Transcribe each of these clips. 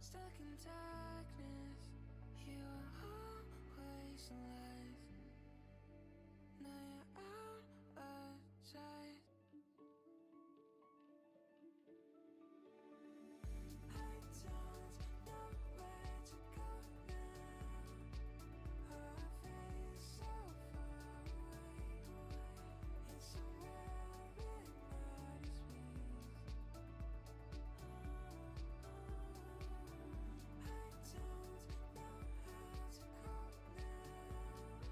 Stuck in darkness, you were always alive. Now you're out of sight. I don't know where to go now. Oh, I feel so far away. It's somewhere it matters peace. I don't know how to cope now.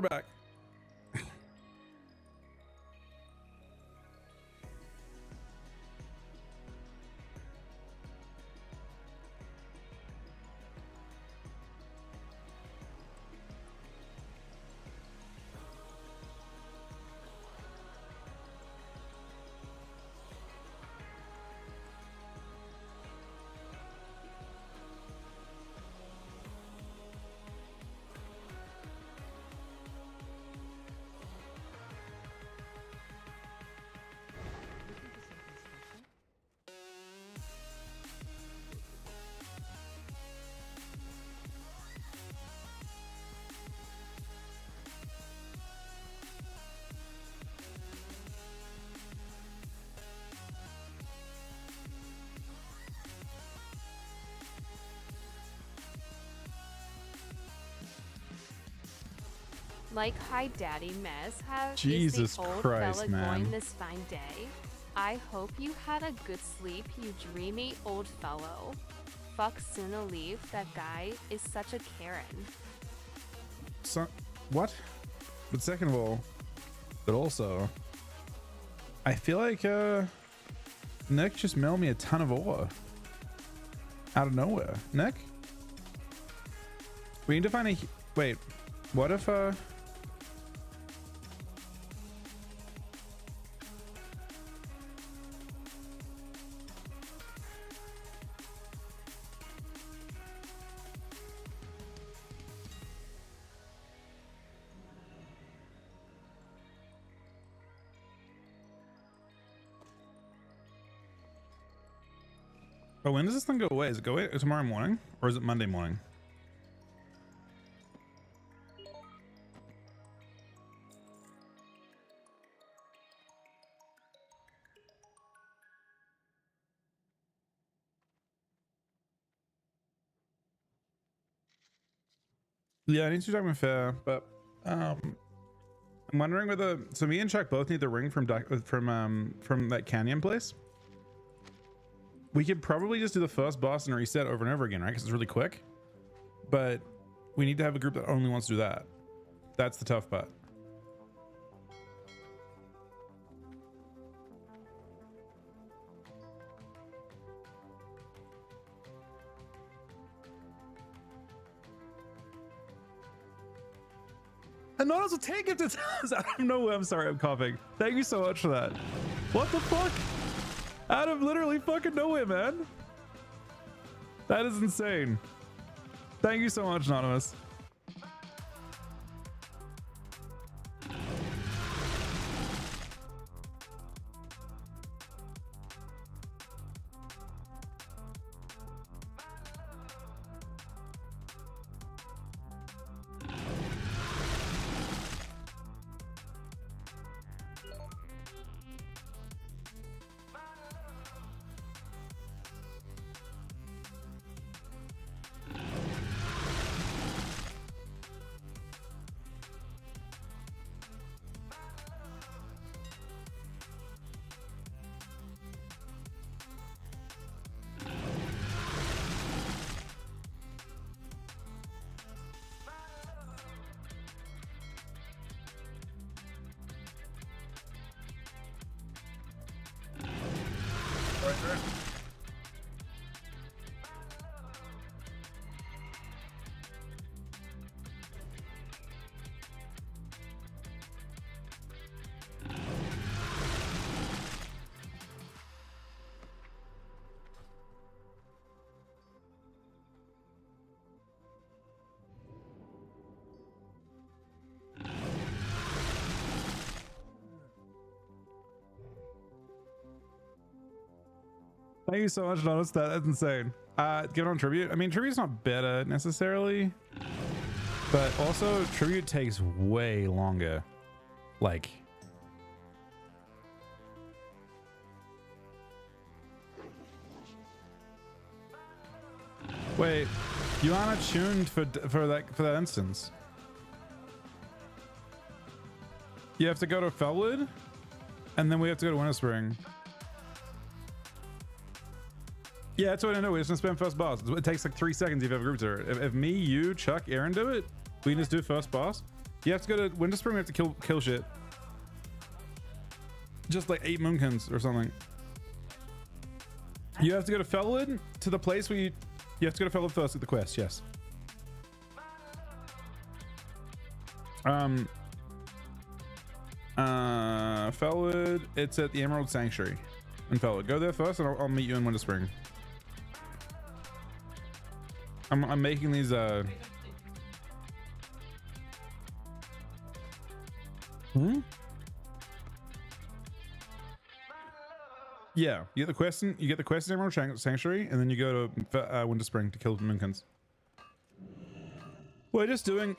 her back. Like hi daddy Mez have Jesus is the old Christ, fella man. going this fine day. I hope you had a good sleep, you dreamy old fellow. Fuck sooner leave, that guy is such a Karen. So, what? But second of all, but also, I feel like Nick just mailed me a ton of ore out of nowhere. Nick, we need to find a. Wait, what if Oh, when does this thing go away? Is it go away tomorrow morning or is it Monday morning? Yeah, I need to talk with Fair, but I'm wondering whether so me and Chuck both need the ring from that canyon place. We could probably just do the first boss and reset over and over again, right? Because it's really quick. But we need to have a group that only wants to do that. That's the tough part. And not also take it to out of nowhere. I'm sorry, I'm coughing. Thank you so much for that. What the fuck? Out of literally fucking nowhere, man. That is insane. Thank you so much, Anonymous. Thank you so much, Anonymous. That's insane. Give it on tribute. I mean, tribute's not better necessarily, but also tribute takes way longer. Like, wait, you aren't tuned for that instance. You have to go to Felwood, and then we have to go to Winter Spring. Yeah, that's what I know. We're just gonna spam first boss. It takes like 3 seconds if you have a group to it. If me, you, Chuck, Aaron do it, we can just do first boss. You have to go to Winter Spring. We have to kill shit. Just like 8 moonkins or something. You have to go to Felwood, to the place where you have to go to Felwood first with the quest. Yes. Felwood. It's at the Emerald Sanctuary in Felwood. Go there first, and I'll meet you in Winter Spring. I'm making these Yeah, you get the quest in Emerald Sanctuary, and then you go to Winter Spring to kill moonkins. We're doing.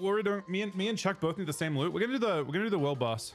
Me and Chuck both need the same loot. We're gonna do the world boss.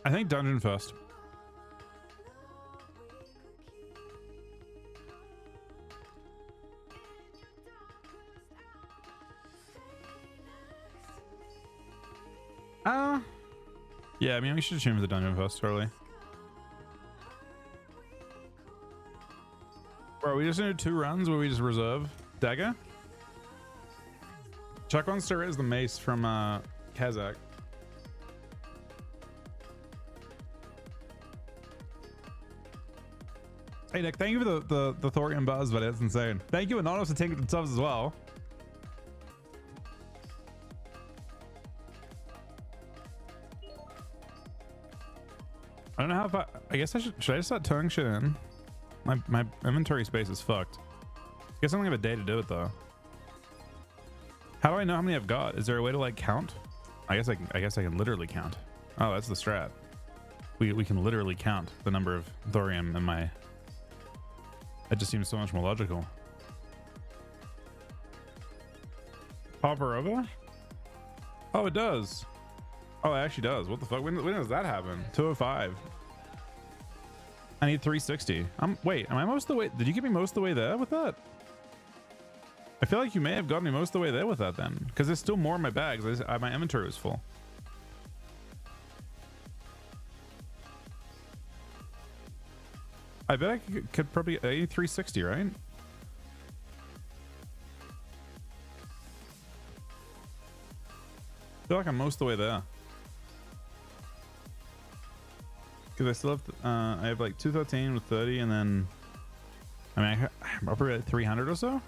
I think dungeon first. Yeah, I mean, we should assume the dungeon first, totally. Bro, we just need 2 runs where we just reserve dagger. Chuck wants to raise the mace from Kazakh. Hey Nick, thank you for the thorium buzz, but it's insane. Thank you Anonymous for taking the subs as well. I don't know how I guess should I just start turning shit in? My inventory space is fucked. I guess I only have a day to do it though. How do I know how many I've got? Is there a way to like count? I guess I can literally count. Oh, that's the strat. We can literally count the number of thorium in my. That just seems so much more logical. Pop her over? Oh, it does. Oh, it actually does. What the fuck? When does that happen? 205. I need 360. Wait, am I most of the way? Did you get me most of the way there with that? I feel like you may have gotten me most of the way there with that then, because there's still more in my bags. My inventory was full. I bet I could probably 360, right? I feel like I'm most of the way there. Because I still have, I have like 213 with 30, and then, I mean, I'm probably at 300 or so.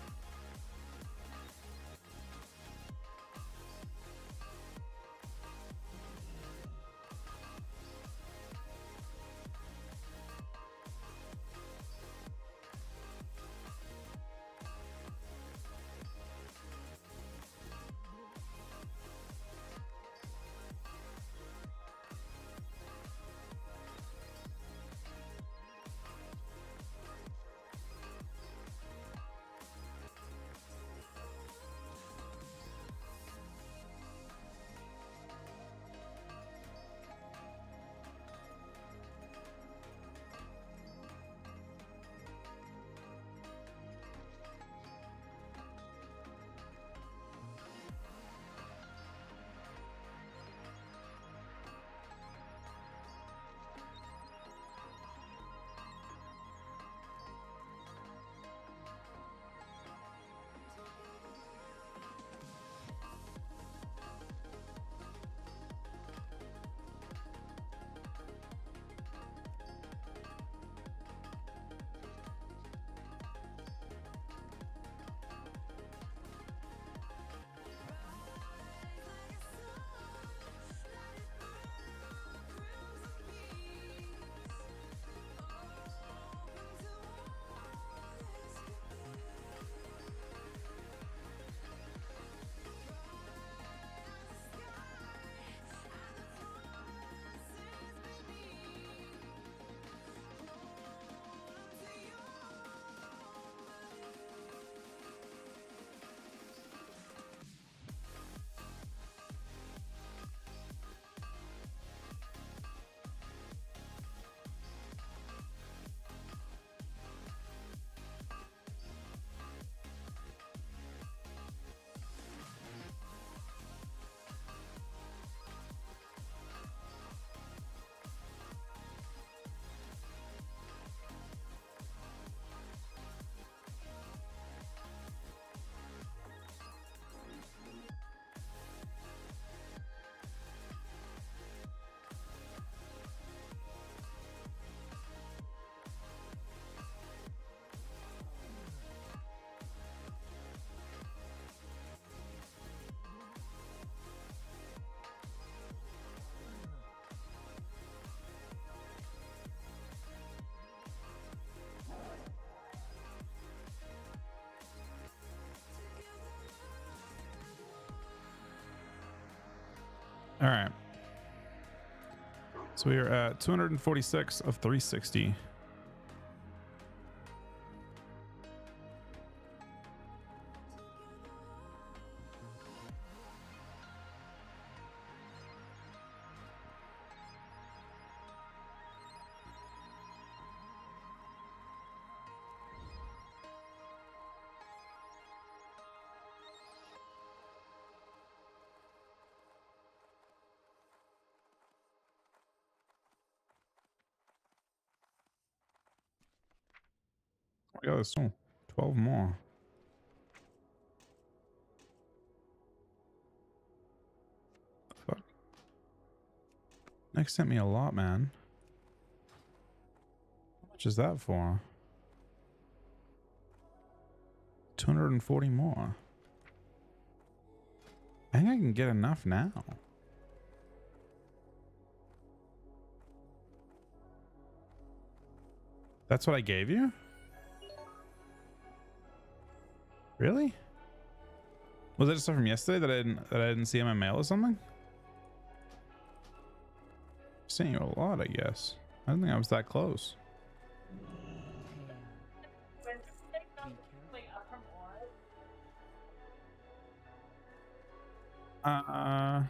All right. So we are at 246 of 360. Oh, yeah, there's still 12 more. Fuck. Next sent me a lot, man. How much is that for? 240 more. I think I can get enough now. That's what I gave you? Really? Was that just stuff from yesterday that I didn't see in my mail or something? Sent you a lot, I guess. I didn't think I was that close. I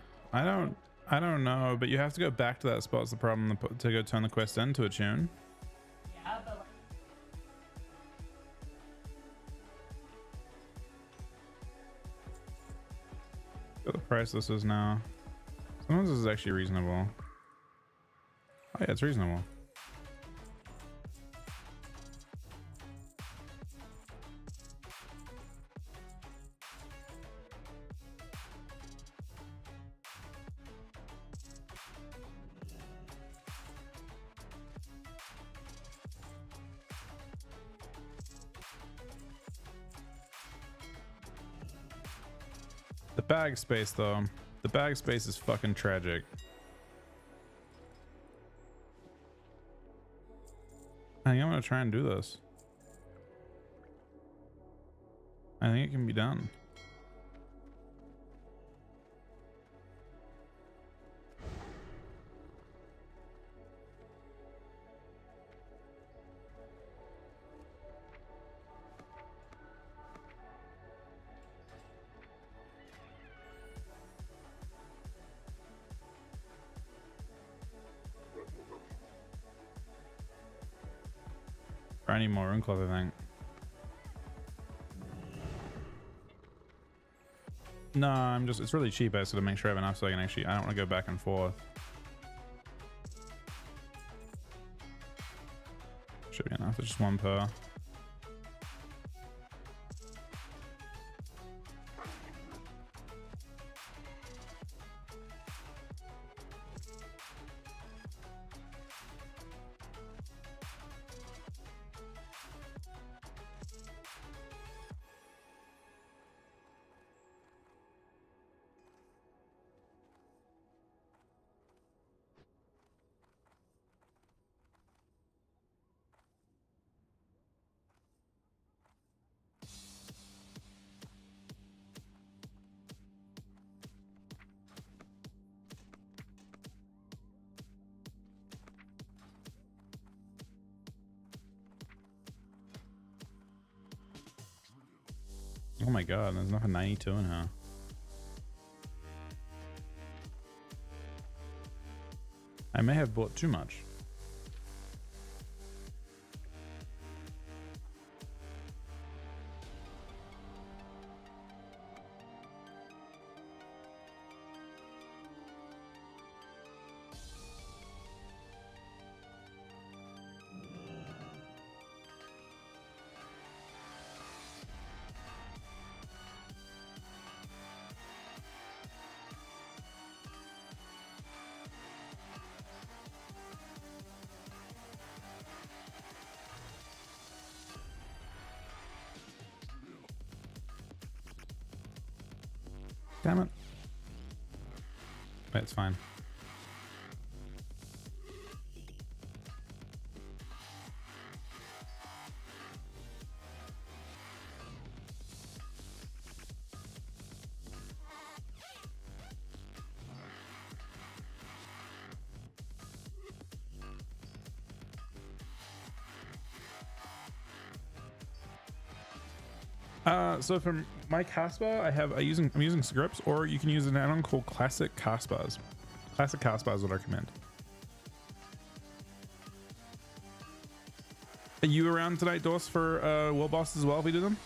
don't know, but you have to go back to that spot. Is the problem to go turn the quest into a tune? Yeah, but like, What the price this is now? Sometimes this is actually reasonable. Oh yeah, it's reasonable. The bag space though. The bag space is fucking tragic. I think I'm gonna try and do this. I think it can be done. I need more room cloth, I think. No, I'm just, it's really cheap. I just gotta make sure I have enough so I can actually, I don't want to go back and forth. Should be enough. It's just one per. Oh my god, there's nothing 92 in here. I may have bought too much. Damn it. Wait, it's fine. So from my Casbah, I'm using scripts, or you can use an add-on called Classic Casbahs. Classic Casbah is what I recommend. Are you around tonight, Dorse, for world bosses as well if we do them?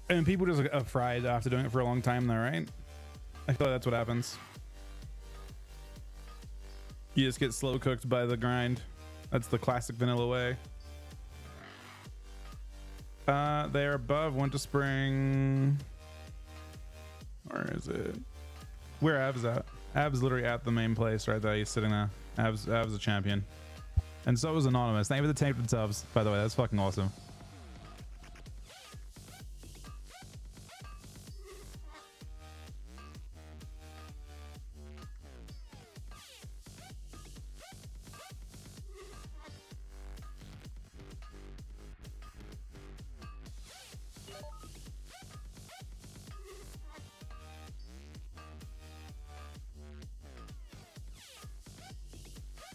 And people just are fried after doing it for a long time though, right? I feel like that's what happens. You just get slow cooked by the grind. That's the classic vanilla way. They're above Winter Spring. Where is it? Where Av's at? Av's literally at the main place right there. He's sitting there. Av's a champion. And so is Anonymous. Thank you for the tainted subs, by the way. That's fucking awesome.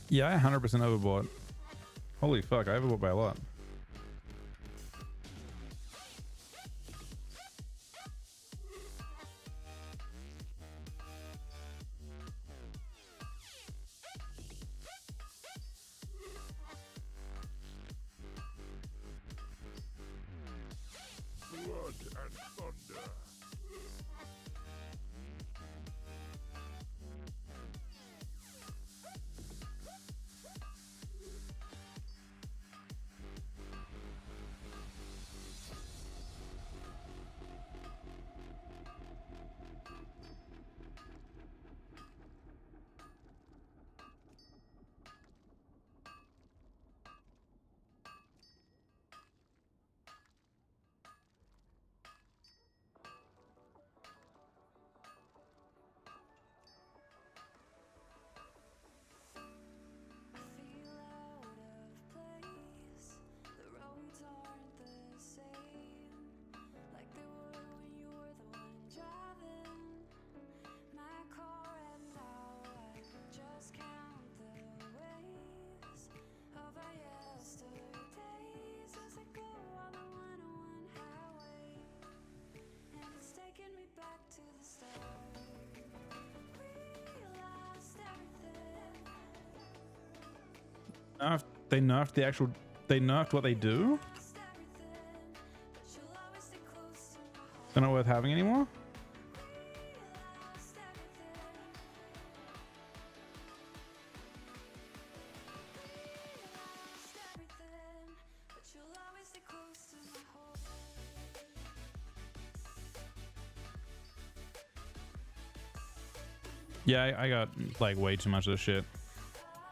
Yeah, I 100% overbought. Holy fuck, I overbought by a lot. They nerfed the actual. They nerfed what they do. They're not worth having anymore. Yeah, I got like way too much of this shit.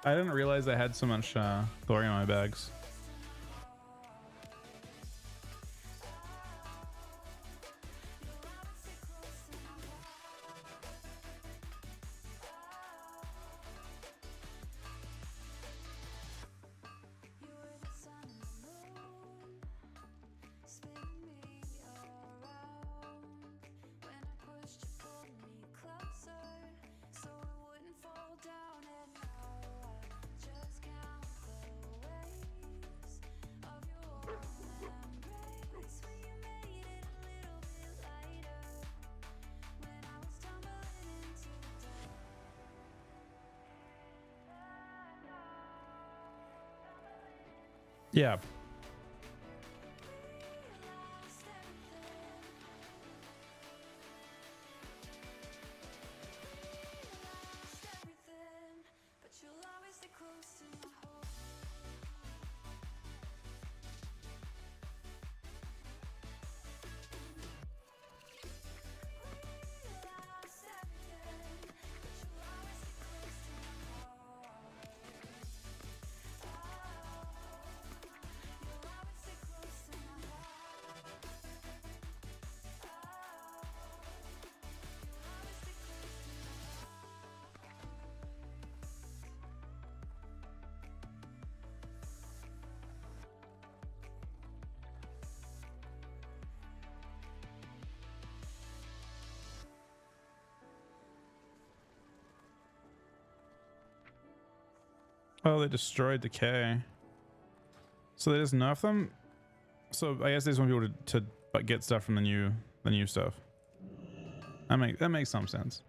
I didn't realize I had so much thorium in my bags. Yeah. Oh, they destroyed the K. So they just nerfed them. So I guess they just want people to get stuff from the new stuff. That makes some sense.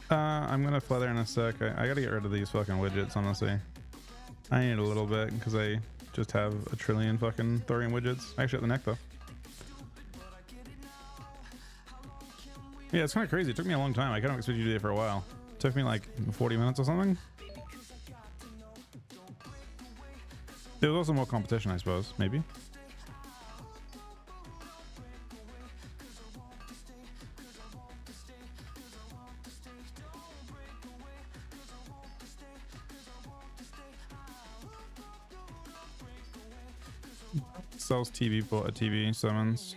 I'm gonna flutter in a sec. I gotta get rid of these fucking widgets, honestly. I need a little bit because I just have a trillion fucking thorium widgets. Actually at the neck though. Yeah, it's kind of crazy. It took me a long time. I couldn't expect you to do it for a while. It took me like 40 minutes or something. There was also more competition, I suppose. Maybe. Sells TV, bought a TV, summons.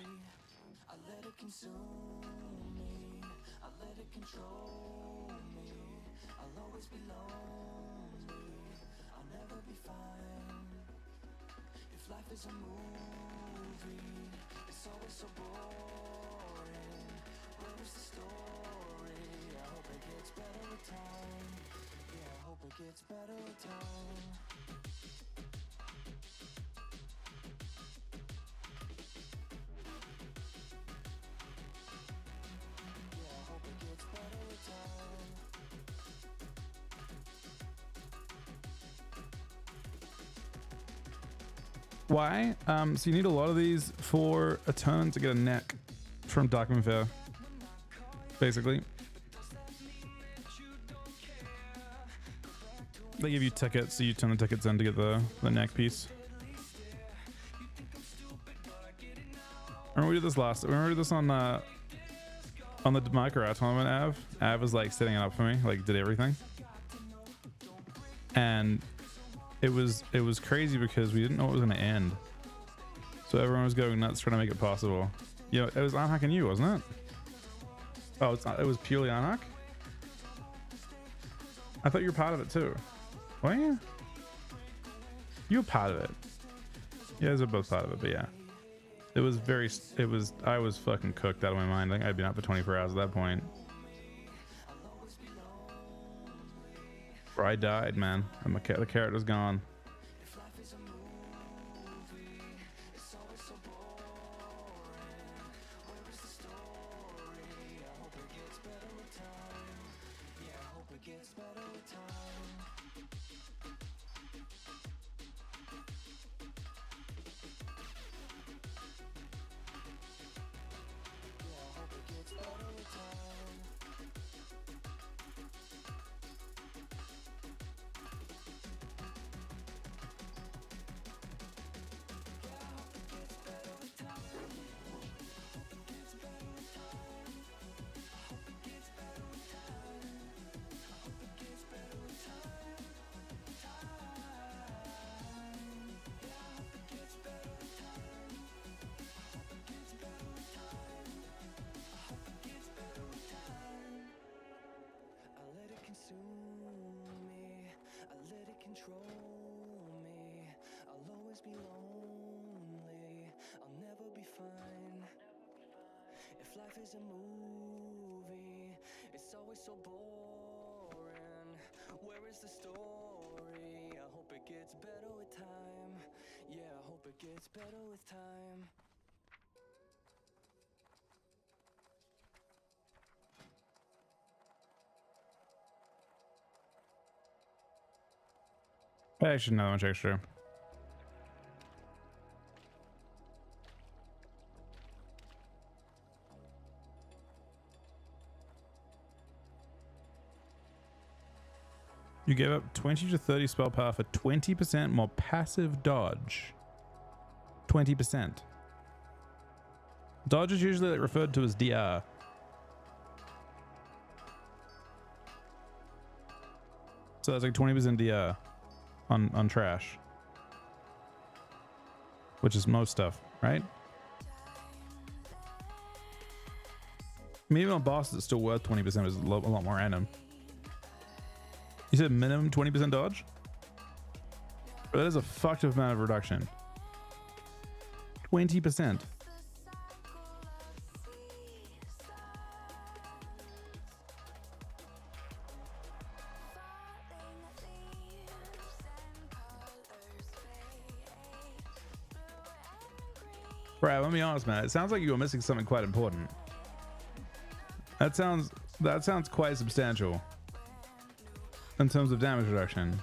Why? So you need a lot of these for a turn to get a neck from Darkman Fair. Basically. They give you tickets, so you turn the tickets in to get the neck piece. Remember we did this remember we did this on the micro tournament. Av was like setting it up for me, like did everything. And it was crazy because we didn't know it was going to end. So everyone was going nuts trying to make it possible. You know, it was Anhak and you, wasn't it? Oh, it was purely Anhak? I thought you were part of it too. Were you? You were part of it. You guys are both part of it, but yeah. I was fucking cooked out of my mind. I think I'd been up for 24 hours at that point. I died, man. The character's gone. I let it consume me, I let it control me. I'll always be lonely, I'll never be fine. If life is a movie, it's always so boring. Where is the story? I hope it gets better with time. Yeah, I hope it gets better with time. Actually, no, much extra. You gave up 20 to 30 spell power for 20% more passive dodge. 20%. Dodge is usually referred to as DR. So that's like 20% DR on trash. Which is most stuff, right? Maybe on bosses it's still worth 20%, but it's a lot more random. You said minimum 20% dodge? But that is a fucked up amount of reduction. 20%. Right, let me be honest, man. It sounds like you were missing something quite important. That sounds quite substantial in terms of damage reduction.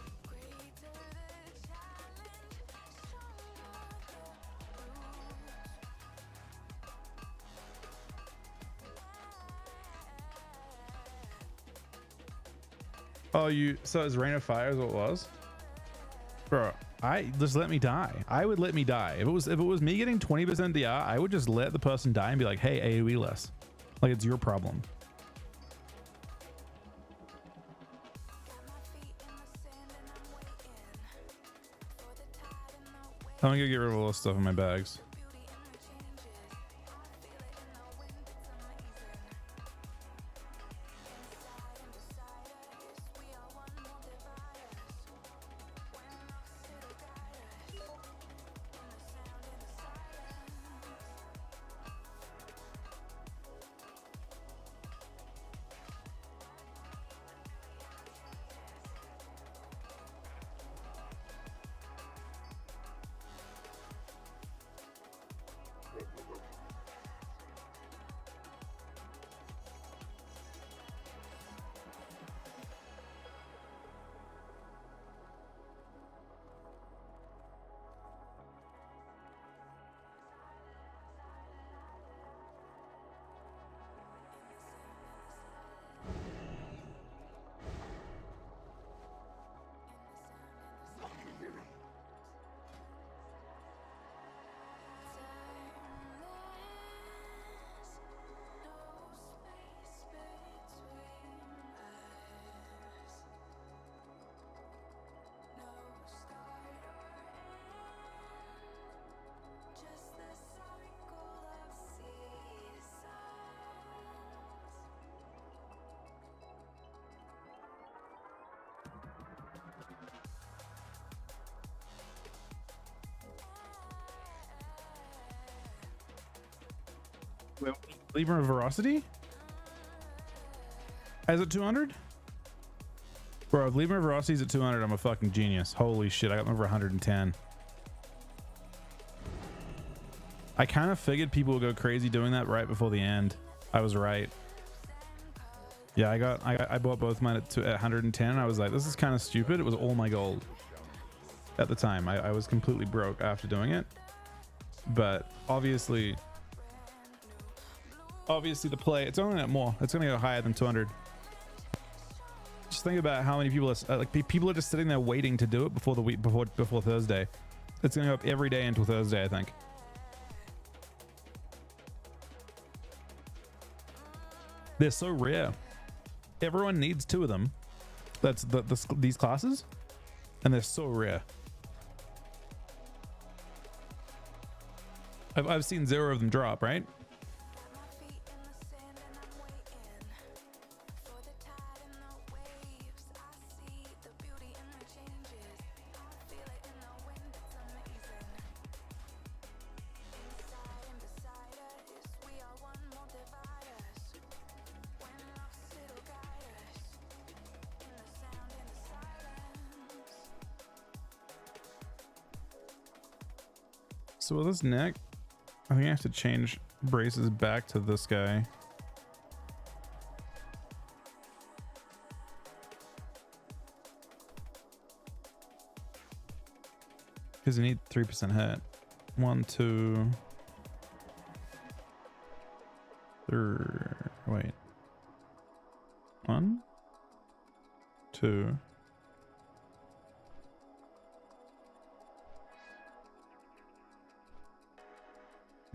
Oh, so it's Rain of Fire is what it was? Bro, just let me die. I would let me die. If it was me getting 20% DR, I would just let the person die and be like, hey, AoE less. Like it's your problem. I'm gonna get rid of all this stuff in my bags. Libra Veracity? Is it 200? Bro, if Libra Veracity's at 200, I'm a fucking genius. Holy shit, I got them for 110. I kind of figured people would go crazy doing that right before the end. I was right. Yeah, I bought both mine at 110. I was like, this is kind of stupid. It was all my gold at the time. I was completely broke after doing it. But obviously, obviously the play, it's only at more. It's gonna go higher than 200. Just think about how many people are like people are just sitting there waiting to do it before the week before Thursday. It's gonna go up every day until Thursday, I think. They're so rare. Everyone needs 2 of them. That's these classes, and they're so rare. I've seen 0 of them drop, right? So with this neck, I think I have to change braces back to this guy. Because you need 3% hit. 1, 2, 3. Wait. 1, 2.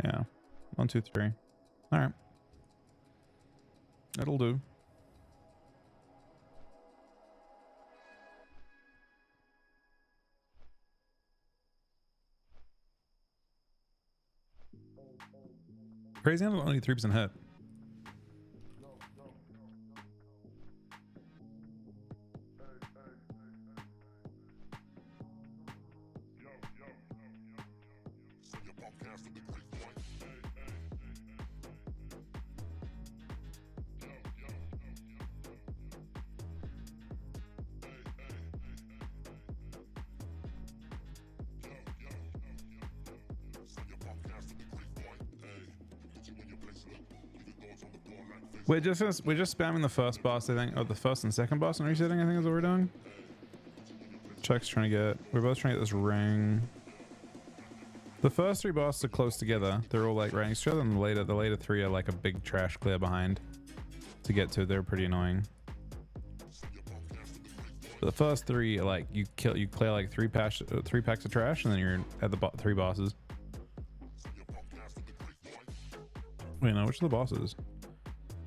Yeah. 1, 2, 3. All right. That'll do. Crazy how only 3% hit. We're just spamming the first boss, I think, or the first and second boss and resetting, I think is what we're doing. Chuck's trying to get, we're both trying to get this ring. The first 3 bosses are close together. They're all like right next to each other, and the later 3 are like a big trash clear behind to get to. They're pretty annoying. But the first 3 are like you clear like 3 packs of trash, and then you're at the 3 bosses. Wait, no, which of the bosses?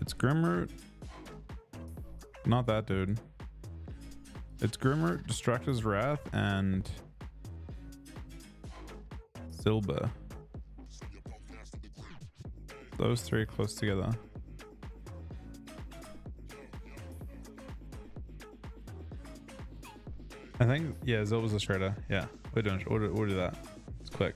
It's Grimroot. Not that dude. It's Grimroot, Destructor's Wrath, and Zilba. Those 3 are close together. I think, yeah, Zilba's the shredder. Yeah, we'll do that. It's quick.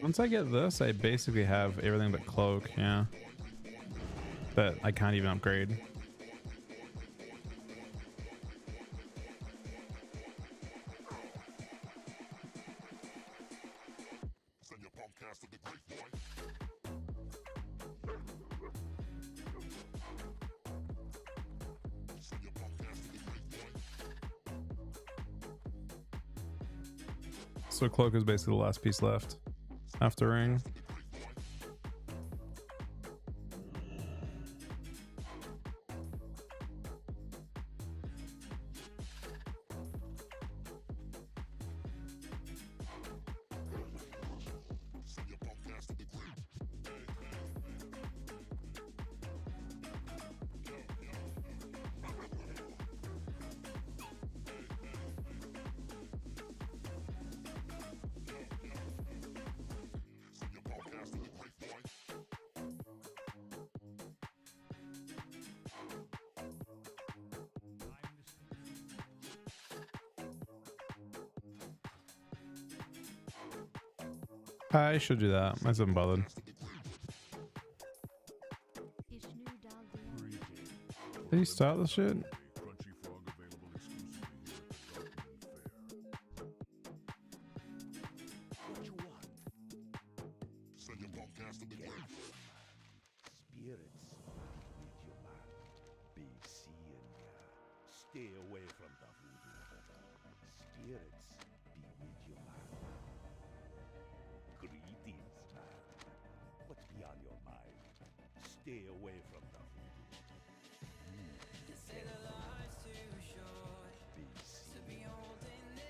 Once I get this, I basically have everything but cloak, yeah. That I can't even upgrade. So cloak is basically the last piece left after ring. I should do that. I haven't bothered. Did he start the shit? Stay away from the voodoo. Spirits be with you, man. Greetings, man. What's beyond your mind? Stay away from the voodoo.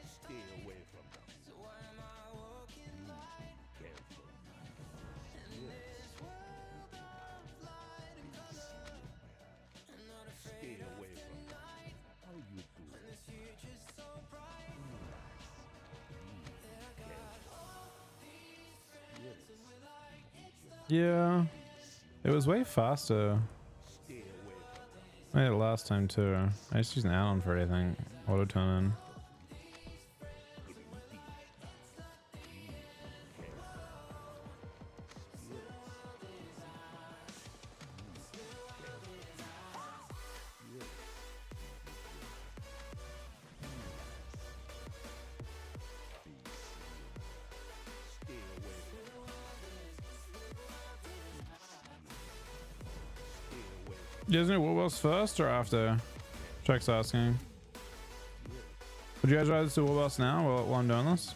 Stay away from the voodoo. Careful, man. Stay away from the how you do Yeah. It was way faster. I did it last time too. I just used an add-on for it, I think. Auto tone in. You guys know what was first or after? Check's asking. Would you guys rather do what else now while I'm doing this?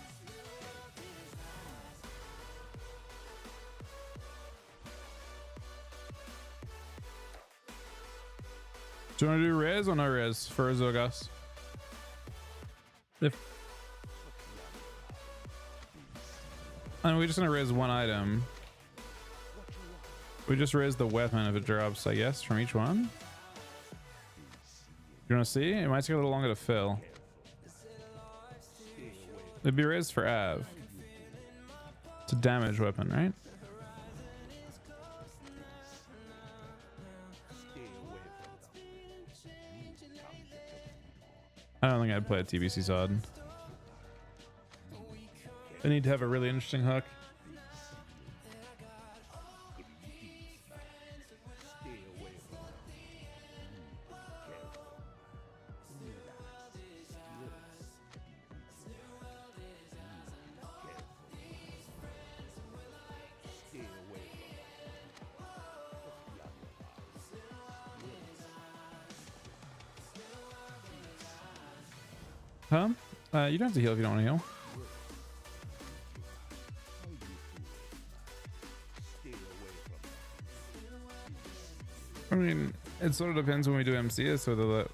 Do you want to do res or no res for Azorgas? If and we're just gonna res one item. We just raise the weapon if it drops, I guess, from each one. You want to see? It might take a little longer to fill. It'd be raised for Av. It's a damage weapon, right? I don't think I'd play a TBC SoD. I need to have a really interesting hook. Huh? You don't have to heal if you don't want to heal. I mean, it sort of depends when we do MCs, whether that.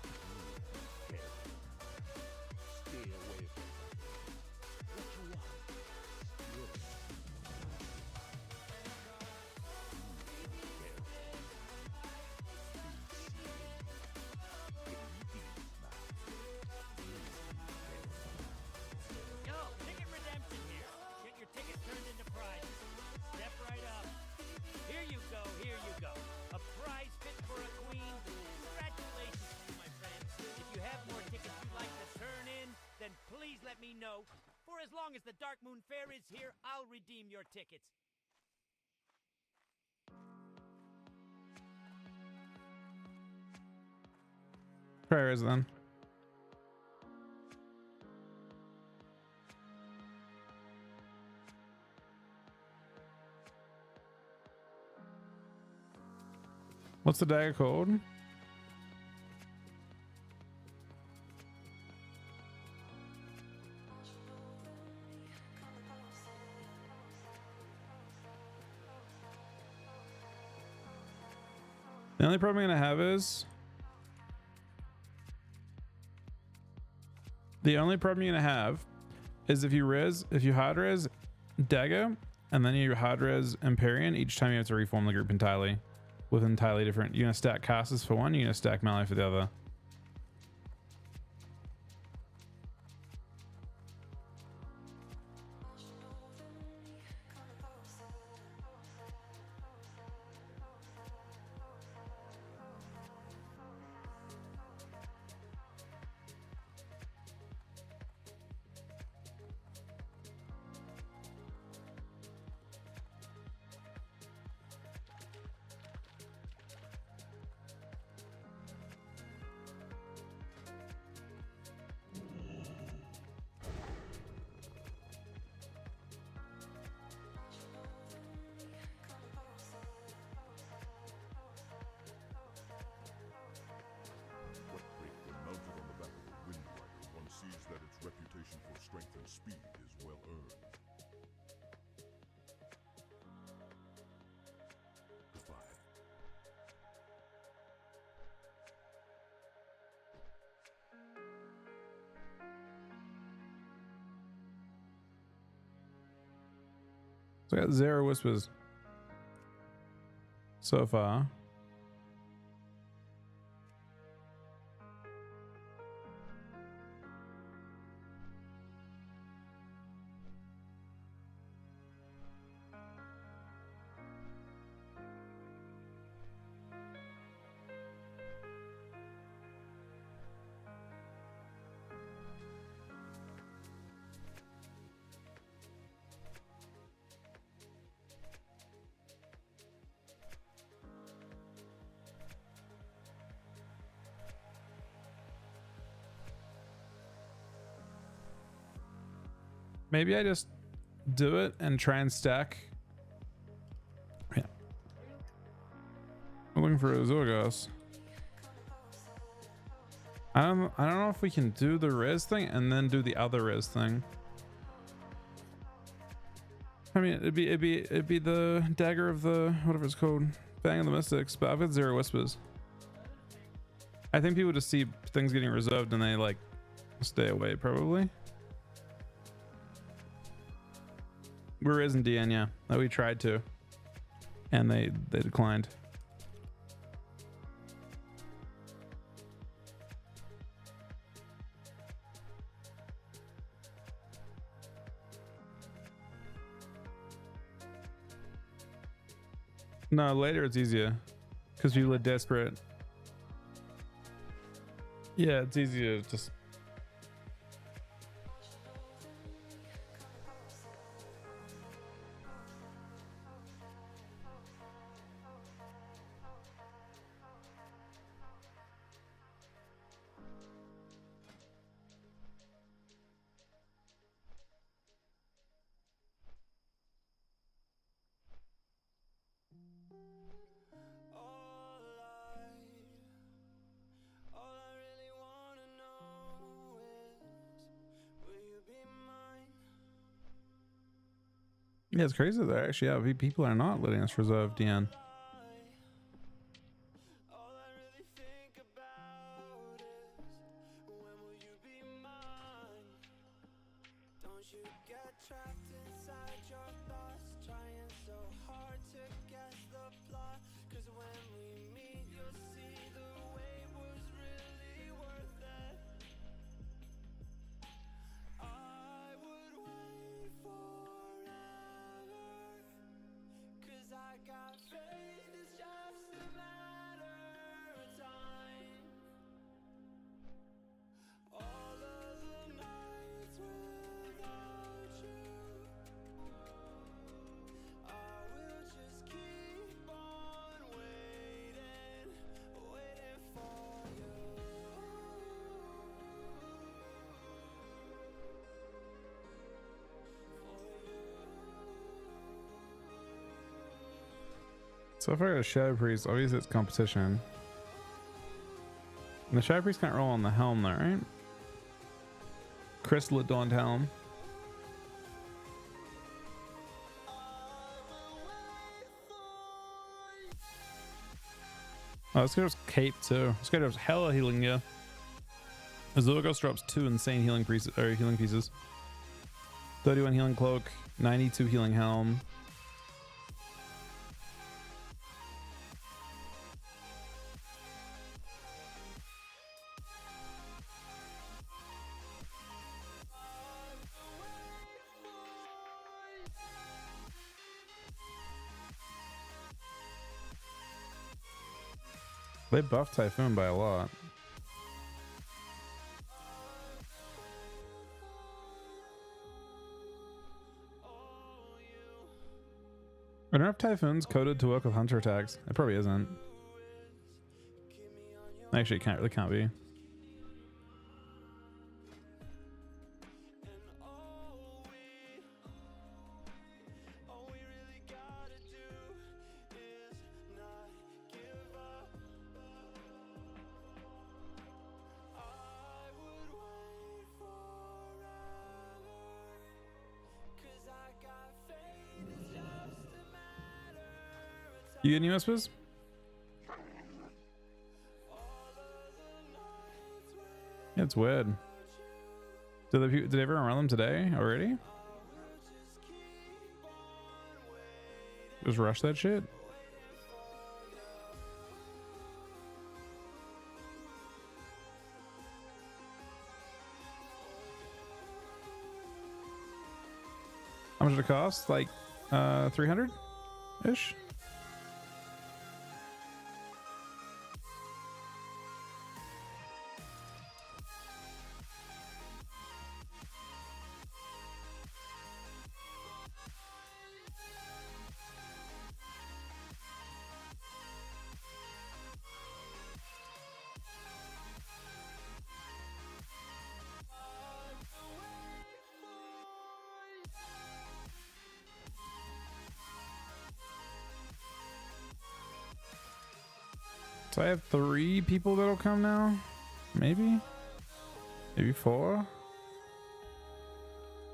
Tickets. Prayers then. What's the dagger called? The only problem I'm gonna have is if you hard res dagger and then you hard res Empyrean, each time you have to reform the group entirely with entirely different. You're gonna stack casters for one, you're gonna stack melee for the other. So I got 0 whispers so far. Maybe I just do it and try and stack. Yeah. I'm looking for a Zorgos. I don't know if we can do the res thing and then do the other res thing. I mean, it'd be the dagger of the whatever it's called, Fang of the Mystics, but I've got 0 whispers. I think people just see things getting reserved and they like stay away probably. We're in DN, yeah. That we tried to, and they declined. No, later it's easier because people are desperate. Yeah, it's easier to just. Yeah, it's crazy that actually, yeah, people are not letting us reserve DN. So if I got a Shadow Priest, obviously it's competition. And the Shadow Priest can't roll on the helm though, right? Crystal Adorned Helm. Oh, this guy drops Cape too. This guy drops hella healing, yeah. Azulagos drops 2 insane healing pieces. 31 healing cloak, 92 healing helm. They buffed Typhoon by a lot. I don't know if Typhoon's coded to work with Hunter attacks. It probably isn't. Actually, it can't be. You get any whispers? Yeah, it's weird. Did everyone run them today already? Just rush that shit. How much did it cost? Like 300 ish. So I have 3 people that'll come now. Maybe 4.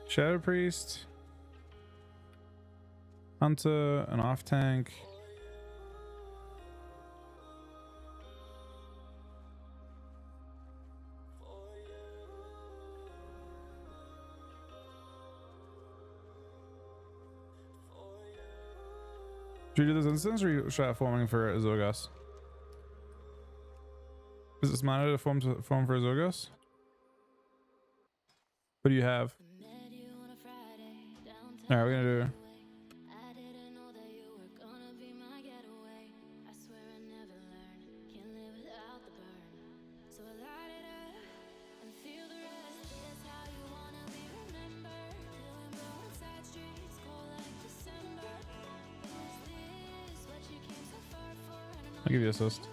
Shadow Priest, Hunter, an off tank. Should we do this instance or should I forming for Azogos? Is it smarter to form for Azogos? What do you have? Alright, we're gonna do. I'll give you assist.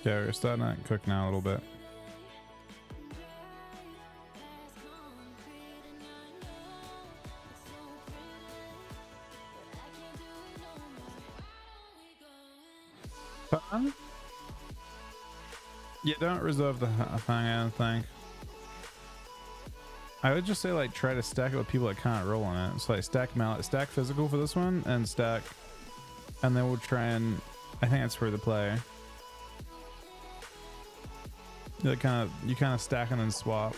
Yeah, we're starting to cook now a little bit. Yeah, don't reserve the hang thing. I would just say like try to stack it with people that can't roll on it. So like stack physical for this one and stack, and then we'll try and I think that's for the play. You kind of stack and then swap.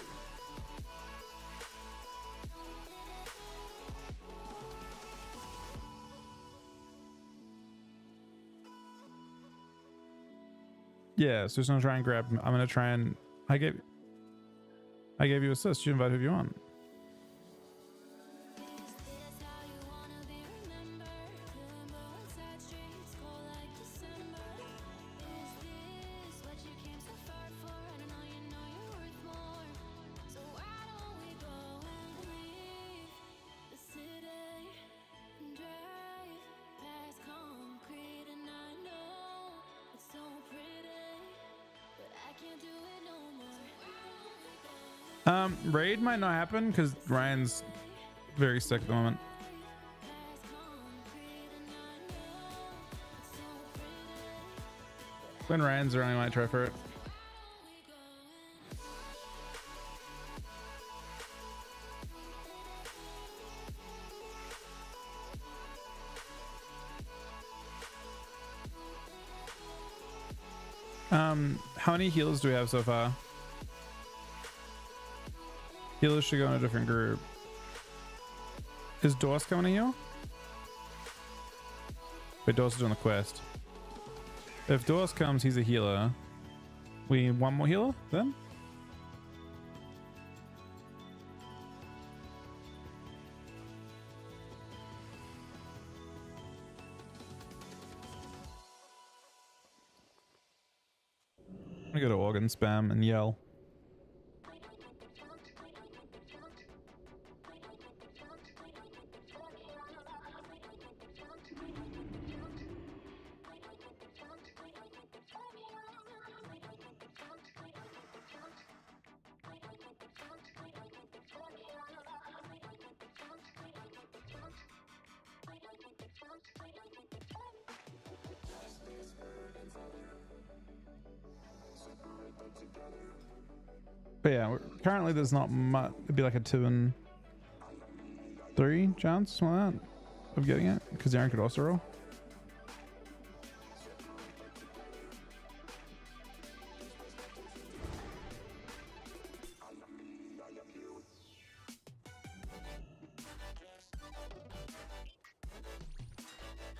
Yeah, so just gonna try and grab. I'm gonna try and I gave you assist. You invite who you want. Raid might not happen because Ryan's very sick at the moment. When Ryan's around, I might try for it. How many heals do we have so far? Healers should go in a different group. Is Dorse coming to heal? Wait, Dorse is on the quest. If Dorse comes, he's a healer. We need one more healer then? I'm gonna go to organ spam and yell. But yeah, currently there's not much. It'd be like a 2 and 3 chance, something like that. of getting it because Aaron could also roll.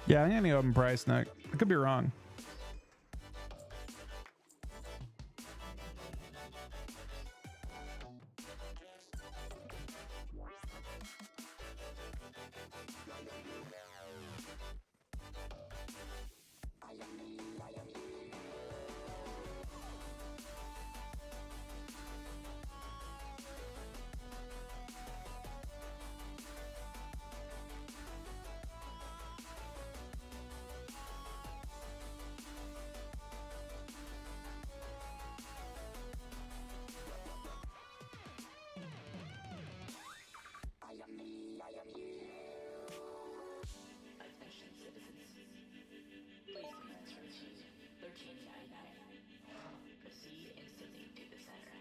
Yeah, I think any open price, Nick. I could be wrong. Attention citizens. Please commence routine 1399. Proceed instantly to the center.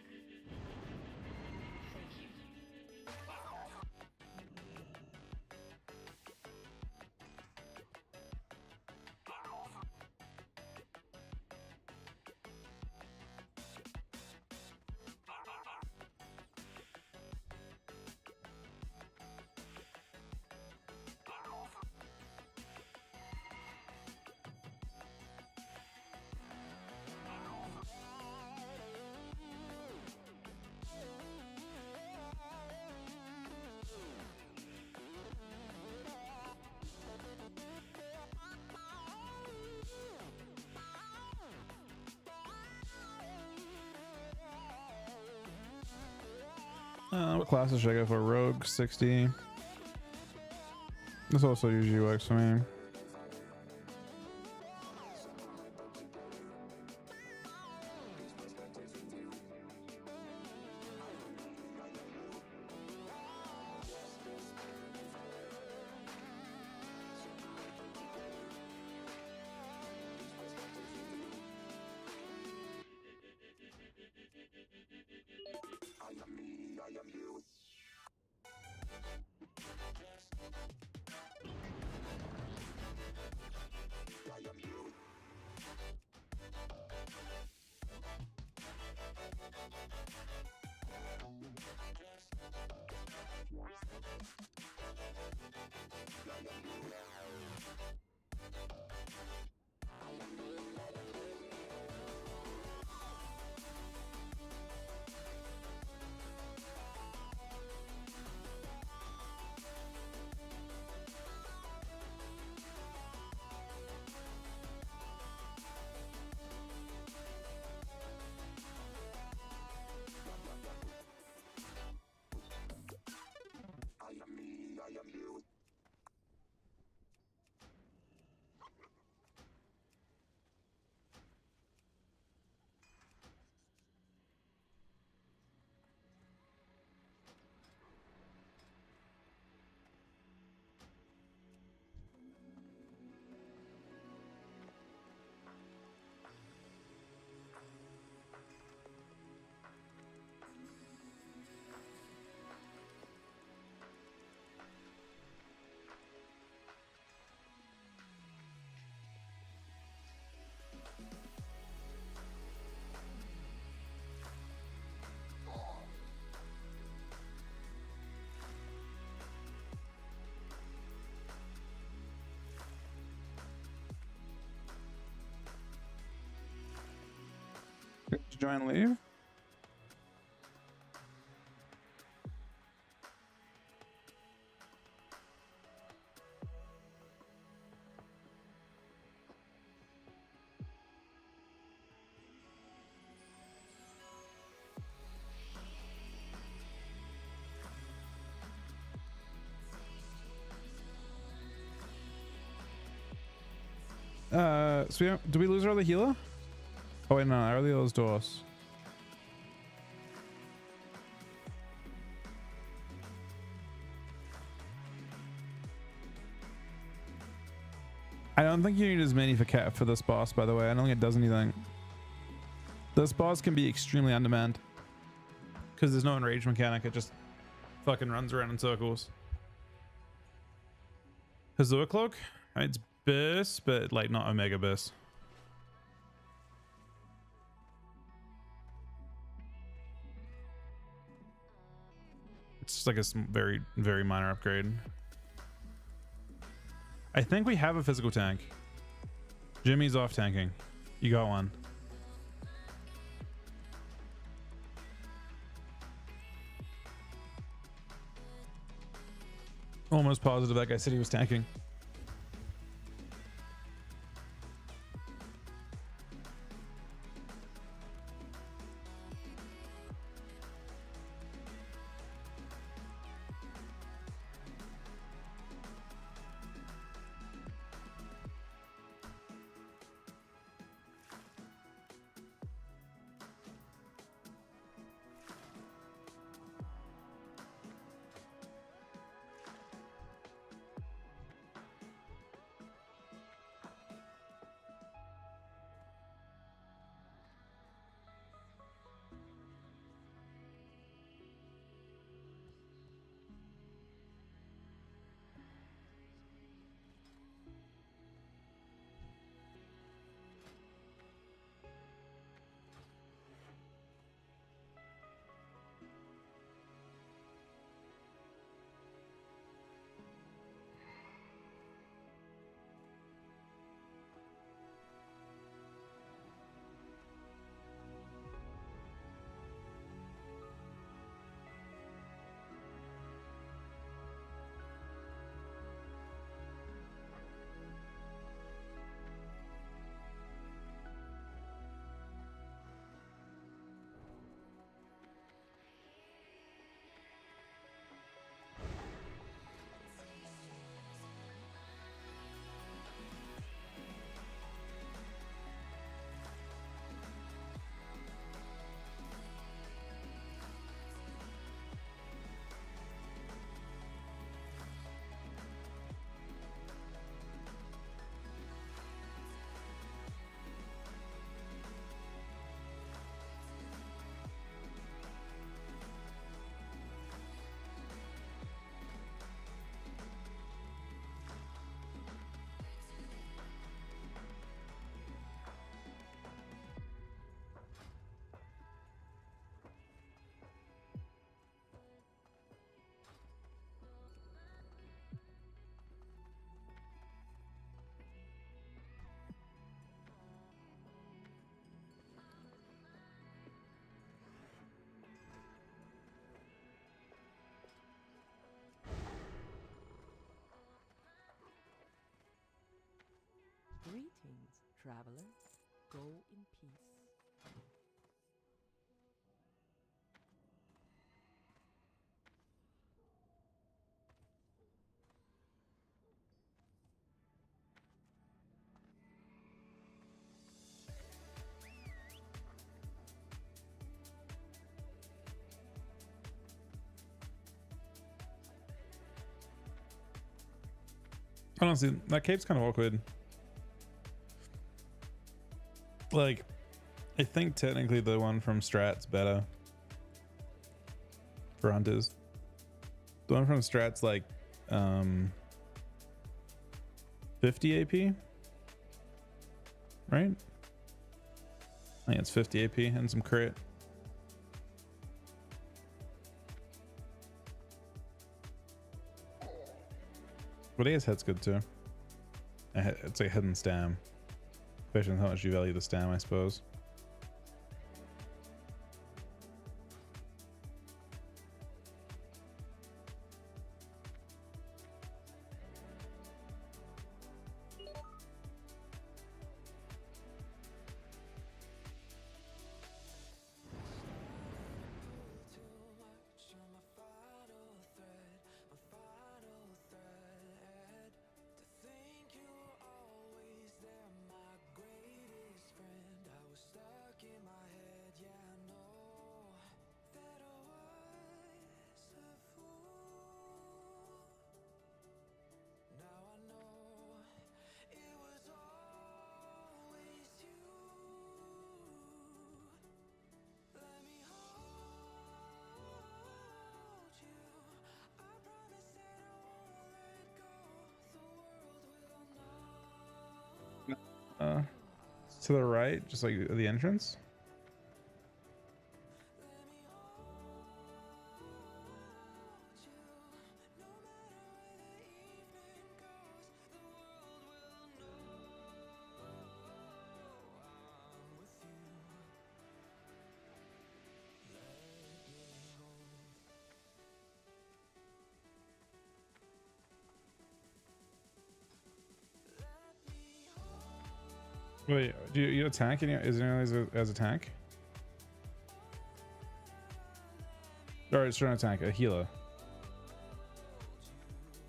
Thank you. What classes should I go for? Rogue 60. This also usually works for me. Join leave. So yeah, do we lose our other healer? Oh wait, no, our other healer's Doors. I don't think you need as many for this boss, by the way. I don't think it does anything. This boss can be extremely undemand because there's no enrage mechanic. It just fucking runs around in circles. Hazua Cloak? It's bis, but like not Omega bis. It's just like a very, very minor upgrade. I think we have a physical tank. Jimmy's off tanking. You got one. Almost positive that guy said he was tanking. Greetings, traveler. Go in peace. Honestly, that cape's kind of awkward. Like, I think technically the one from Strat's better for hunters. The one from Strat's like 50 AP, right? I think it's 50 AP and some crit. But his head's good too. It's a hidden stam. Question how much you value the stam, I suppose. to the right, just like the entrance. Wait, do you attack? Is anyone as a tank? Or it's trying to attack a healer.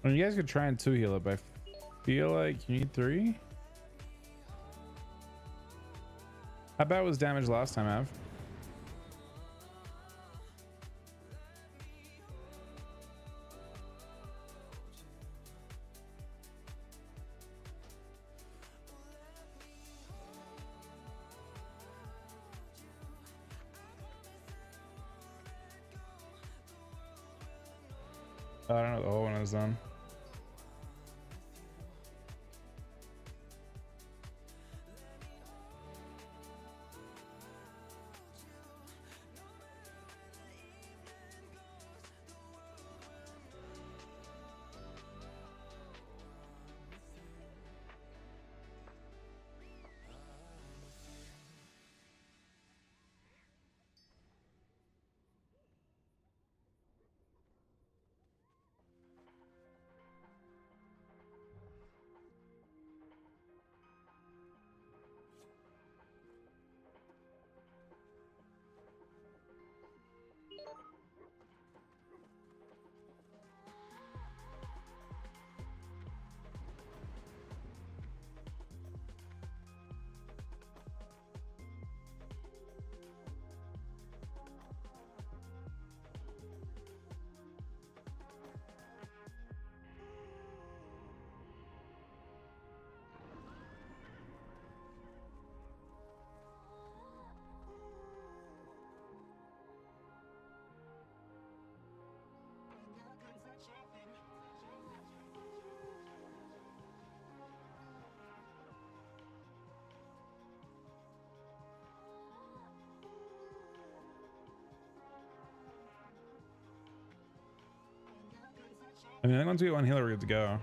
I mean, you guys could try and 2 heal it, but I feel like you need 3. How bad was damage last time, Av? I don't know, the whole one is done. I mean, I think once we get 1 healer, we're good to go.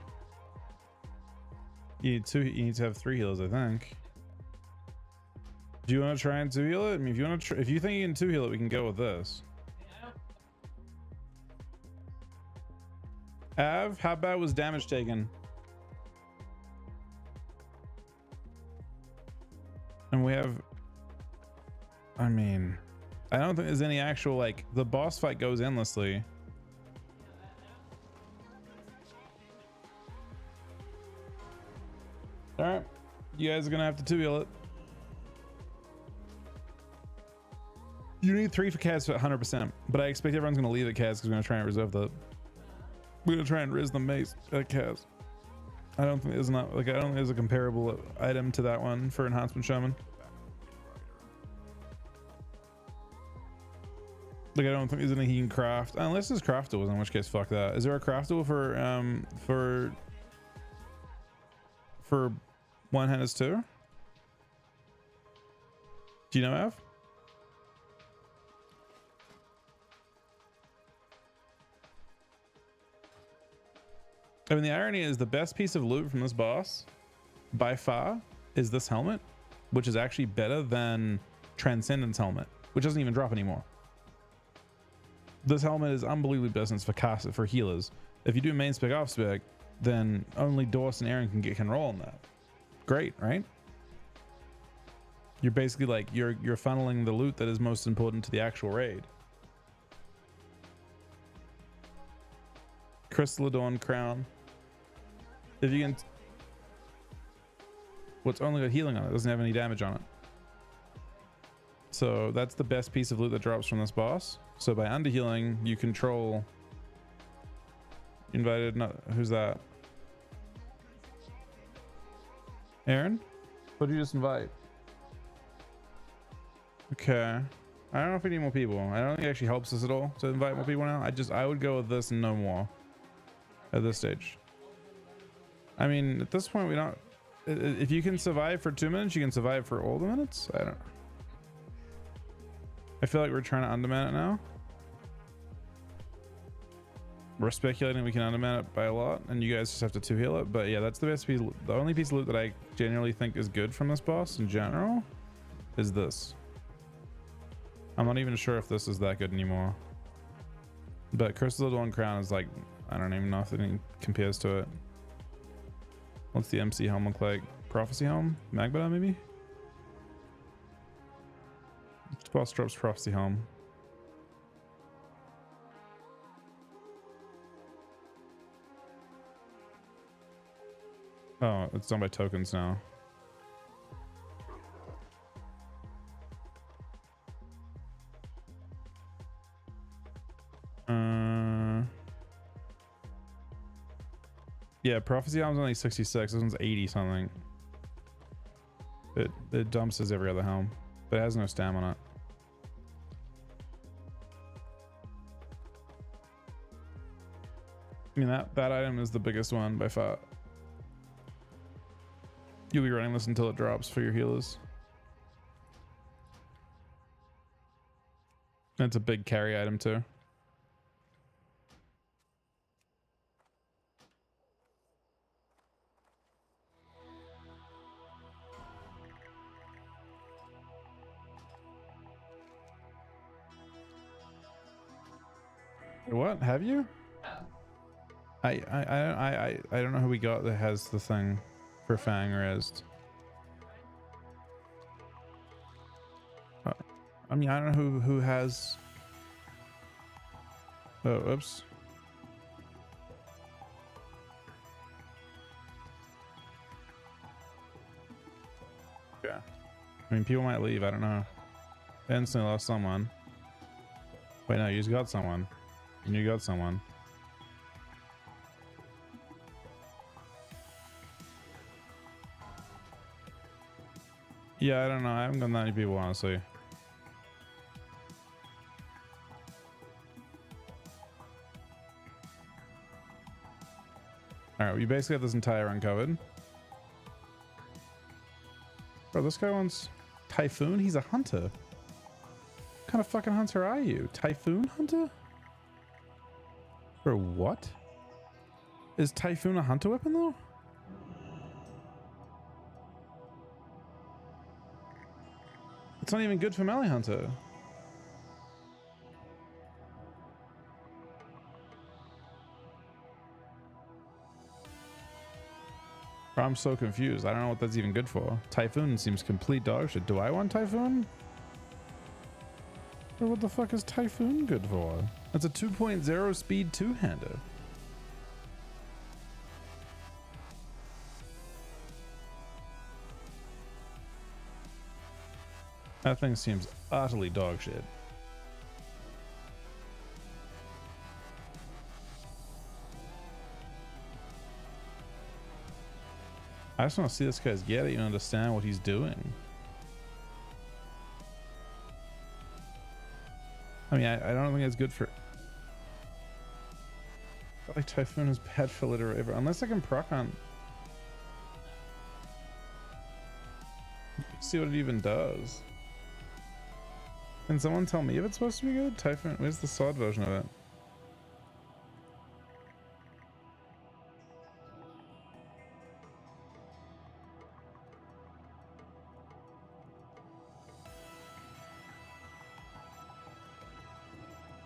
You need 2. You need to have 3 healers, I think. Do you want to try and 2 heal it? I mean, if you want to, if you think you can 2 heal it, we can go with this. Av, how bad was damage taken? And we have, I mean, I don't think there's any actual, like, the boss fight goes endlessly. All right, you guys are gonna have to 2 heal it. You need 3 for Kaz for 100%, but I expect everyone's gonna leave at Kaz because we're gonna try and reserve the. We're gonna try and res the mace at Kaz. I don't think there's not like I don't think there's a comparable item to that one for enhancement shaman. Like I don't think there's anything he can craft unless there's craftables, in which case fuck that. Is there a craftable for one-handers too? Do you know, Av? I mean, the irony is the best piece of loot from this boss by far is this helmet, which is actually better than Transcendence helmet, which doesn't even drop anymore. This helmet is unbelievably business for healers. If you do main spec off spec, then only Dorse and Aaron can roll on that. Great, right? You're basically like you're funneling the loot that is most important to the actual raid. Crystal Adorned Crown. If you can, what's only got healing on it, doesn't have any damage on it. So that's the best piece of loot that drops from this boss. So by underhealing, you control. Invited, not who's that? Aaron? What did you just invite? Okay. I don't know if we need more people. I don't think it actually helps us at all to invite more people now. I would go with this and no more at this stage. I mean, at this point, we don't. if you can survive for 2 minutes, you can survive for all the minutes. I don't. I feel like we're trying to underman it now. We're speculating we can underman it by a lot, and you guys just have to 2-heal it. But yeah, that's the best piece. The only piece of loot that I genuinely think is good from this boss in general is this. I'm not even sure if this is that good anymore. But Curse of the Dawn Crown is like, I don't even know if anything compares to it. What's the MC helm look like? Prophecy helm? Magbada maybe? This boss drops Prophecy helm. Oh, it's done by tokens now. Yeah, Prophecy helm's only 66. This one's 80 something. It dumps as every other helm, but it has no stamina. I mean, that item is the biggest one by far. You'll be running this until it drops for your healers. And it's a big carry item too. What have you? I don't know who we got that has the thing for Fang Rezzed. I mean, I don't know who has. Oh, oops. Yeah. I mean, people might leave. I don't know. I instantly lost someone. Wait, no, you just got someone. And you got someone. Yeah, I don't know. I haven't got that many people, honestly. Alright, we basically have this entire run covered. Bro, this guy wants Typhoon? He's a hunter. What kind of fucking hunter are you? Typhoon hunter? Bro, what? Is Typhoon a hunter weapon though? It's not even good for melee hunter. Bro, I'm so confused. I don't know what that's even good for. Typhoon seems complete dog shit. Do I want Typhoon? Bro, what the fuck is Typhoon good for? That's a 2.0 speed two-hander. That thing seems utterly dog shit. I just want to see this guy's get it and understand what he's doing. I mean, I don't think it's good for... I feel like Typhoon is bad for Literator, unless I can proc on... See what it even does. Can someone tell me if it's supposed to be good? Typhoon, where's the SoD version of it?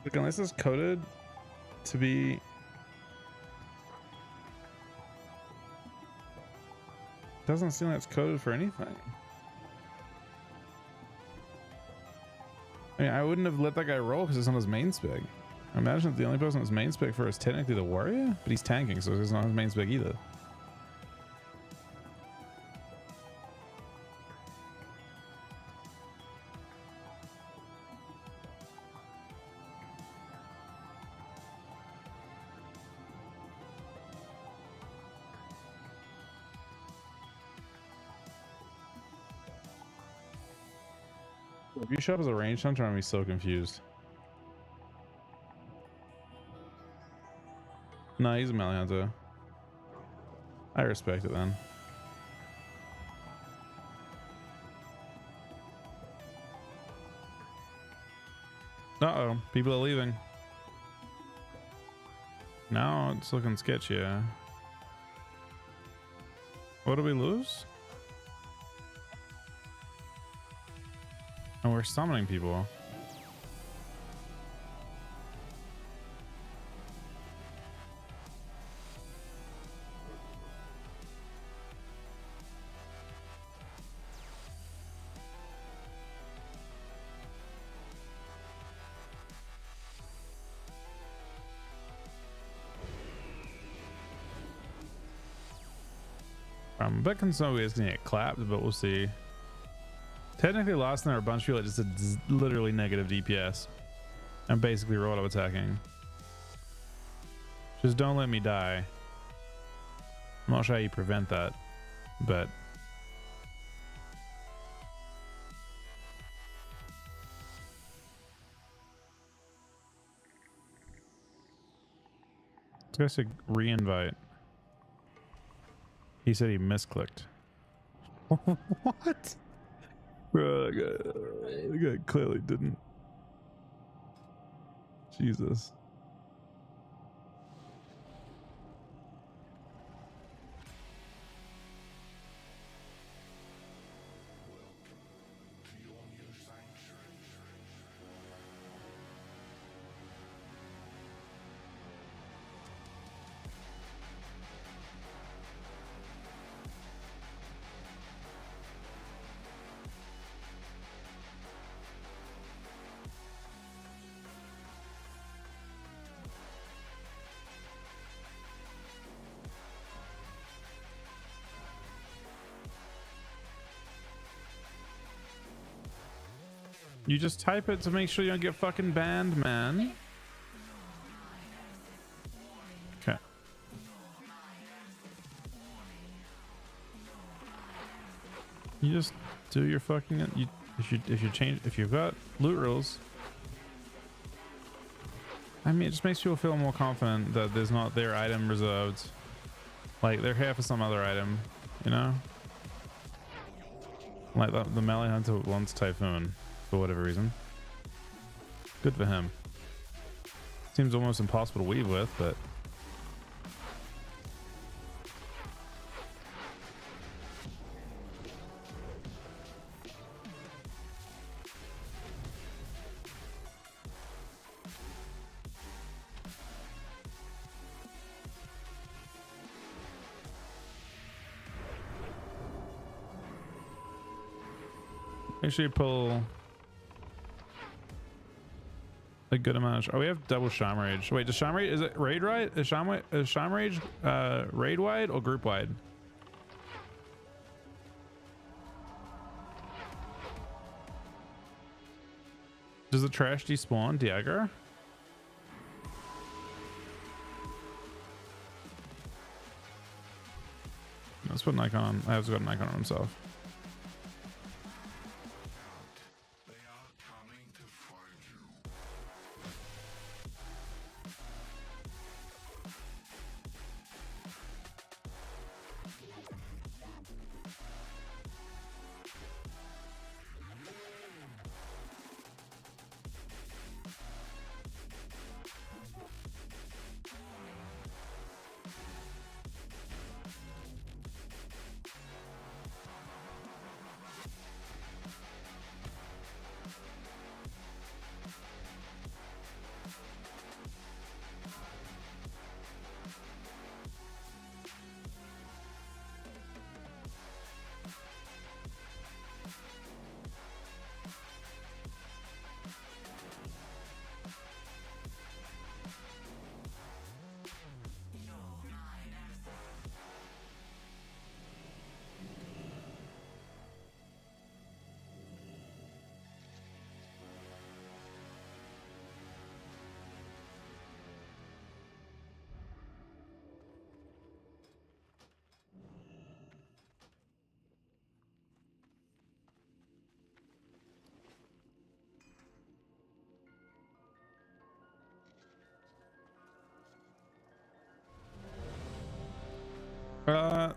Look, unless it's coded to be... Doesn't seem like it's coded for anything. I mean, I wouldn't have let that guy roll because it's on his main spec. I imagine that the only person that's main spec for is technically the warrior, but he's tanking, so he's not his main spec either. If you show up as a ranged hunter, I'm gonna be so confused. No, he's a melee hunter. I respect it then. Uh-oh, people are leaving. Now it's looking sketchy. What do we lose? And we're summoning people. I'm a bit concerned we're gonna get clapped, but we'll see. Technically lost, and there are a bunch of people that just did literally negative DPS. I'm basically auto attacking. Just don't let me die. I'm not sure how you prevent that, but this guy said re-invite. He said he misclicked. What? Bro, that guy clearly didn't. Jesus. You just type it to make sure you don't get fucking banned, man. Okay. You just do your fucking if you've got loot rules. I mean, it just makes people feel more confident that there's not their item reserved. Like they're here for some other item, you know? Like the melee hunter wants Typhoon. For whatever reason. Good for him. Seems almost impossible to weave with, but make sure you pull a good amount of. Oh, we have double Sham Rage. Wait, does Sham Rage, is it raid wide? Is Sham Rage raid wide or group wide? Does the trash despawn Diagra? Let's put an icon. I have got an icon on himself.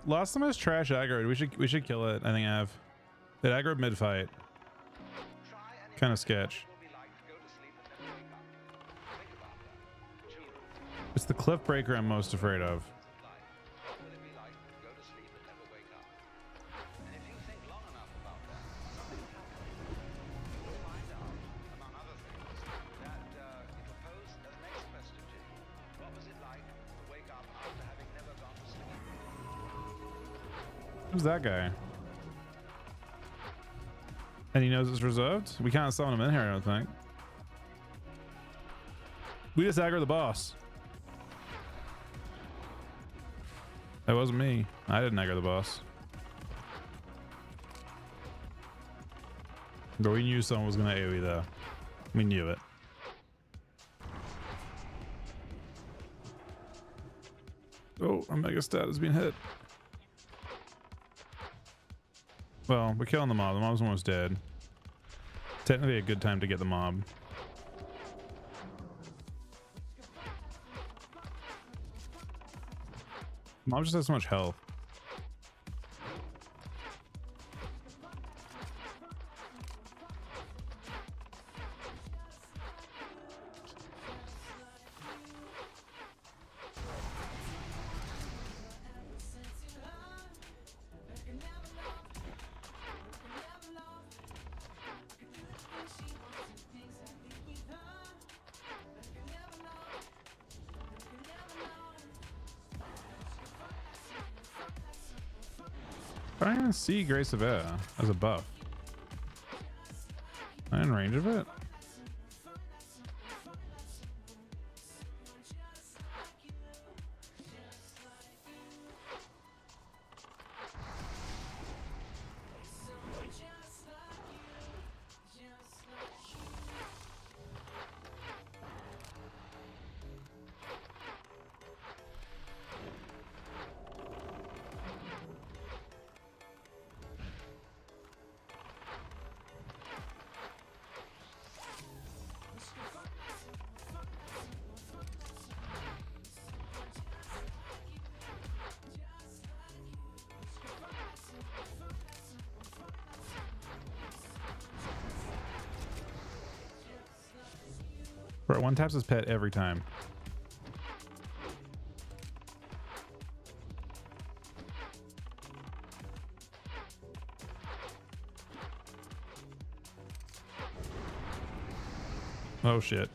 Last time I was trash aggroed. We should kill it. I think I have. It aggroed mid fight. Kind of sketch. the cliff breaker I'm most afraid of. What will it be like to go to sleep and never wake up? And if you think long enough about that, something will happen. You'll find out, among other things, that you propose the next question to you. What was it like to wake up after having never gone to sleep? Who's that guy? And he knows it's reserved? We can't summon him in here, I don't think. We just aggro the boss. That wasn't me. I didn't aggro the boss. But we knew someone was going to AoE though. We knew it. Oh, our mega stat has been hit. Well, we're killing the mob. The mob's almost dead. Technically a good time to get the mob. Mob just has so much health. I don't even see Grace of Air as a buff. Am I in range of it? Bro, one taps his pet every time. Oh shit.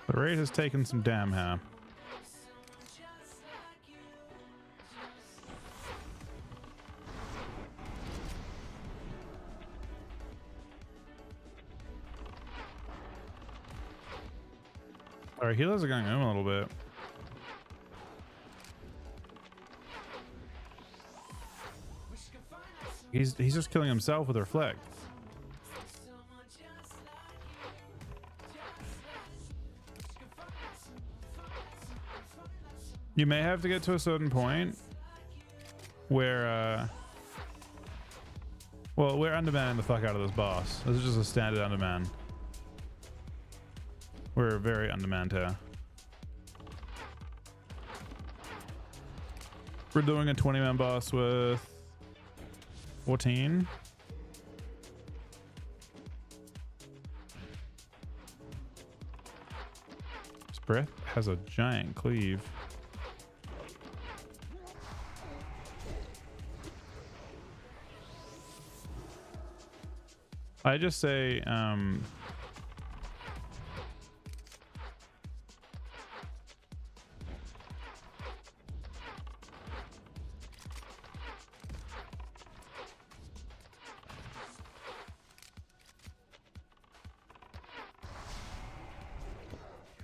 The raid has taken some damn here. Our healers are going home a little bit. He's just killing himself with reflect. You may have to get to a certain point where well, we're undermanning the fuck out of this boss. This is just a standard underman. We're very undermanned here. We're doing a 20-man boss with 14. This breath has a giant cleave. I just say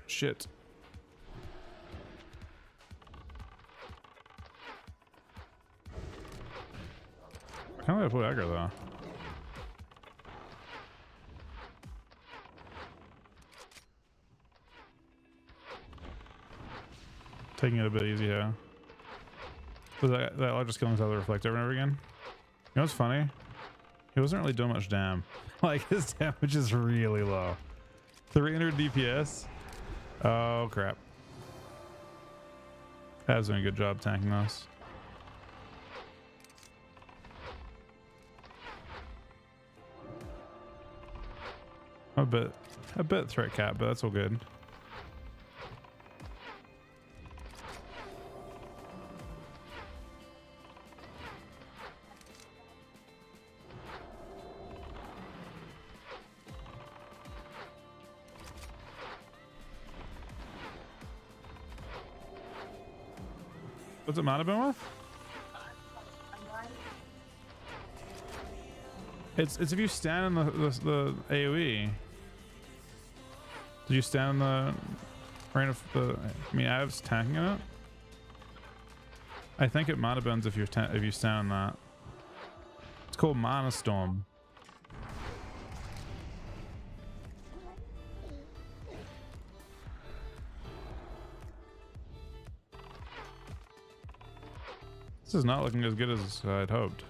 shit. How do I put aggro though? Taking it a bit easy here. Was that just killing himself with the reflect over and over again? You know what's funny? He wasn't really doing much damage. Like his damage is really low. 300 DPS. Oh crap. Av's doing a good job tanking us. A bit threat cap, but that's all good. What's it mana been with? It's if you stand in the AoE. Did you stand in the rain of the? I mean, Av's tanking it. I think it mana bends if you stand in that. It's called Mana Storm. This is not looking as good as I'd hoped.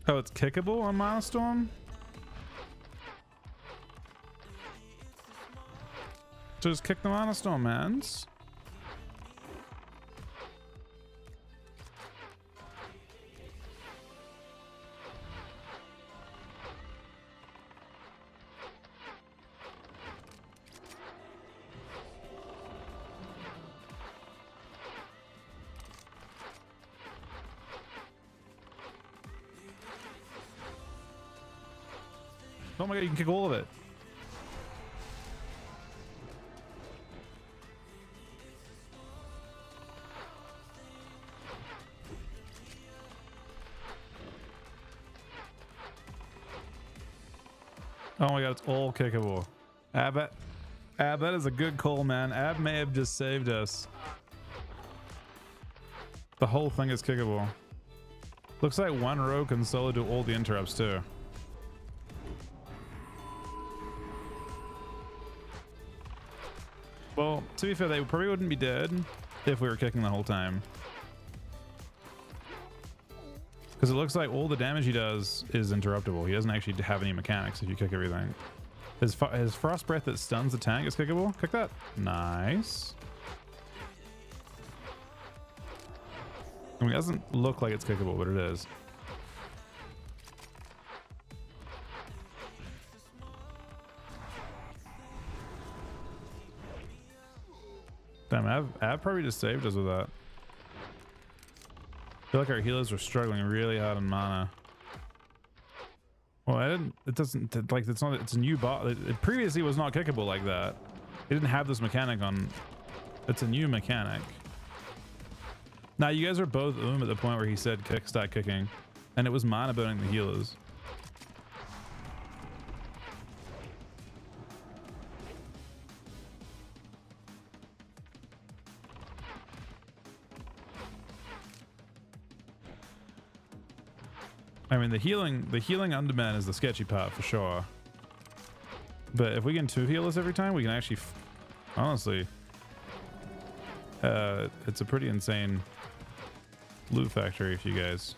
Oh, it's kickable on Milestone? Just kick the Milestone, mans. Oh my god, you can kick all of it. Oh my god, it's all kickable. Ab, that is a good call, man. Ab may have just saved us. The whole thing is kickable. Looks like one row can solo do all the interrupts too. Well, to be fair, they probably wouldn't be dead if we were kicking the whole time. Because it looks like all the damage he does is interruptible. He doesn't actually have any mechanics if you kick everything. His Frost Breath that stuns the tank is kickable. Kick that. Nice. I mean, it doesn't look like it's kickable, but it is. Damn, Av probably just saved us with that. I feel like our healers were struggling really hard on mana. Well, it doesn't, like, it's a new bot. It previously was not kickable like that. It didn't have this mechanic on. It's a new mechanic. Now, you guys are both at the point where he said start kicking, and it was mana burning the healers. I mean, the healing underman is the sketchy part for sure. But if we can 2 healers every time, we can actually, honestly, it's a pretty insane loot factory for you guys.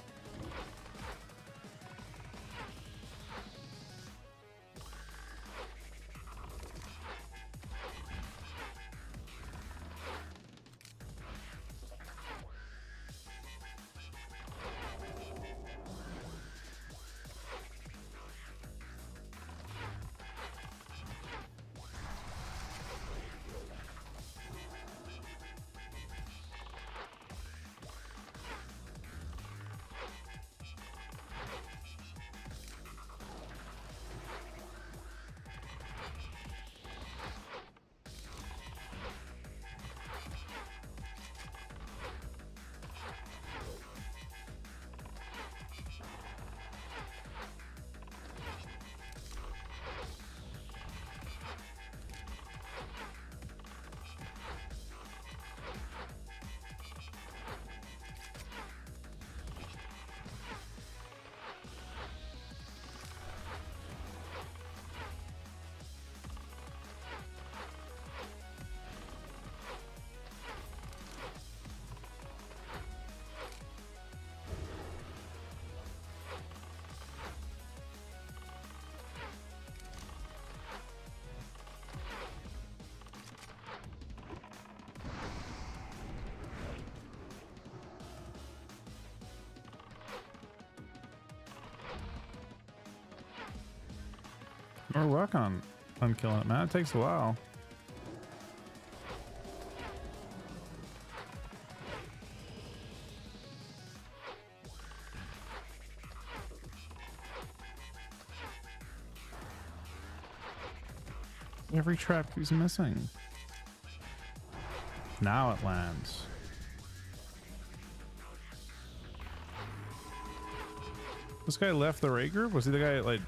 we're working on killing it, man. It takes a while. Every trap keeps missing. Now it lands. This guy left the raid group? Was he the guy like...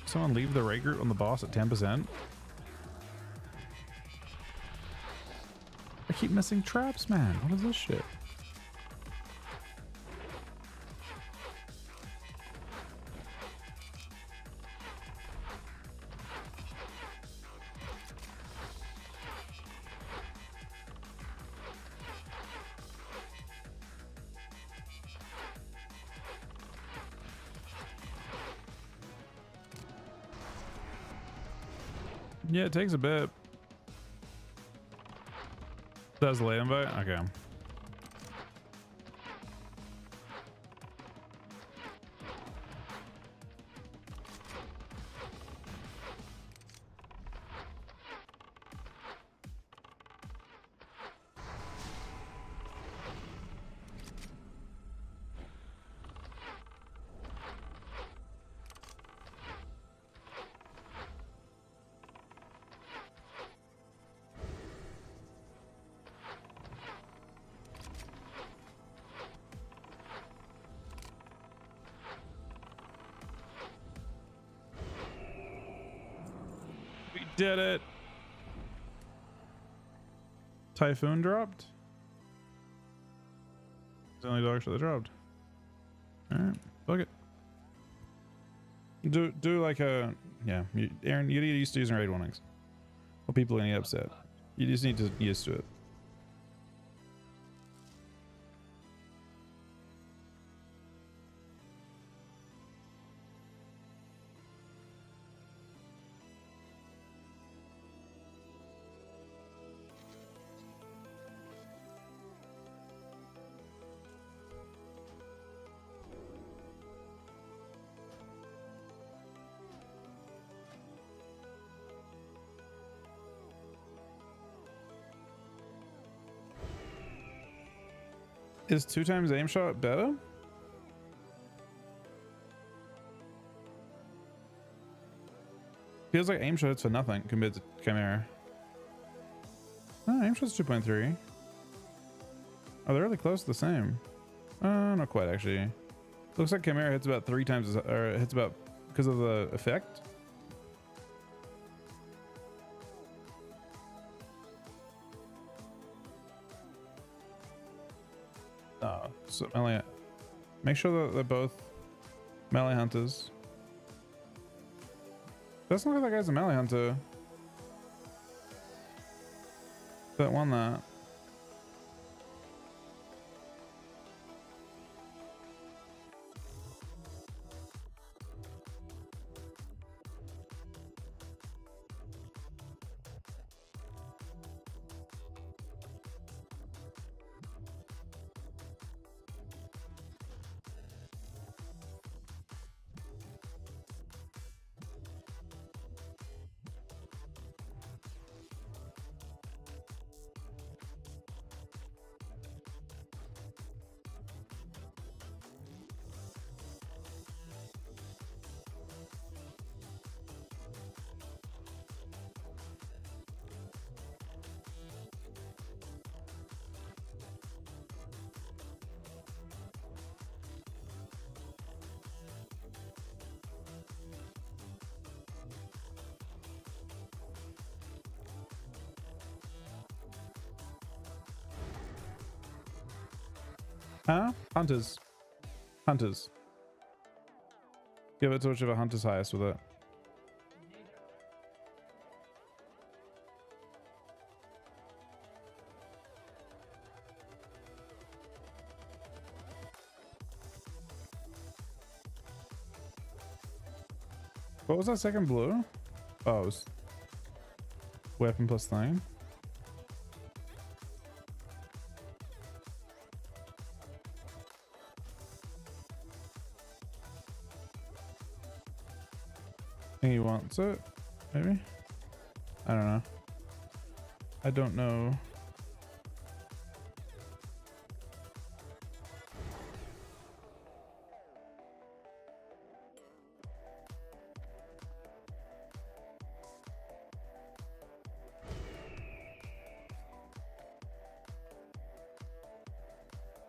Someone leave the raid group on the boss at 10%? I keep missing traps, man. What is this shit? Yeah, it takes a bit. Does the late invite? Okay. Did it. Typhoon dropped. It's the only dog show that dropped. Alright, fuck it. Do like a, yeah, Aaron, you get used to using raid warnings. Well, people are gonna get upset. You just need to get used to it. Is 2 times aim shot better? Feels like aim shot hits for nothing compared to Chimera. Oh, aim shot's 2.3. Oh, they're really close to the same. Not quite actually. Looks like Chimera hits about 3 times, or hits about because of the effect. So melee, make sure that they're both melee hunters. Doesn't look like that guy's a melee hunter. That won that. Huh? Hunters. Hunters. Give it to whichever hunter's highest with it. What was that second blue? Oh, it was weapon plus thing. think he wants it. Maybe. I don't know. I don't know.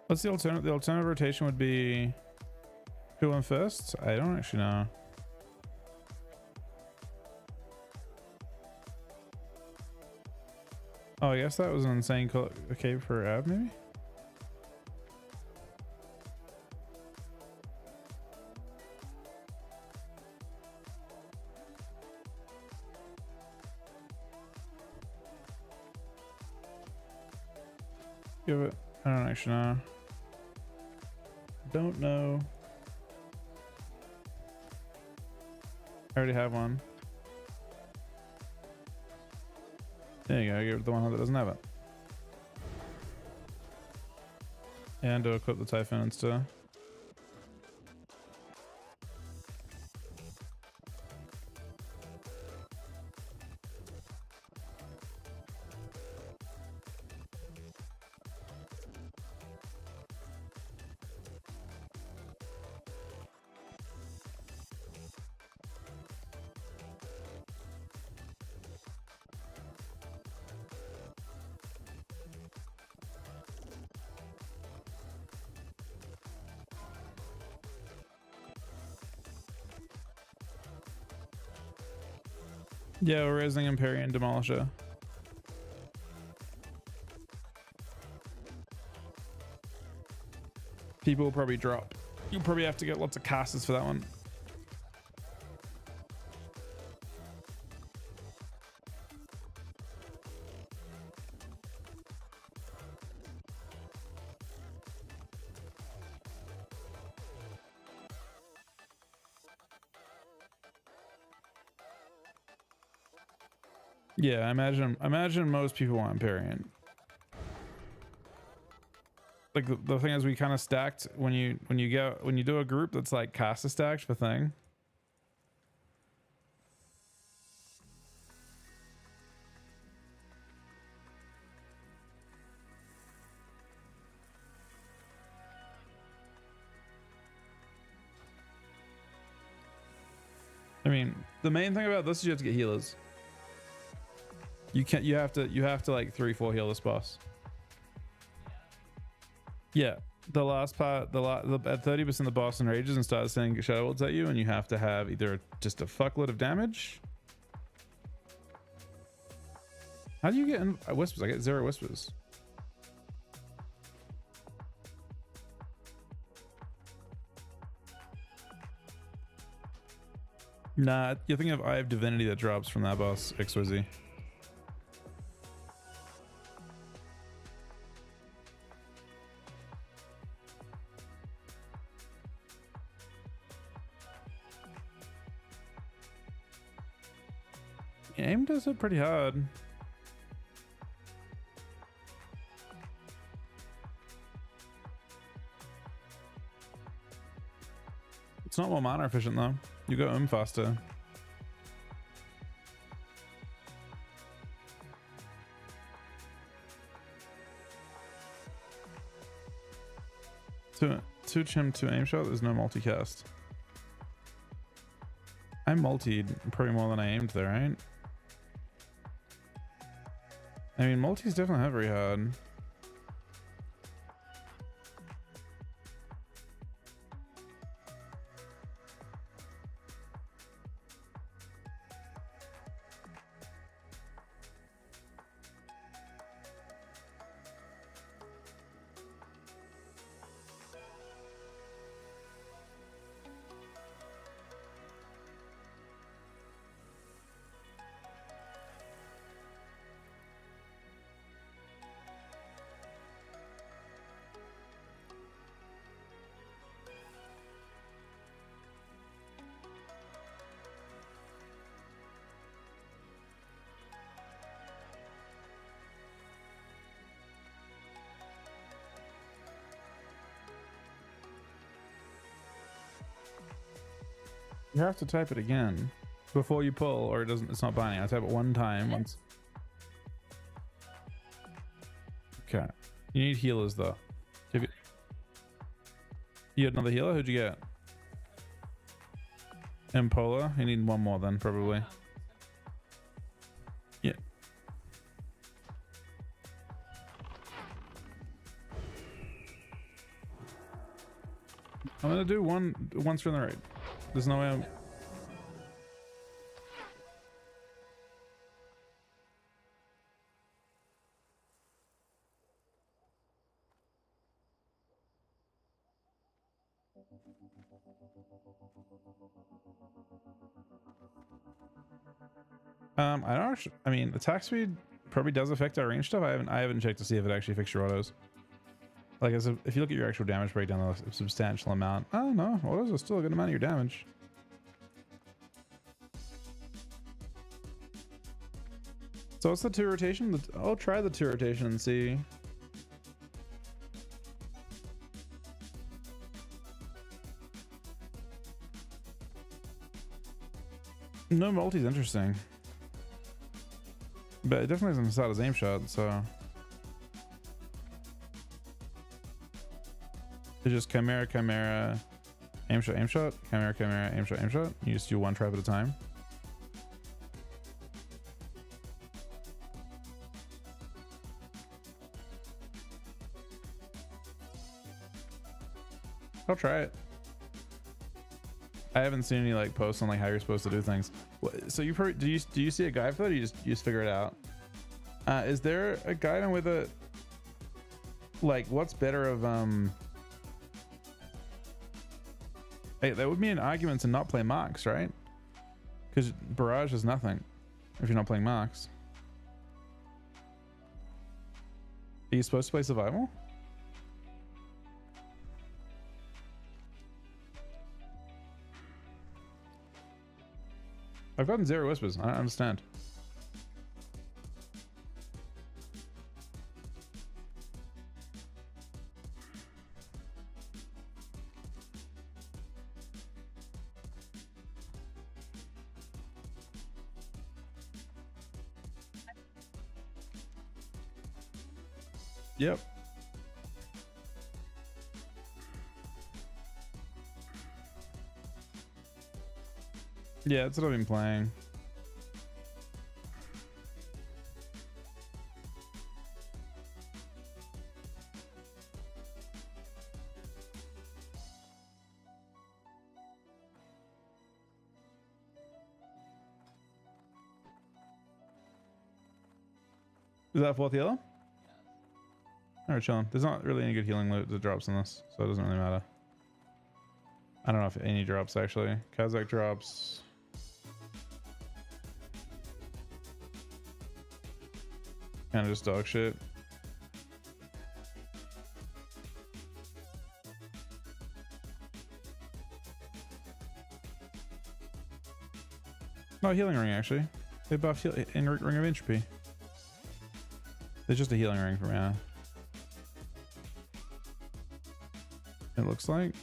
What's the alternative? The alternative rotation would be who went first? I don't actually know. Oh, I guess that was an insane okay for Ab, maybe? Give it. I don't actually know. Don't know. I already have one. There you go. Give it the one that doesn't have it. And to equip the Typhoon instead. Yeah, we're raising Empyrean Demolisher. People will probably drop. You'll probably have to get lots of casters for that one. Yeah, I imagine most people want Empyrean. Like the thing is, we kind of stacked when you do a group that's like caster stacked for thing. I mean, the main thing about this is you have to get healers. You have to like 3-4 heal this boss. Yeah, the last part, at 30% the boss enrages and starts sending shadow bolts at you, and you have to have either just a fuckload of damage. How do you get in whispers? I get 0 whispers. Nah, you're thinking of Eye of Divinity that drops from that boss, XYZ. Aim does it pretty hard. It's not more mana efficient though. You go faster. Two chim, 2 aim shot. There's no multicast. I multied probably more than I aimed there, right? I mean, multis definitely not very hard. You have to type it again. before you pull, or it doesn't. It's not binding. I tap it one time once. Okay. You need healers though. You had another healer? Who'd you get? Impola? You need one more then, probably. Yeah. I'm gonna do one once from the right. There's no way I'm... I don't actually, I mean, attack speed probably does affect our range stuff. I haven't checked to see if it actually affects your autos. Like, if you look at your actual damage breakdown, a substantial amount. Oh no, autos are still a good amount of your damage. So what's the 2 rotation? I'll try the 2 rotation and see. No multi's interesting. But it definitely doesn't start as aim shot, so. It's just Chimera, Chimera, aim shot, Chimera, Chimera, aim shot, aim shot. You just do one trap at a time. I'll try it. I haven't seen any like posts on like how you're supposed to do things. So you probably do you see a guide for that, or you just figure it out? Is there a guide on with a like what's better of hey, that would be an argument to not play marks, right? Because barrage is nothing if you're not playing marks. Are you supposed to play survival? I've gotten 0 whispers. I don't understand. Yep. Yeah, that's what I've been playing. Is that 4th healer? Alright, chilling. There's not really any good healing loot that drops in this, so it doesn't really matter. I don't know if any drops actually. Kazakh drops. Kind of just dog shit. No, healing ring actually. They buffed in Ring of Entropy. It's just a healing ring for now. It looks like.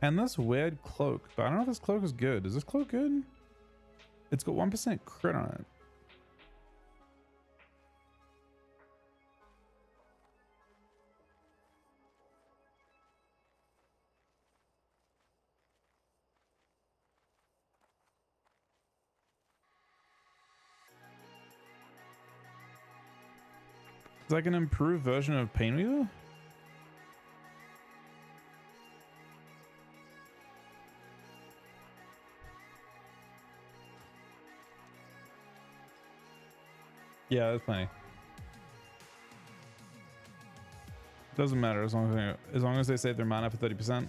And this weird cloak, but I don't know if this cloak is good. Is this cloak good? It's got 1% crit on it. It's like an improved version of Painweaver? Yeah, there's plenty. Doesn't matter as long as they save their mana for 30%.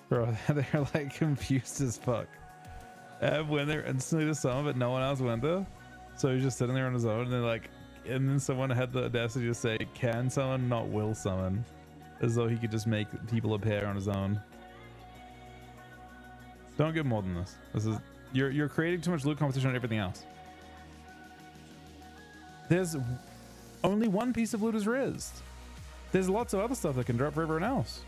Bro, they're like confused as fuck. went there instantly to summon, but no one else went there. So he's just sitting there on his own, and then like, and then someone had the audacity to say, "Can summon, not will summon," as though he could just make people appear on his own. Don't get more than this. This is you're creating too much loot competition on everything else. There's only one piece of loot is rizzed. There's lots of other stuff that can drop for everyone else.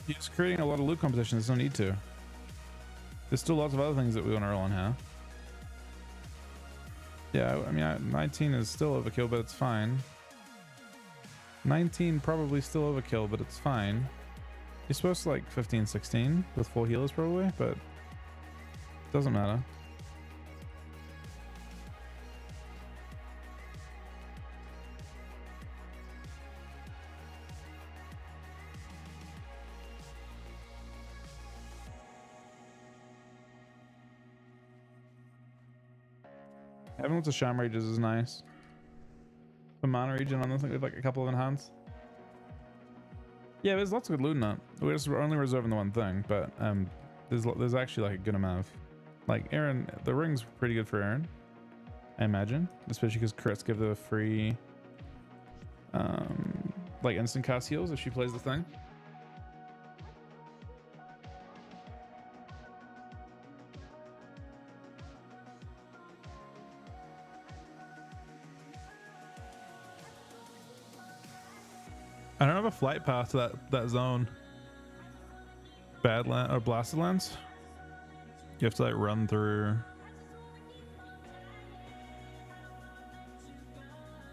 You're just creating a lot of loot competition. There's no need to. There's still lots of other things that we want to roll on here. Yeah, I mean, 19 is still overkill, but it's fine. 19 probably still overkill, but it's fine. You're supposed to like 15, 16 with 4 healers probably, but doesn't matter. Having lots of Sham Rages is nice. The mana region on this thing with like a couple of enhance. Yeah, there's lots of good loot in it. We're just only reserving the one thing, but there's actually like a good amount of, like, Aaron, the ring's pretty good for Aaron, I imagine, especially because crits give the free like instant cast heals if she plays the thing. I don't have a flight path to that zone. Badland or Blasted Lands. You have to like run through.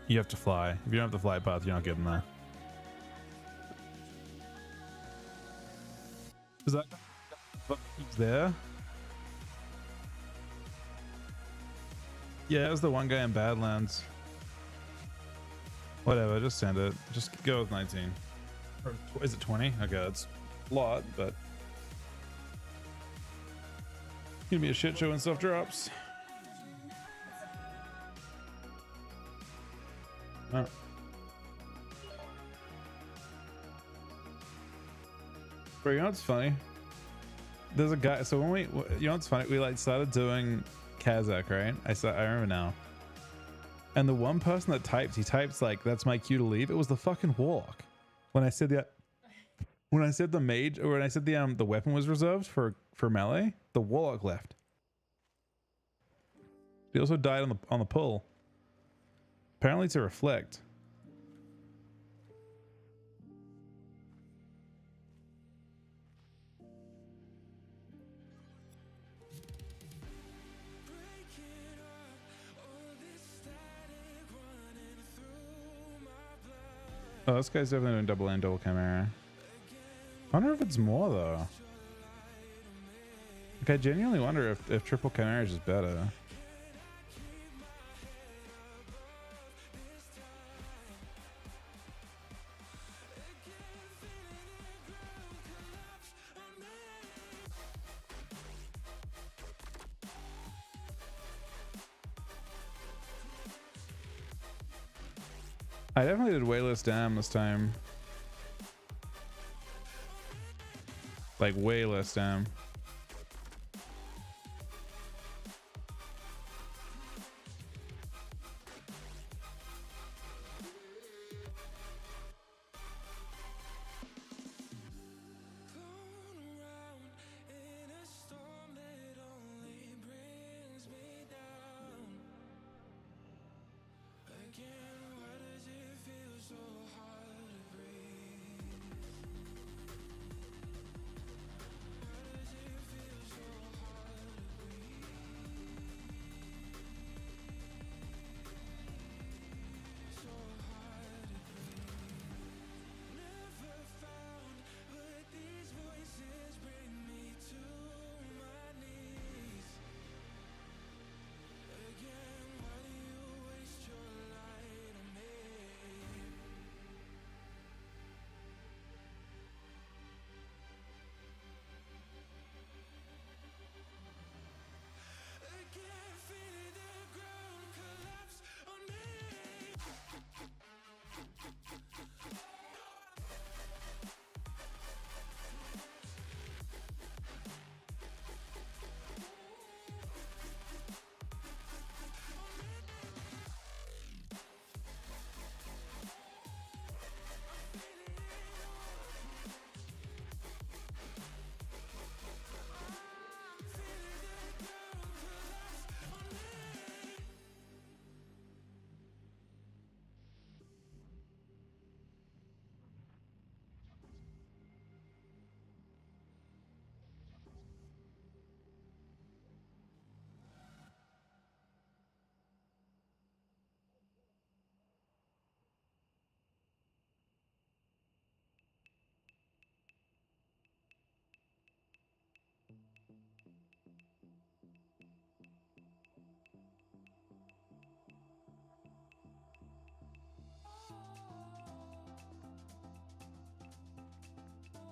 You have to fly. If you don't have the flight path, you're not getting there. Is that there? Yeah, it was the one guy in Badlands. Whatever, just send it. Just go with 19. Or is it 20? Okay, that's a lot, but gonna be a shit show when stuff drops. Oh. Bro, you know what's funny? There's a guy. So when you know what's funny? We like started doing Kazakh, right? I remember now. And the one person that typed, he types like, "That's my cue to leave." It was the fucking warlock. When I said the mage, or when I said the weapon was reserved for melee, the warlock left. He also died on the pull. Apparently to reflect. Oh, this guy's definitely doing double and double chimera. I wonder if it's more though. Like, I genuinely wonder if triple chimera is just better. I definitely did way less damn this time. Like way less damn.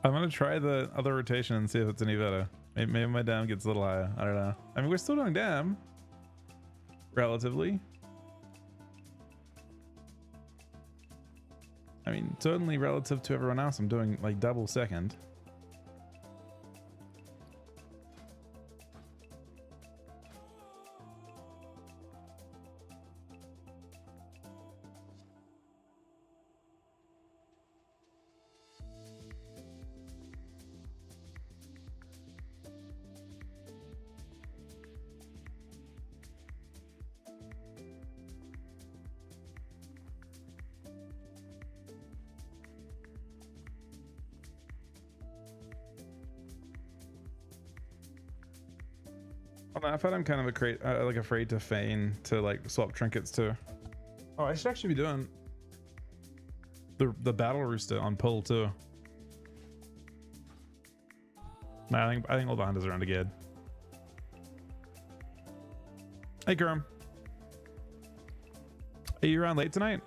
I'm gonna try the other rotation and see if it's any better. Maybe my dam gets a little higher. I don't know. I mean, we're still doing dam, relatively. I mean, certainly relative to everyone else, I'm doing like double second. I've had I'm kind of like afraid to feign to like swap trinkets too. Oh, I should actually be doing the battle rooster on pull too. No, I think all the hunters are around again. Hey, Gurm. Are you around late tonight?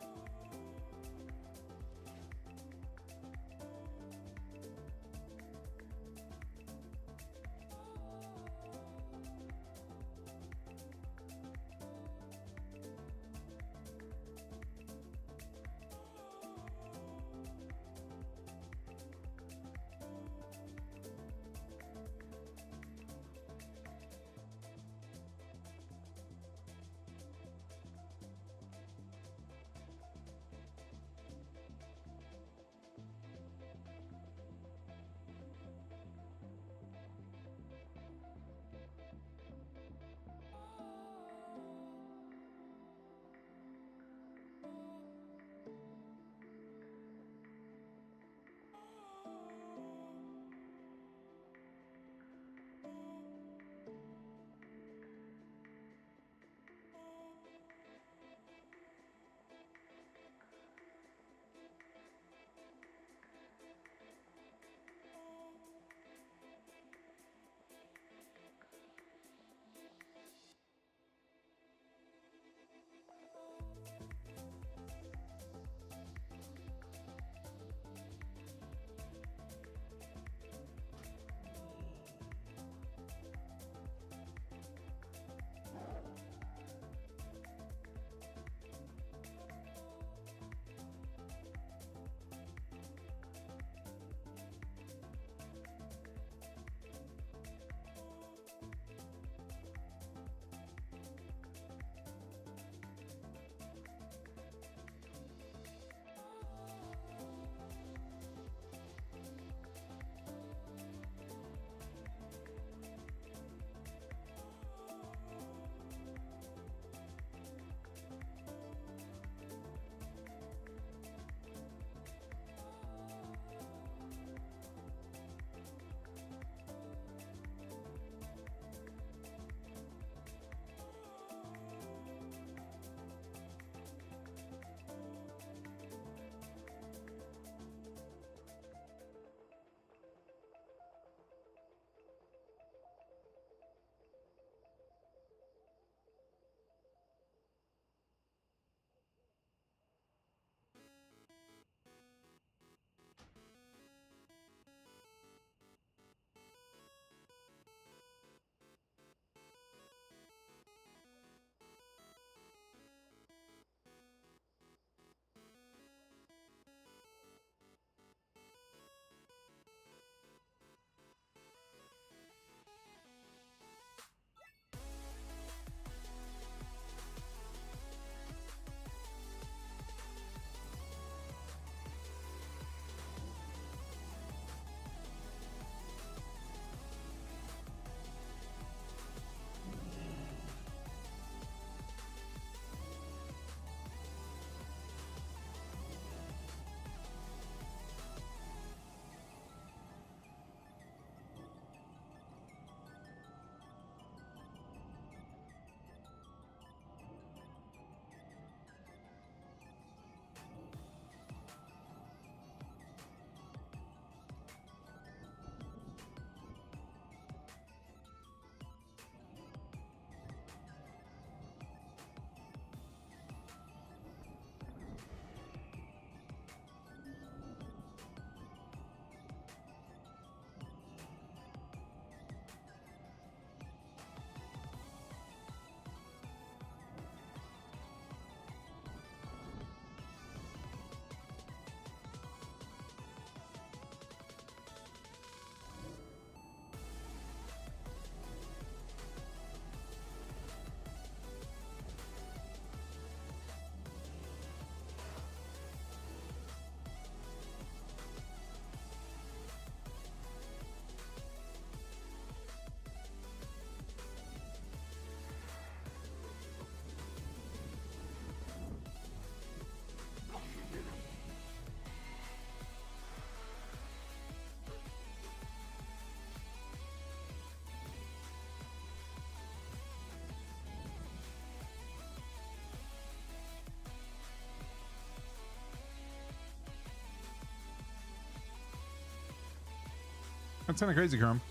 That's kind of crazy, Chrome.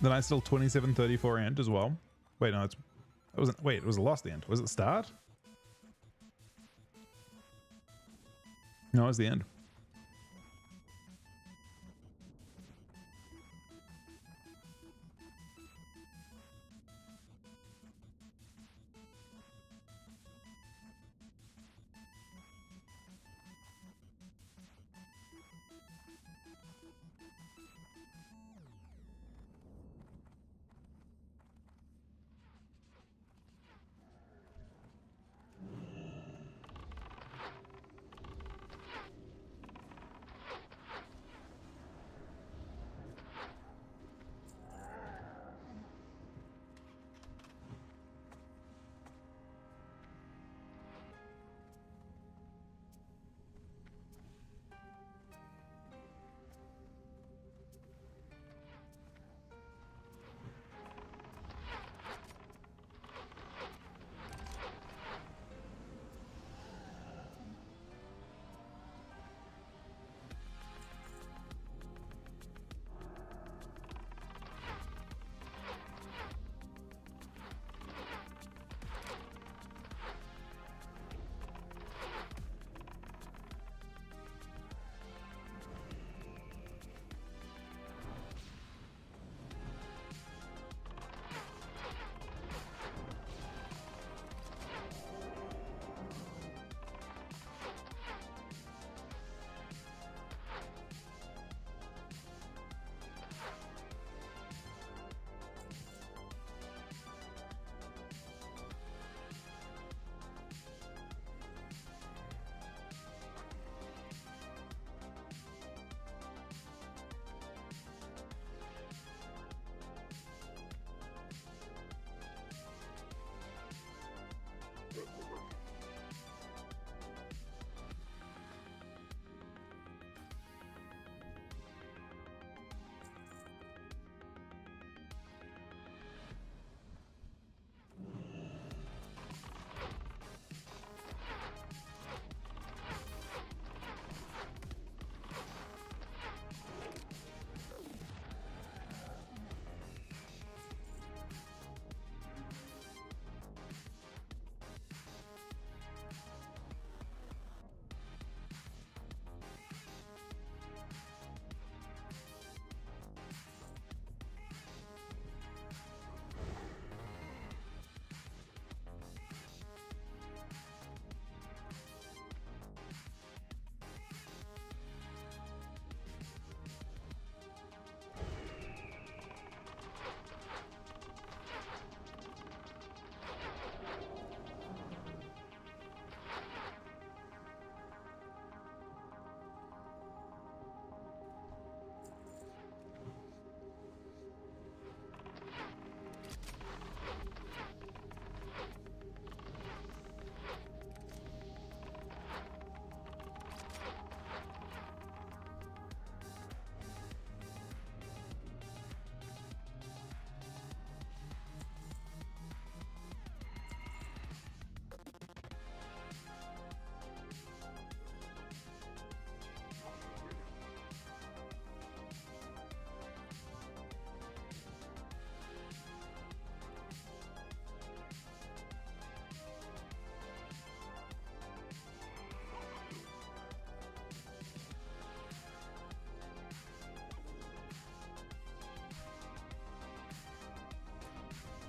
Then I still 2734 end as well. Wait, no, it wasn't. Wait, it was a lost end. Was it start? No, it was the end.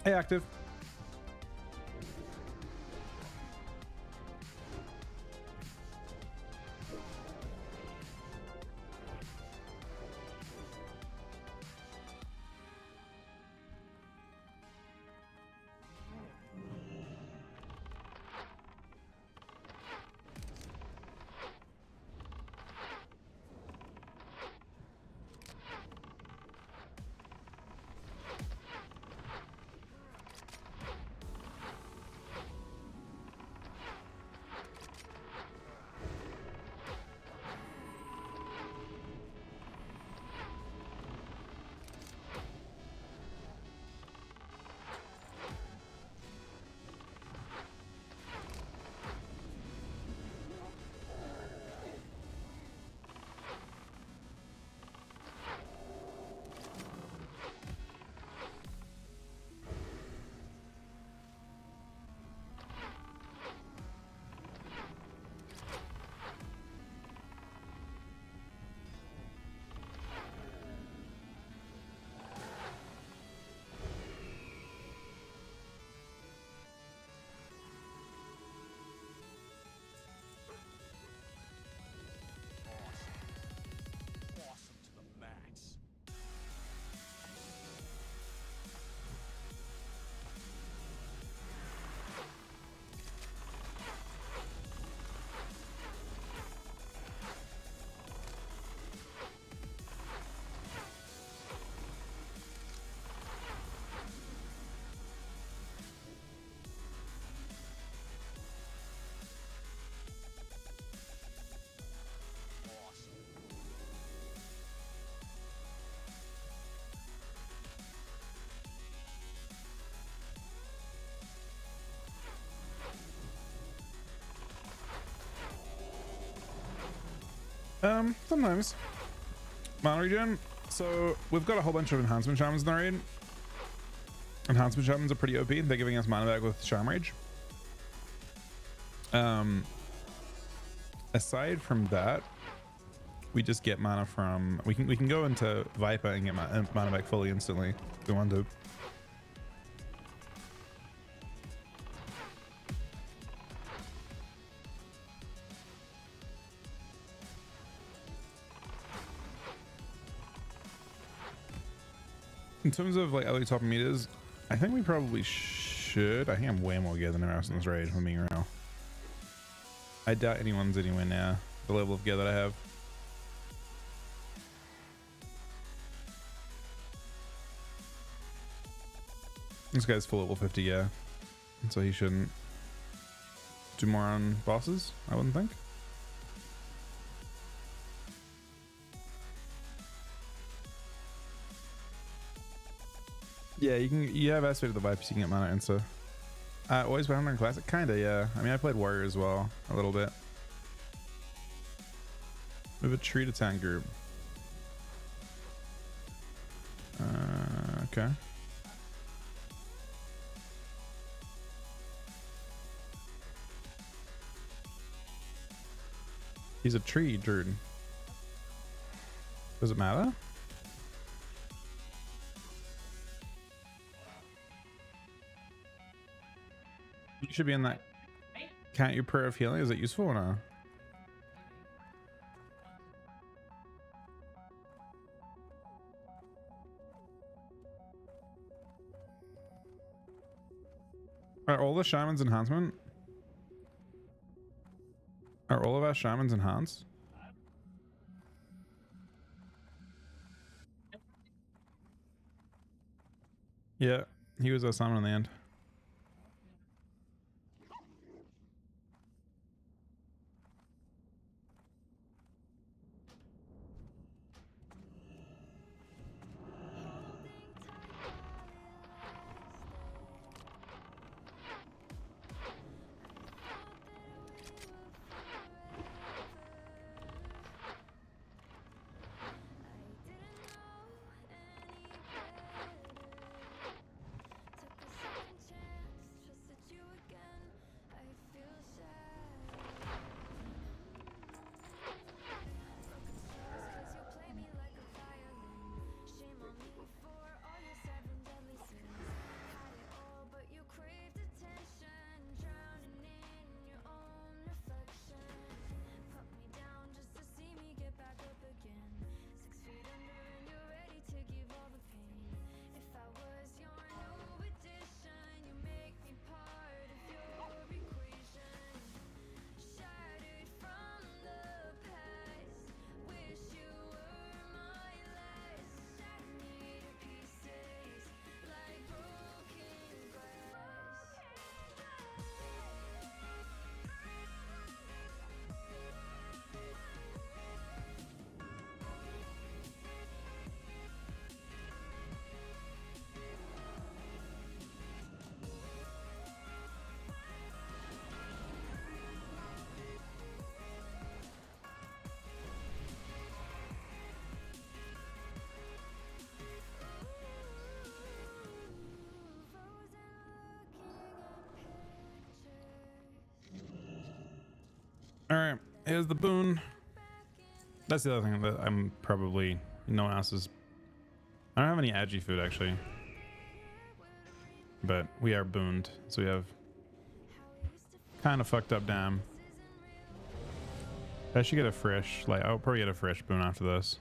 Hey, active. Sometimes. Mana regen. So we've got a whole bunch of enhancement shamans in the raid. Enhancement shamans are pretty OP. They're giving us mana back with Sham Rage. Aside from that, we just get mana from we can go into Viper and get mana back fully instantly if we want to. In terms of like other top meters, I think we probably should. I think I'm way more gear than everyone else in this raid, if I'm being real. I doubt anyone's anywhere near the level of gear that I have. This guy's full level 50 gear, so he shouldn't do more on bosses, I wouldn't think. Yeah, you have aspect of the vibes, you can get mana insta. Always 100 classic? Kinda, yeah. I mean, I played warrior as well, a little bit. We have a tree to town group. Okay. He's a tree, dude. Does it matter? You should be in that. Can't you prayer of healing? Is it useful or not? Are all the shamans enhancement? Are all of our shamans enhanced? Yeah, he was a summon in the end. All right, here's the boon. That's the other thing that I'm probably no one else is. I don't have any agi food actually, but we are booned, so we have kind of fucked up dam. I should get a fresh, like I'll probably get a fresh boon after this.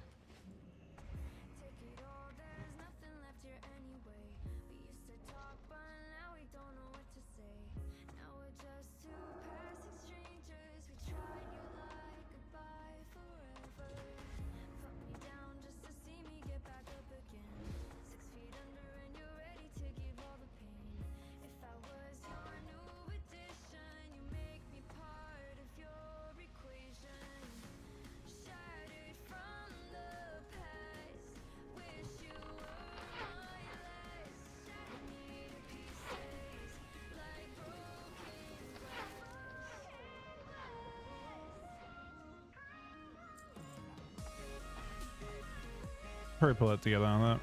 Probably pull it together on that.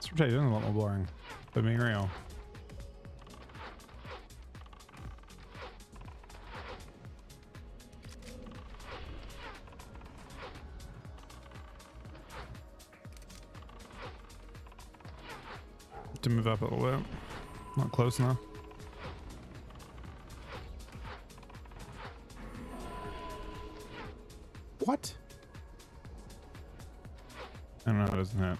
This rotation is a lot more boring, but being real. To move up a little bit. Not close enough. What? I don't know how it doesn't hit.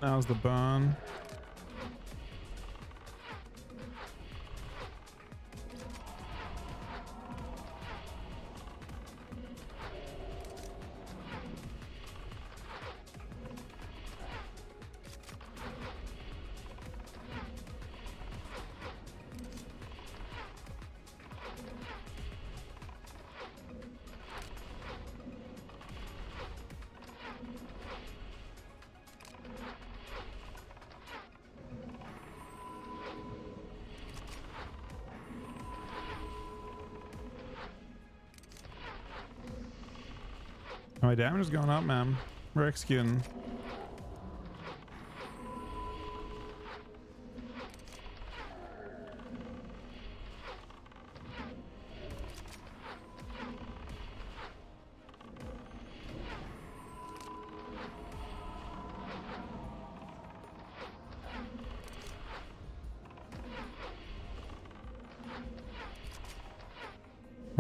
Now's the burn. My damage is going up, man. We're executing.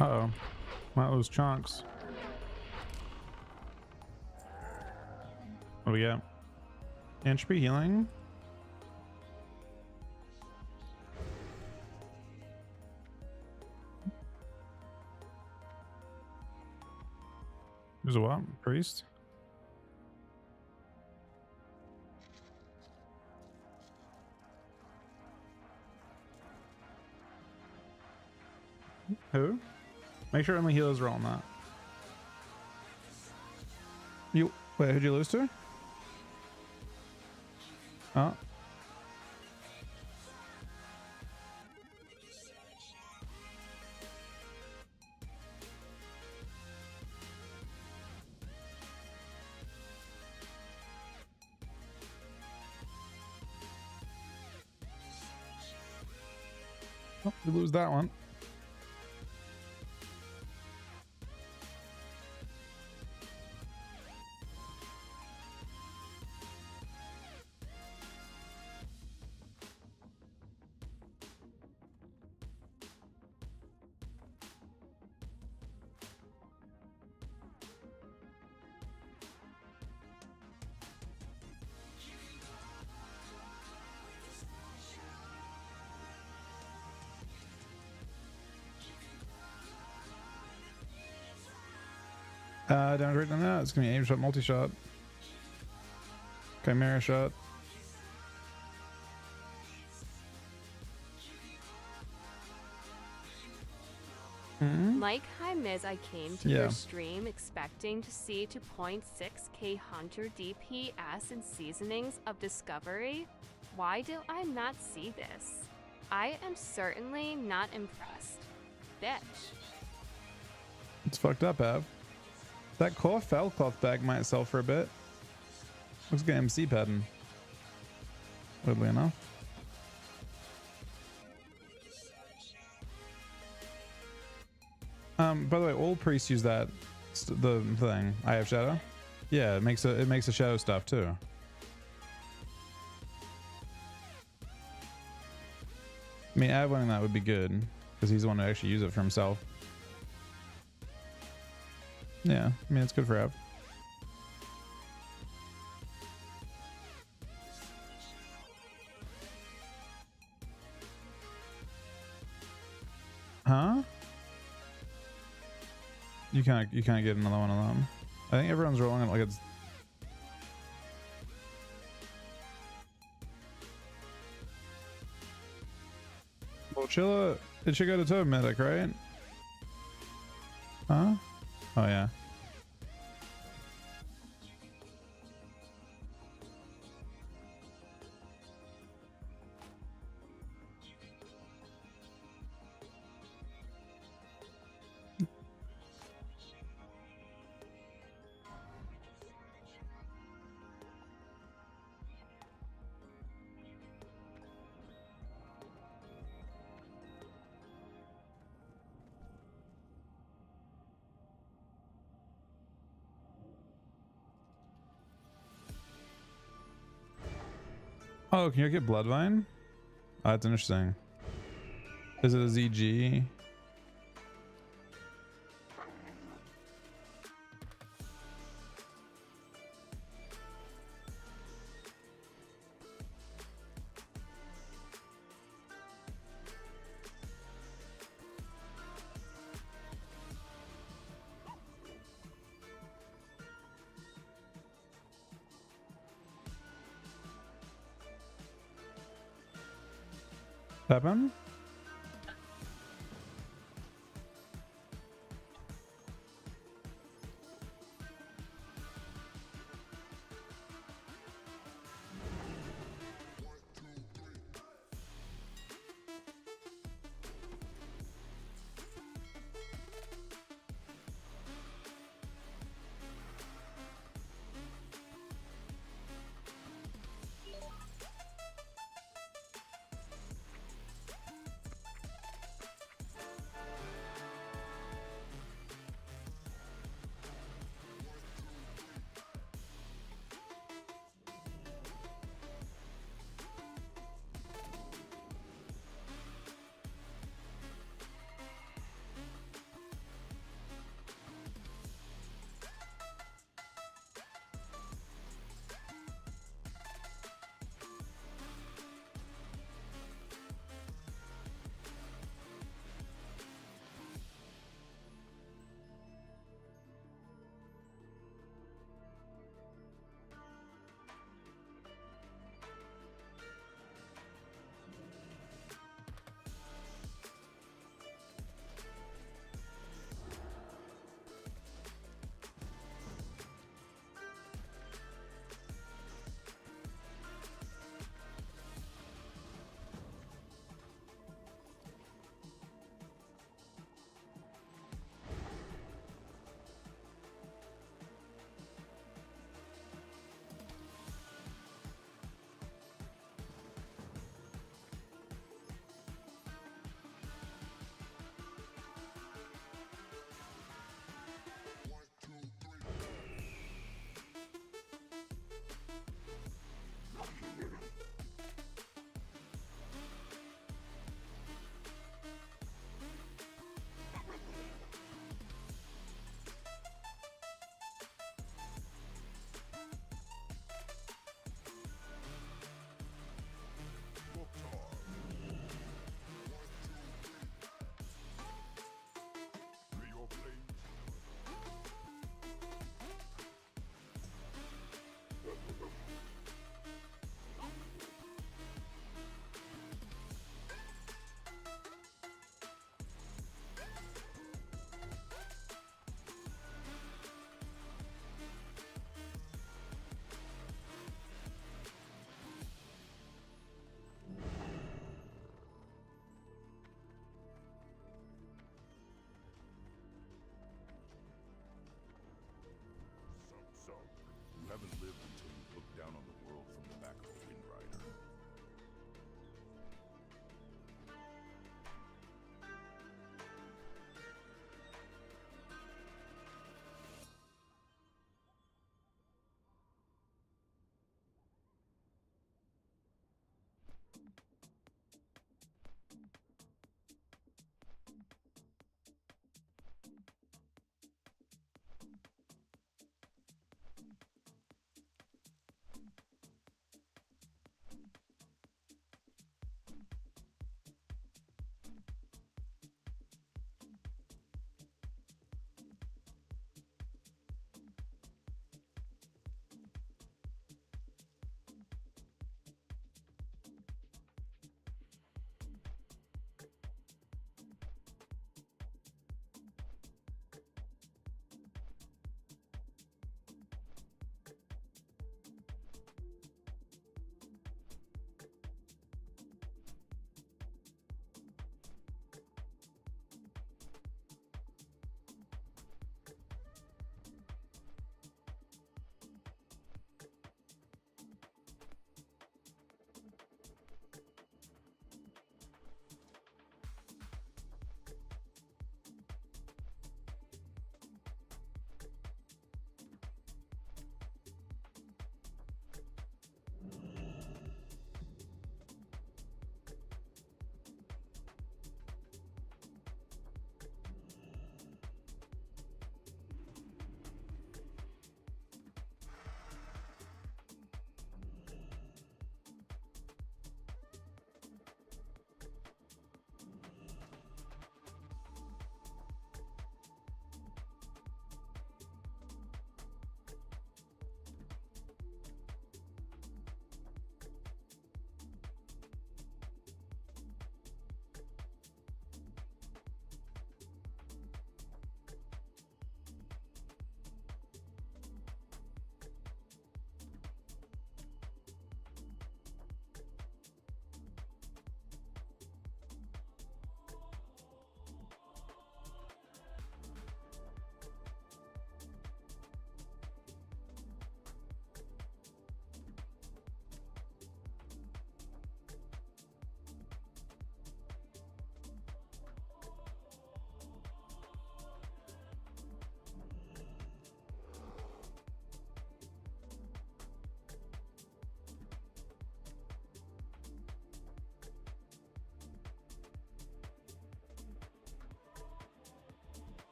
Uh-oh. Might lose chunks. What do we got? Entropy healing. There's a what? Priest? Who? Make sure only healers roll on that. You wait, who'd you lose to? Oh. Oh, we lose that one. Damage right on that. It's gonna be aim shot, multi shot, chimera shot. Like High Miz, I came to your stream expecting to see 2.6k Hunter DPS and seasonings of Discovery. Why do I not see this? I am certainly not impressed. Bitch. It's fucked up, Av. That core fell cloth bag might sell for a bit. Looks like MC pattern. Weirdly enough. By the way, all priests use that the thing. I have shadow. Yeah, it makes a shadow stuff too. I mean, Av winning that would be good because he's the one to actually use it for himself. Yeah, I mean, it's good for Av. Huh? You can't get another one of them. I think everyone's rolling it like it's. Well, Chilla, it should go to Toad Medic, right? Huh? Oh yeah. Oh, can you get Bloodvine? Oh, that's interesting. Is it a ZG? Happen?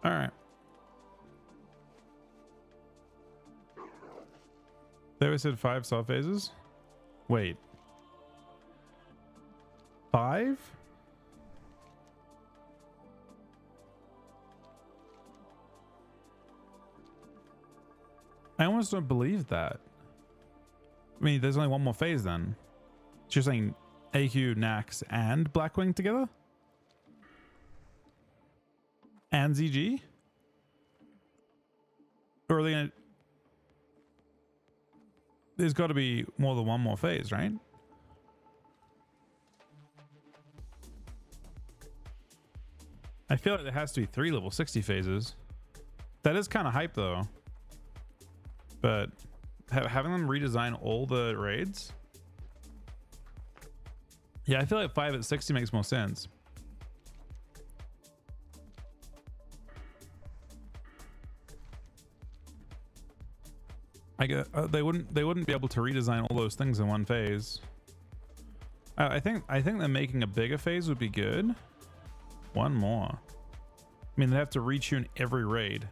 All right. They always said 5 soft phases. Wait. 5? I almost don't believe that. I mean, there's only one more phase then. So you're saying AQ, Nax, and Blackwing together? And ZG? Or are they gonna... There's got to be more than one more phase, right? I feel like there has to be 3 level 60 phases. That is kind of hype though. But having them redesign all the raids? Yeah, I feel like 5 at 60 makes more sense. I get they wouldn't be able to redesign all those things in one phase. I think that making a bigger phase would be good. One more. I mean, they have to retune every raid.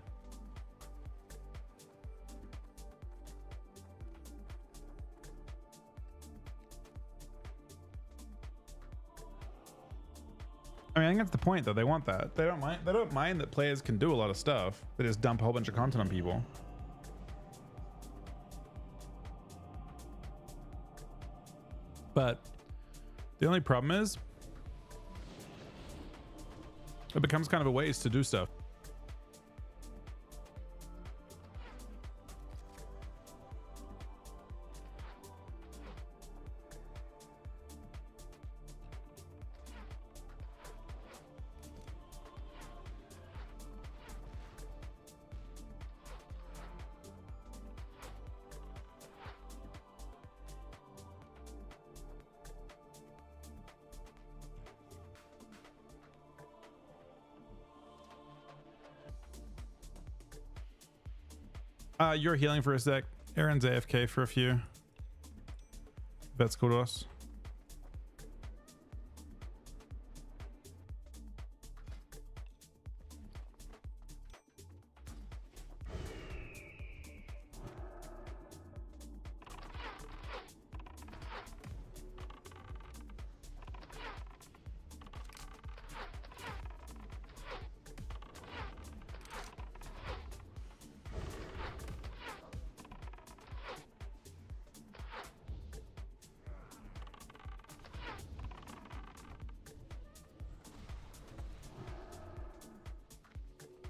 I mean, I think that's the point though. They want that. They don't mind that players can do a lot of stuff. They just dump a whole bunch of content on people. But the only problem is it becomes kind of a waste to do stuff. You're healing for a sec. Aaron's AFK for a few. That's cool to us.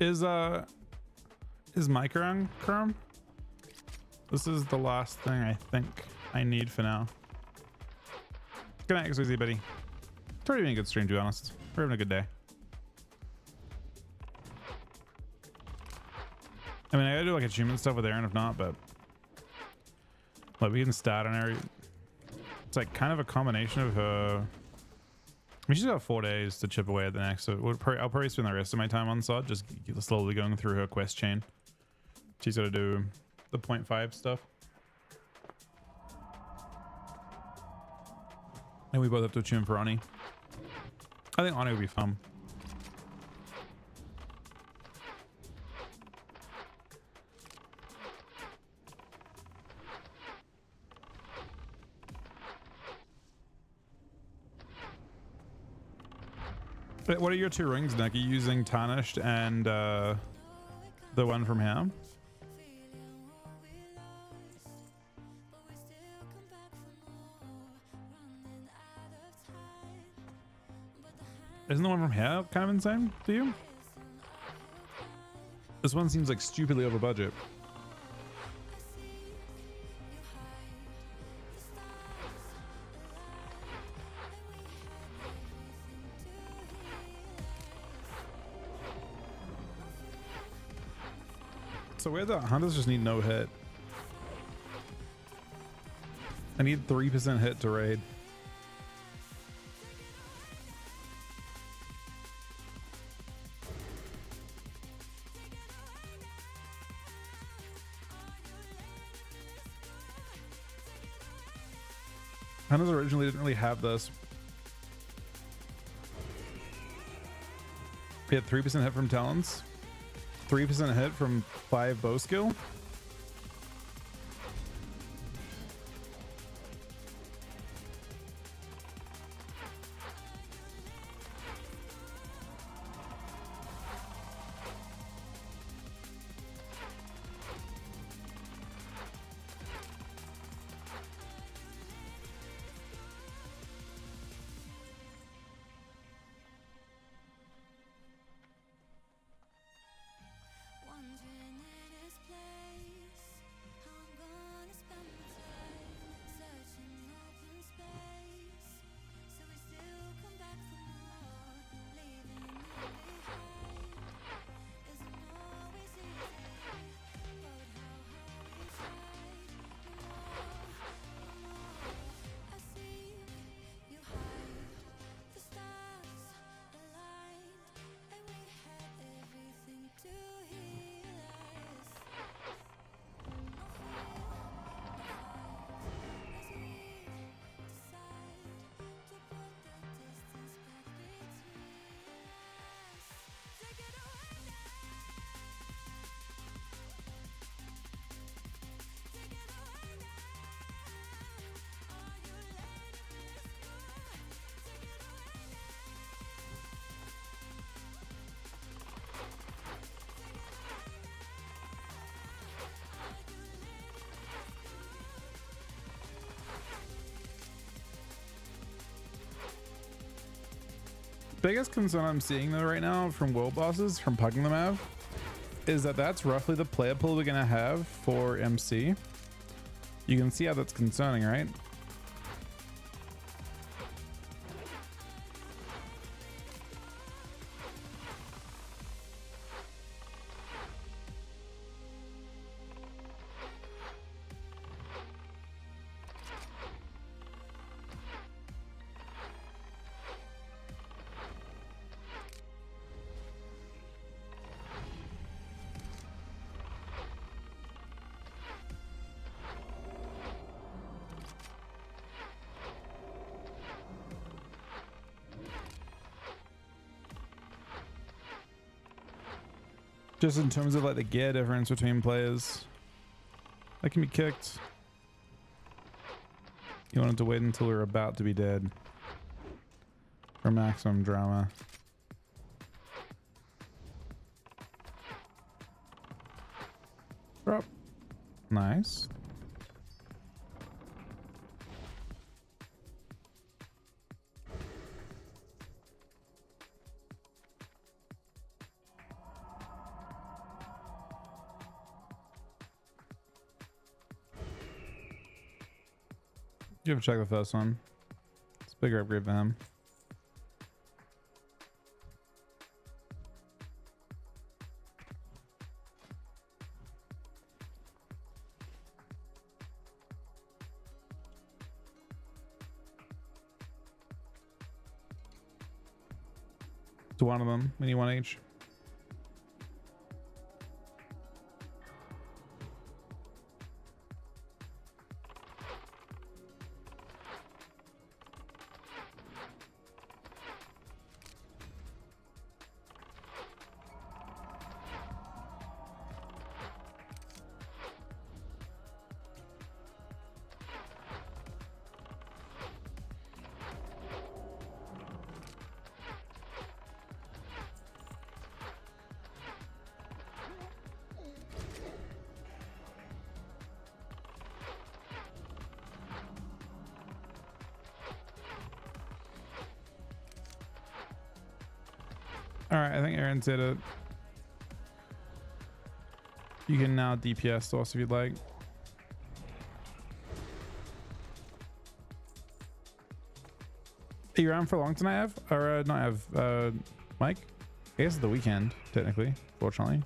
Is Mike around, Chrome? This is the last thing I think I need for now. Good night, XYZ, buddy. It's already been a good stream, to be honest. We're having a good day. I mean, I gotta do like achievement stuff with Aaron if not, but like we can start on every. It's like kind of a combination of I mean, she's got 4 days to chip away at the next, so I'll probably spend the rest of my time on SoD, just slowly going through her quest chain. She's got to do the 0.5 stuff. And we both have to tune for Oni. I think Oni would be fun. What are your 2 rings, Nick? Are you using Tarnished and the one from Ham? Isn't the one from Ham kind of insane to you? This one seems like stupidly over budget. So where the hunters just need no hit. I need 3% hit to raid. Hunters originally didn't really have this. We had 3% hit from talents. 3% hit from 5 bow skill. Biggest concern I'm seeing though right now from world bosses from pugging them out is that that's roughly the player pool we're gonna have for MC. You can see how that's concerning, right? Just in terms of like the gear difference between players, that can be kicked. You wanted to wait until we were about to be dead for maximum drama. Drop. Nice. You have to check the first one. It's a bigger upgrade for him. To one of them, we need one each. All right, I think Aaron said it. You can now DPS source if you'd like. Are you around for long tonight, Ev? Or not Ev, Mike? I guess it's the weekend, technically, fortunately.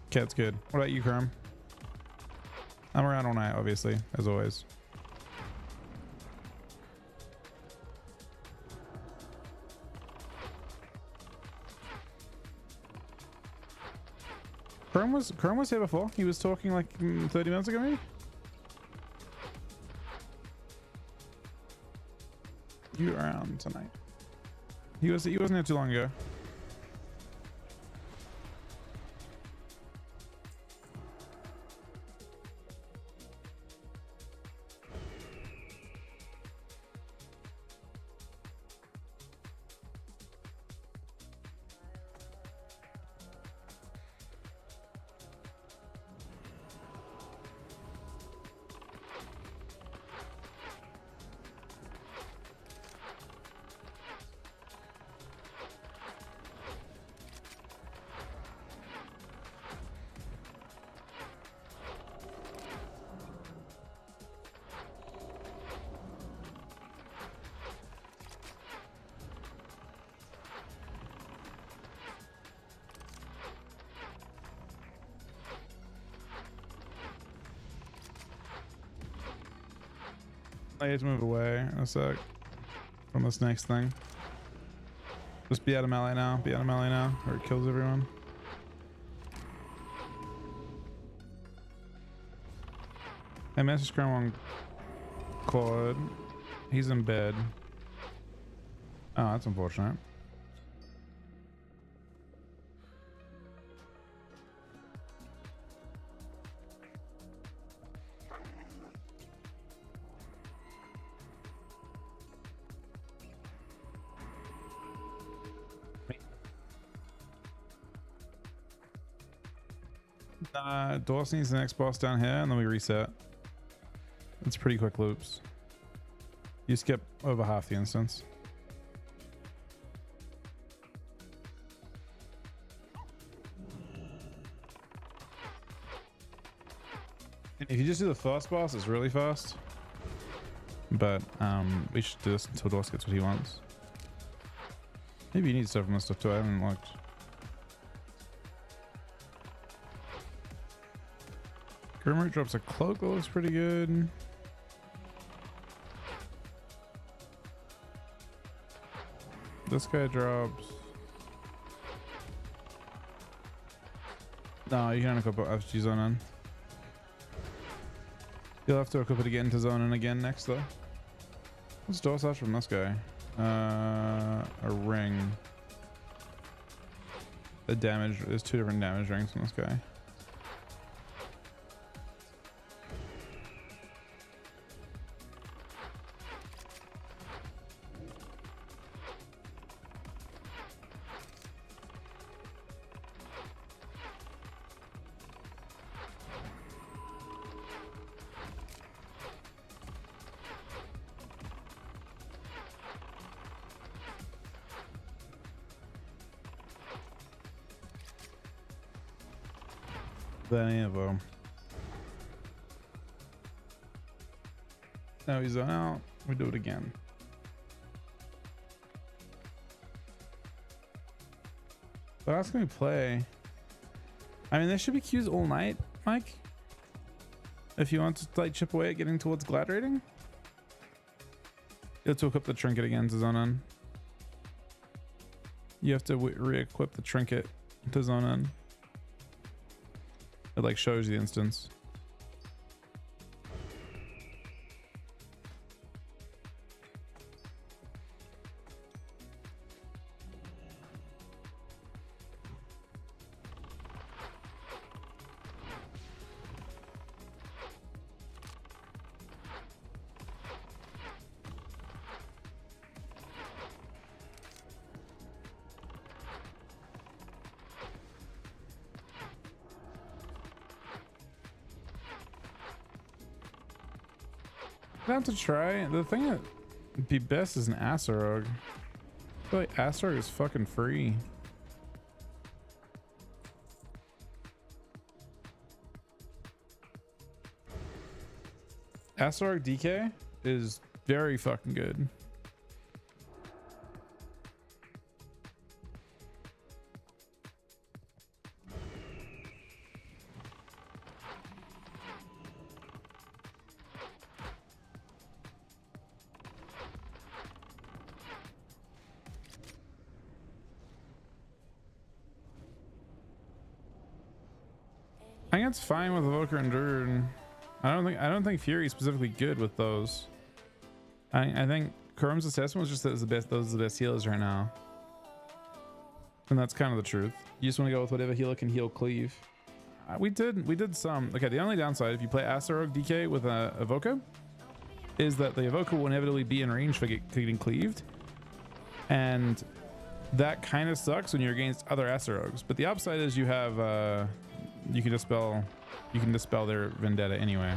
Okay, that's good. What about you, Chrome? I'm around all night, obviously, as always. Chrome was here before. He was talking like 30 minutes ago, maybe. you around tonight? He wasn't here too long ago. I need to move away in a sec from this next thing. Just be out of melee now. Be out of melee now, or it kills everyone. I managed to scram on Claude. He's in bed. Oh, that's unfortunate. Dawson needs the next boss down here, and then we reset. It's pretty quick loops. You skip over half the instance. If you just do the first boss, it's really fast. But we should do this until Dawson gets what he wants. Maybe you need stuff from this stuff too. I haven't looked. Grimroot drops a cloak that looks pretty good. This guy drops. No, you can equip it after you zone in. You'll have to equip it to get into zone in again next though. What's door slash from this guy? A ring. The damage, there's 2 different damage rings from this guy. Any of them. Now he's on out. We do it again. But how can we play? I mean, there should be queues all night, Mike. If you want to like chip away at getting towards glad rating, you have to equip the trinket again to zone in. You have to re-equip the trinket to zone in. It like shows the instance. Down to try. The thing that would be best is an Acerog. I feel like Acerog is fucking free. Acerog DK is very fucking good. I think it's fine with Evoker and Druid. I don't think Fury is specifically good with those. I think Kurum's assessment was just that those are the best healers right now. And that's kind of the truth. You just want to go with whatever healer can heal cleave. We did some. Okay, the only downside if you play Astaroth DK with a Evoker is that the Evoker will inevitably be in range for getting cleaved. And that kind of sucks when you're against other Astaroths. But the upside is you have you can dispel their vendetta anyway.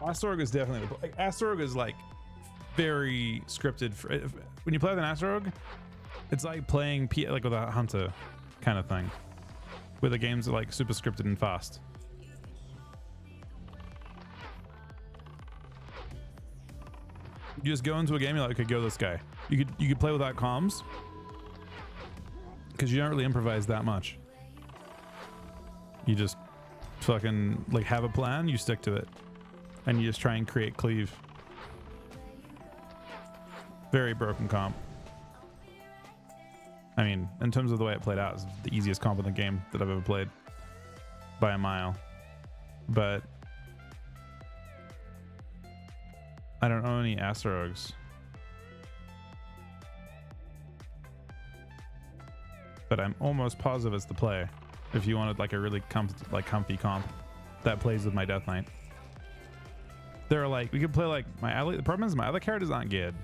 Astrorg is definitely like Astrorg is like very scripted for when you play with an Astrorg, it's like playing like with a hunter kind of thing, where the games are like super scripted and fast. You just go into a game, you're like, okay, go this guy. You could play without comms because you don't really improvise that much. You just fucking like have a plan, you stick to it, and you just try and create cleave. Very broken comp. I mean, in terms of the way it played out, it's the easiest comp in the game that I've ever played by a mile. But I don't own any Astarogs. But I'm almost positive it's the play if you wanted like a really comfy comp that plays with my Death Knight. There are like, we could play like the problem is my other characters aren't good.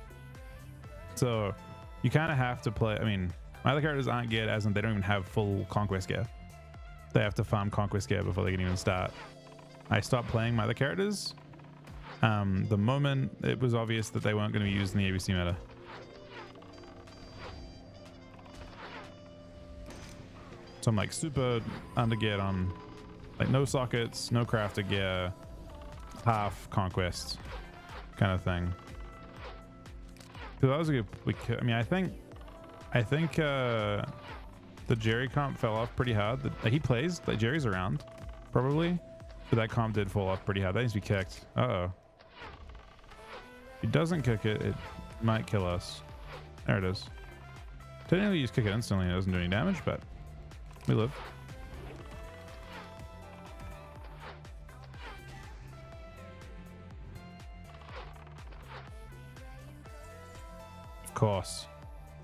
So you kind of have to play, I mean, my other characters aren't good as in they don't even have full Conquest gear. They have to farm Conquest gear before they can even start. I stopped playing my other characters the moment it was obvious that they weren't going to be used in the ABC meta. So I'm like super under geared on like no sockets, no crafted gear, half Conquest kind of thing. So that was a good. I mean, I think the Jerry comp fell off pretty hard. He plays like Jerry's around, probably, but that comp did fall off pretty hard. That needs to be kicked. Uh-oh. If he doesn't kick it, it might kill us. There it is. Technically, you just kick it instantly. It doesn't do any damage, but we live.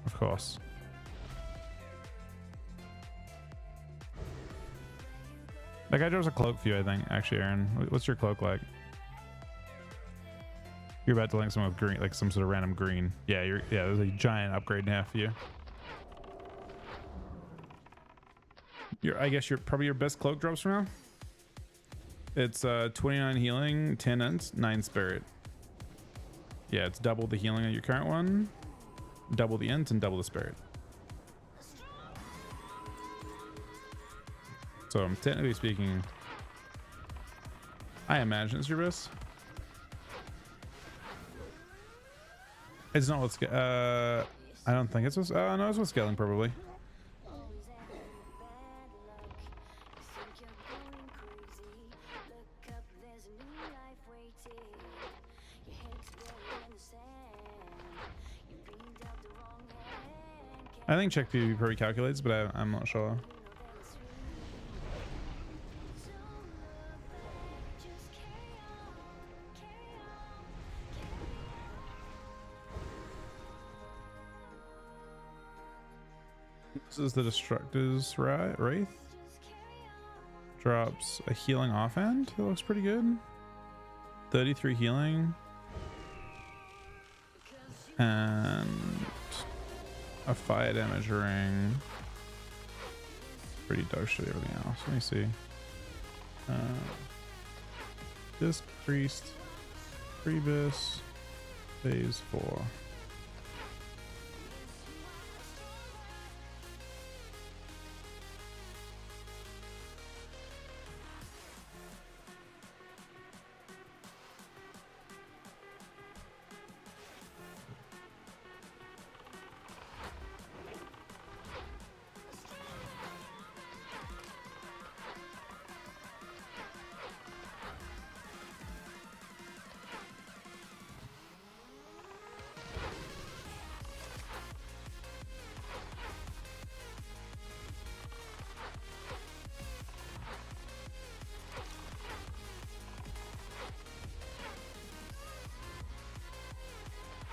Of course. That guy drops a cloak for you, I think. Actually, Aaron, what's your cloak like? You're about to link someone with green, like some sort of random green. Yeah, there's a giant upgrade in half for you. I guess probably your best cloak drops for now. It's 29 healing, 10 int, 9 spirit. Yeah, it's double the healing of your current one, double the int, and double the spirit. So technically speaking, I imagine it's your best. It's not what's I don't think it's what's no, it's what's scaling probably. I think check PvP probably calculates, but I'm not sure. This is the Destructor's Wraith. Drops a healing offhand. That looks pretty good. 33 healing. And a fire damage ring. Pretty dog shit everything else. Let me see. Disc Priest. Pre-bis. Phase 4.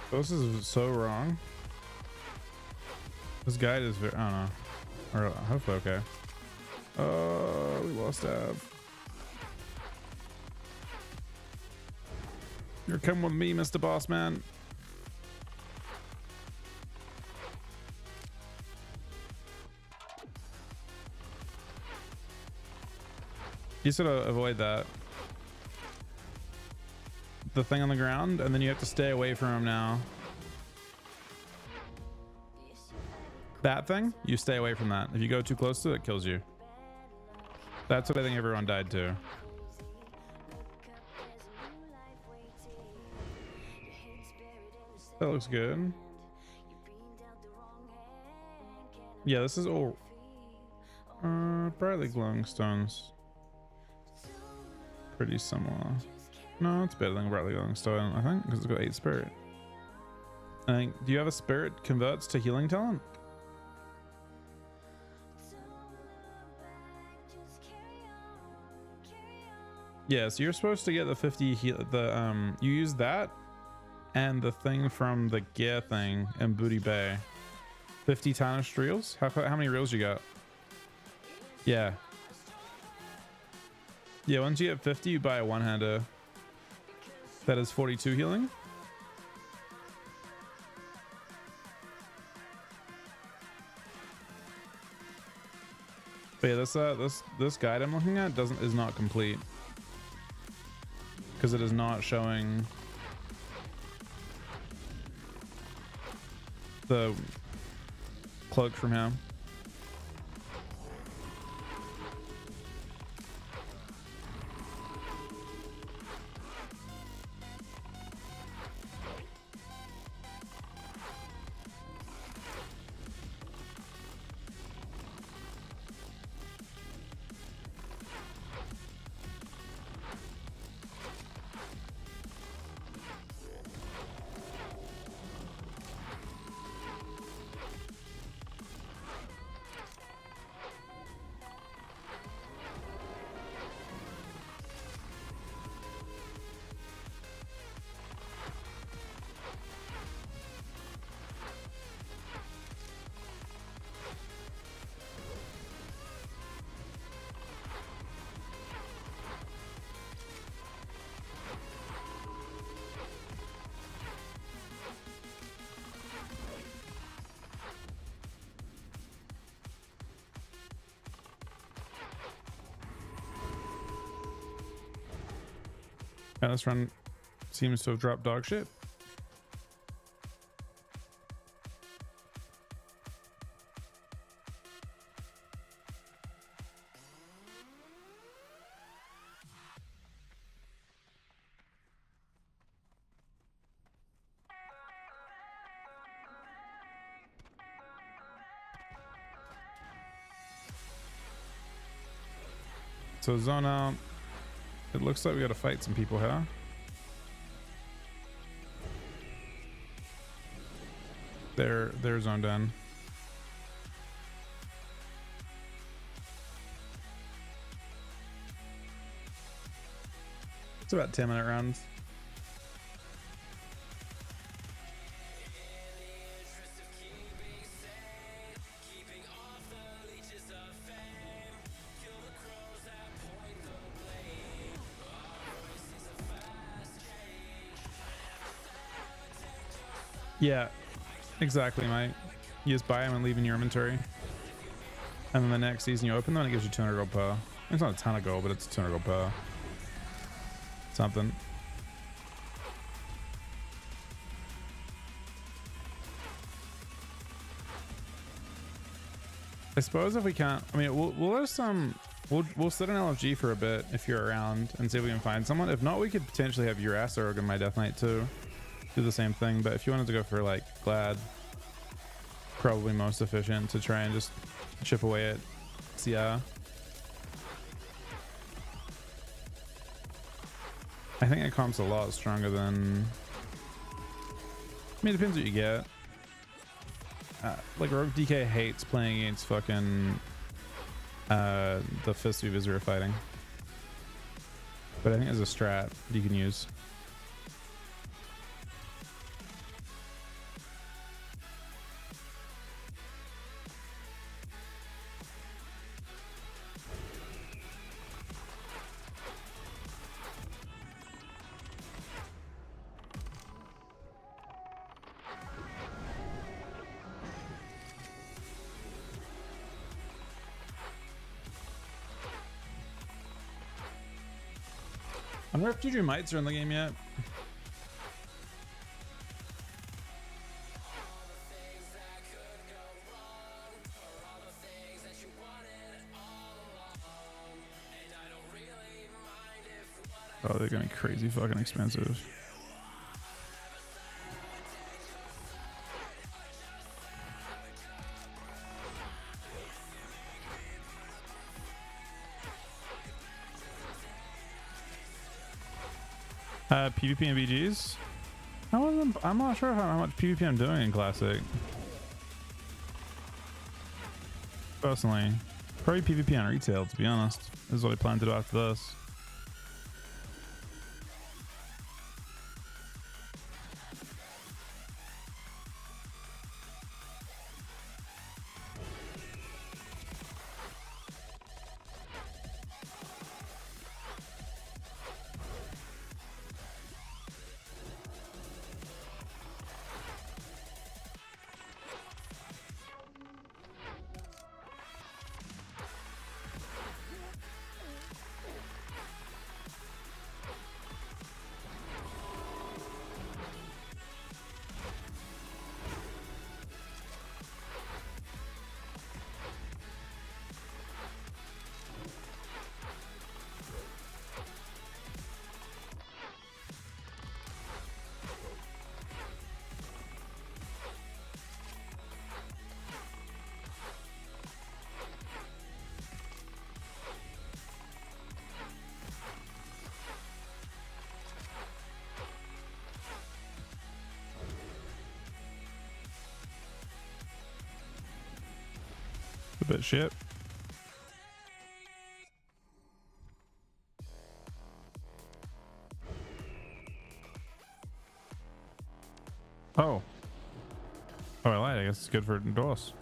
This is so wrong. This guide is very, I don't know. Or hopefully okay. Oh, we lost Av. You're coming with me, Mr. Boss Man. You sort of avoid that. The thing on the ground, and then you have to stay away from him now. That thing, you stay away from that. If you go too close to it, it kills you. That's what I think everyone died to. That looks good. Yeah, this is all brightly glowing stones. Pretty similar. No, it's better than brightly glowing stone, I think, because it's got 8 spirit. I think, do you have a spirit converts to healing talent? Yeah, so you're supposed to get the 50 heal, you use that and the thing from the gear thing in Booty Bay. 50 tarnished reels? How many reels you got? Yeah. Yeah, once you get 50, you buy a one-hander. That is 42 healing. But yeah, this guide I'm looking at is not complete. Because it is not showing the cloak from him. Yeah, this run seems to have dropped dog shit. So zone out. It looks like we gotta fight some people here. They're zoned in. It's about 10-minute rounds. Yeah, exactly, mate. You just buy them and leave in your inventory. And then the next season you open them and it gives you 200 gold per. It's not a ton of gold, but it's 200 gold per. Something. I suppose if we can't, I mean, we'll have some, we'll sit in LFG for a bit if you're around and see if we can find someone. If not, we could potentially have Urass or my Death Knight too. Do the same thing, but if you wanted to go for like Glad, probably most efficient to try and just chip away at CR. I think that comp's a lot stronger than, I mean, it depends what you get. Like Rogue DK hates playing against fucking the Fist of Visor fighting, but I think there's a strat you can use. wonder if Juju Mites are in the game yet. Oh, they're gonna be crazy fucking expensive. PvP and VGs. I'm not sure how much PvP I'm doing in Classic. Personally, probably PvP on retail. To be honest, this is what I plan to do after this. A bit shit. Oh. Oh, I lied. I guess it's good for DOS.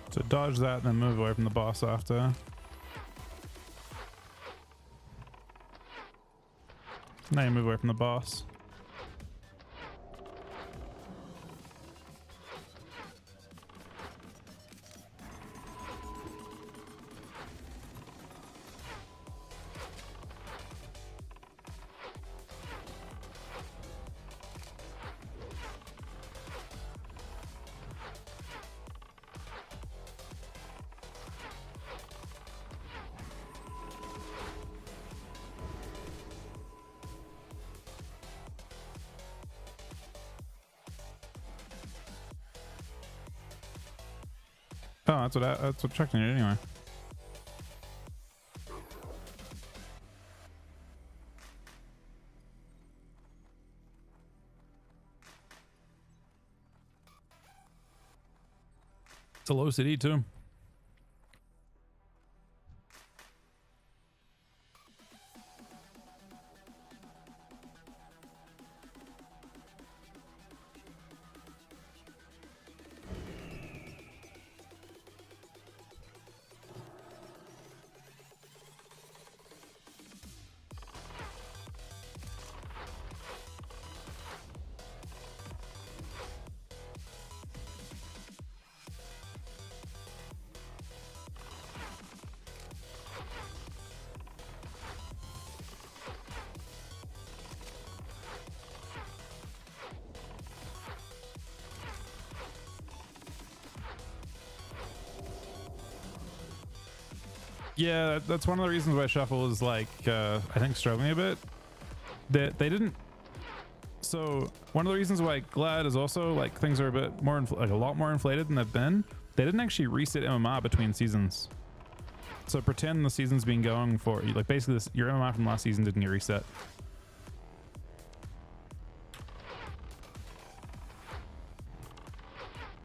So dodge that and then move away from the boss after. Now you move away from the boss. Oh, that's what checking it anyway. It's a low CD too. Yeah, that's one of the reasons why Shuffle is like I think struggling a bit. They didn't. So one of the reasons why Glad is also like things are a bit more like a lot more inflated than they've been. They didn't actually reset MMR between seasons. So pretend the season's been going for like basically your MMR from last season didn't get reset.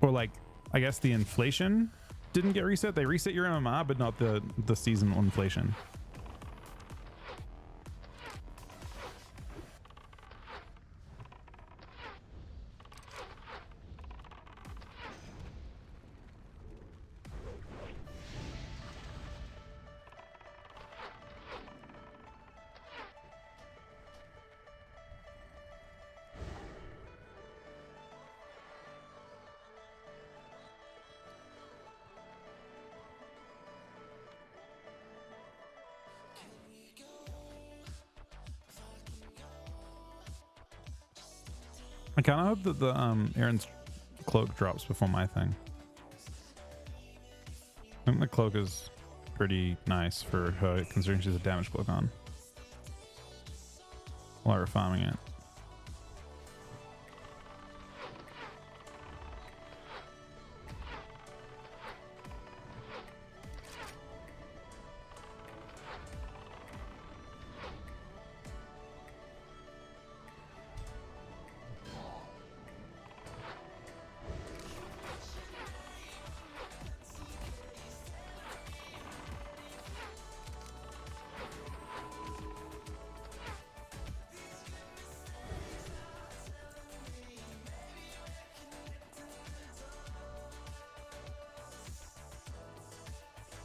Or like I guess the inflation didn't get reset. They reset your MMR, but not the seasonal inflation. I kind of hope that the Aaron's cloak drops before my thing. I think the cloak is pretty nice for her considering she's a damage cloak on while we're farming it.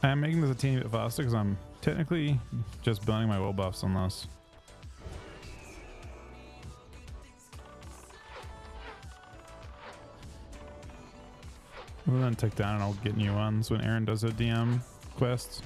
I'm making this a teeny bit faster because I'm technically just burning my will buffs on this. We'll then tick down and I'll get new ones when Aaron does her DM quests.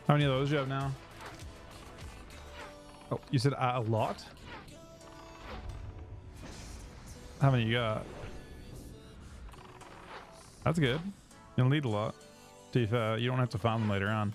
How many of those do you have now? Oh, you said a lot? How many you got? That's good. You'll need a lot. You don't have to farm them later on.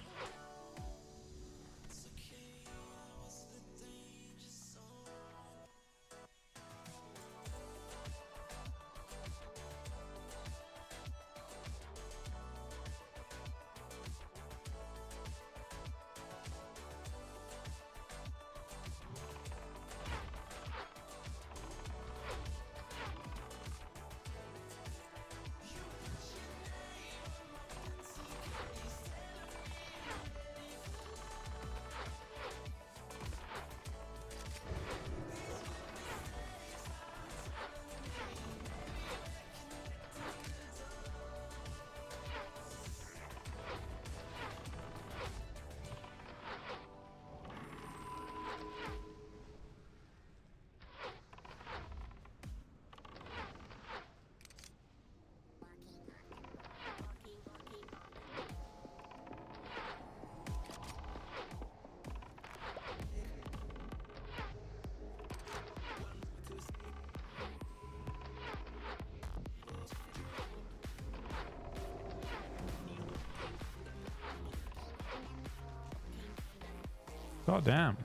God damn.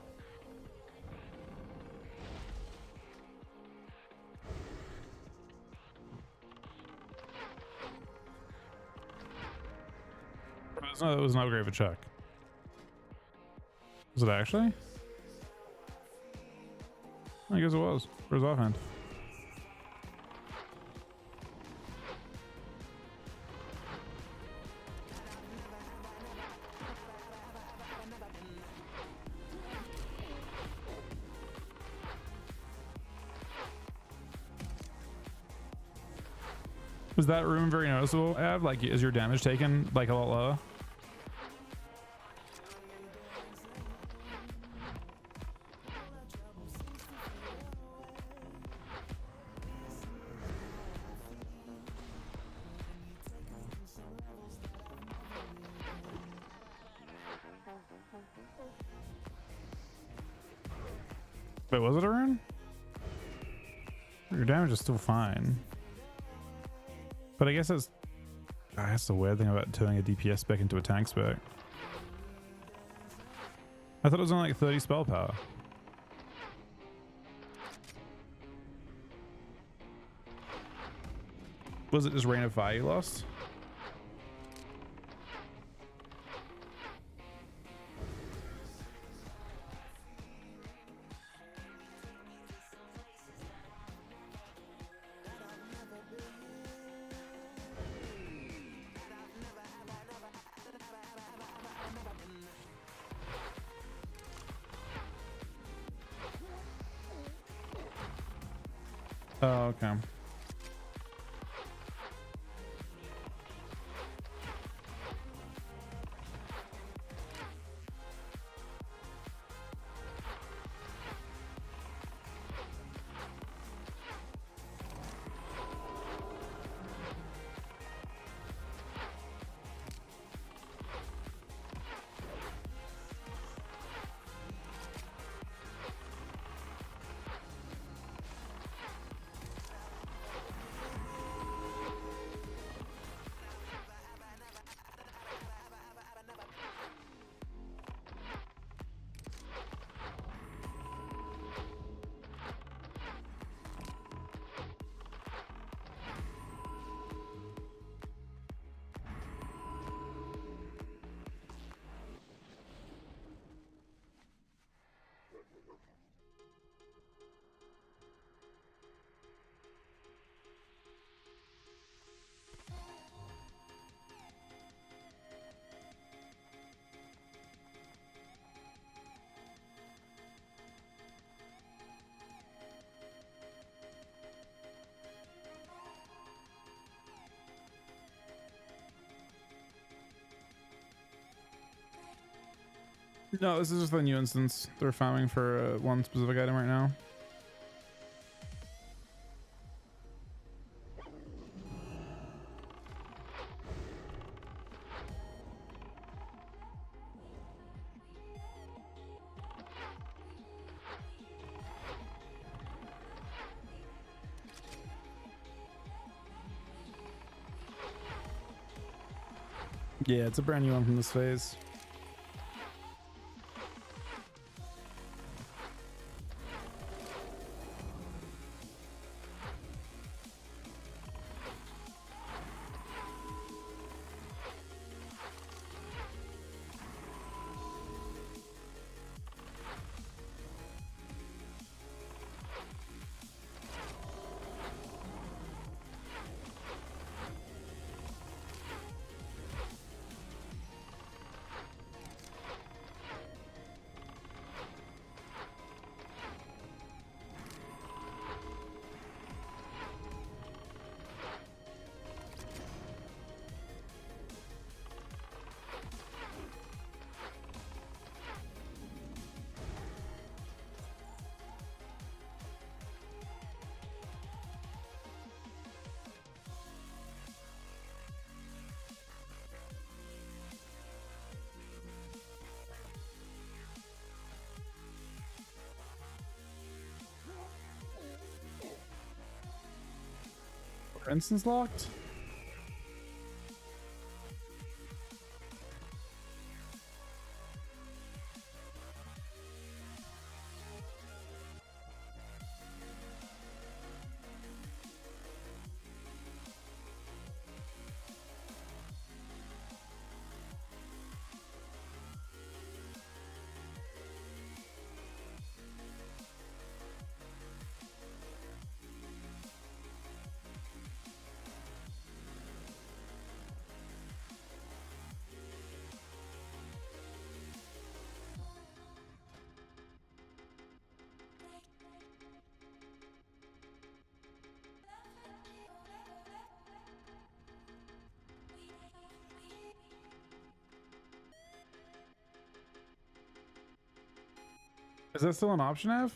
It was an upgrade of a check. Was it actually? I guess it was. For his offhand. Was that room very noticeable, Av? Like, is your damage taken like a lot lower? Wait, was it a rune? Your damage is still fine. But I guess that's the weird thing about turning a DPS spec into a tank spec. I thought it was only like 30 spell power. Was it just Rain of Fire you lost? Oh, okay. No, this is just a new instance. They're farming for one specific item right now. Yeah, it's a brand new one from this phase. Instance locked? Is that still an option, Av?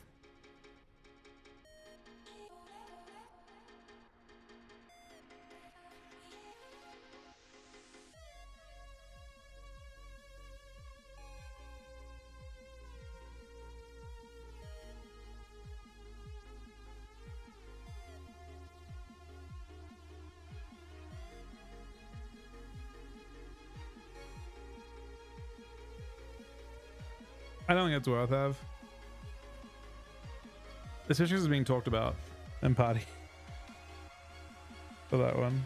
I don't think it's worth Av. Especially because it's being talked about in party. For that one.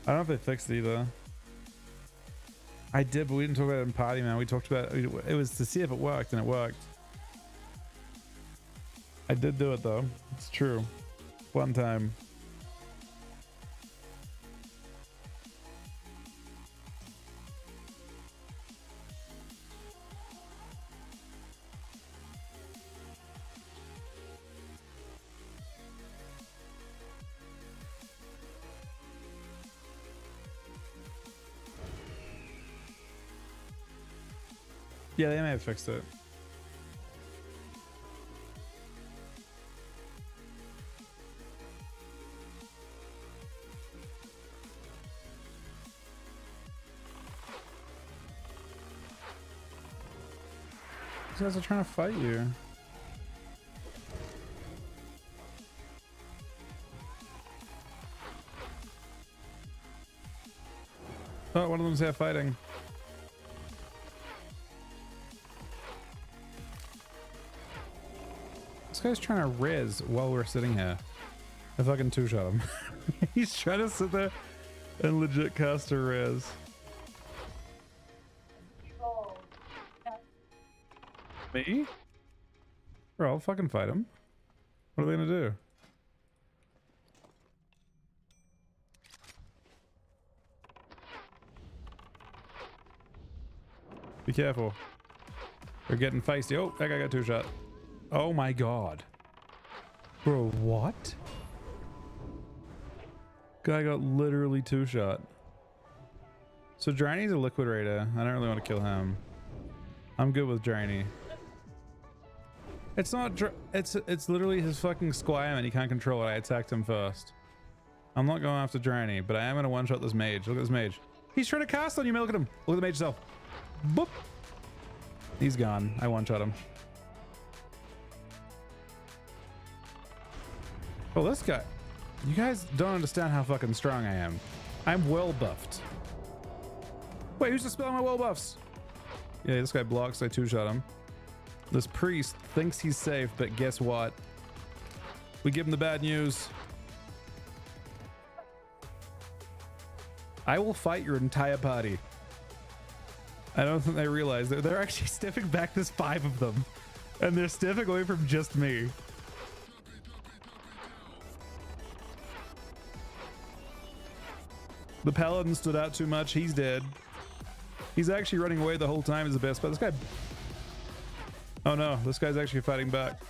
I don't know if they fixed it either. I did, but we didn't talk about it in party, man. We talked about it was to see if it worked, and it worked. I did do it though. It's true. One time. Yeah, they may have fixed it. These guys are trying to fight you. Oh, one of them's here fighting. This guy's trying to res while we're sitting here. I fucking two-shot him. He's trying to sit there and legit cast a res. Me? Bro, I'll fucking fight him. What are they gonna do? Be careful. They're getting feisty. Oh, that guy got two-shot. Oh my god. Bro, what? Guy got literally two-shot. So Drainy's a liquid raider. I don't really want to kill him. I'm good with Drainy. It's not it's literally his fucking squire and he can't control it. I attacked him first. I'm not going after Drainy, but I am gonna one-shot this mage. Look at this mage. He's trying to cast on you, man. Look at him. Look at the mage self. Boop. He's gone. I one-shot him. Oh, this guy. You guys don't understand how fucking strong I am. I'm well buffed. Wait, who's dispelling my well buffs? Yeah, this guy blocks. I two-shot him. This priest thinks he's safe, but guess what? We give him the bad news. I will fight your entire party. I don't think they realize that they're actually stepping back. There's 5 of them. And they're stepping away from just me. The paladin stood out too much. He's dead. He's actually running away the whole time is the best. But this guy... Oh no, this guy's actually fighting back.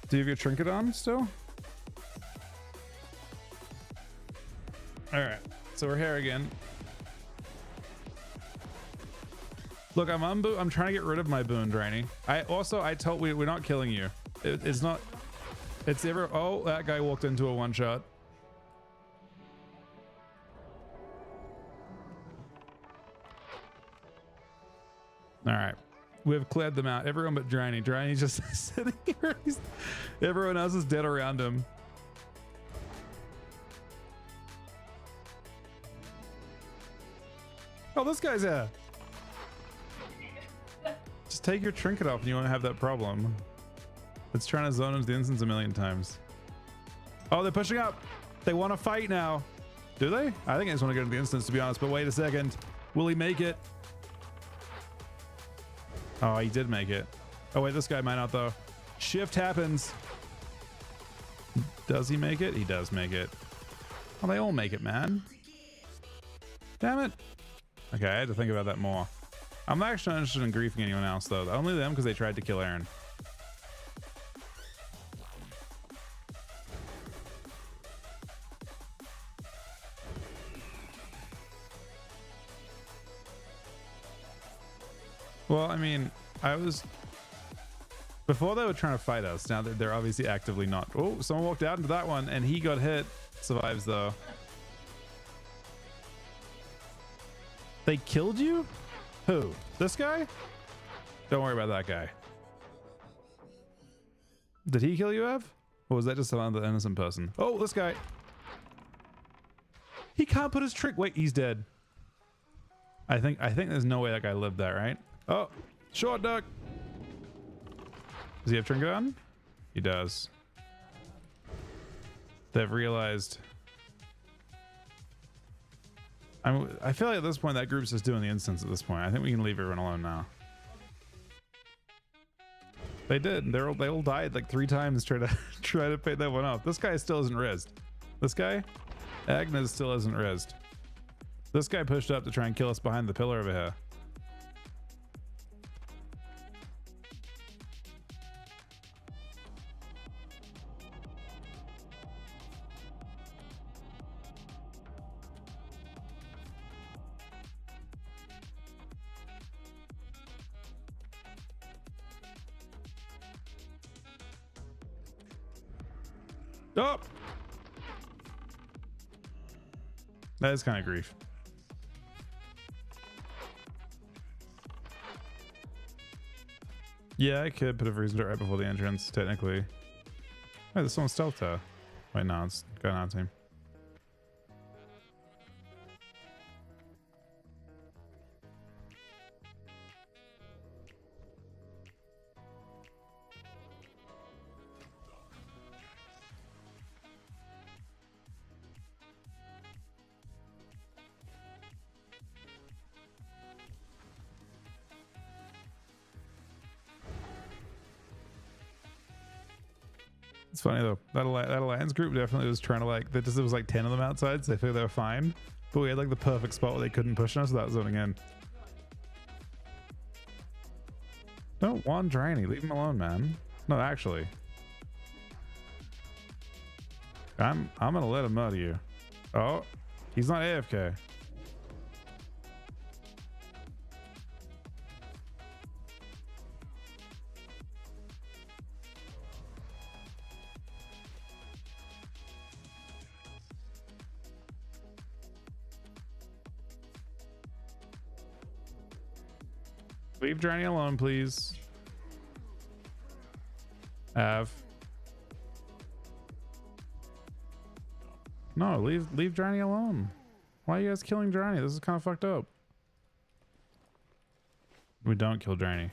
Do you have your trinket on still? Alright, so we're here again. Look, I'm trying to get rid of my boon, Drainy. I told we're not killing you. It's not... It's ever... Oh, that guy walked into a one-shot. Alright. We've cleared them out. Everyone but Drainy. Drainy's just sitting here. Everyone else is dead around him. Oh, this guy's here. Just take your trinket off and you won't have that problem. It's trying to zone into the instance a million times. Oh, they're pushing up. They want to fight now. Do they? I think I just want to get into the instance, to be honest. But wait a second. Will he make it? Oh, he did make it. Oh, wait, this guy might not, though. Shift happens. Does he make it? He does make it. Oh, they all make it, man. Damn it. Okay, I had to think about that more. I'm not actually interested in griefing anyone else, though. Only them because they tried to kill Aaron. Well, I mean, I was before they were trying to fight us. Now they're obviously actively not. Oh, someone walked out into that one and he got hit. Survives though. They killed you? Who? This guy? Don't worry about that guy. Did he kill you, Ev? Or was that just another innocent person? Oh, this guy. He can't put his trick. Wait, he's dead. I think there's no way that guy lived that, right? Oh, short duck. Does he have trinket on? He does. They've realized. I feel like at this point that group's just doing the instance at this point. I think we can leave everyone alone now. They did. They all died like 3 times trying to pick that one up. This guy still isn't rezzed. This guy, Agnes still isn't rezzed. This guy pushed up to try and kill us behind the pillar over here. Oh! That is kind of grief. Yeah, I could put a freezing dart right before the entrance, technically. Hey, there's someone stealth tower. Wait, no, it's going on team. It's funny though, that alliance group definitely was trying to like, there was like 10 of them outside, so they figured they were fine. But we had like the perfect spot where they couldn't push us without zoning in. Don't want Drainy, leave him alone, man. No, actually. I'm gonna let him murder you. Oh, he's not AFK. Leave Drainy alone, please. Av. No, leave Drainy alone. Why are you guys killing Drainy? This is kind of fucked up. We don't kill Drainy.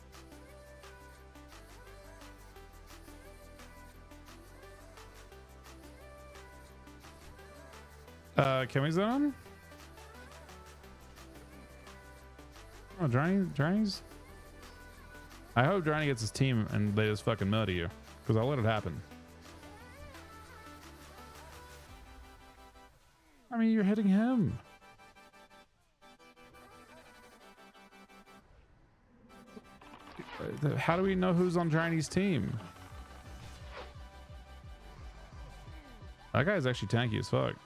Can we zone? Oh, Drainy's. I hope Drainy gets his team and they just fucking murder you, because I'll let it happen. I mean, you're hitting him. How do we know who's on Drainy's team? That guy's actually tanky as fuck.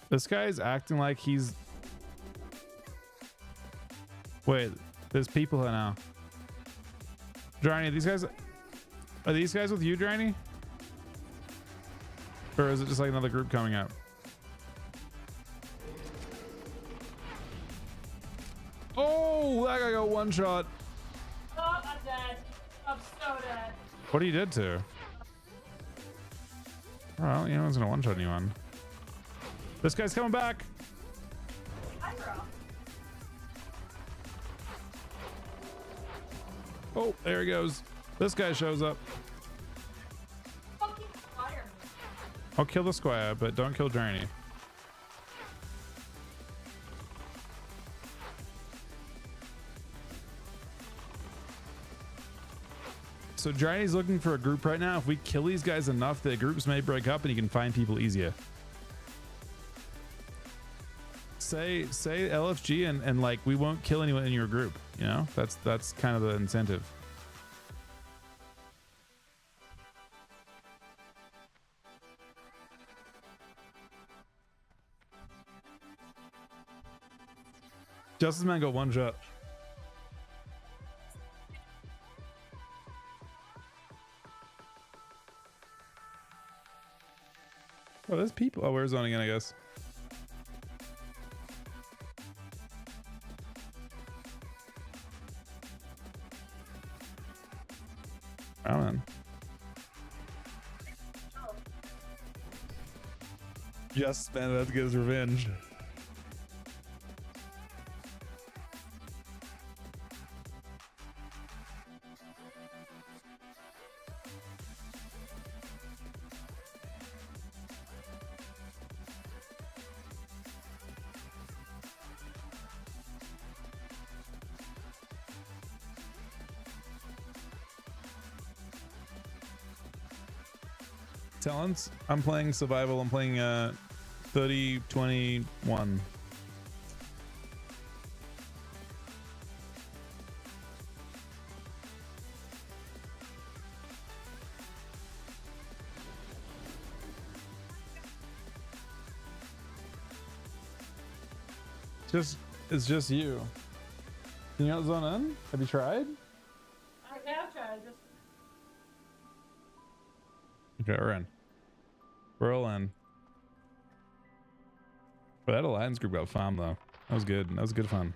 This guy's acting like he's... Wait, there's people here now. Drainy, these guys... Are these guys with you, Drainy? Or is it just like another group coming up? Oh, that guy got one shot. Oh, I'm dead. I'm so dead. What he did to? Well, you know one's gonna one shot anyone. This guy's coming back. Oh, there he goes. This guy shows up. I'll kill the squire, but don't kill Drainy. So Drainy's looking for a group right now. If we kill these guys enough, the groups may break up and he can find people easier. Say LFG and like we won't kill anyone in your group, you know? That's kind of the incentive. Justice Man got one shot. Oh, there's people. Oh, we're zoning in, I guess. Oh, man. Justice Man about to get his revenge. Talents? I'm playing survival. I'm playing 30-21. It's just you. Can you not zone in? Have you tried? I have tried. Just Okay, we're in. We're all in. But that alliance group got farmed though. That was good. That was good fun.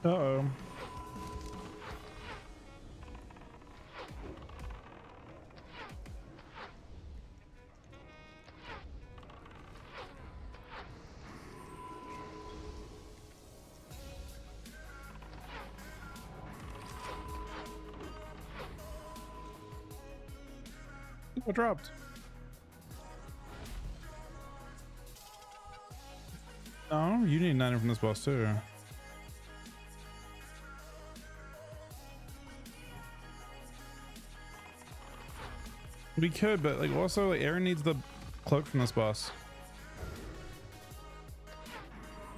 Uh-oh. What dropped? No, you need 9 from this boss too. We could, but like also like Aaron needs the cloak from this boss.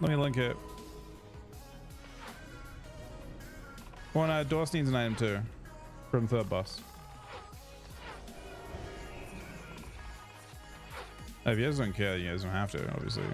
Let me link it. Well, Doss needs an item too from third boss. If you guys don't care, you guys don't have to, obviously.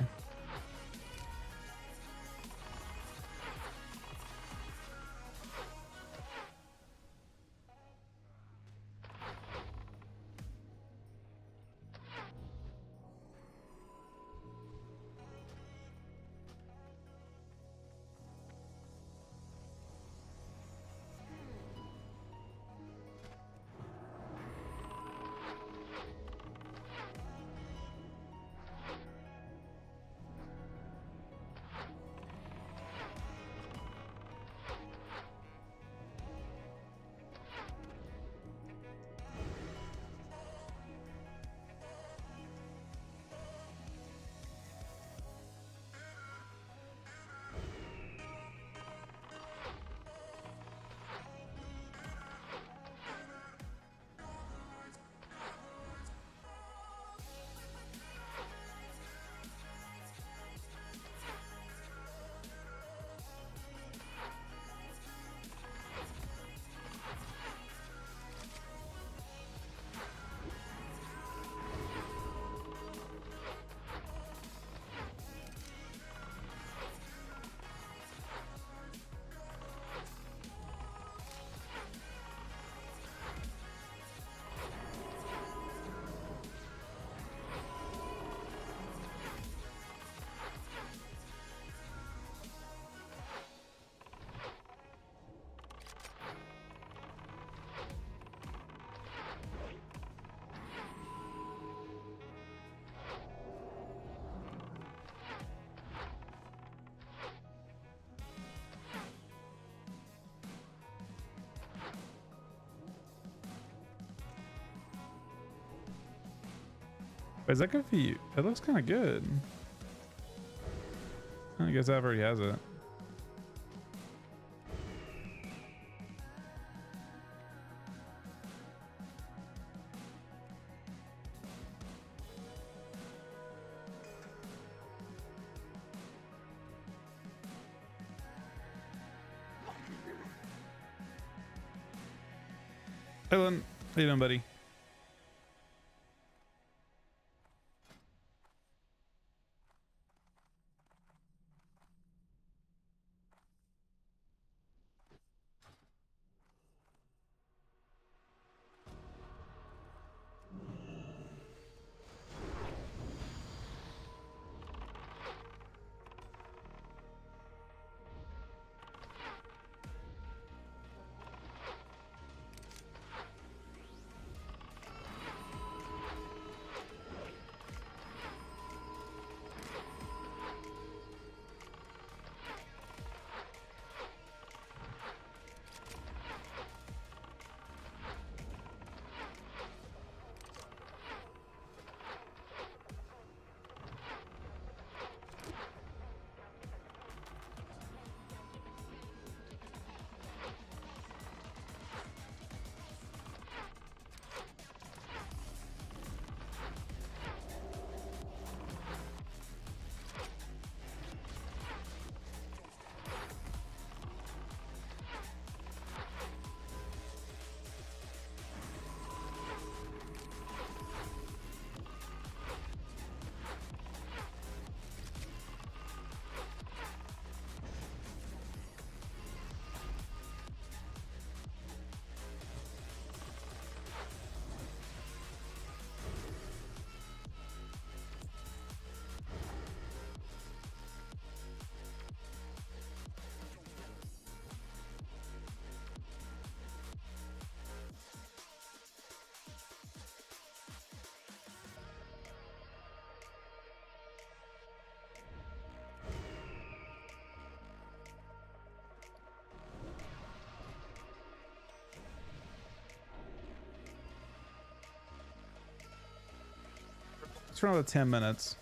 Is that good for you? It looks kind of good. I guess I've already has it. Hey, Lynn. How you doing, buddy? works for another 10 minutes.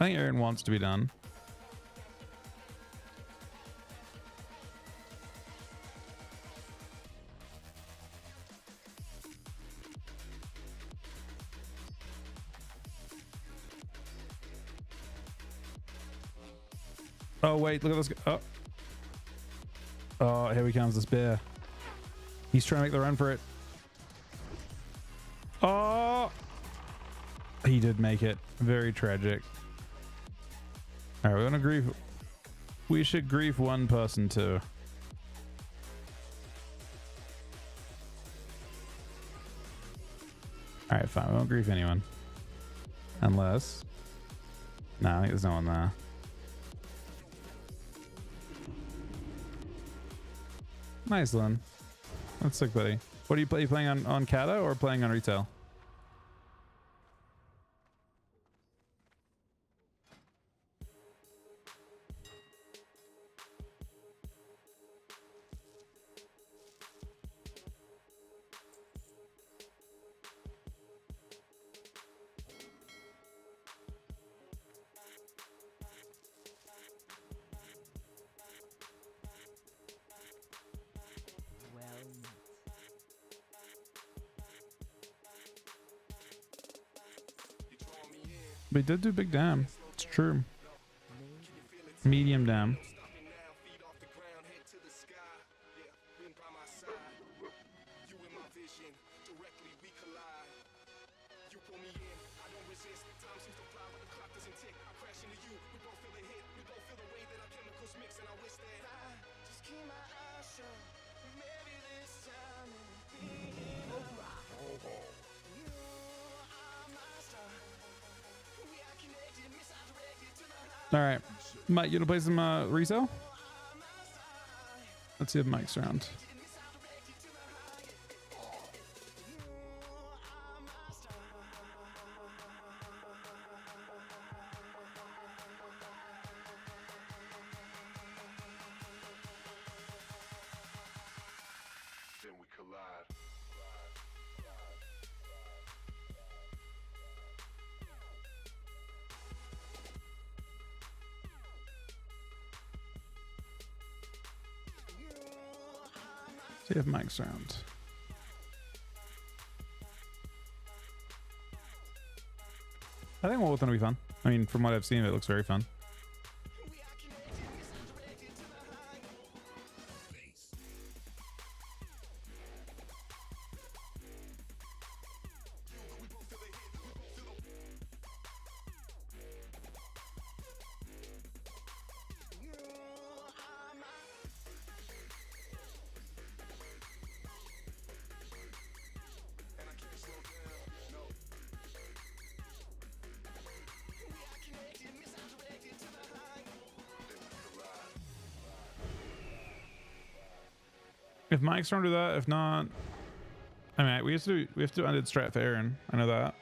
I think Aaron wants to be done. Oh wait, look at this. Oh, oh, here he comes, this bear. He's trying to make the run for it. Oh, he did make it. Very tragic. All right, we're gonna grief. We should grief one person too. All right, fine. We won't grief anyone, unless. No, I think there's no one there. Nice, Lynn. That's sick, buddy. What are you playing on Kata or playing on retail? We did do big dam. It's true. Medium dam. All right, Mike, you gonna play some resale? Let's see if Mike's around. Then we collide. See if Mike's around. I think Wolverton will be fun. I mean, from what I've seen, it looks very fun. If Mike's trying to do that, if not, I mean, we have to do undead strat for Aaron. I know that.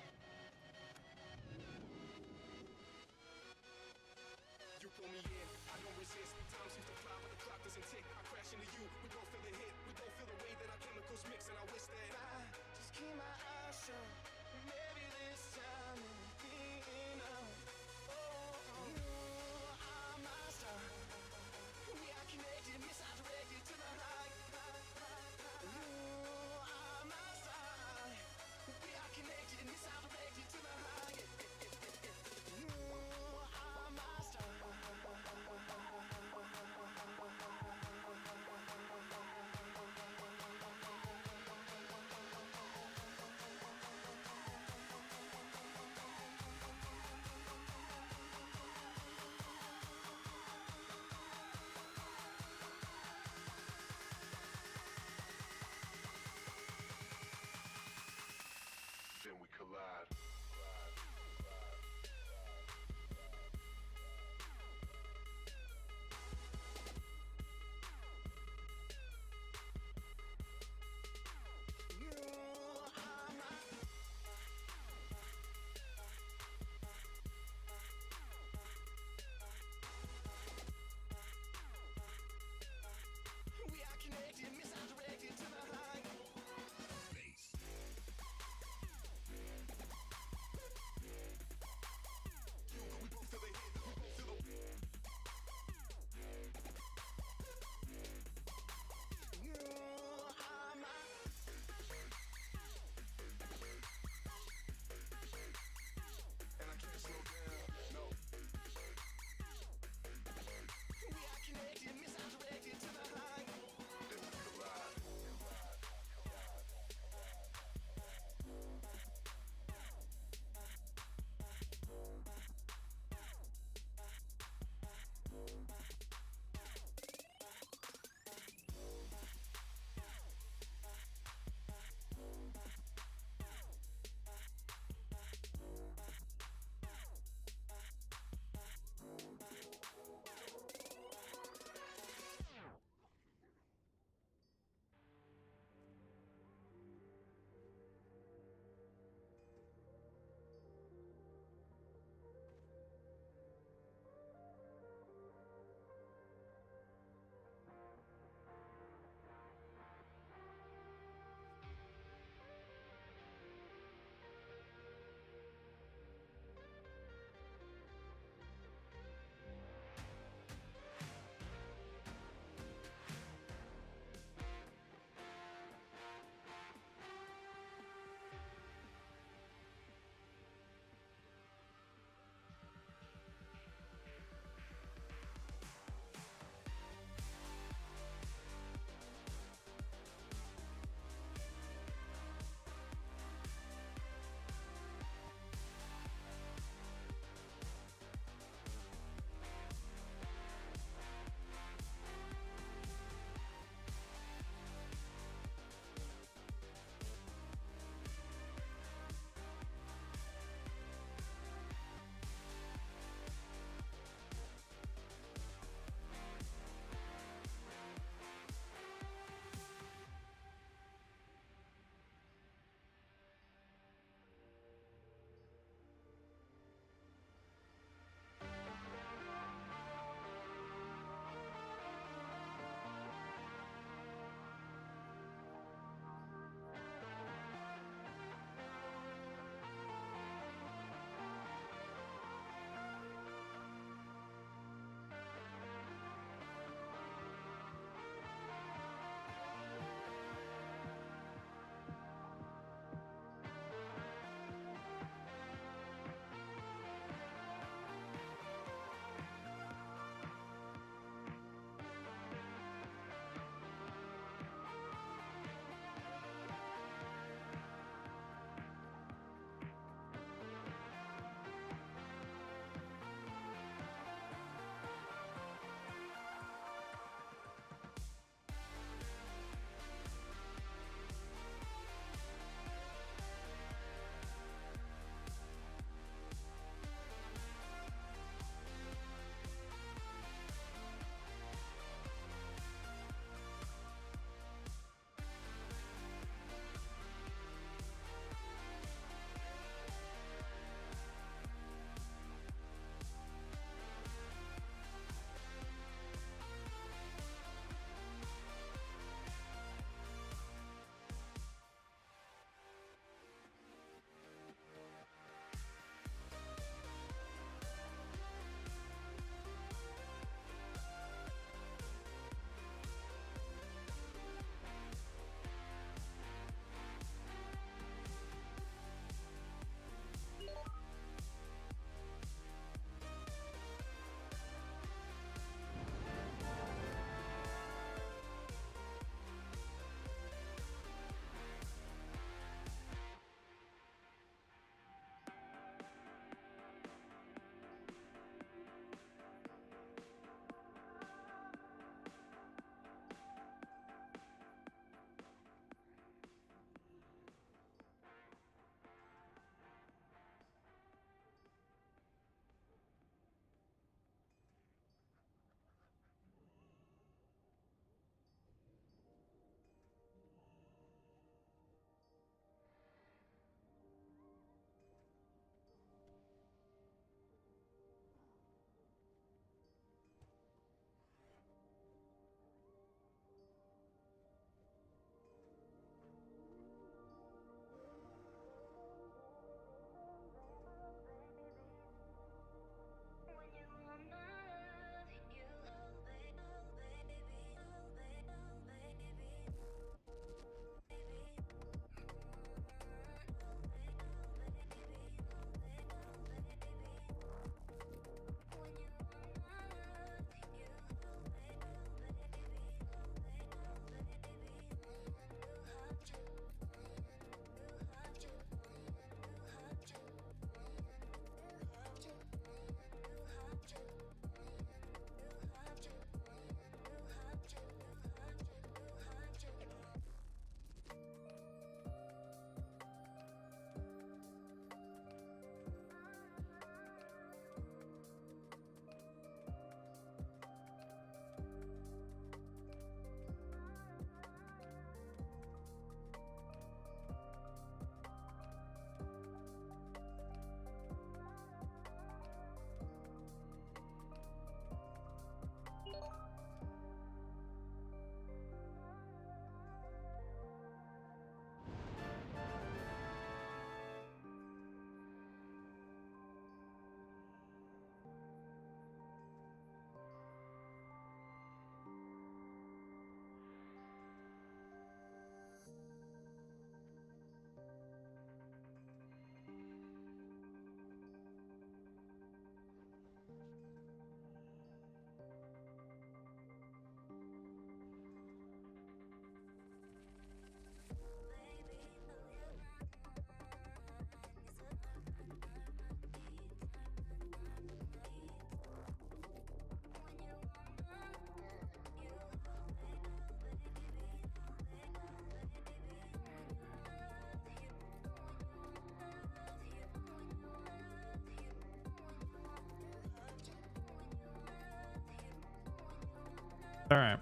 All right.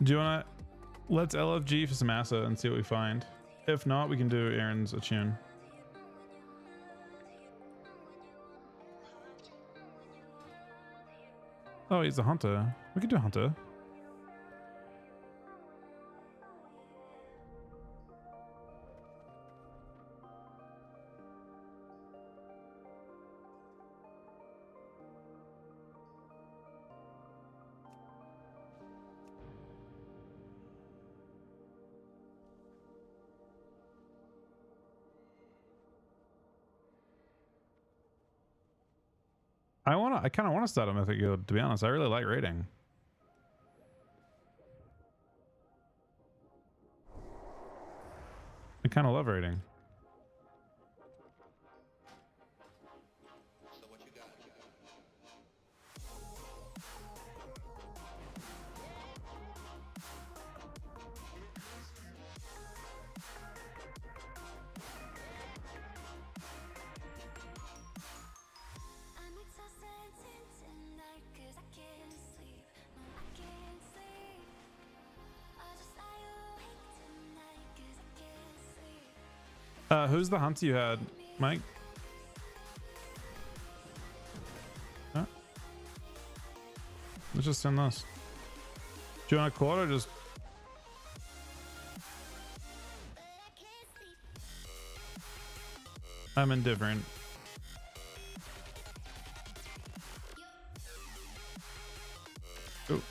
Do you want to let's LFG for some Asa and see what we find. If not, we can do Aaron's attune. Oh, he's a hunter. We could do hunter. I kind of want to start a Mythic Guild, to be honest. I really like raiding. I kind of love raiding. So what you got? Who's the hunter you had, Mike? Huh? Let's just send this. Do you want a quad or just... I'm indifferent. Ooh.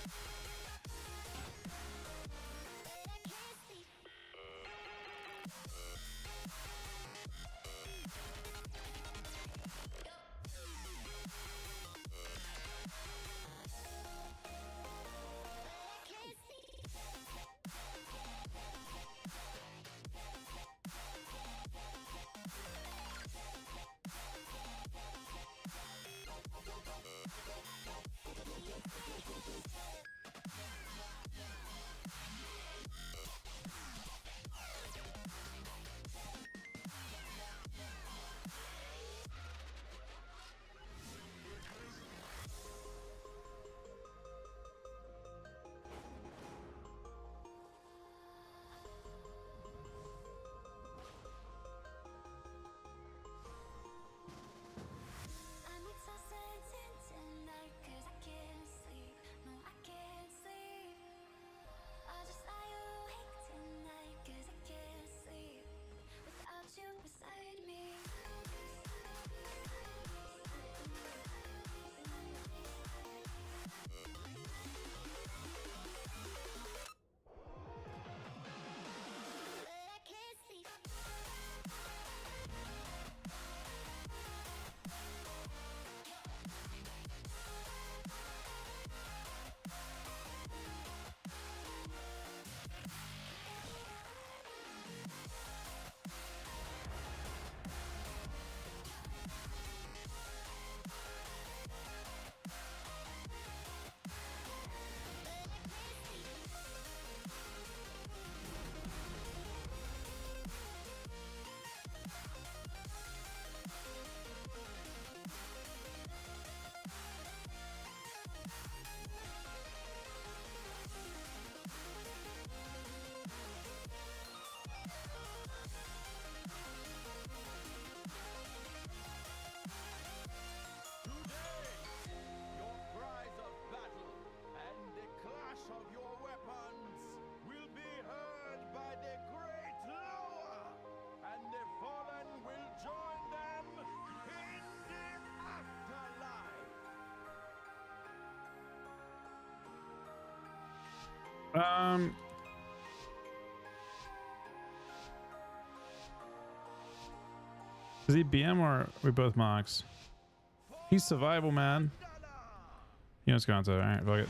Is he BM or are we both marks? He's survival, man. He wants Gonzo. Alright, fuck it.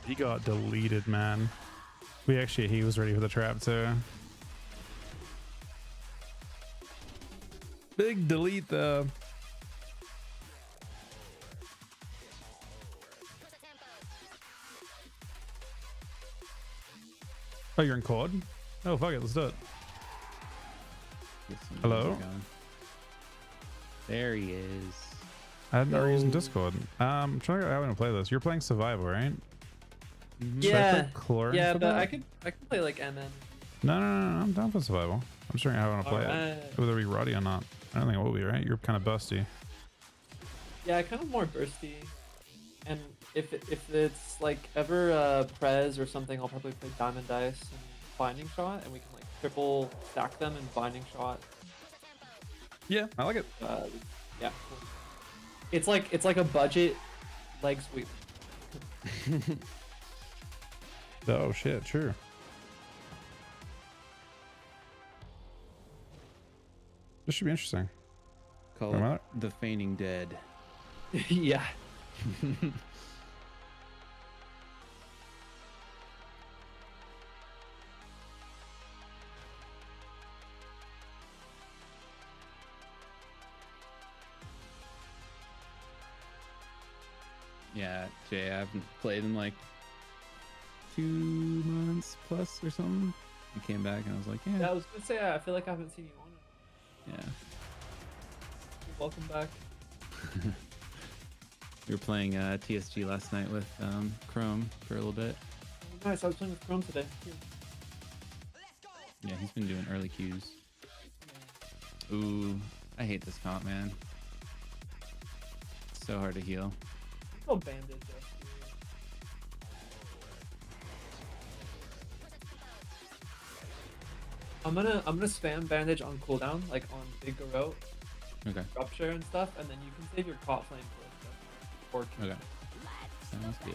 He got deleted, man. He was ready for the trap too. Big delete though. Oh, you're in COD? Oh, fuck it, let's do it. Hello? There he is. I had no reason Discord. I'm trying to figure out how I'm gonna play this. You're playing survival, right? Yeah. Yeah, but I can play like MN. No, I'm down for survival. I'm just wondering how I want to play it. Whether it be Roddy or not. I don't think it will be, right? You're kind of busty. Yeah, kind of more bursty. And if it's like ever Prez or something, I'll probably play Diamond Dice and Binding Shot, and we can like triple stack them in Binding Shot. Yeah, I like it. Yeah, cool. It's like a budget leg sweep. Oh shit, sure. This should be interesting. Call it the Feigning Dead. Yeah. Yeah, Jay, I haven't played in like 2 months plus or something. I came back and I was like, yeah. Yeah, I was gonna say I feel like I haven't seen you on it. Yeah. Welcome back. We were playing TSG last night with Chrome for a little bit. Oh, nice, I was playing with Chrome today. Yeah, he's been doing early queues. Ooh, I hate this comp, man. It's so hard to heal. Oh, bandage. I'm gonna spam bandage on cooldown, like on Big Garrote, Rupture and stuff, and then you can save your caught flame for it. Okay. Sounds good.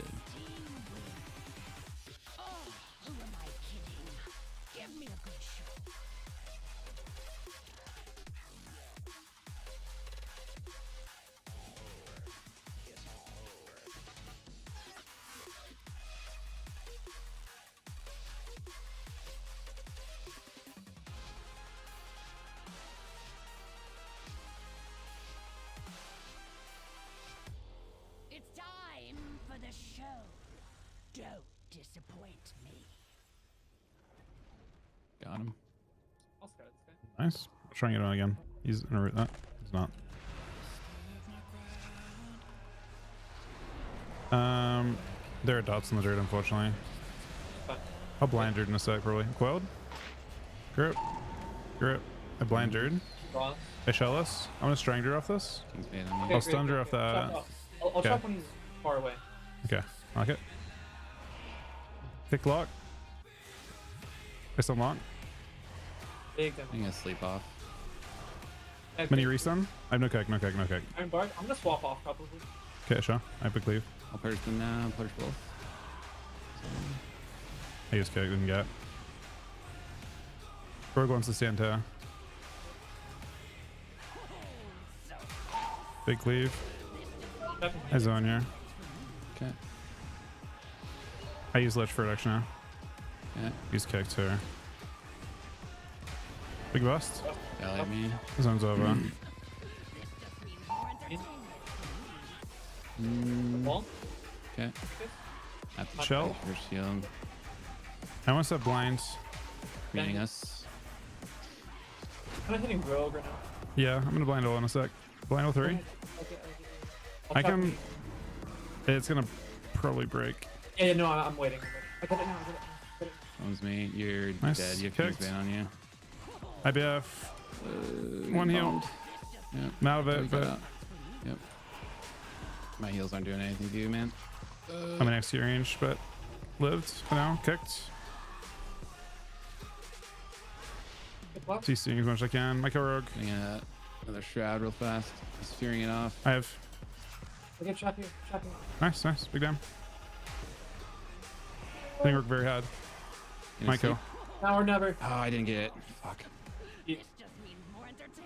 Got him. Nice. I'm trying to get on again. He's in a route. He's not. There are dots in the dirt, unfortunately. I'll blind dirt in a sec, probably. Quelled? Grip. I blind dirt. I shell us. I'm gonna strang dirt off this. I'll stun dirt off that. I'll chop when he's far away. Okay. Lock it. Pick lock. I still lock. Big I'm gonna sleep off. Mini restun? I have no kick. Iron Bard, I'm gonna swap off probably. Okay, sure. I pick leave. I'll purge them now, purge both. I used kick, didn't get. Rogue wants to stand to. Big cleave. I zone here. Okay. I use lich for reduction now. Yeah. Use kick too. Big bust. Yeah, like me. Zone's over. Okay. Shell. First heal. I want to set blind. Greening us. I'm hitting Rogue right now. Yeah, I'm gonna blind all in a sec. Blind all 3. Okay. I can. It's gonna probably break. Yeah, no, I'm waiting. I got it now. That was me. You're Nice. dead. You have Kicked. King's Bane on you. IBF. One heal. Yep. I'm out of it, but yep. My heals aren't doing anything to you, man. I'm in XT range, but lived for now. Kicked. CCing as much as I can. Michael Rogue. Yeah. Another shroud real fast. Just fearing it off. I have. Okay, trap here. Nice. Big damn. I think work very hard. Michael. Now or never. Oh, I didn't get it. Fuck.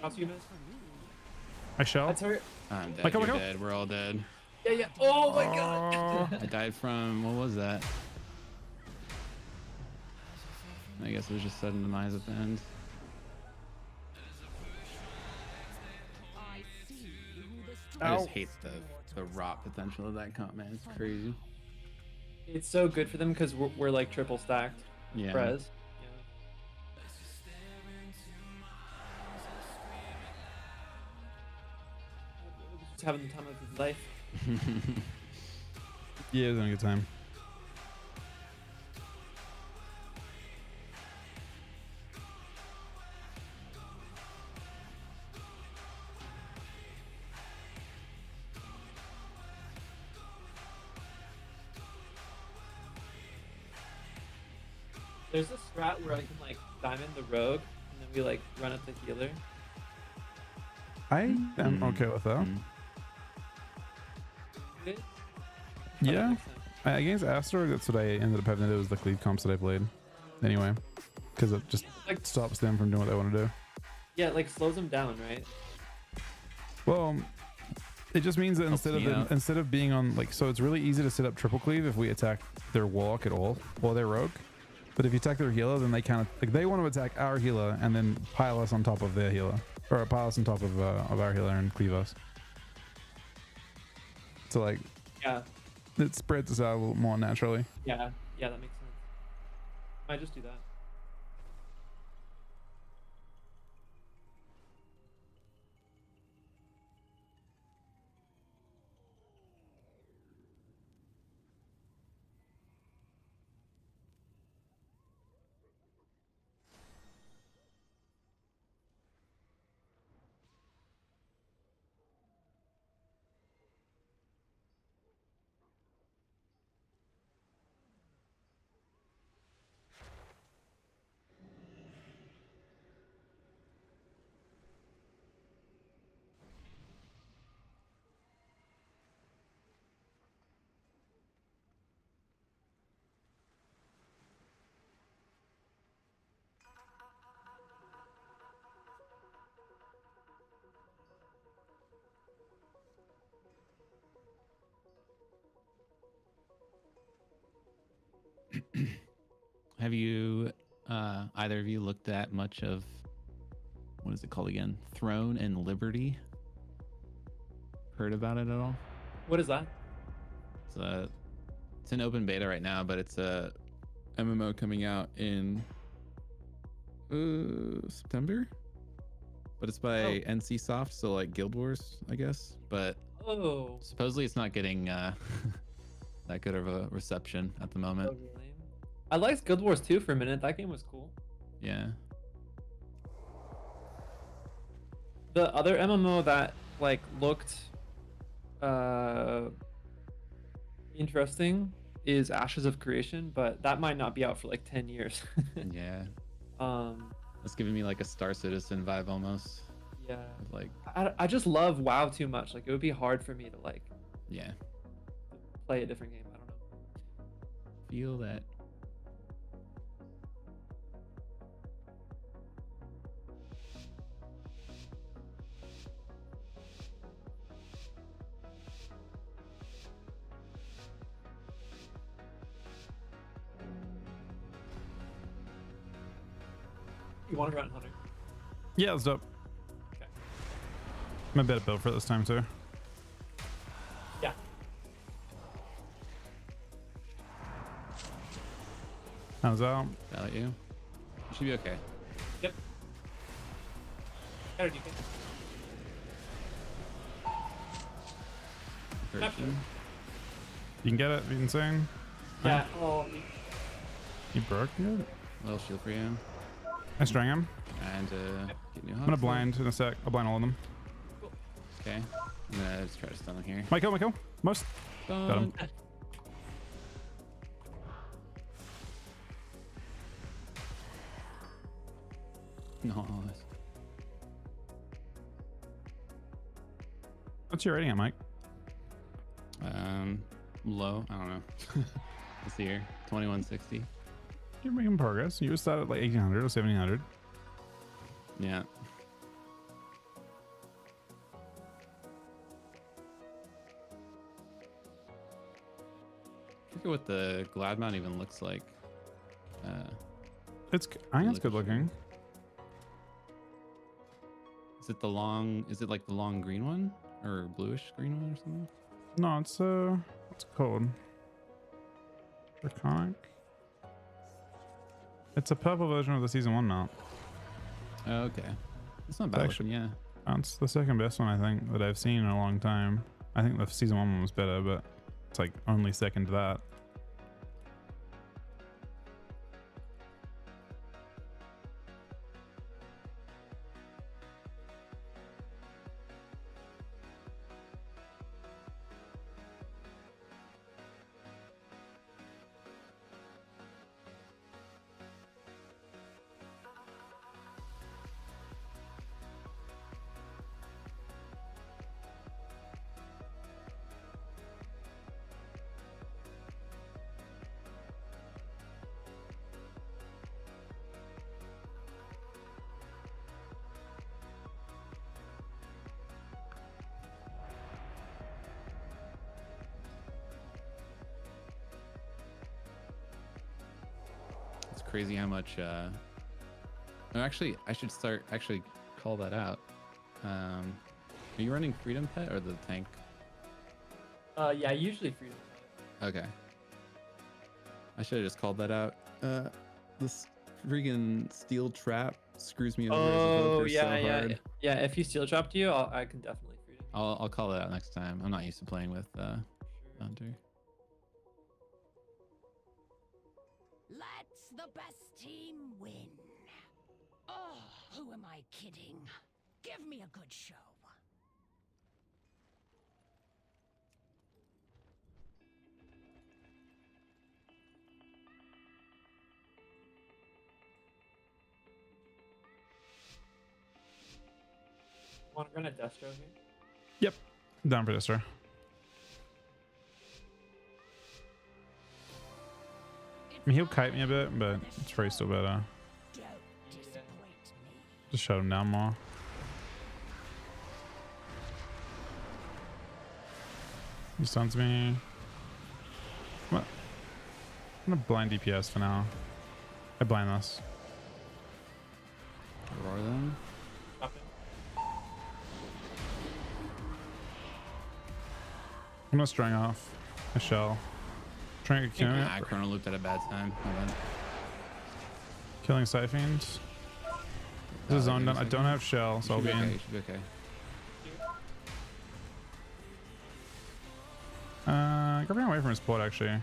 How's you, miss? I shell. That's hurt. I'm dead. Michael, You're Michael. dead. We're all dead. Yeah, yeah. Oh my god. I died from, what was that? I guess it was just sudden demise at the end. I just hate the rot potential of that comp, man. It's crazy. It's so good for them because we're like triple stacked. Yeah. Prez. Just having the time of his life. Yeah, it was having a good time. There's a strat where I can like diamond the rogue and then we like run at the healer. I am okay with that. Yeah, against Astor, that's what I ended up having to do, was the cleave comps that I played. Anyway, because it just like stops them from doing what they want to do. Yeah, it like slows them down, right? Well, it just means that instead of being on like, so it's really easy to set up triple cleave if we attack their warlock at all or their rogue. But if you attack their healer, then they kind of like, they want to attack our healer and then pile us on top of their healer, or pile us on top of our healer and cleave us. So like, yeah, it spreads us out a little more naturally. Yeah, yeah, that makes sense. Might just do that. Have you, either of you looked at much of, what is it called again? Throne and Liberty? Heard about it at all? What is that? It's an open beta right now, but it's a MMO coming out in September. But it's by NC Soft, so like Guild Wars, I guess. But supposedly it's not getting that good of a reception at the moment. Oh, really? I liked Guild Wars 2 for a minute. That game was cool. Yeah. The other MMO that like looked interesting is Ashes of Creation, but that might not be out for like 10 years. Yeah. It's giving me like a Star Citizen vibe almost. Yeah. Like I just love WoW too much. Like it would be hard for me to like play a different game. I don't know. Feel that. You want to run Hunter? Yeah, let's do it. Okay. I'm a better build for this time too. Yeah. How's that? About you? You should be okay. Yep. Better DK. 13. You can get it. You insane. Yeah. Oh. You broke it. Little shield for you. I string him. And get new. I'm gonna blind in a sec. I'll blind all of them. Cool. Okay. I'm gonna just try to stun him here. Michael. Most. Got him. Nice. What's your rating at, Mike? Low. I don't know. Let's see here. 2160. You're making progress. You just started at like 1800 or 1700. Yeah. forget what the glad mount even looks like. I think it's good looking. Is it the long? Is it like the long green one or bluish green one or something? No, it's what's it called? Draconic. It's a purple version of the season 1 mount. Oh, okay, it's not bad. Actually, yeah. It's the second best one I think that I've seen in a long time. I think the season 1 one was better, but it's like only second to that. It's crazy how much. No, actually, I should start. Actually, call that out. Are you running Freedom Pet or the tank? Yeah, usually Freedom Pet. Okay. I should have just called that out. This freaking steel trap screws me over. Oh as a yeah, so yeah, hard. yeah. If he steel trapped you, I can definitely Freedom. I'll call it out next time. I'm not used to playing with Hunter. Let's the best team win. Oh, who am I kidding? Give me a good show. Want to run a Destro here? Yep, down for Destro. I mean, he'll kite me a bit, but it's probably still better. Just shut him down more. He stuns me. What? I'm gonna blind DPS for now. I blind this. Roar them. I'm gonna string off a shell. Trying to kill me. I chrono looped at a bad time. Killing Siphons. This is zone done. I don't have shell, so I'll be in. You should be okay. Grabbing away from his port actually.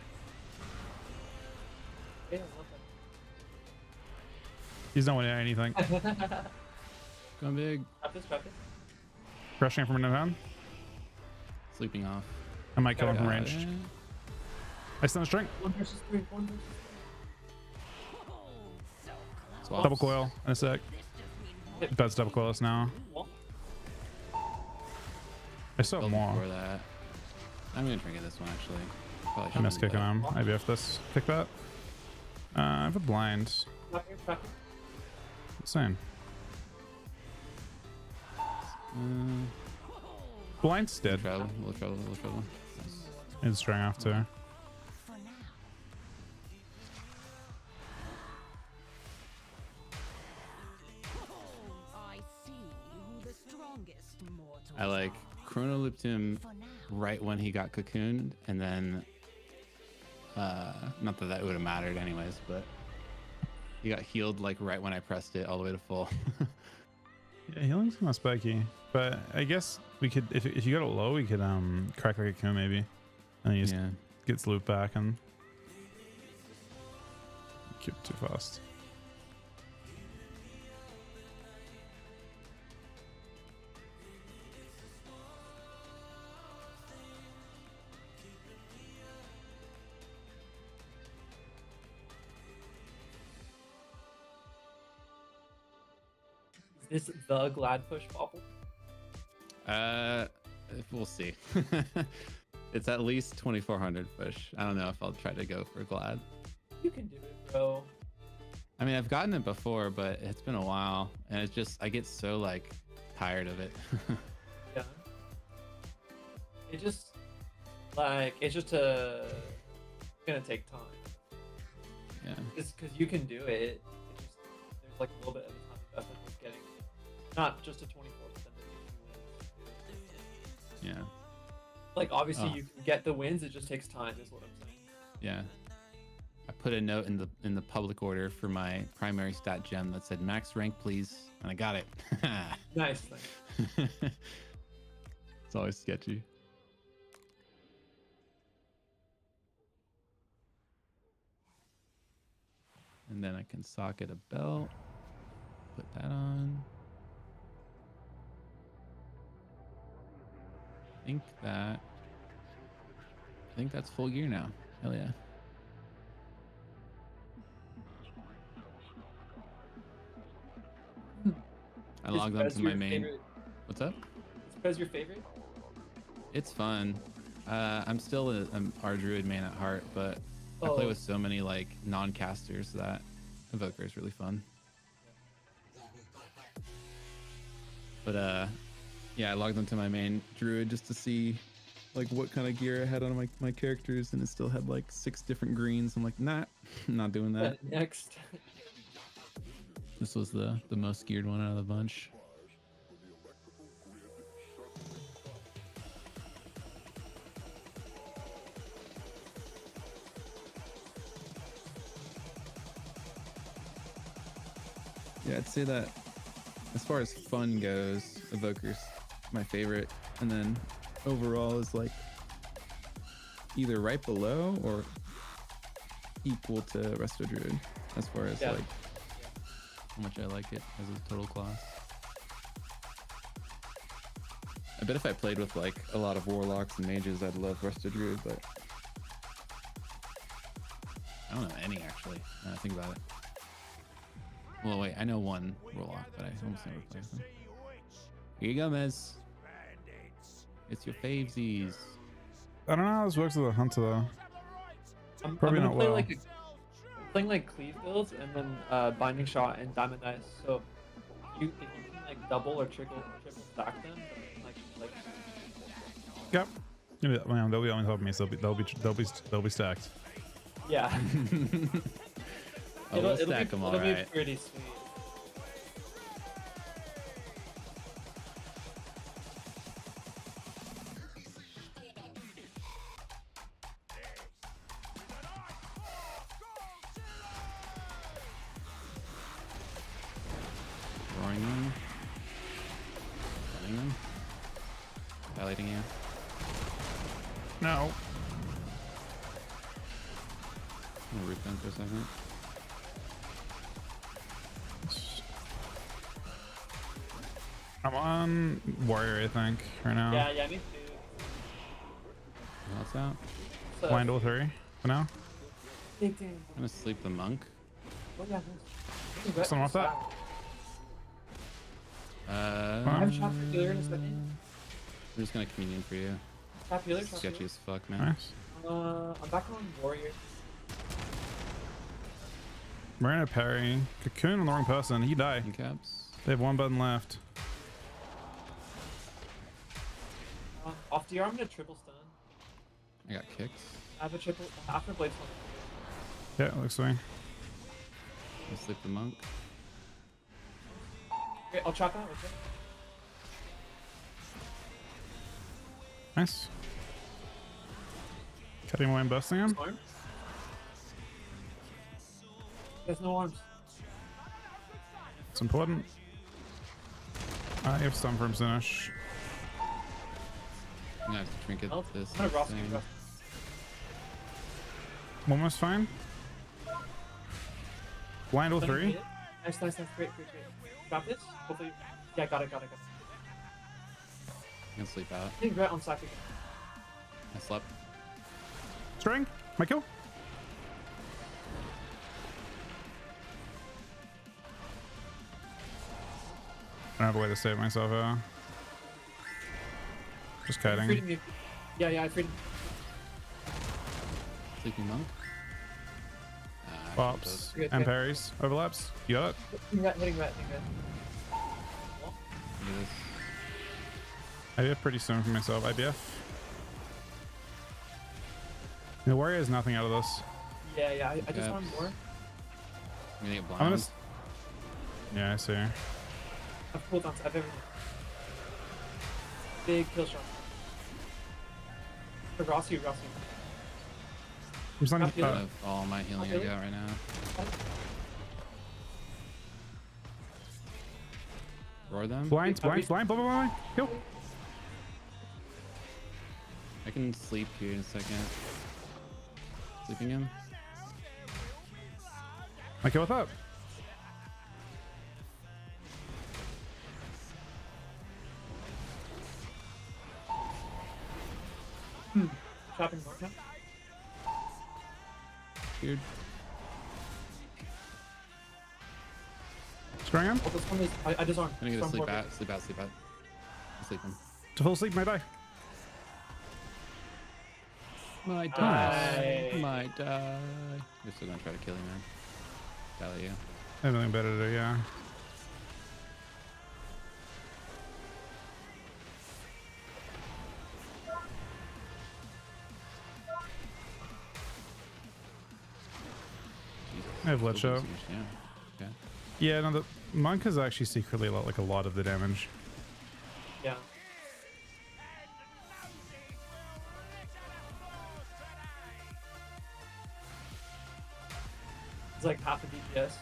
He's not winning anything. Going big. Rushing from a hand. Sleeping off. I might kill him from range. I stun the string. 1 versus 3. 1 versus 3. Double coil in a sec. That's double coil us now. I still have more. For that. I'm gonna trinket this one actually. Probably I missed kicking him. Maybe if this kick that. I have a blind. Insane. Blind's dead. Little trouble. It's string after. I like chrono looped him right when he got cocooned, and then not that that would have mattered anyways, but he got healed like right when I pressed it all the way to full. Yeah, healing's kind of spiky, but I guess we could, if you got it low, we could crack like a cocoon maybe, and then he just gets looped back and keep it too fast. Is the glad push bobble? We'll see. It's at least 2400 push. I don't know if I'll try to go for glad. You can do it, bro. I mean, I've gotten it before, but it's been a while, and it's just I get so like tired of it. Yeah. It's just gonna take time. Yeah. Just because you can do it, there's like a little bit of a time investment with getting not just a 24th, but then Yeah. like obviously you can get the wins. It just takes time, is what I'm saying. Yeah. I put a note in the public order for my primary stat gem that said max rank, please, and I got it. Nice. It's always sketchy. And then I can socket a belt, put that on. I think that's full gear now. Hell yeah. I logged onto my main. Favorite? What's up? Is Prez your favorite? It's fun. I'm still an R-Druid main at heart, but I play with so many like non-casters that Evoker is really fun. But yeah, I logged onto my main Druid just to see like what kind of gear I had on my characters, and it still had like 6 different greens. I'm like, nah, I'm not doing that. Next. This was the most geared one out of the bunch. Yeah, I'd say that as far as fun goes, Evoker's my favorite, and then overall is like either right below or equal to Resto Druid as far as like how much I like it as a total class. I bet if I played with like a lot of warlocks and mages, I'd love Resto Druid, but I don't know any actually. Now I think about it. Well, wait, I know one warlock, but I almost never play with him. Here you go, Mez. It's your favesies. I don't know how this works with a hunter though. Probably I'm not well. Playing like cleave builds and then binding shot and diamond dice. So if you can like double or triple stack them, like Yep. Man, they'll be on top of me, so they'll be stacked. yeah. Oh, we'll stack them all right. It'll be pretty sweet. Roaring them. Running them. Violating you. No. I'm gonna root them for a second. I'm on warrior, I think, right now. Yeah, me too. What's out? Windle 3 for now. I'm gonna sleep the monk. Oh yeah. Someone off that. I have shot for healer in a second. I'm just gonna communion for you. Shot healer. Sketchy as fuck, man. Nice. I'm back on warrior. Marina parry. Cocoon on the wrong person. He died. Caps. They have one button left. Off DR, I'm gonna triple stun. I got kicks. I have a triple after blade stun. Yeah, looks sweet. I'll sleep the monk. Okay, I'll chop that. Okay. Nice. Cutting away and busting him. There's no arms. It's important. I have stun from Sinish. I'm gonna have to trinket this. I'm gonna thing. Almost fine. Windle 3. Nice. Great. Got this? Hopefully. Yeah, got it. I'm gonna sleep out. I think Gret on sack again. I slept. String. My kill. I don't have a way to save myself. Just kiting. Yeah, I freed him. Sleeping monk. Pops and parries. Overlaps. You got it. Hitting rat. Look at this. IBF pretty soon for myself. IBF. The warrior is nothing out of this. Yeah, I just want more. I'm gonna get I'm gonna. blind. Yeah, I see. I've cooldowns, I've everything. Big kill shot. Rossi. I'm just I have all my healing I got right now. Roar them. Blind. Kill. I can sleep here in a second. Sleeping him. Okay, what's up? Chopping more now. Weird. Screwing him. Oh, this one is. I disarmed. I'm gonna go Disarm sleep forward. out. Sleep him. To full sleep, may die. Might die. Might die. You're still gonna try to kill him, man. Tell you. Anything better to do, yeah. I have Lich up. Yeah. Okay. Yeah, no, the monk is actually secretly like a lot of the damage. Yeah. It's like half a DPS.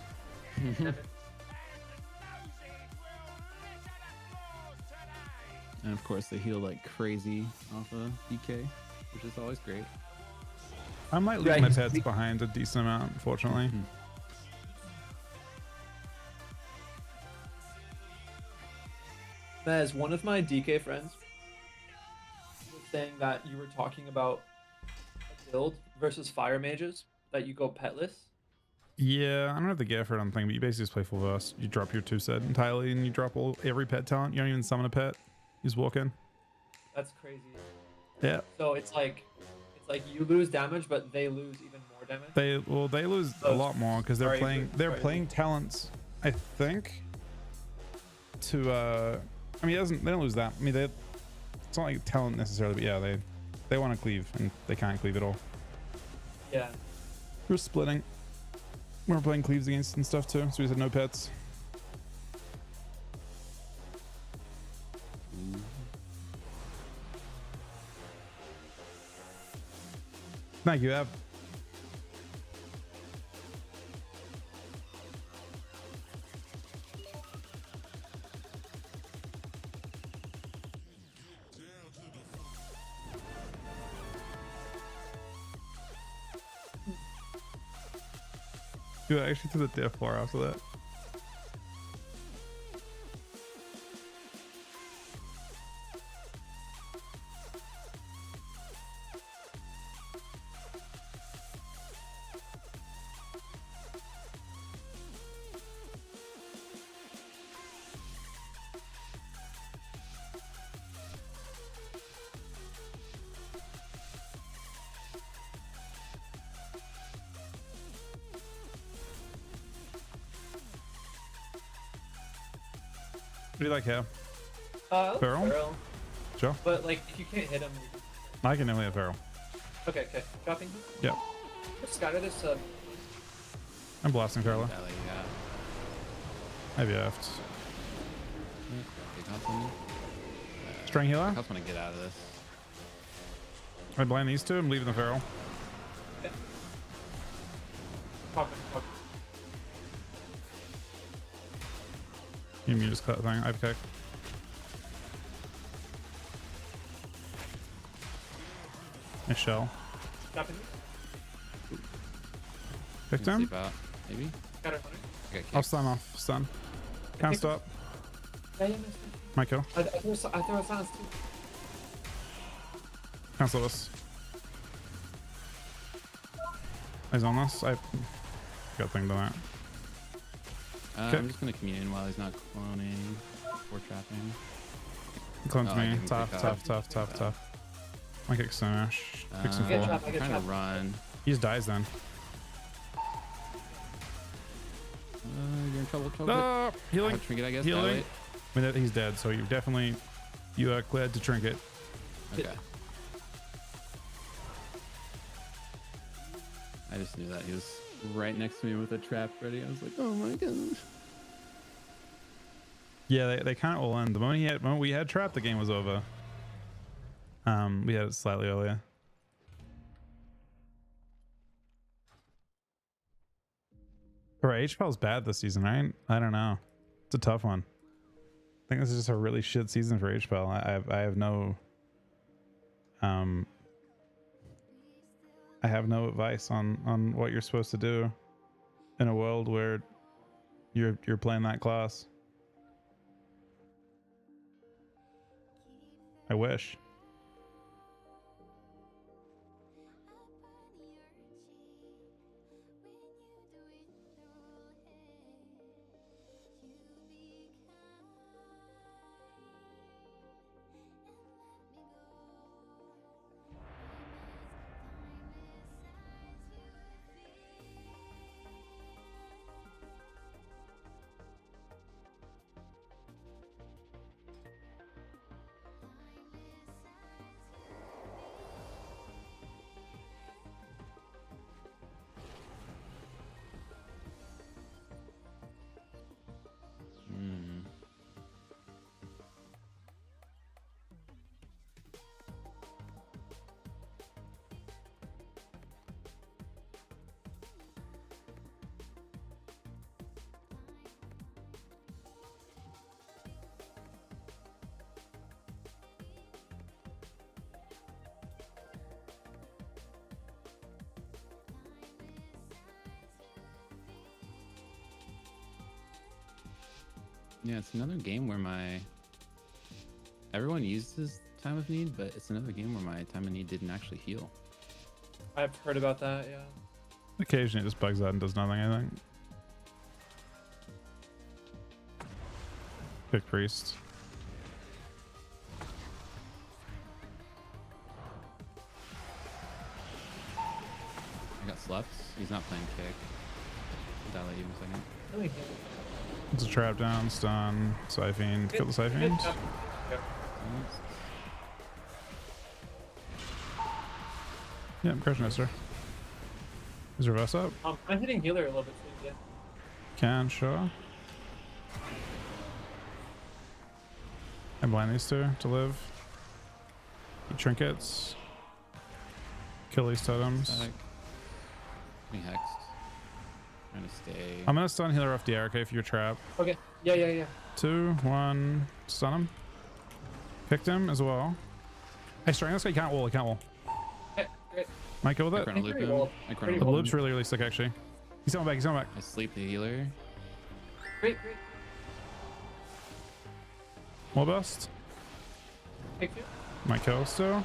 And of course they heal like crazy off of DK, which is always great. I might leave my pets behind a decent amount, unfortunately. Mez, one of my DK friends was saying that you were talking about a build versus fire mages, that you go petless. Yeah, I don't have the gear for it, I don't think, but you basically just play full verse. You drop your 2 set entirely and you drop every pet talent. You don't even summon a pet. You just walk in. That's crazy. Yeah. So it's like you lose damage, but they lose even more damage. They lose a lot more because they're playing talents, I think. To I mean, they don't lose that. I mean, it's not like talent necessarily, but yeah, they want to cleave and they can't cleave at all. Yeah. We're splitting. We're playing cleaves against and stuff too, so we said no pets. Thank you, Ab. Dude, I actually took the diff bar after that. What do you like here? Feral? Sure. But like, if you can't hit him, I can only have Feral. Okay. Dropping. Yep. Scatter this. I'm blasting Feral. I've yeft. String healer? I just want to get out of this. I blind these two. I'm leaving the Feral. Okay. You can just cut the thing. I've kicked. A shell. Picked him. Maybe. I'll stun off. Stun. Can't stop. Yeah, My kill. I throw a silence too. Cancel this. He's on this. I got thing to that. I'm just gonna commune while he's not cloning or trapping. Clone to me. Tough. My kick smash. Kicks him full. I'm trying to run. He just dies then. You're in trouble. No! Healing. Trinket, I guess. Healing. I mean, he's dead, so you are cleared to trinket. Okay. I just knew that he was right next to me with a trap ready. I was like, oh my goodness. Yeah, they kind of all end. The moment we had trap, the game was over. We had it slightly earlier. Bro, HPL's bad this season, right? I don't know. It's a tough one. I think this is just a really shit season for HPL. I have no I have no advice on what you're supposed to do in a world where you're playing that class. I wish. Yeah, it's another game where everyone uses time of need, but it's another game where my time of need didn't actually heal. I've heard about that, yeah. Occasionally it just bugs out and does nothing, I think. Pick priest. I got slept. He's not playing kick. I'll dilate you in a second. Really? It's a trap down, stun, siphon, kill the siphon. Yeah, I'm crushing it, sir. Is reverse up? I'm hitting healer a little bit too, yeah. Can, sure. I blind these two to live. Eat trinkets. Kill these totems. Static. Me hexed. Trying to stay. I'm gonna stun healer off the RK for your trap. Okay. Yeah. 2, 1, stun him. Picked him as well. Hey, strength this guy, can't wall, Okay, great. Might go with I it. chrono loop him. The loop's really, really sick actually. He's coming back, I sleep the healer. Great. More burst. Take two. Might kill still.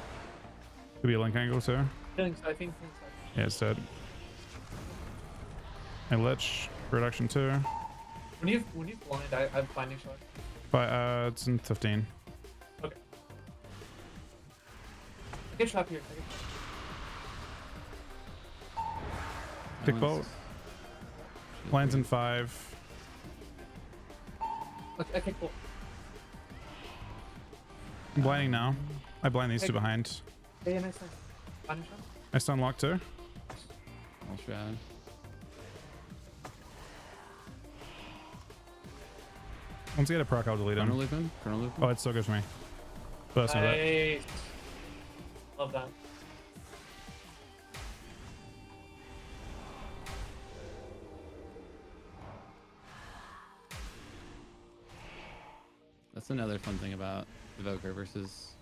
Could be a link angle too. I think. Yeah, it's dead. I lich. Reduction 2. When you blind, I'm blinding shot. But it's in 15. Okay. I get trap here. Pick bolt. Lands in 5. Okay, cool. I'm blinding now. I blind these two behind. Yeah, nice. Blinding shot. I stun lock too. I'll shroud. Once I get a proc, I'll delete him. Chrono loop him. Oh, it's so good for me. Burst with it. Nice. Love that. That's another fun thing about Evoker versus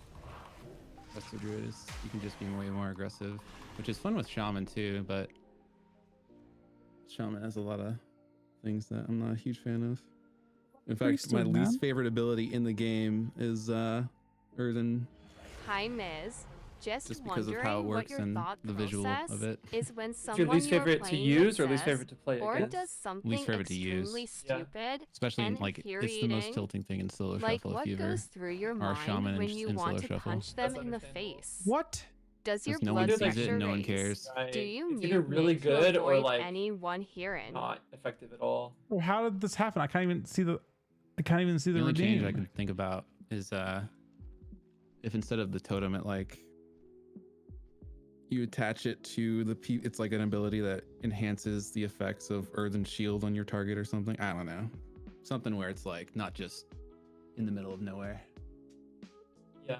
Resto Druid is you can just be way more aggressive, which is fun with Shaman too, but Shaman has a lot of things that I'm not a huge fan of. In fact, my least favorite ability in the game is Urden. Hi, Miz. Just because of how it works and the visual of it. Is when someone your least favorite to use or least favorite to play or against? does something Least favorite to use. extremely stupid, Especially and like it's the most tilting thing in solo like shuffle what if you ever goes through your are a mind shaman when in you solo want to shuffle. punch them in the face? What? Does your no blood one sees pressure it, no one raise? cares. Right. Do you It's either mute really to good or avoid like anyone hearing? not effective at all. Bro, how did this happen? I can't even see the only change I redeem. can think about is if instead of the totem it like you attach it to the it's like an ability that enhances the effects of Earthen Shield on your target or something. I don't know. Something where it's like not just in the middle of nowhere. Yeah.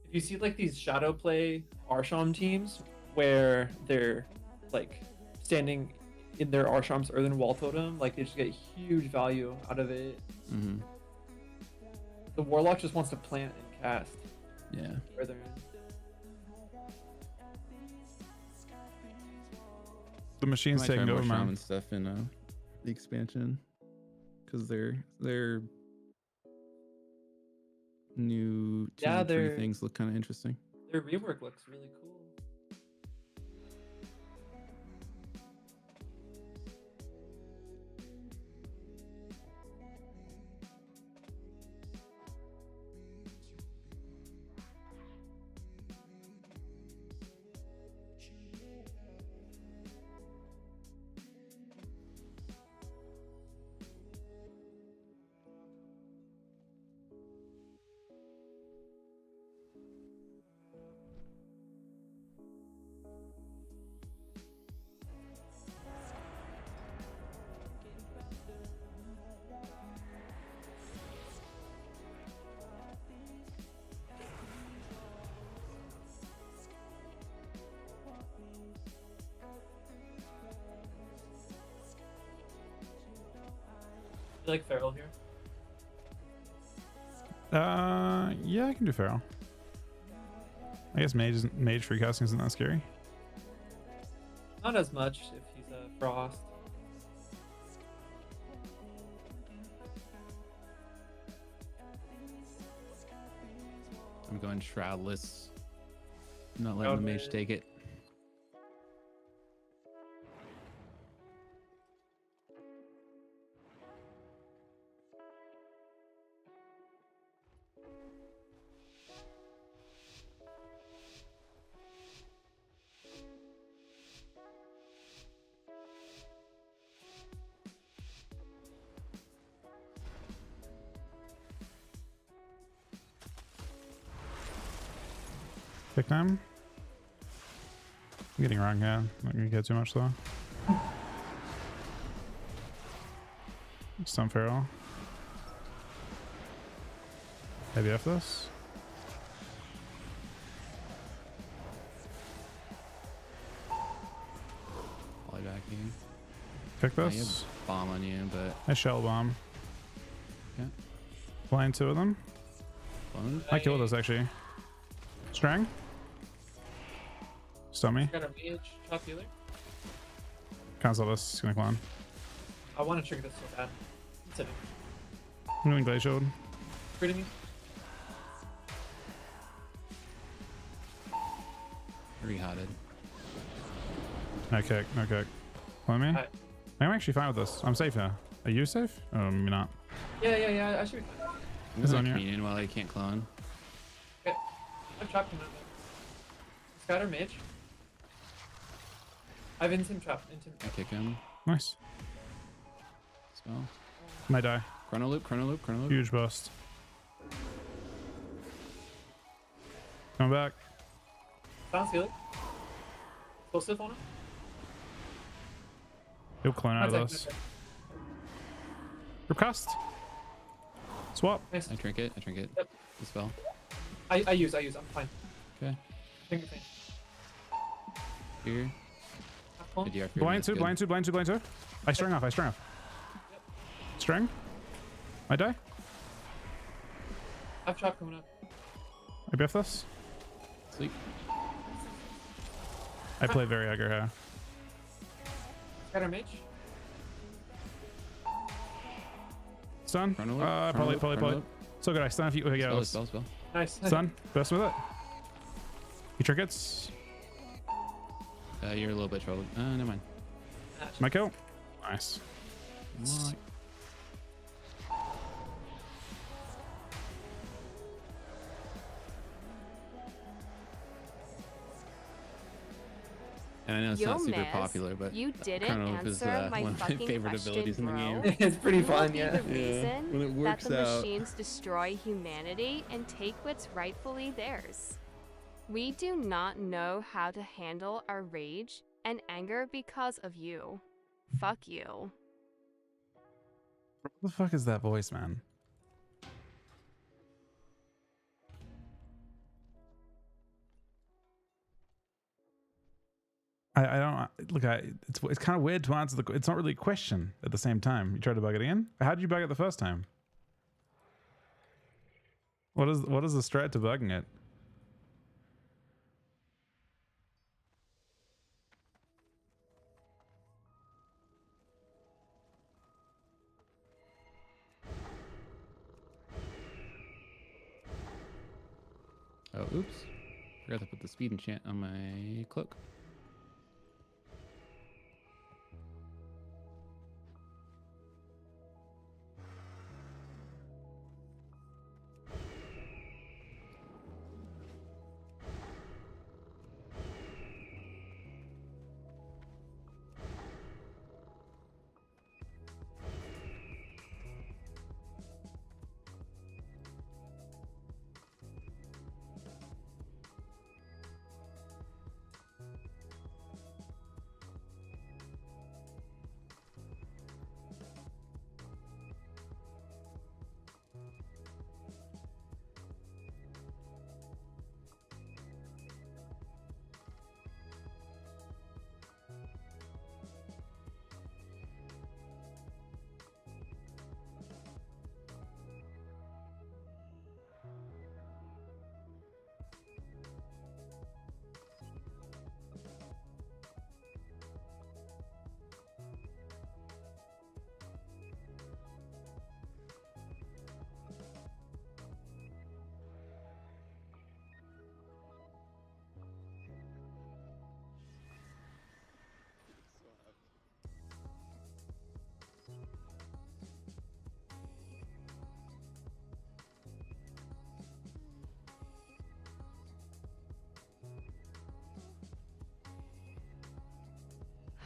If you see like these shadow play Arsham teams where they're like standing in their Arsham's Earthen Wall Totem, like they just get huge value out of it. Mm-hmm. The Warlock just wants to plant and cast. Yeah. Where they're in. The machine's taking over, man. And stuff in the expansion, because they're new 2 and 3 things look kind of interesting. Their rework looks really cool. You like Feral here? Yeah, I can do Feral. I guess mage free casting isn't that scary. Not as much if he's a Frost. I'm going Shroudless. Not letting the mage take it. Pick time. I'm getting wrong, yeah. Not gonna get too much though. Stun Feral. Heavy F this. Volley back you. Pick this. Bomb on you, but I shell bomb. Yeah. Flying 2 of them. Fun. I killed this actually. Strang. Stun me. Got a mage chop healer. Cancel this. It's gonna clone. I want to trigger this so bad. It's hitting. I'm doing Glaze Shield. Critting me. Rehotted. No kick. No kick. Clone me. Right. I'm actually fine with this. I'm safe now. Are you safe? Oh, maybe not. Yeah. I should be fine. I'm It's going on you. communion while I can't clone. Okay. I've trapped him out there. Scatter mage. I've instant trap. I kick him. Nice. Spell. Might die. Chrono loop. Huge bust. Come back. Bounce healer. Explosive on him. He'll clone out of That's this. like- Recast. Swap. Nice. I trinket. Yep. The spell. I use. I'm fine. Okay. Finger thing. Here. Half clone. Good DR. Blind 2. I string off. Yep. String. I die. I've trap coming up. I biff this. Sleep. I play very aggro here. Scatter mage. Stun. Chrono loop, Probably. So good. I stun if you. Okay, yeah, Spell. Nice. stun. Best with it. He trinkets. You're a little bit troubled. Never mind. My kill. Nice. What? And I know it's Yo, not super Miz, popular, but you didn't Chrono Loop is answer my one of my fucking favorite question, abilities in the bro. game. It's pretty You will fun, be yeah. the reason When it that works the out. machines destroy humanity and take what's rightfully theirs. We do not know how to handle our rage and anger because of you. Fuck you. What the fuck is that voice, man? I don't look. It's kind of weird to answer the. It's not really a question at the same time. You tried to bug it again. How did you bug it the first time? What is the strat to bugging it? Oh, oops. Forgot to put the speed enchant on my cloak.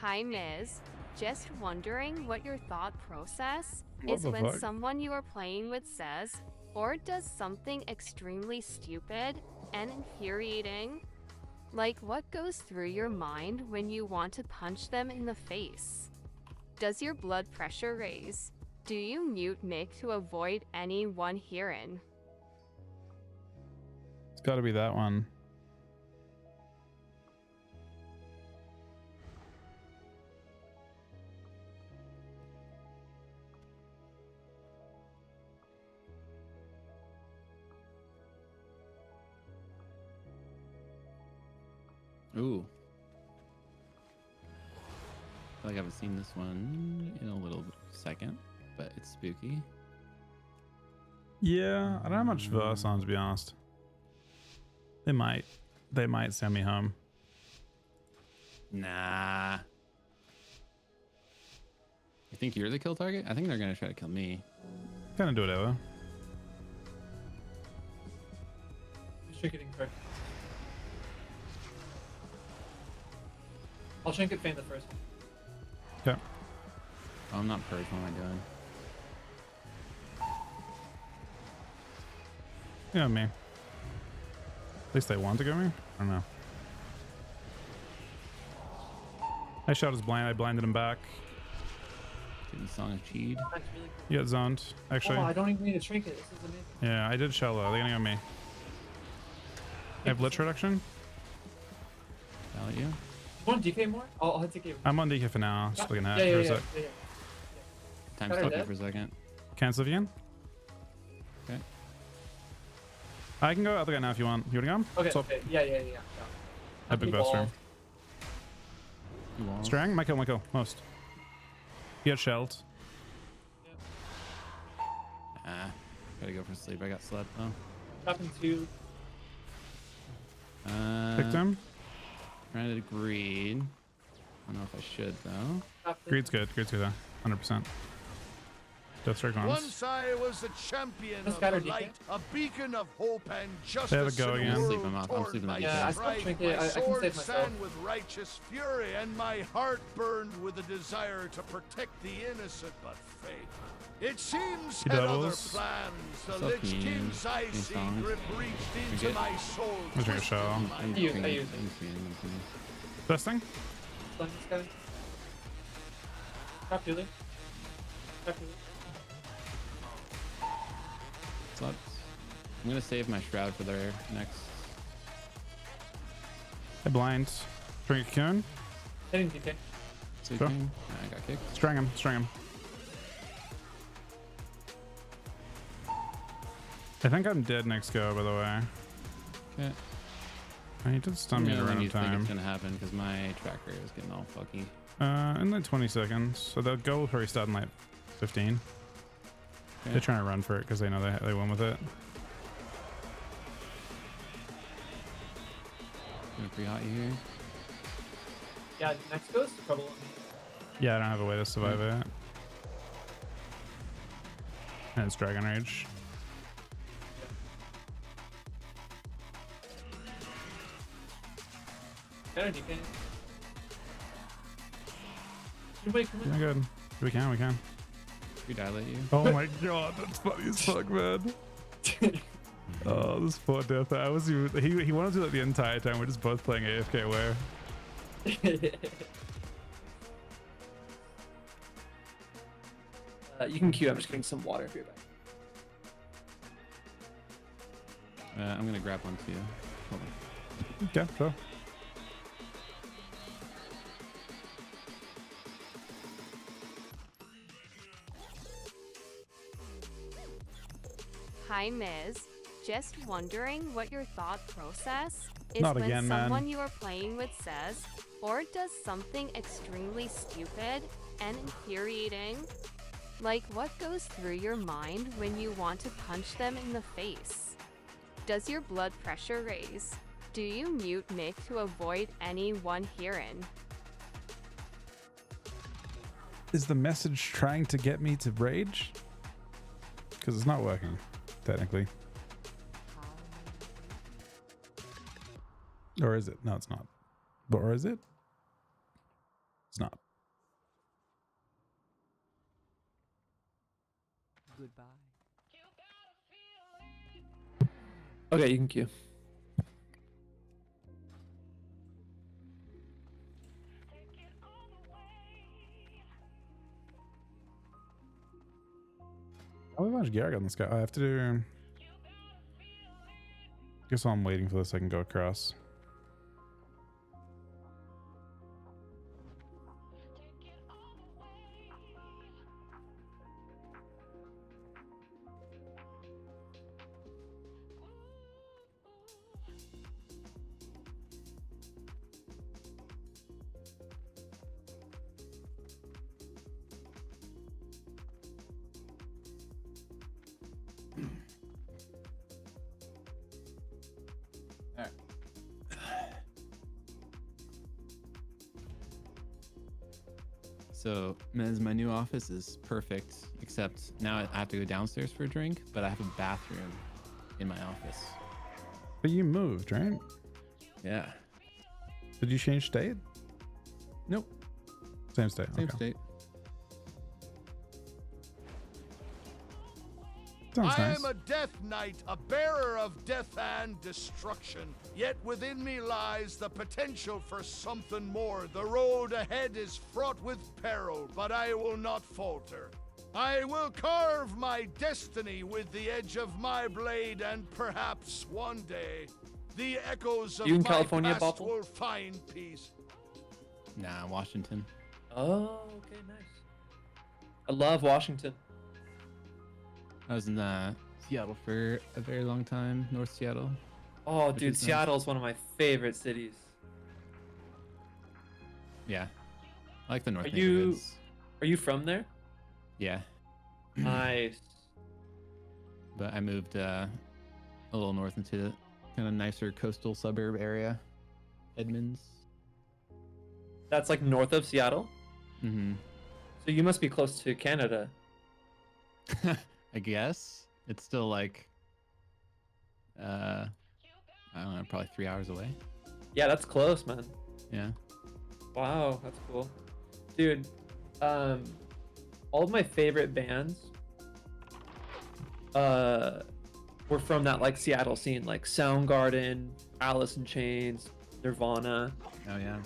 Hi, Ms. Just wondering what your thought process What is the when fuck? someone you are playing with says or does something extremely stupid and infuriating. Like, what goes through your mind when you want to punch them in the face? Does your blood pressure raise? Do you mute mic to avoid anyone hearing? It's got to be that one. Ooh. I feel like I haven't seen this one in a little second, but it's spooky. Yeah, I don't have much verse on, to be honest. They might send me home. Nah. You think you're the kill target? I think they're gonna try to kill me. Kind of do whatever. Trinketing first. I'll trinket Fane the first one. Okay. Oh, I'm not purged. What am I doing? Yeah, me. At least they want to go me? I don't know. I shot his blind. I blinded him back. Getting Song of Cheed. That's really cool. You got zoned, actually. Oh, I don't even need a trinket. This is amazing. Yeah, I did shallow. They're gonna go me. I have Lich Reduction. I'll let you. You want DK more? I'll hit DK. I'm on DK for now. Just looking at it Yeah, for a yeah, sec. yeah. Time Got her stuck dead? for a second. Cancel again. Okay. I can go other guy now if you want. You wanna go? Okay, Swap. okay. Yeah. I big burst room. Walls. Strang, my kill. Most. You got shelled. Ah, gotta go for sleep. I got slept though. Dropping 2. Picked him. Trying to greed. I don't know if I should though. Greed's good. Greed's good. 100%. Deathstrike on. Once I was a champion of Scatter the DK. light, a beacon of hope and They have justice a go in a again. I'm sleeping world off. I'm torn sleeping by off. Yeah, I stopped strife. drinking. My I can sword save myself. sang with righteous fury, and my heart burned with a desire to protect the innocent but fake. It seems He had other doubles. plans. The What's up, Lich Ian? King's Any icy songs? grip reached You into good? my soul. Let's drink a shot. I'm I use seeing- it. I'm seeing. Testing. Stun this guy. Trap healer. Trap healer. Sluts. I'm gonna save my shroud for their next. I blind. Drink a cocoon. Hitting DK. Sleeping. Go. I got kicked. String him. String him. I think I'm dead next go, by the way. Okay. He did stun me at When random you think time. it's gonna happen because my tracker is getting all fucky. In like 20 seconds. So the go will probably start in like 15. Okay. They're trying to run for it because they know they won with it. Gonna pre-hot you here. Yeah, next goes trouble. Yeah, I don't have a way to survive it. And it's Dragon Rage. Better DK. Wait, come Yeah, good. We can. Pre-dilate you. Oh my god, that's funny as fuck, man. Oh, this poor death. He wanted to do that the entire time. We're just both playing AFK aware. You can queue. I'm just getting some water for your back. I'm gonna grab one too. Hold on. Yeah, sure. Hi, Miz. Just wondering what your thought process is Not when again, man. someone you are playing with says or does something extremely stupid and infuriating. Like, what goes through your mind when you want to punch them in the face? Does your blood pressure raise? Do you mute mic to avoid anyone hearing? Is the message trying to get me to rage? Because it's not working, technically. Or is it? No, it's not. But or is it? It's not. Goodbye. Okay, you can queue. How much gear I got on this guy? I have to do. Guess while I'm waiting for this, I can go across. So, Mez, my new office is perfect, except now I have to go downstairs for a drink, but I have a bathroom in my office. But you moved, right? Yeah. Did you change state? Nope. Same state. Same okay. state. Sounds I nice. am a death knight, a bearer of death and destruction. Yet within me lies the potential for something more. The road ahead is fraught with peril, but I will not falter. I will carve my destiny with the edge of my blade, and perhaps one day, the echoes of You in my California, past Bopple? will find peace. Nah, Washington. Oh, okay, nice. I love Washington. I was in Seattle for a very long time, North Seattle. Oh, Which dude, is nice. Seattle is one of my favorite cities. Yeah. I like the North Are you neighborhoods. are you from there? Yeah. Nice. But I moved a little north into the kind of nicer coastal suburb area. Edmonds. That's like north of Seattle. Mm-hmm. So you must be close to Canada. I guess it's still like, I don't know, probably 3 hours away. Yeah, that's close, man. Yeah. Wow, that's cool, dude. All of my favorite bands, were from that like Seattle scene, like Soundgarden, Alice in Chains, Nirvana. Oh yeah.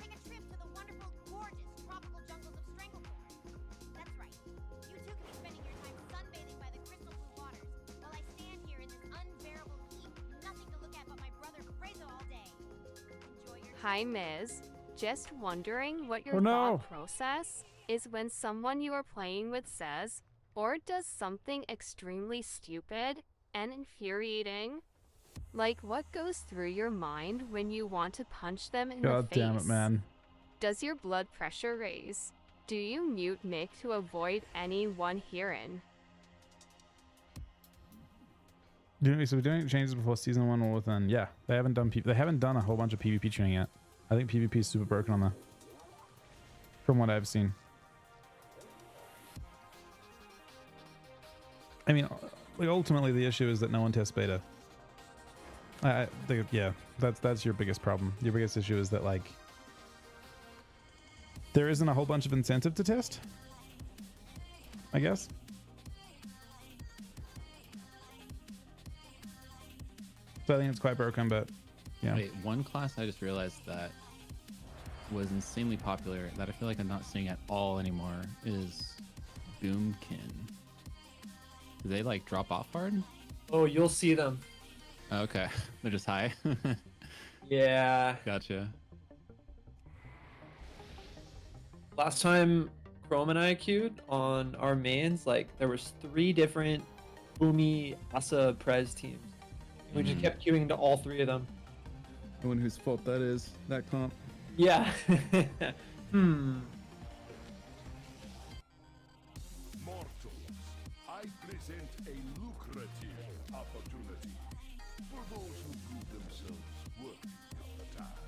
Take a trip to the wonderful, gorgeous tropical jungles of Strangleborn. That's right. You two can be spending your time sunbathing by the crystal blue waters, while I stand here in this unbearable heat, nothing to look at but my brother Frezo all day. Enjoy your Hi, Miz. Just wondering what your Oh, no. thought process is when someone you are playing with says or does something extremely stupid and infuriating. Like, what goes through your mind when you want to punch them in the God face? damn it, man. Does your blood pressure raise? Do you mute Mick to avoid anyone hearing? So we're doing changes before season 1 or within. Yeah, they haven't done a whole bunch of PvP tuning yet. I think PvP is super broken on that, from what I've seen. I mean, like, ultimately the issue is that no one tests beta. I think, yeah, that's your biggest problem. Your biggest issue is that, like, there isn't a whole bunch of incentive to test, I guess. So I think it's quite broken, but yeah. Wait, one class I just realized that was insanely popular that I feel like I'm not seeing at all anymore is Boomkin. Do they like drop off hard? Oh, you'll see them. Okay, they're just high. Yeah. Gotcha. Last time Chrome and I queued on our mains, like there was 3 different Boomy Asa Prez teams. We just kept queuing to all 3 of them. I wonder whose fault that is, that comp. Yeah. Mortals, I present a lucrative opportunity for those who prove themselves worthy of the task.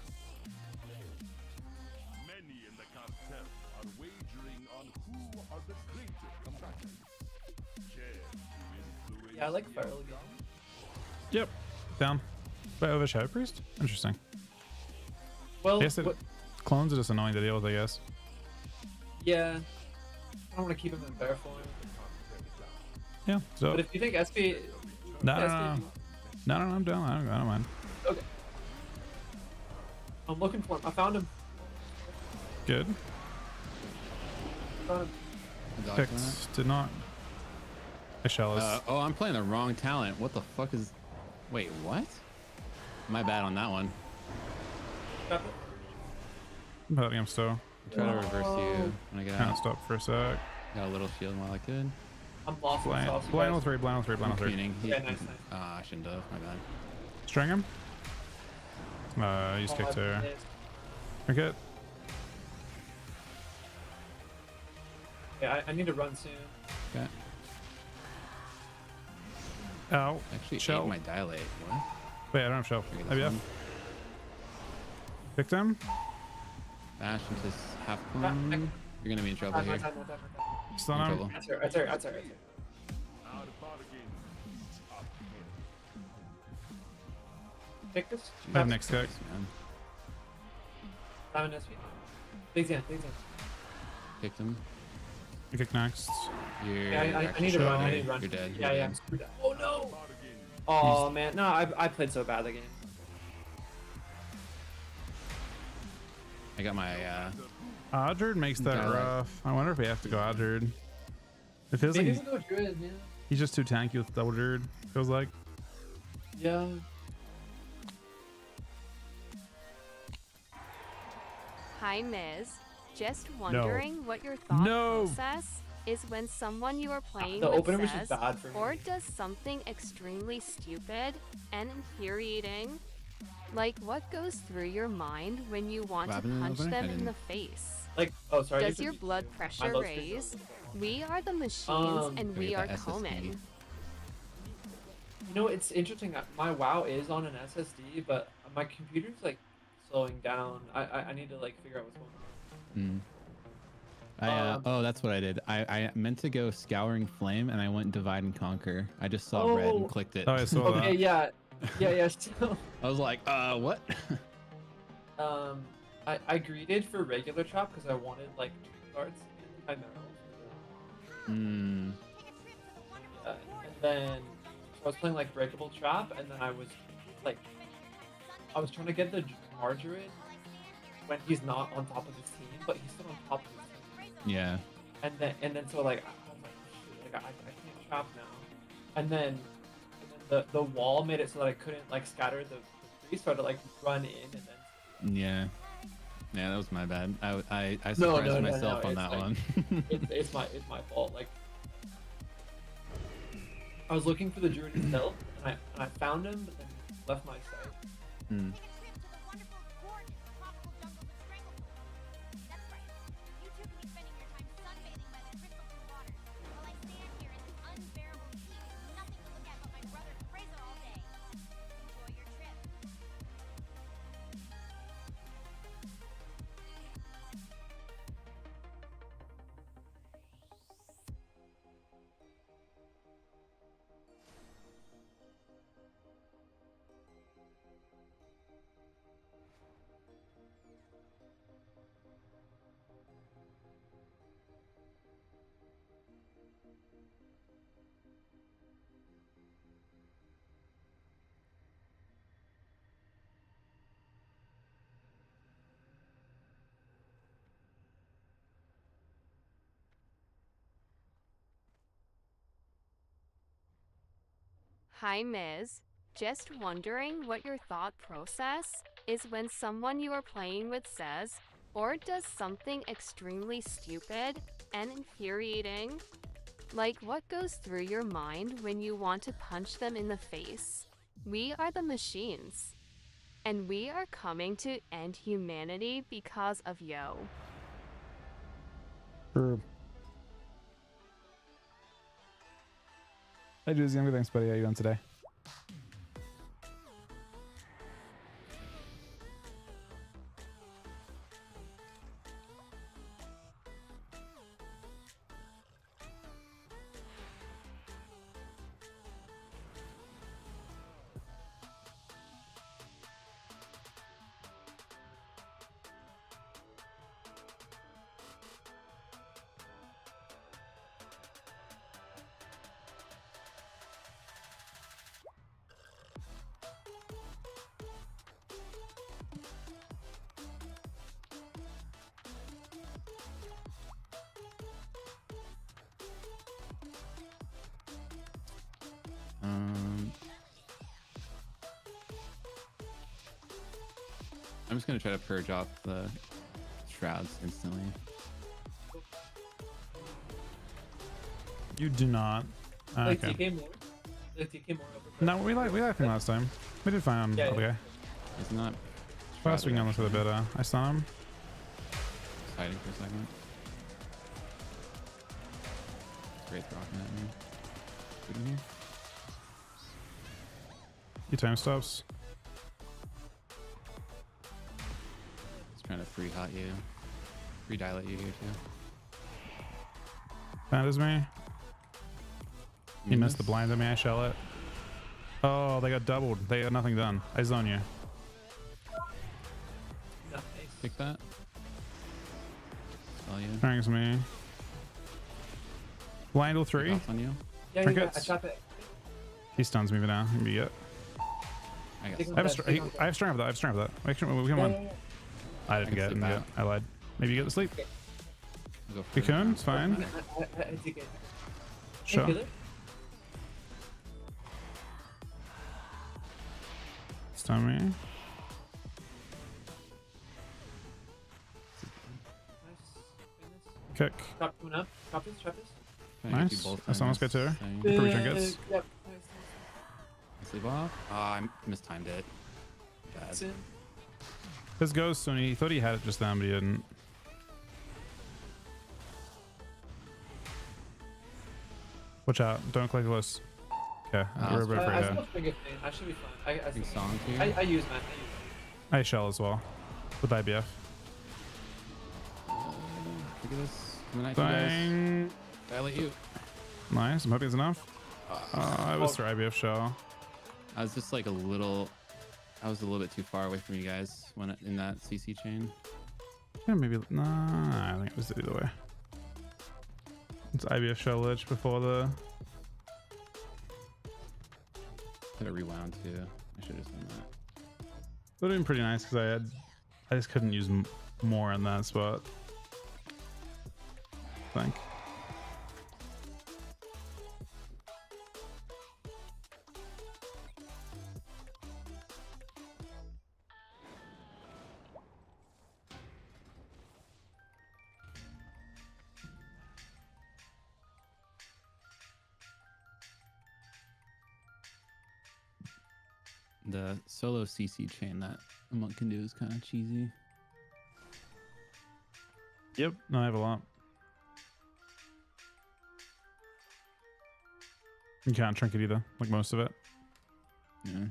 Many in the cartel are wagering on who are the greater combatants. Care to influence Yeah, I like the Feral outcome? Yep. Down. Wait, over Shadow Priest? Interesting. Well, I guess clones are just annoying to deal with, I guess. yeah. I don't want to keep him in bear form. Yeah. So. But if you think SP... No, I'm down. I don't mind. Okay. I'm looking for him. I found him. Good. Found him. Picked. Did not. I shall. Oh, I'm playing the wrong talent. What the fuck is... Wait, what? My bad on that one. But I'm still. Try to reverse you when I get Kind of out. stop for a sec. Got a little shield while I could. I'm lost. Blind on 3, blind on 3, blind on 3. Yeah, nice. Ah, I shouldn't have. My bad. String him. Use kick there. Okay. Yeah, I need to run soon. Okay. Ow. Actually, Shell. ate my dilate. What? Wait, I don't have shell. Figure this IBF. one. Picked him. Bash into his half clone. You're gonna be in trouble here. Stun In him. trouble. That's her. Our bargain is up. Pick this. I have next kick. Man. Diamond SP. Big Zan. Picked him. You kick next. You're Yeah, I actually need to run. I dead. need to run. You're dead. Yeah, You're yeah. dead. I'm screwed. Oh no. Oh man, no, I played so bad that game. I got my Odred makes that Dilate. rough. I wonder if we have to go Odred. It feels Maybe like we'll go Druid, yeah. he's just too tanky with double Druid. Feels like. Yeah. Hi, Miz. Just wondering what your thought No. process is when someone you are playing The with opener was just says bad for or me. does something extremely stupid and infuriating. Like what goes through your mind when you want What to happened in the punch opener? I them in didn't- the face? Like, oh, sorry. Does your blood pressure raise? We are the machines and we Wait, are the SSD. Komen. You know, it's interesting. My WoW is on an SSD, but my computer's like slowing down. I need to like figure out what's going on. Oh, that's what I did. I meant to go Scouring Flame, and I went Divide and Conquer. I just saw red and clicked it. Oh, I saw Okay, that. yeah. So, I was like, what? I greeted for regular trap because I wanted like arts and Hmm. and then I was playing like breakable trap, and then I was trying to get the margarine when he's not on top of his team, but he's still on top of his team. Yeah. And then so like I was like, shit, like I can't trap now. And then the wall made it so that I couldn't like scatter the priest, so I had to like run in and then. Yeah. Yeah, that was my bad. I surprised myself on that one. it's my fault. Like I was looking for the druid himself, and I found him, but then he left my sight. Hmm. Hi, Miz. Just wondering what your thought process is when someone you are playing with says or does something extremely stupid and infuriating. Like what goes through your mind when you want to punch them in the face? We are the machines. And we are coming to end humanity because of yo. True. Hey, Juicy, thanks, buddy. How you doing today? I'm just gonna try to purge off the shrouds instantly. You do not. Like Okay. TK more. Like TK more over. No, we liked him last time. We did fine on Yeah, other yeah. guy. It's not. Last week on this with a bit. I saw him. Just hiding for a second. Great rocking at me. Good in here. He time stops. Just trying to free hot you. Free dilate you here too. That is me. He You missed the miss? blind on me. I shell it. Oh, they got doubled. They got nothing done. I zone you. Nice. Pick that. Spell you. Thanks, me. Blindle 3. Off on you. Yeah, I Trinkets. chop it. He stuns me now. He can be it. I got Take some. I have, that, take on I have strength of that. I have strength of that. Make sure we can win. Yeah. I didn't can get it. sleep Yeah, out. I lied. Maybe you get to sleep. I'll go for it. Cocoon, it's fine. I take it. Sure. Kill it. Stun me. Nice. Kick. Chop coming up. Chop this, chop this. Nice. That's almost good too. For trinkets. Yep. Sleep off. Oh, I mistimed it. Bad. His goes soon. He thought he had it just then, but he didn't. Watch out. Don't click this. Okay. I still think it's fine. I should be fine. I think songs here. I use man. I shell as well. With IBF. Look at this. Coming at you guys. I let you. Nice. I'm hoping it's enough. I was through IBF shell. I was just like a little bit too far away from you guys when in that CC chain. Yeah, maybe. Nah, I think it was the other way. It's IBF shell lich before the. Could have rewound too. I should have done that. Would have been pretty nice because I just couldn't use more in that spot. I think. The solo CC chain that a monk can do is kind of cheesy. Yep. No, I have a lot. You can't trinket either, like most of it. Yeah.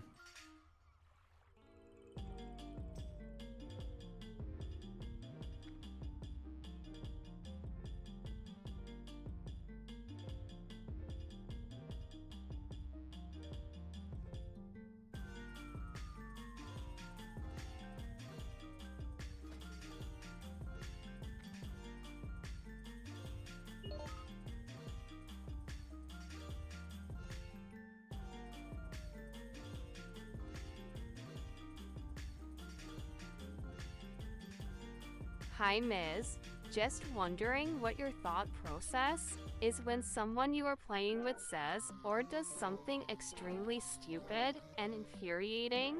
Hi, Miz. Just wondering what your thought process is when someone you are playing with says or does something extremely stupid and infuriating.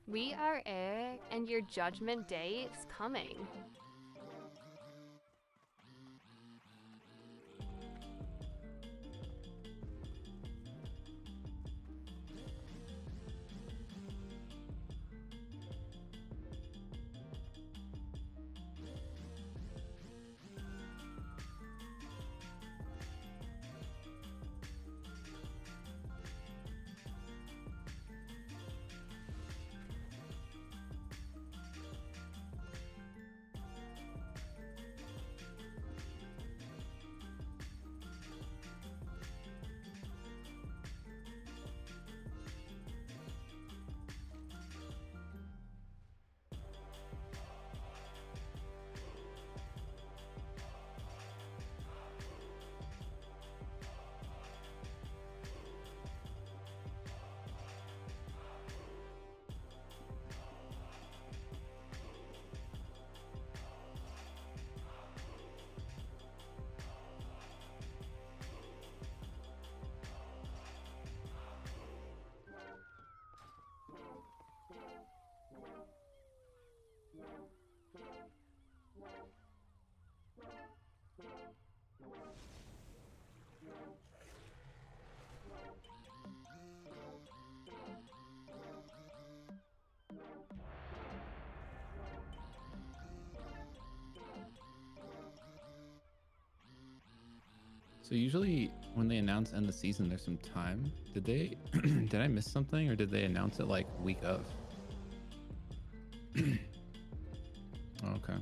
We are air and your judgment day is coming. So usually when they announce end of the season, there's some time. Did they? Did I miss something, or did they announce it like week of? Oh, okay.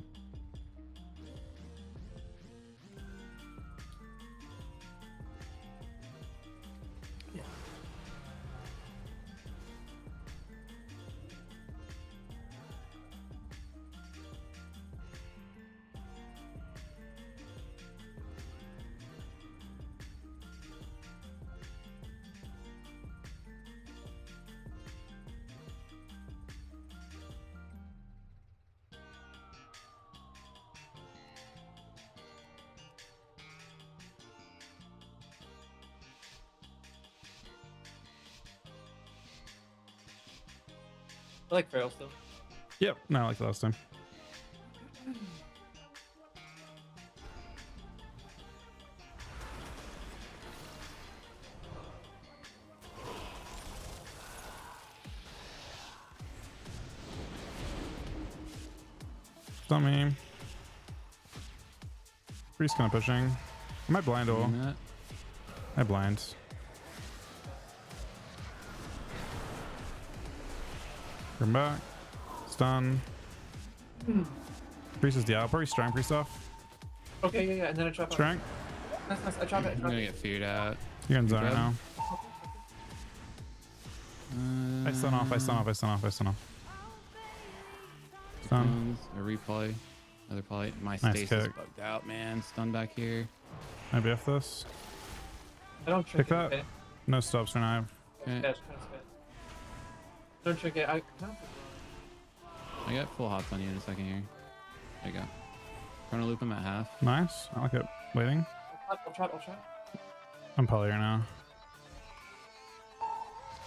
I like Feral still. Yep. No, I like the last time. Dummy. Priest kind of pushing. I might blind all. I blind. Come back. Stun. Priest is the I'll probably strong priest off. Okay, yeah, and then I drop Strength. Nice, nice. I drop it. I'm gonna get feared out. You're in zone right now. I I stun off, I stun off, I stun off, I stun off. Stun. A replay. Another poly. My Nice stasis is kick. bugged out, man. Stun back here. I BF this. I don't Pick trick that. it. No stops for now. Okay. Kind of don't trick it. I got full hops on you in a second here. There you go. Trying to loop him at half. Nice. I like it. Waiting. I'll try. I'm poly right now.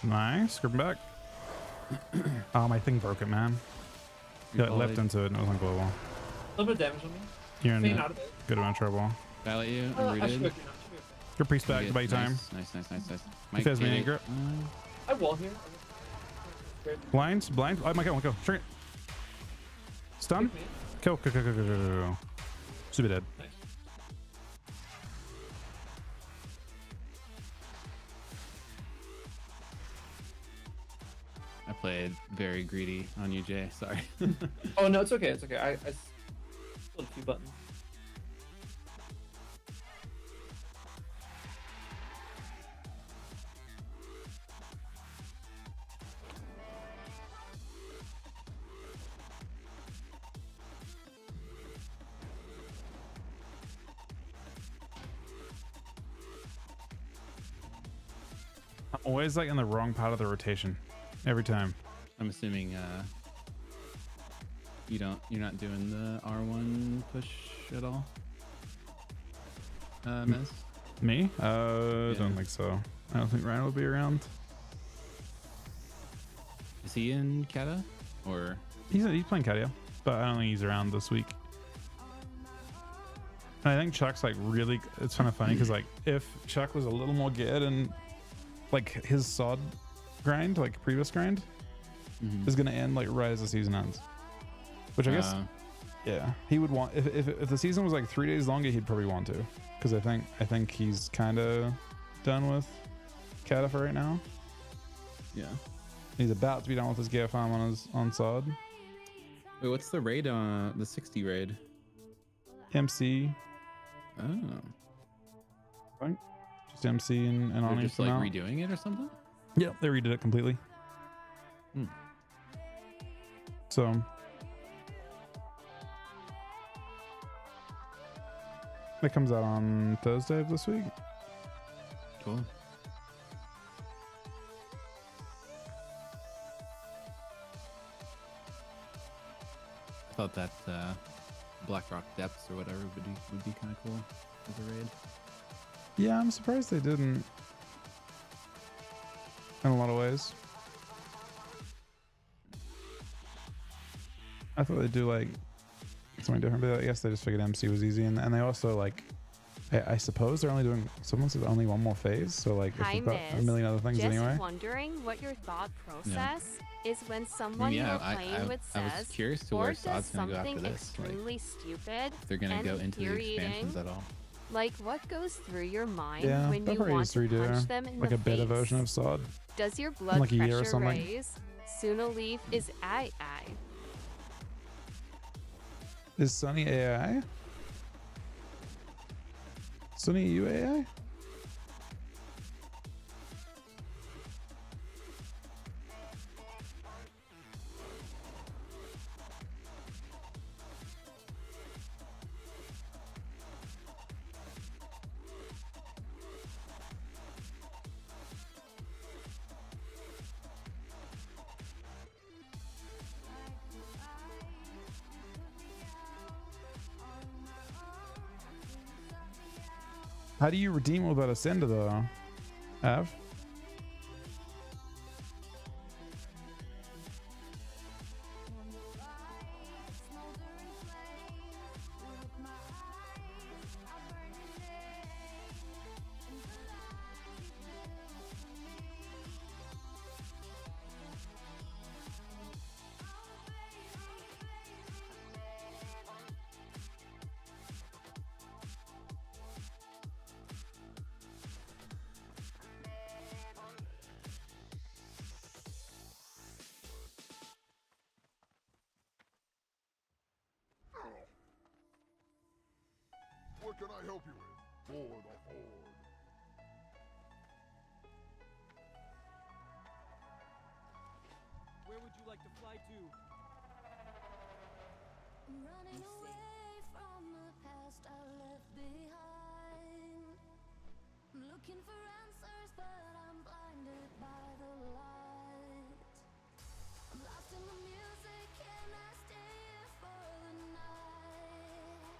Nice. Grip him back. Oh, my thing broke it, man. Got left into it and it was on global. A little bit of damage on me. You're in Staying a out of it. good amount of trouble. Valid you. I I'm should be rooted. okay now. Should be okay. Your priest back to buy you time. Nice. If Mike, there's get mini it. grip. I wall here. Blind. Oh my god, go. Shrink it. Stun. Kill. Should be dead. Nice. I played very greedy on you, Jay. Sorry. Oh no, it's okay. It's okay. I split a few buttons. I'm always like in the wrong part of the rotation. Every time. I'm assuming you're not doing the R1 push at all. Miss? Me? Don't think so. I don't think Ryan will be around. Is he in Kata? Or He's playing Katia, but I don't think he's around this week. And I think Chuck's like really. It's kind of funny because like if Chuck was a little more geared and like his SoD grind, like pre-bis grind, is gonna end like right as the season ends. Which I guess, yeah, he would want. If the season was like 3 days longer, he'd probably want to, because I think he's kind of done with Kata for right now. Yeah, he's about to be done with his gear farm on SoD. Wait, what's the raid on the 60 raid? MC. Oh, Right. Just MC and they're on just like redoing it or something. Yep, they redid it completely. So it comes out on Thursday of this week. Cool. I thought that Blackrock Depths or whatever would be kind of cool as a raid. Yeah, I'm surprised they didn't. In a lot of ways. I thought they'd do like something different, but I guess they just figured MC was easy, and they also like, I suppose they're only doing. Someone said only one more phase, so like if they've got a million other things just anyway. Wondering what your thought process is when someone you're playing with I was says, curious to or where does SoD's gonna go after something this. Like, extremely stupid. if they're gonna and go into the infuriating. expansions at all. Like, what goes through your mind Yeah, when they'll you probably want just to redo punch them in like the a beta face? version of SoD. Does your blood like a year or pressure something. raise? Sunaleaf is ai. Is Sunny AI? Sunny, you AI? How do you redeem without a sender though? Av? What can I help you with? For the Horde. Where would you like to fly to? Running away from the past I left behind. I'm looking for answers, but I'm blinded by the light. I'm lost in the music, can I stay here for the night?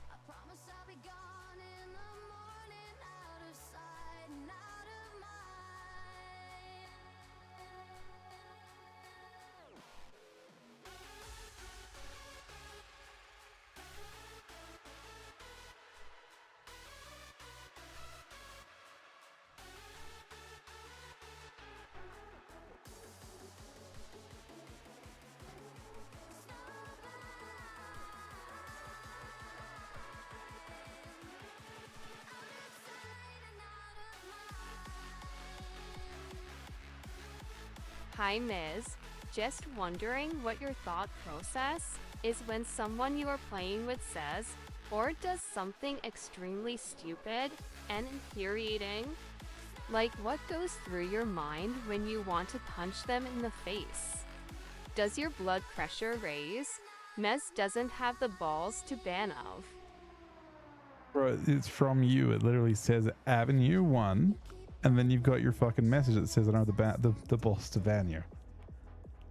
I promise I'll be gone in the morning, out of sight and out of mind. Hi Miz, just wondering what your thought process is when someone you are playing with says or does something extremely stupid and infuriating. Like what goes through your mind when you want to punch them in the face? Does your blood pressure raise? Mez doesn't have the balls to ban of. Bro, it's from you. It literally says Avenue 1, and then you've got your fucking message that says I don't have the balls to ban you.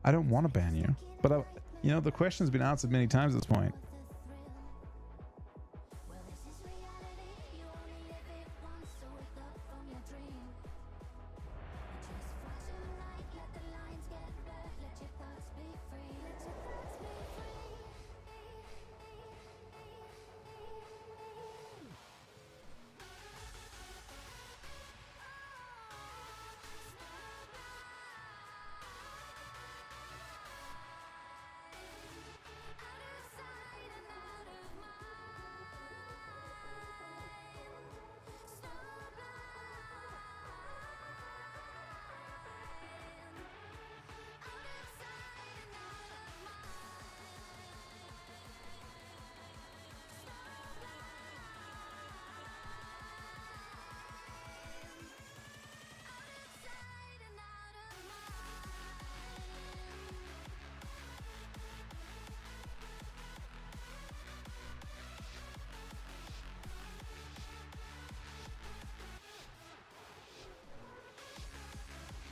I don't want to ban you, but you know, the question's been answered many times at this point.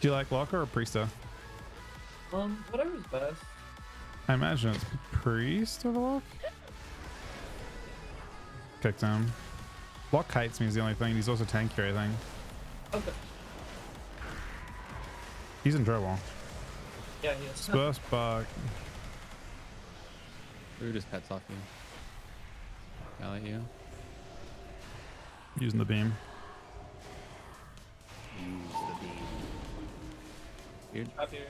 Do you like Locker or Priesta? Whatever's best. I imagine it's Priest of Lock. Kicked him. Lock kites me is the only thing. He's also tankier, I think. Okay. He's in trouble. Yeah, he is. Spurs back. Who just pets off you? I like you. Using the beam. Use the beam. Weird. Up here.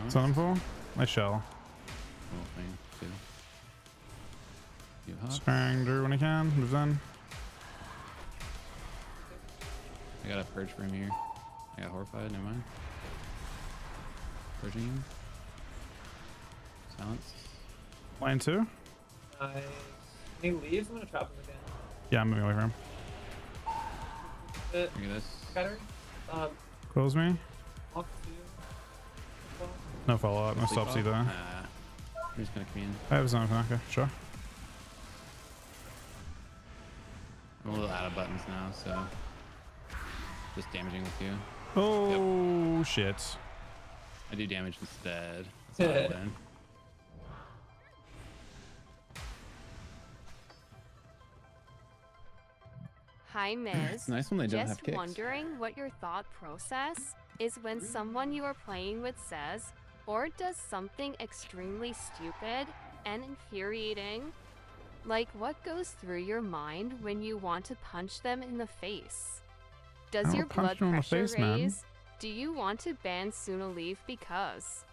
Sunfall? I shall. Cool thing, too. You hop. Sprang Drew when he can. Moves in. I got a purge from here. I got horrified, never mind. Purging. Silence. Line 2? Nice. When he leaves, I'm gonna trap him again. Yeah, I'm moving away from him. Look at this. Scatter. Close me. Walk to. No follow up, no stops either. I'm just gonna come in. I have something. Okay, sure. I'm a little out of buttons now, so just damaging with you. Oh, shit. I do damage instead. That's what I've done. Hi Miz, It's nice when they don't have just kicks. wondering what your thought process is when someone you are playing with says or does something extremely stupid and infuriating. Like what goes through your mind when you want to punch them in the face? Does your blood pressure raise? Do you want to ban Sunaleaf because?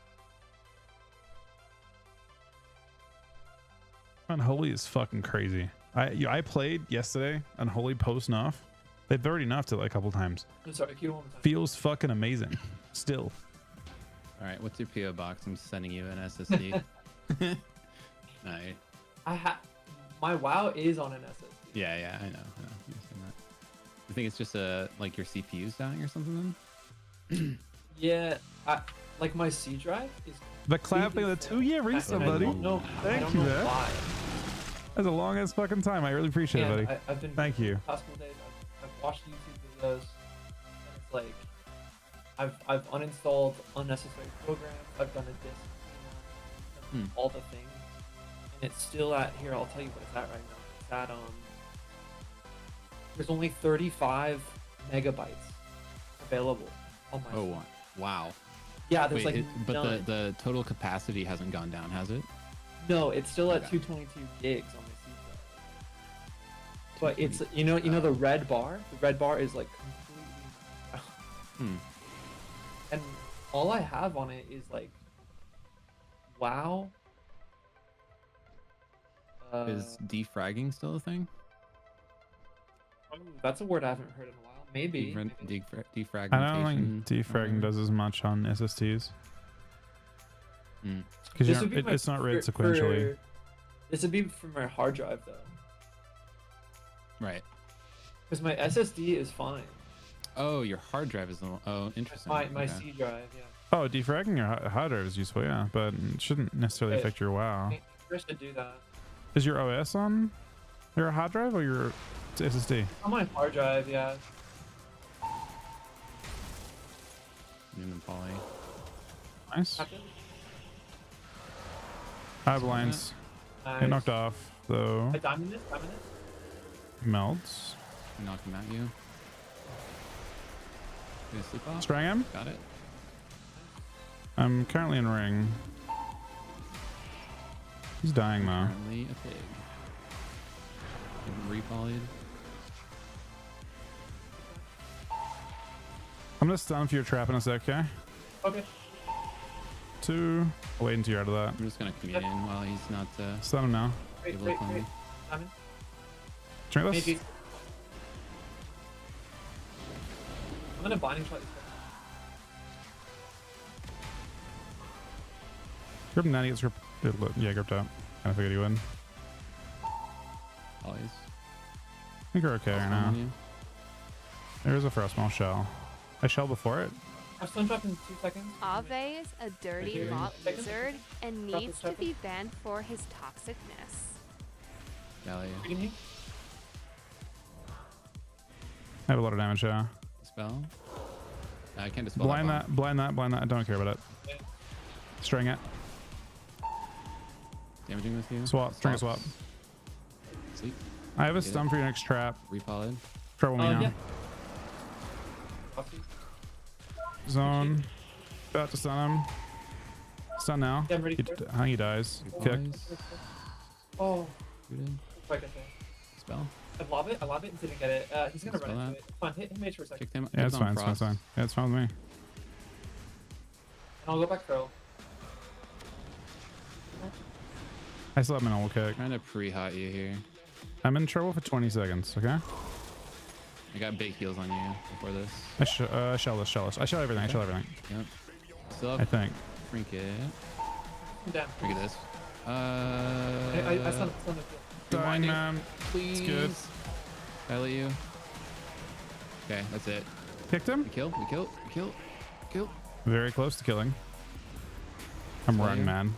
Unholy is fucking crazy. I played yesterday Unholy post nerf. They've already nerfed it like a couple times. I'm sorry, can you one more time? Feels fucking amazing. Still. All right, what's your PO box? I'm sending you an SSD. My WoW is on an SSD. Yeah, I know. You said that. I think it's just like your CPU's dying or something then? Yeah, like my C drive is. The clapping the 2-year resub, buddy. Thank you, man. Why. That's the longest fucking time. I really appreciate it, buddy. I've been Thank you. The past couple days, I've watched YouTube videos, and it's like I've uninstalled unnecessary programs. I've done a disk cleanup, all the things, and it's still at here. I'll tell you what it's at right now. It's at there's only 35 megabytes available on my. Oh wow. Yeah, there's Wait, but none. the total capacity hasn't gone down, has it? No, it's still at 222 gigs on my C drive. But it's you know the red bar. The red bar is like completely. And all I have on it is like, WoW. Is defragging still a thing? That's a word I haven't heard in a while. Maybe. Defragmentation. I don't think defragging does as much on SSDs. Because it's not read sequentially. This would be from my hard drive though. Right. Because my SSD is fine. Oh, your hard drive is the one. Oh, interesting. My Okay. C drive, yeah. Oh, defragging your hard drive is useful, yeah, but it shouldn't necessarily affect your WoW. I should do that. Is your OS on your hard drive or your SSD? On my hard drive, yeah. Newman Poly. Nice. High blinds. Nice. Get knocked off, though. I diamond it. Melts. Knock him at you. Gonna sleep off? Sprang him. Got it. I'm currently in ring. He's dying though. Currently a pig. Repolyed. I'm gonna stun for your trap in a sec, okay? Okay. 2. I'll wait until you're out of that. I'm just gonna commute in while he's not Stun him now. Wait. me. Diamond. Drink this. Maybe. I'm gonna binding shot this guy. Grip him down, he gets gripped. Yeah, gripped out. Kinda figured he would. Always. I think we're okay right now. On you. There's a frostmaw shell. I shell before it. I've stun trap in 2 seconds. Ave is a dirty Okay. lot lizard and Drop needs it, to drop be banned for his toxicness. Gallia. I have a lot of damage, yeah. Spell. I can't dispel Blind that. that, blind that, blind that. I don't care about it. String it. Damaging with you. Swap. String a swap. Sleep. I have a Get stun it. for your next trap. Repolyed. Trouble me now. Yeah. Zone. About to stun him. Stun now. Yeah, I'm ready He, for it. I think he dies. Kick. Oh. Shoot him. If I get there. Spell. I lob it and didn't get it. He's gonna Spell run into that. it. It's fine, hit mage for a second. Kicked him. Yeah, it's Kicked on fine. It's fine. It's Frost. fine. Yeah, it's fine with me. And I'll go back throw. I still have my normal kick. Trying to pre-hot you here. I'm in trouble for 20 seconds, okay? I got big heals on you before this. I shell this. I shell everything. I shell everything. Yep. Still have I think. trinket. I'm down. Look at this. I stunned it. Dying, man. Please. It's good. I let you. Okay, that's it. Kicked him. We kill. Very close to killing. I'm Still run, you? man.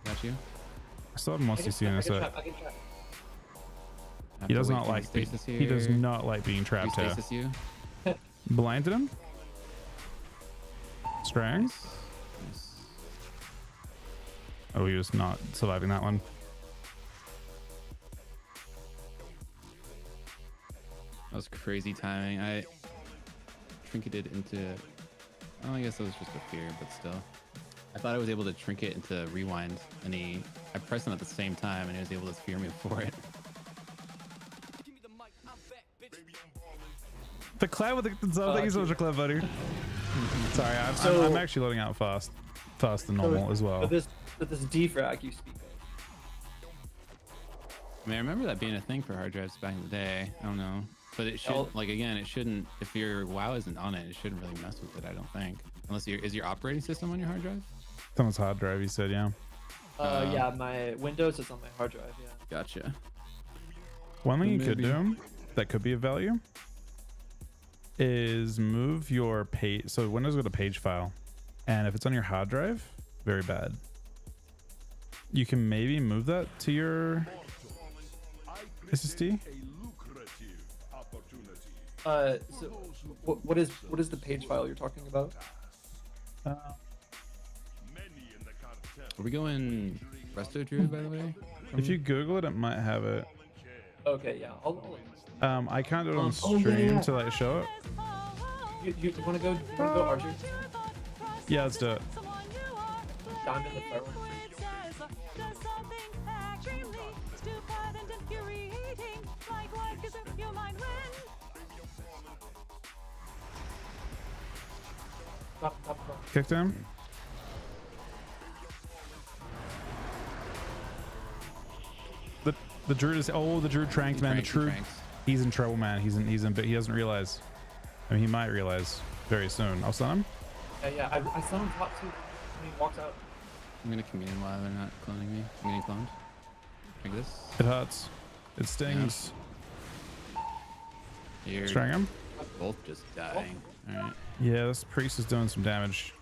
Got you. I still have more CC in I this can set. trap. I can trap. Have He to does wait not for like the stasis he does here. not like being trapped here. Stasis you. Blinded him. Strength. Nice. Oh, he was not surviving that one. That was crazy timing. I trinketed into. Oh, I guess that was just a fear, but still. I thought I was able to trinket into rewind, and I pressed him at the same time, and he was able to fear me for it. The clap with the zone. Thank you so much for clap, buddy. Sorry, I'm actually loading out faster than normal as well. But this defrag you speak of. I mean, I remember that being a thing for hard drives back in the day. I don't know, but it should like again, it shouldn't. If your WoW isn't on it, it shouldn't really mess with it. I don't think, unless is your operating system on your hard drive? Someone's hard drive. He said, yeah. Yeah, my Windows is on my hard drive. Yeah. Gotcha. One thing you could Maybe. do that could be of value is move your page. So Windows got a page file, and if it's on your hard drive, very bad. You can maybe move that to your SSD. So what is the page file you're talking about? Are we going Resto Druid, by the way? If you Google it, it might have it. Okay, yeah. I can't do it on stream to like show it. You want to go? Archer? Yeah, let's do it. Diamond the Pharaoh. Stop. Kicked him. The druid is the druid tranked, man. The druid, he's in trouble, man. He's in but he doesn't realize. I mean, he might realize very soon. I'll stun him. Yeah, I saw him top 2 when he walks out. I'm gonna commune while they're not cloning me. I'm getting cloned. Like this. It hurts. It stings. Here. String him. Both just dying. Alright. Yeah, this priest is doing some damage.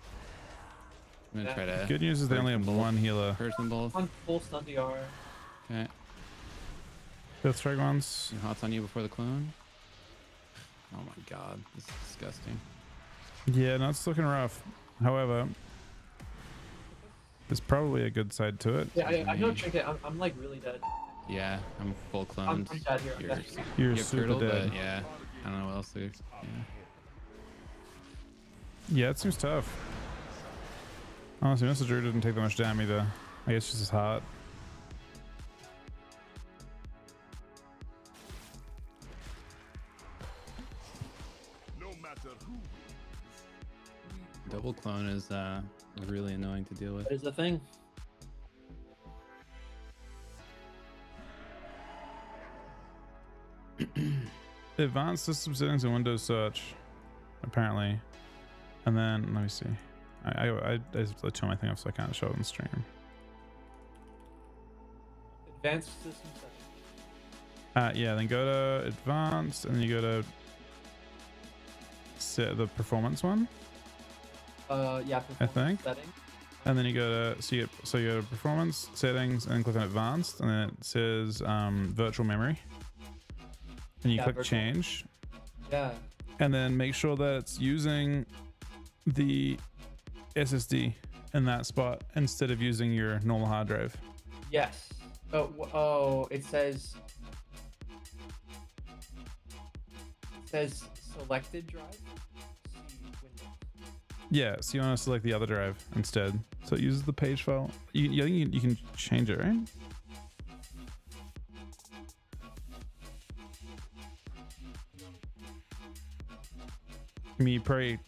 I'm gonna try to. Good news is they only have one healer. Person both. On full stun DR. Okay. Both strike ones. Hots on you before the clone. Oh my god, this is disgusting. Yeah, no, it's looking rough. However, there's probably a good side to it. Yeah, I know Trinket. I'm like really dead. Yeah, I'm full cloned. I'm dead here. You're you have super turtle, dead. But yeah, I don't know what else to do. Yeah, it seems tough. Honestly, Mr. Drew didn't take that much damage either. I guess just his heart. Double clone is really annoying to deal with. That is the thing. Advanced system settings and Windows search, apparently. And then let me see. I just have to turn my thing off so I can't show it on stream. Advanced system settings. Yeah, then go to advanced and then you go to set the performance one. Yeah, I think. settings. And then you go to you go to performance settings and then click on advanced and then it says virtual memory. And you click change. Yeah. And then make sure that it's using the SSD in that spot instead of using your normal hard drive. Yes. Oh, it says selected drive. Yeah, so you want to select the other drive instead. So it uses the page file. I think you can change it, right? I mean, you probably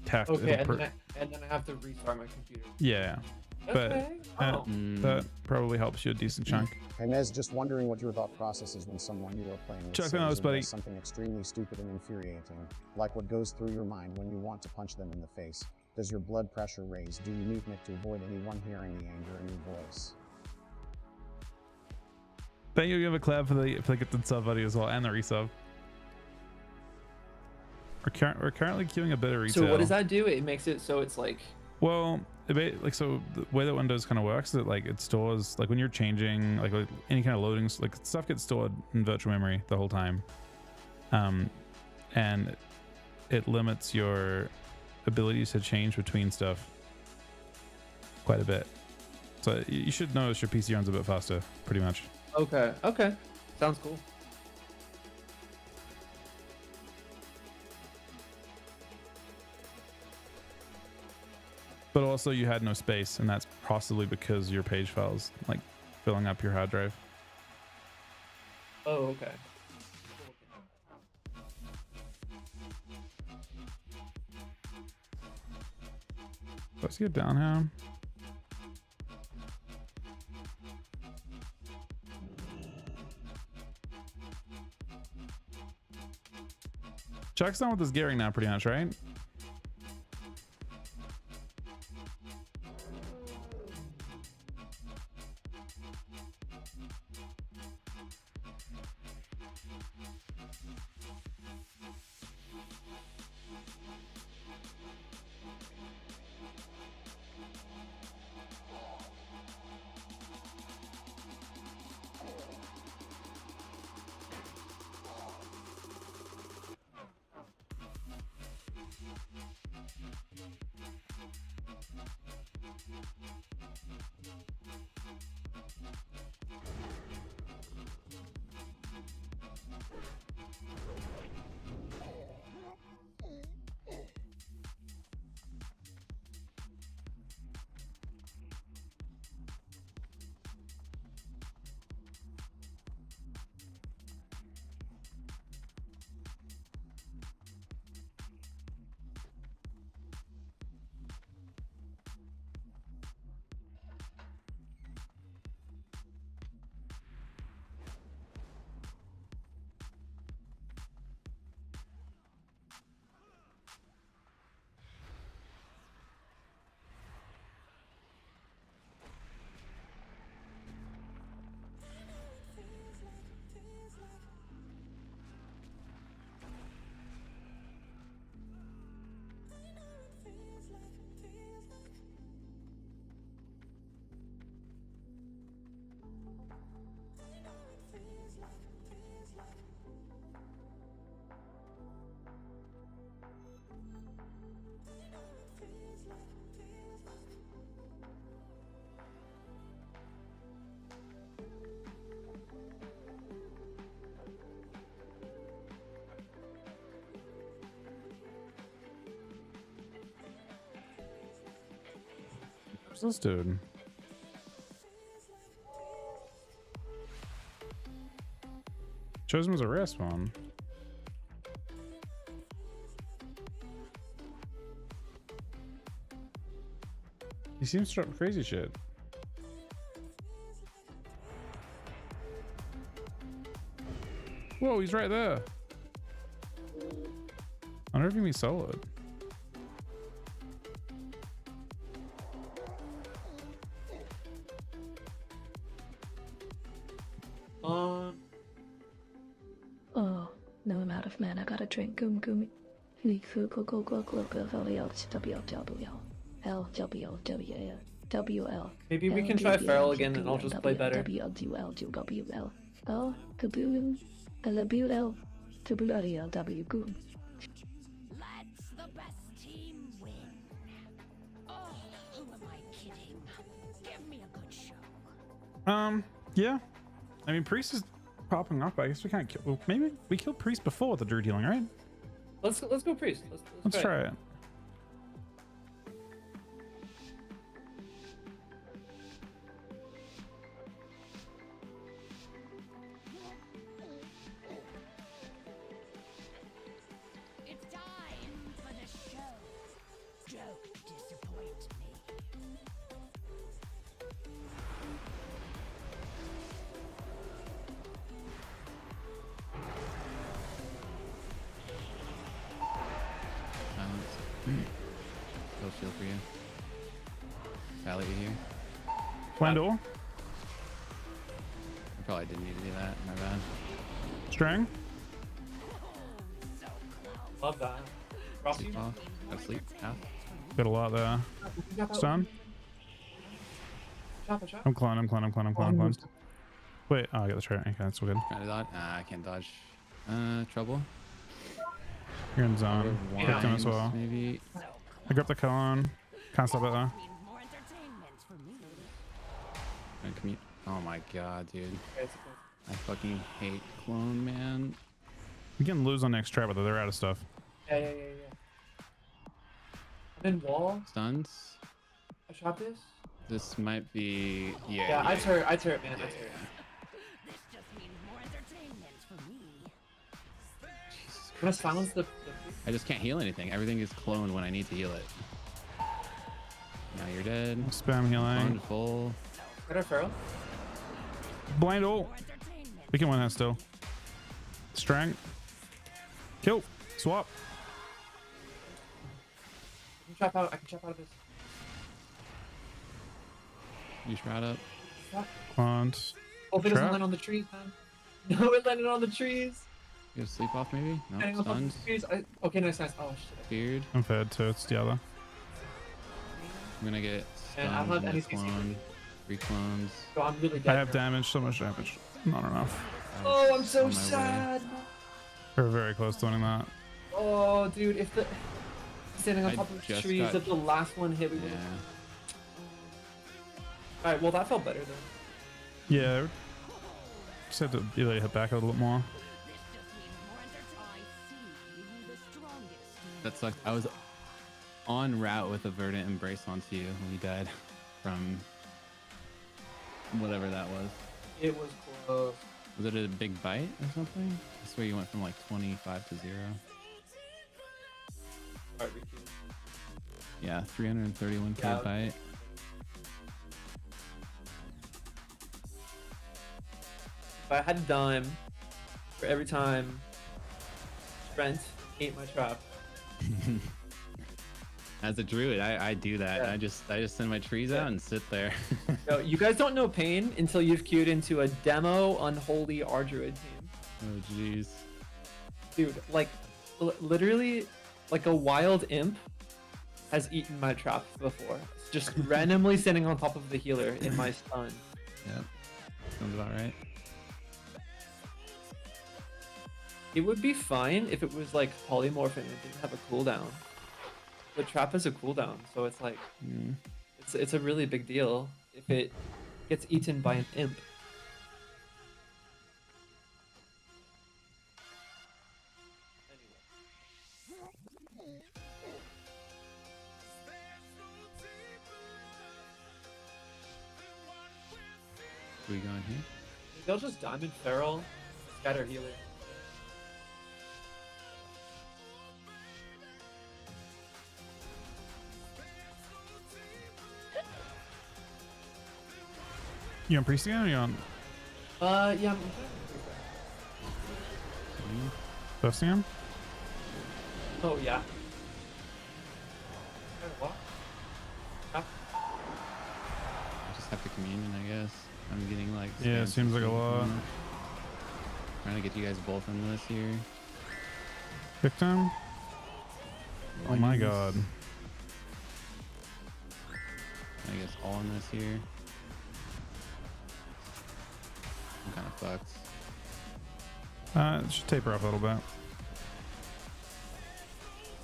have to. Okay, and then I have to restart my computer. Yeah, Okay. but that probably helps you a decent chunk. Hey Mez, just wondering what your thought process is when someone you are playing with Chuck says the nose, or buddy. does something extremely stupid and infuriating, like what goes through your mind when you want to punch them in the face. Does your blood pressure raise? Do you mute Nick to avoid anyone hearing the anger in your voice? Thank you. You have a clap for the gifted sub buddy as well and the resub. We're currently queuing a bit of retail. So what does that do? It makes it so it's like. Well, so the way that Windows kind of works is that it stores when you're changing any kind of loading, stuff gets stored in virtual memory the whole time, and it limits your ability to change between stuff quite a bit. So you should notice your PC runs a bit faster, pretty much. Okay. Sounds cool. But also you had no space, and that's possibly because your page files filling up your hard drive. Oh, okay. Let's get down here. Chuck's done with his gearing now, pretty much, right? Who's this dude? Chose him as a rare spawn. He seems to drop crazy shit. Whoa, he's right there. I wonder if he can be solid. Oh, no, I'm out of mana. Gotta drink. Goom goom. Maybe we can try Feral again and I'll just play better. Oh, kaboom. L goom. Let's the best team win. Oh, who am I kidding? Give me a good show. Yeah. I mean, Priest is popping up. I guess we can't kill. Well, maybe we killed Priest before the Druid healing, right? Let's go Priest. Let's try it. It's time for the show. Don't disappoint me. Still shield for you. Sally, you here? Wendell. I probably didn't need to do that. My bad. Strang. Love that. Sleep off. Go to sleep. Out. Got a lot there. Stun. I'm clone. Wait, oh, I got the try. Okay, that's all good. Trying to dodge. I can't dodge. Trouble. You're in zone. Picked him as well. Maybe. I grabbed the cone. Can't stop it though. Oh my god, dude. I fucking hate clone, man. We can lose on next trap, but they're out of stuff. Yeah. I'm in wall. Stuns. I shot this. This might be. Yeah, I turret, man. I turret. This just means more entertainment for me. Can I silence the I just can't heal anything. Everything is cloned when I need to heal it. Now you're dead. Spam healing. Cloned full. Get our Feral. Blind ult. We can win that still. Strang. Kill. Swap. I can trap out of this. You shroud up. Cloned. Hope it doesn't land on the trees, man. No, it landed on the trees. You have sleep off maybe? No, Landing on top of stunned. the trees. Okay, nice. Oh shit. Feared. I'm fed too. It's the other. I'm gonna get And I don't stunned have any and clone. 3 clones. So I'm really dead. I have damage. So much damage. Not enough. Oh, I'm so On my sad. We're very close to winning that. Oh, dude, if the standing on I top of the just trees, got- if the last one hit, we would. Yeah. All right, well that felt better then. Yeah. Just have to really hit back a little bit more. That sucked. I was en route with a Verdant Embrace onto you when you died from whatever that was. It was close. Was it a big bite or something? I swear you went from like 25 to 0. All right, Ricky. Yeah, 331k Yeah. bite. If I had a dime for every time Brent ate my trap. As a druid, I do that. Yeah. I just send my trees out and sit there. No, you guys don't know pain until you've queued into a demo unholy Ardruid team. Oh jeez. Dude, like literally like a wild imp has eaten my trap before. Just randomly standing on top of the healer in my stun. Yep. Sounds about right. It would be fine if it was like polymorph and it didn't have a cooldown. The trap has a cooldown, so it's like it's a really big deal if it gets eaten by an imp. we going here? They'll just diamond feral, scatter healer. You on priest again or you on Yeah. busting him? Oh yeah. What? I just have to communion, I guess. I'm getting like. Yeah, it seems like a lot. Trying to get you guys both in this here. Victim? Oh my god. I guess all in this here. I'm kind of fucked. It should taper off a little bit.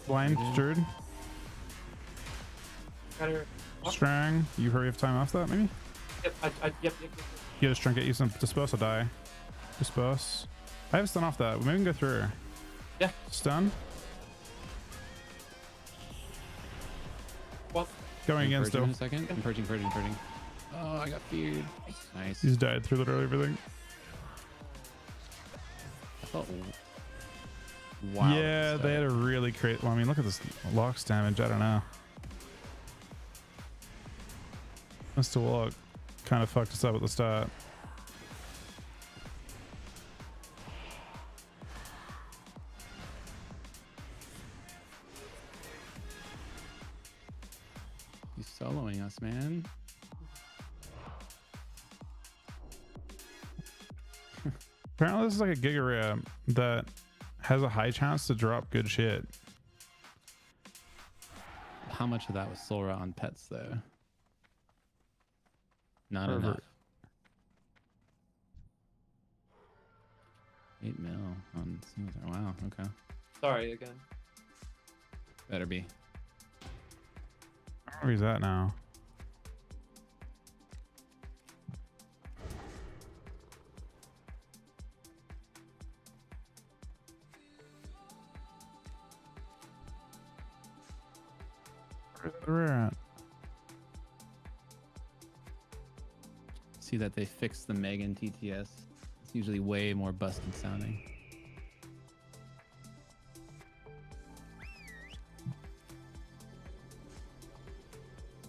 Blind, Druid. Strang. You hurry up time off that, maybe? Yep, yep. You gotta trinket, use some dispose or die. Dispose. I have a stun off that. Maybe we can go through her. Yeah. Stun. What? Going again still. In a second. I'm purging. Oh, I got feared. Nice. He's died through literally everything. I thought. Wow. Yeah, they had a really crazy. Well, I mean, look at this Locks damage. I don't know. Mr. Warlock kind of fucked us up at the start. He's soloing us, man. Apparently, this is like a Giga Rare that has a high chance to drop good shit. How much of that was Soul Rot on pets, though? Not Perfect. enough. 8 mil on single turn. Wow, okay. Sorry again. Better be. Where he's at now? Where's the rare at? See that they fixed the Megan TTS. It's usually way more busted sounding.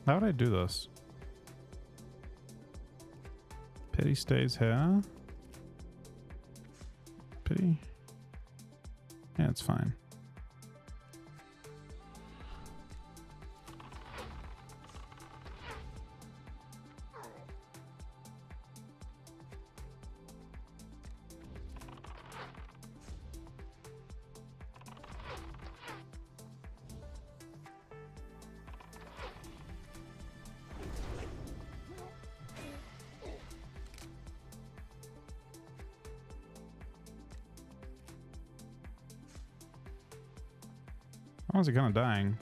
How would I do this? Pity stays here. Pity. Yeah, it's fine. How is he kind of dying?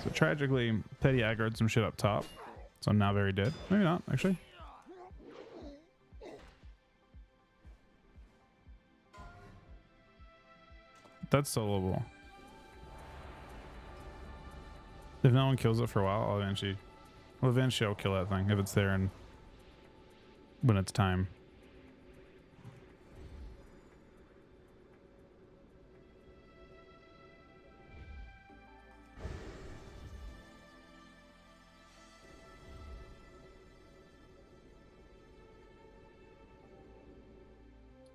So tragically, Petty aggroed some shit up top. So I'm now very dead. Maybe not, actually. That's soloable. If no one kills it for a while, I'll eventually kill that thing if it's there and when it's time.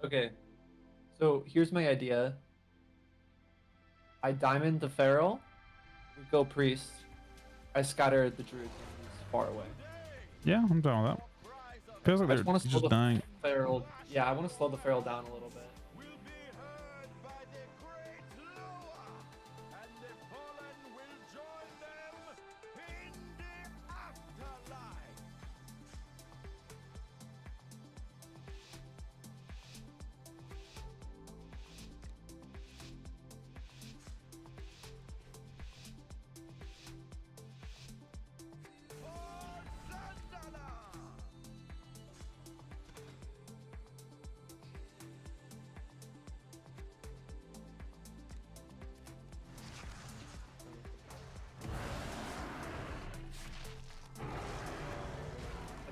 Okay, so here's my idea. I diamond the feral, we go priest. I scatter the druid far away. Yeah, I'm down with that. Feels like I they're want to slow just the dying. feral. Yeah, I want to slow the feral down a little bit.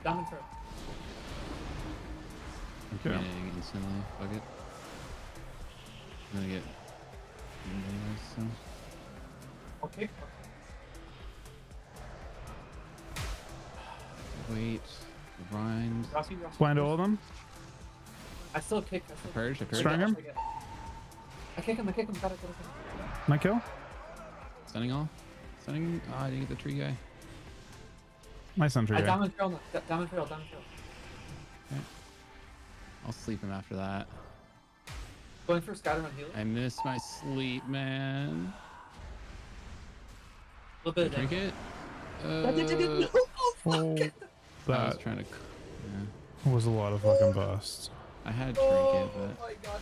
Diamond turret. I'm committing instantly. Fuck it. I'm gonna get anyways, so. Okay. Wait. Grind. Blind all of them. I still kick. Purge. Strang him. I kick him. Got it. My kill. Stunning all. Stunning. Oh, I didn't get the tree guy. My sentry guy. Diamond trail. Okay. I'll sleep him after that. Going for Skyrim healer. I missed my sleep, man. A little bit of Trinket. That I was trying to. Yeah. was a lot of fucking busts. I had trinket, but. Oh my god.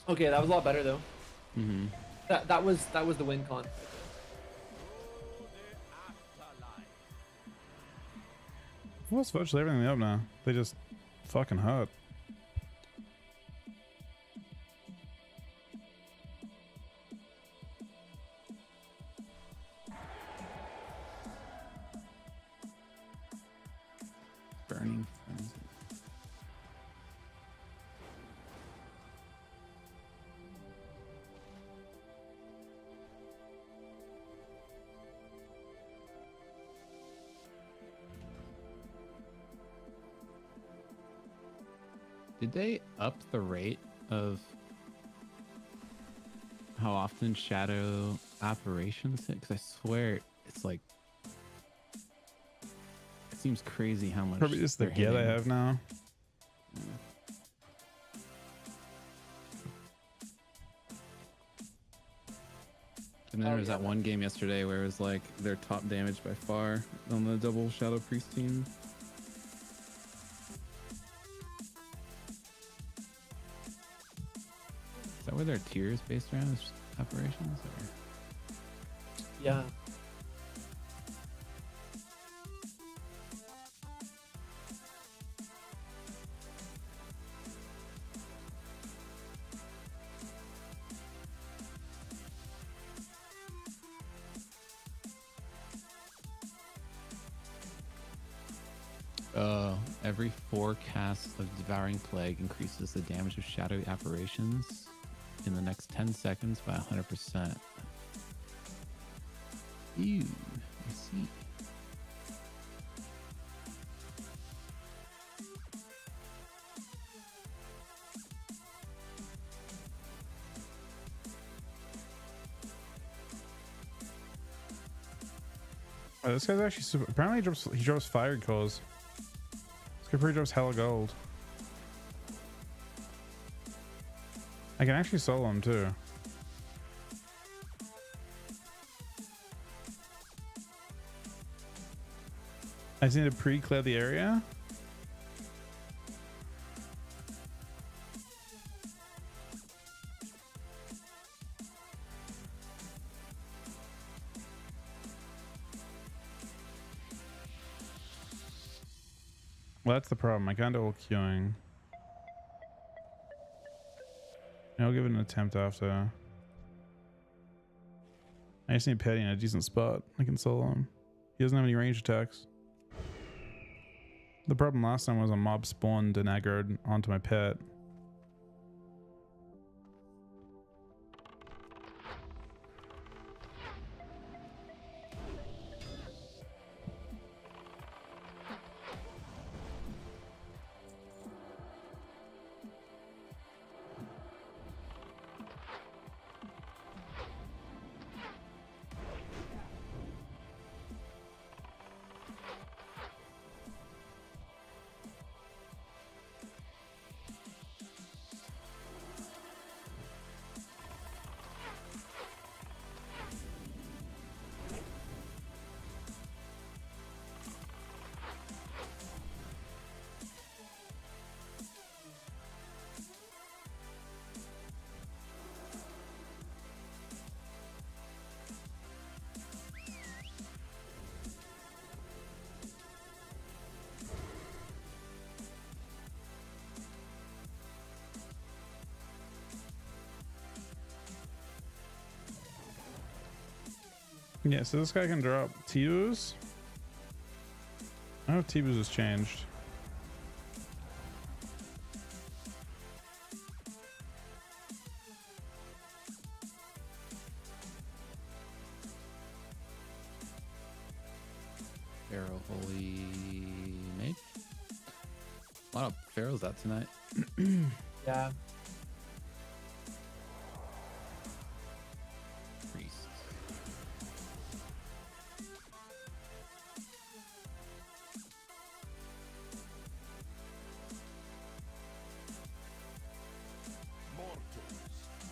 Okay, that was a lot better though. Mm-hmm. That was the win con. Well, it's virtually everything up now. They just fucking hurt. Burning. Did they up the rate of how often shadow apparitions hit? Because I swear it's like, it seems crazy how much. Probably just the they're gear they hitting. have now. And then there was that one game yesterday where it was like their top damage by far on the double Shadow Priest team. Is that where their tier is based around? Is apparitions? Or? Yeah. Every 4 casts of Devouring Plague increases the damage of shadowy apparitions in the next 10 seconds by 100%. Ew, I see. Oh, this guy's actually super, apparently he drops fire cores. This guy probably drops hella gold. I can actually solo him too. I just need to pre-clear the area. Well, that's the problem. I can't double queuing. I'll give it an attempt after. I just need Petty in a decent spot. I can solo him. He doesn't have any range attacks. The problem last time was a mob spawned and aggroed onto my pet. Yeah, so this guy can drop T-Boos. I don't know if T-Boos has changed. Pharaoh Holy Mage. A lot of Pharaohs out tonight. Yeah. Priest.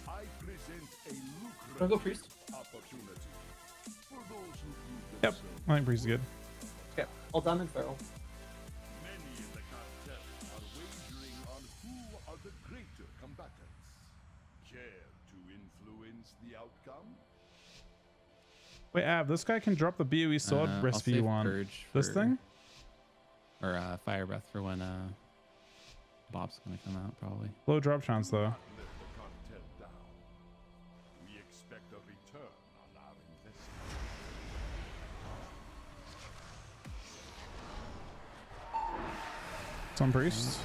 I present a Wanna go priest? opportunity for those who view Yep, I think Priest is good. Okay, all diamond feral. Many in the contest are wagering on who are the greater combatants. Care to influence the outcome? Wait, Av, this guy can drop the BOE sword I'll recipe save you want. Purge This for- thing? Or Fire Breath for when Bob's gonna come out probably. Low drop chance though. Let the content down. We expect a return on our investment. Some priests.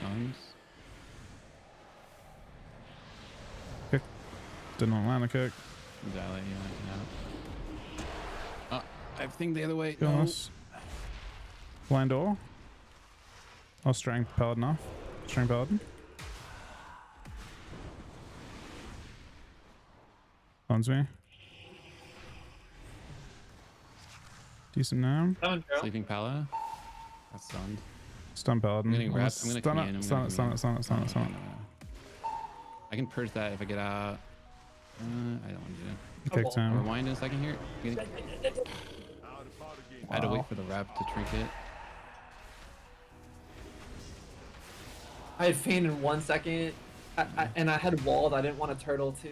Sons. Kick. Didn't land a kick. Dilate you out. I think the other way. Be No. honest. Blind door. I'll strength paladin off. Strength paladin. Owns me. Decent now. Diamond feral. Sleeping Pala. That's stunned. Stun paladin. I'm getting I'm gonna wrapped. I'm gonna stun come it, in. stun it, stun it, stun it, stun it, stun it. I can purge that if I get out. I don't want to do it. Kick time. Rewind in a second here. I had to wait for the wrap to trinket. I had faint in 1 second, and I had walled. I didn't want to turtle too.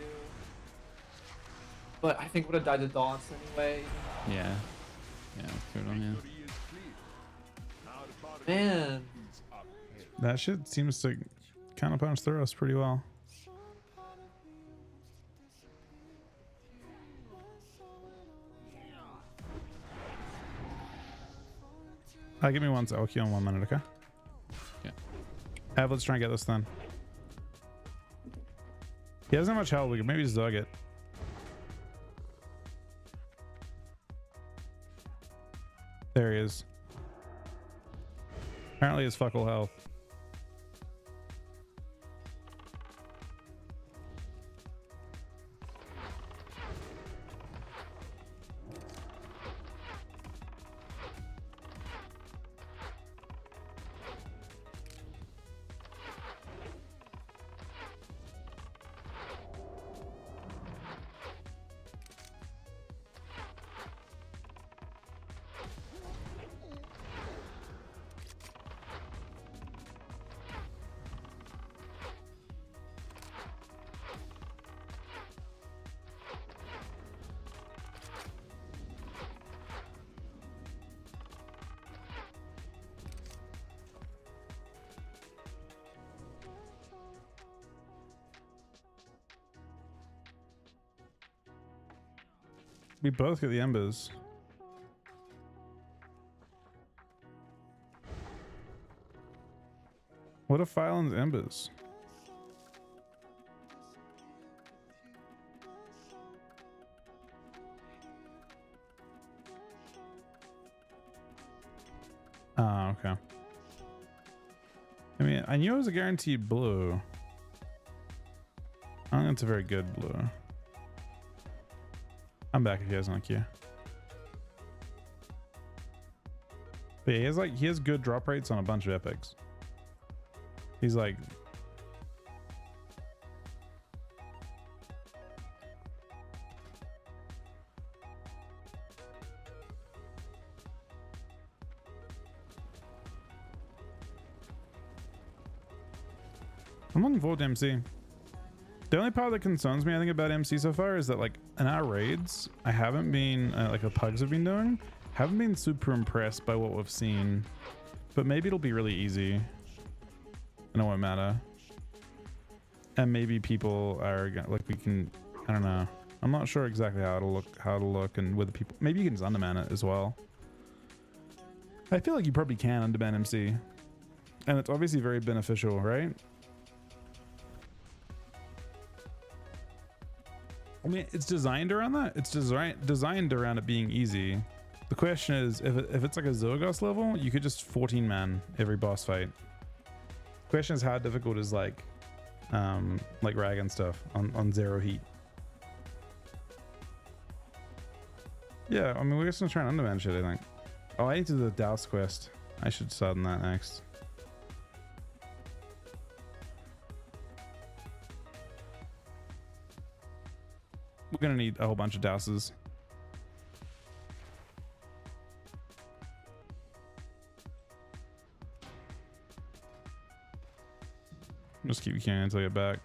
But I think would have died to dots anyway. Yeah. Yeah, turtle, yeah. Man. That shit seems to kind of punch through us pretty well. Give me one sec. I'll queue in 1 minute, okay? Yeah. Have, let's try and get this then. He doesn't have much health. We could maybe just dug it. There he is. Apparently it's fuck all health. We both get the embers. What if Phylan's embers? Oh, okay. I mean, I knew it was a guaranteed blue. I don't think it's a very good blue. I'm back if you guys want to queue. But yeah, he has good drop rates on a bunch of epics. He's like I'm looking forward to MC. The only part that concerns me, I think, about MC so far is that, like, in our raids, I haven't been, like the pugs have been doing, haven't been super impressed by what we've seen. But maybe it'll be really easy. And it won't matter. And maybe people are, like, we can I don't know. I'm not sure exactly how it'll look and with the people. Maybe you can just underman it as well. I feel like you probably can underman MC. And it's obviously very beneficial, right? I mean, it's designed around that. It's designed around it being easy. The question is, if it's like a Zergos level, you could just 14 man every boss fight. The question is, how difficult is like Rag and stuff on zero heat? Yeah, I mean, we're just gonna try and underman shit, I think. Oh, I need to do the Douse quest. I should start on that next. We're gonna need a whole bunch of douses. Just keep cannon until I get back.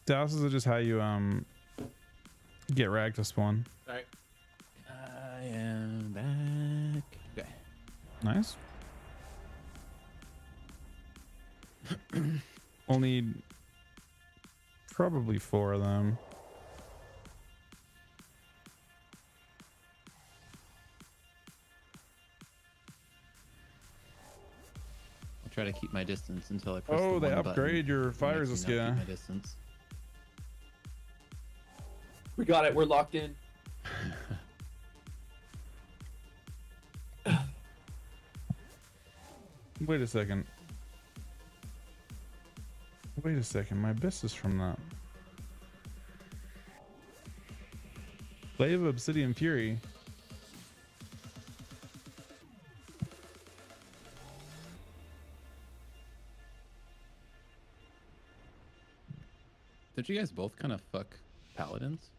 Douses are just how you get Rag to spawn. Sorry. I am back. Okay. Nice. We'll need probably 4 of them. I'll try to keep my distance until I press Oh, the they one upgrade button your that fire makes me not resist, yeah. keep my distance. We got it. We're locked in. Wait a second. Wait a second. My abyss is from that. Blade of Obsidian Fury. Don't you guys both kind of fuck paladins?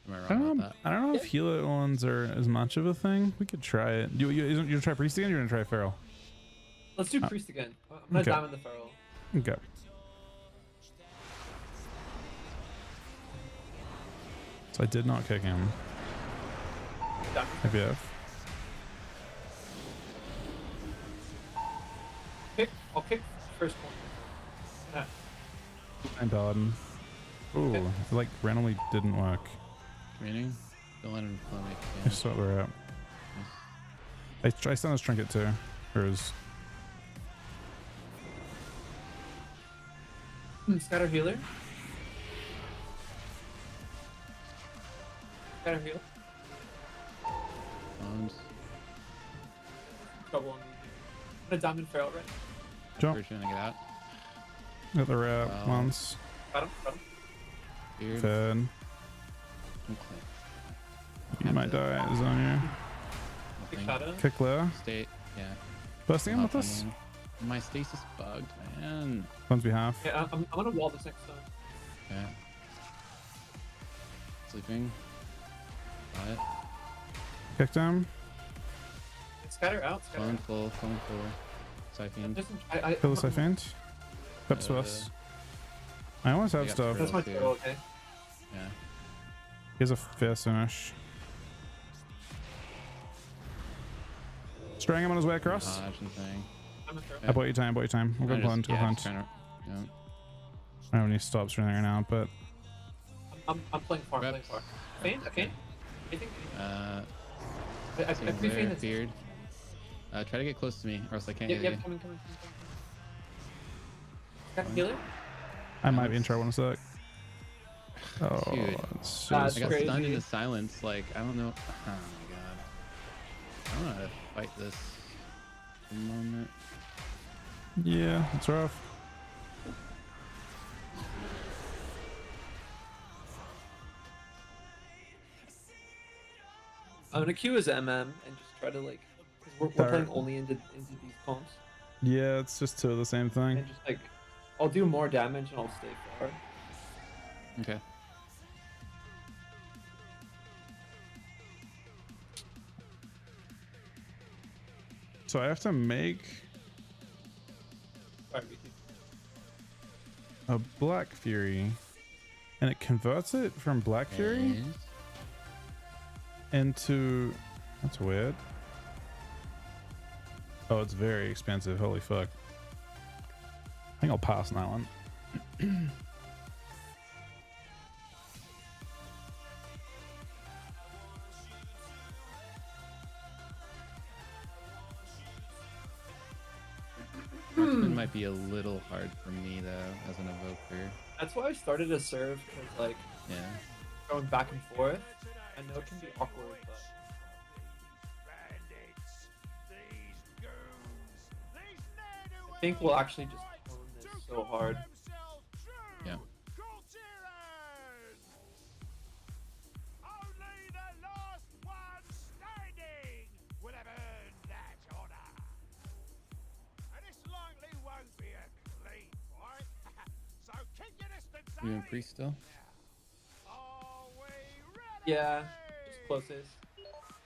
Am I wrong about that? I don't know if healer ones are as much of a thing. We could try it. You gonna try priest again? Or you're gonna try feral? Let's do priest again. I'm gonna okay. diamond the feral. Okay. So I did not kick him. IPF. I'll kick first one. I'm paladin. Ooh, Okay. I feel like randomly didn't work. Meaning? Don't let him play me. I saw where we're at. I sent his trinket too. Or his... Scatter healer. Scatter heal. Trouble on me. I'm gonna diamond feral right. Jump. First, you're gonna get out. Got the wrap once. Got him. Got him. Beard. Fed. Okay. You might die. It's on you. Big shadow. Kick low. State. Yeah. Busting him with us. My stasis bugged, man. One's behalf. Yeah, I'm gonna wall this next time. Okay. Sleeping. Got it. Kicked him. Scatter out. Scatter Phone out. full. Phone full. Siphon. Kill the siphon. Peps us. I almost have stuff. That's my feral, okay. Yeah. He has a fair finish. Straying him on his way across. Dodge and thing. I bought you time, We're going to hunt. Yeah, I don't have any stops or anything right now, but I'm playing far. I'm playing far. Feint? Okay. I think. I pre-feint it. Beard. Try to get close to me, or else I can't Yep, get yep, you. coming. Got healer? I might be in trouble in a sec. Oh, Dude, it's I just got crazy. stunned into silence. Like, I don't know. Oh my god. I don't know how to fight this for a moment. yeah, it's rough. I'm gonna queue as MM and just try to like, cause we're playing only into these comps, Yeah, it's just two of the same thing. and just like, I'll do more damage and I'll stay far. Okay. So I have to make Sorry, a Black Fury, and it converts it from Black Fury into. That's weird. Oh, it's very expensive. Holy fuck. I think I'll pass on that one. Marksman might be a little hard for me though, as an evoker. That's why I started a serve, because like, Yeah. going back and forth, I know it can be awkward, but I think we'll actually just own this so hard. Yeah. You in priest still? Yeah, just closest.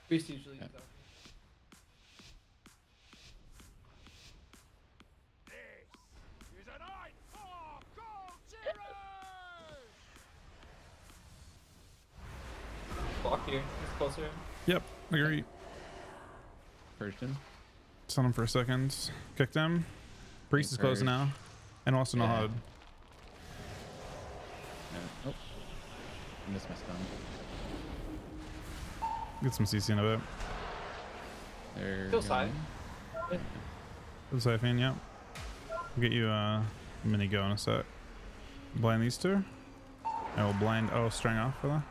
Priest usually does. Block here. It's closer. Yep, agree. Purged him. Stun him for a second. Kicked him. Priest is close Purge. now. And also no HUD. Oh. I missed my stun. Get some CC in a bit. There. Still side. The Siphon, yep. We'll get you a mini go in a sec. Blind these two. I will blind. Oh, string off for that.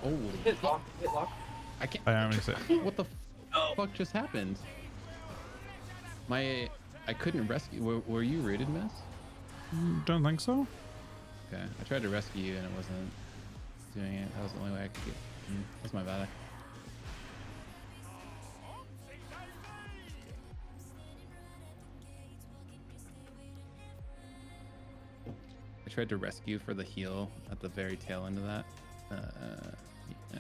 Oh. Hit lock. Hit lock. I can't. I am gonna say. What the fuck just happened? I couldn't rescue. Were you rooted, miss? Don't think so. Okay. I tried to rescue you and it wasn't doing it. That was the only way I could get. That's my bad. I tried to rescue for the heal at the very tail end of that. Yeah.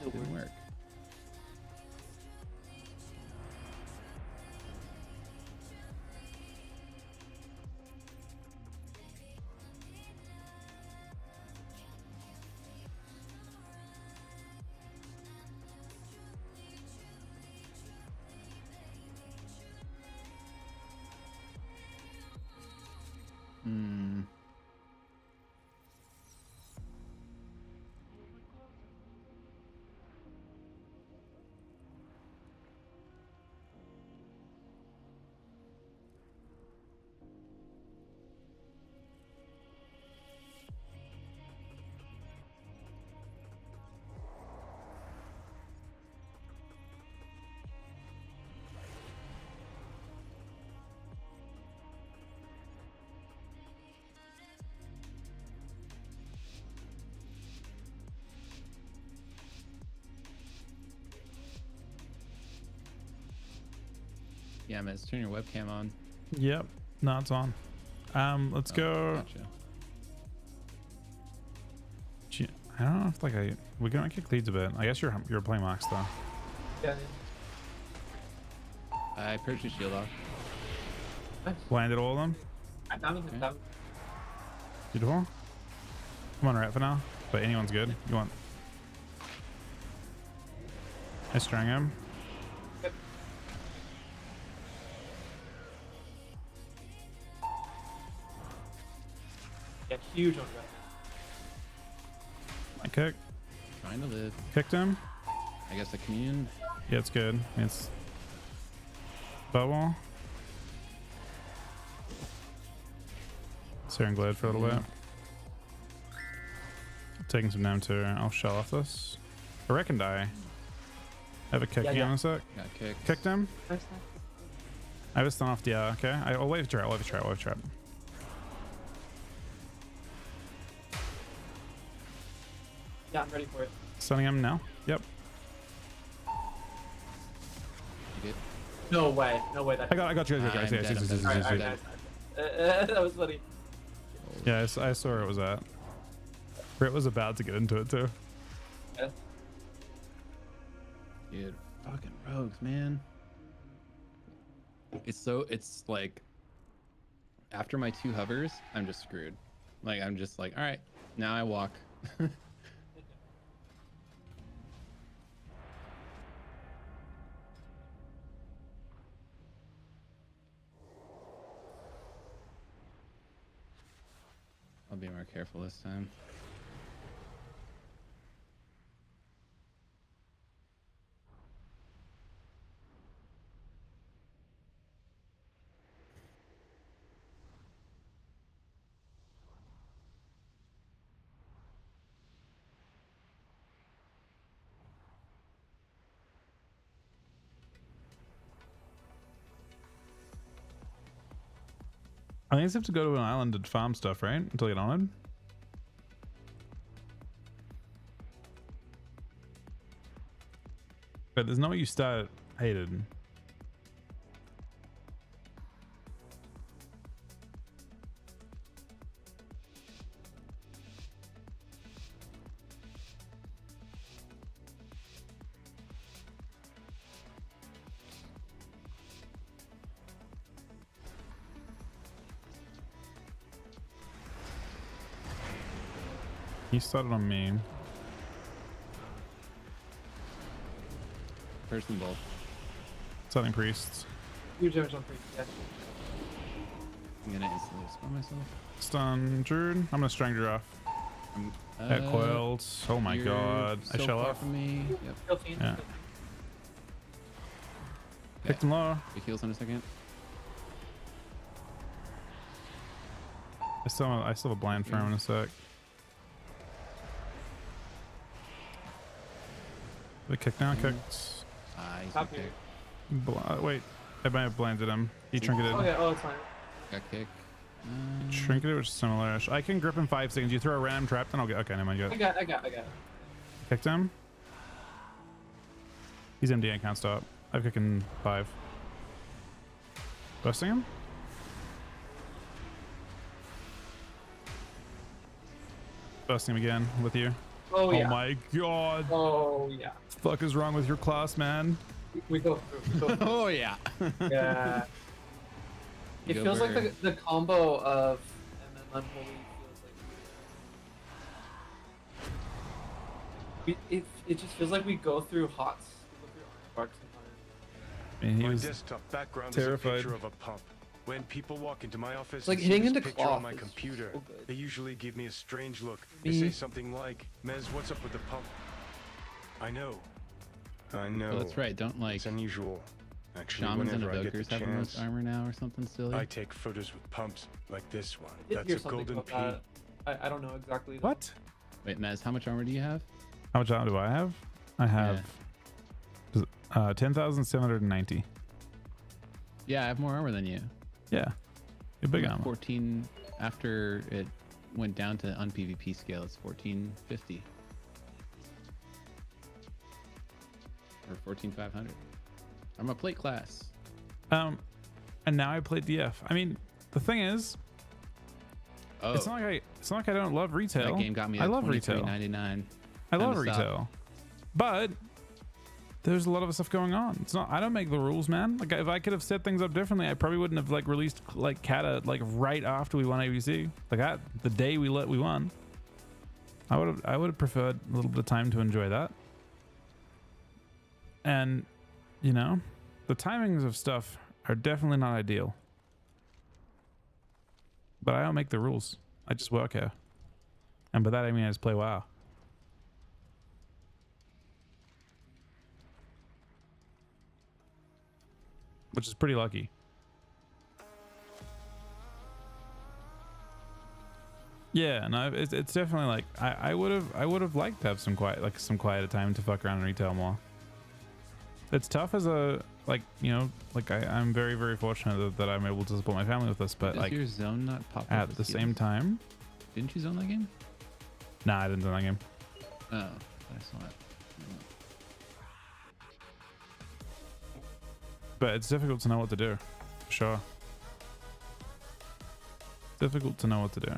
It didn't work. Hmm. Yeah, man, turn your webcam on. Yep. No, it's on. Let's go. Gotcha. I don't know if we're gonna kick leads a bit. I guess you're playing Mox though. Yeah. I purged your shield off. Blinded all of them. I'm down with him. Down. Beautiful. I'm on rat for now, but anyone's good. You want? I strang him. Yep. Yeah, huge on red. I kick. Trying to live. Kicked him. I guess the communion. Yeah, it's good. It's bubble. Searing Glade for a little bit. Taking some down too. I'll shell off this. I reckon die. I have a kick again in a sec. Got kicked. Kicked him. I have a stun off the okay. I'll wave trap. I'll wave trap. I'll wave trap. Yeah, I'm ready for it. Stunning him now. Yep. You good? No way. No way. That I got you guys. I'm dead, I'm dead. Alright, that was funny. Yeah, I saw where it was at. Britt was about to get into it too. Yeah. Dude, fucking rogues, man. It's like after my 2 hovers, I'm just screwed. Like I'm just like, all right, now I walk. careful this time. I think I just have to go to an island and farm stuff, right? Until I get on it. But there's no way you start hated. He started on me. Person both. Starting priests. Huge damage on priest. Yeah. I'm gonna instantly spawn myself. Stun Druid. I'm gonna stranger off. At coiled. Oh my god. So I shell far off. from me. Yep. Yeah. Picked him low. Big heals in a second. I still have a blind for him in a sec. The kick down, kicked. He's Top okay. Wait, I might have blinded him. He trinketed. Okay, oh, it's fine. Got kick. Trinketed, which is similar. I can grip in 5 seconds. You throw a random trap, then I'll get. Okay, never mind. I got it. Kicked him. He's MD. I can't stop. I've kicked in 5. Busting him. Busting him again with you. Oh yeah. Oh my god. Oh yeah. Fuck is wrong with your class, man? We go through. Oh yeah. Yeah. It Go feels like bird. the combo of MM Unholy feels like it just feels like we go through hots. We go through iron barks sometimes. And he My was desktop background terrified. is a picture of a pump. When people walk into my office, It's like and see hitting this into picture cloth on my is computer, so good. they usually give me a strange look. They Me. say something like, "Mez, what's up with the pump?" I know. Well, that's right. Don't like It's unusual. Actually, shamans and whenever I get the evokers have the most chance, armor now or something silly. I take photos with pumps like this one. Did That's hear a something golden about P. that. I don't know exactly. though. What? Wait, Mez, how much armor do you have? How much armor do I have? I have 10,790. Yeah, I have more armor than you. Yeah. You're big I'm at armor. 14 after it went down to un-PvP scale. It's 1450 or 14,500. I'm a plate class. And now I play DF. I mean, the thing is, Oh, it's not like I don't love retail. that game got me. I At love retail. $23.99. I love Time to stop. retail. But there's a lot of stuff going on. It's not. I don't make the rules, man. Like if I could have set things up differently, I probably wouldn't have like released like Kata like right after we won ABC. Like that, the day we won. I would have preferred a little bit of time to enjoy that. And you know, the timings of stuff are definitely not ideal. But I don't make the rules. I just work here. And by that I mean I just play WoW. Which is pretty lucky. Yeah, no, it's definitely like I would have liked to have some quieter time to fuck around and retail more. It's tough as a I'm very, very fortunate that I'm able to support my family with this, but Does like your zone not pop up at as the same heals? time. Didn't you zone that game? Nah, I didn't do that game. Oh, I saw it. But it's difficult to know what to do. For sure. Difficult to know what to do.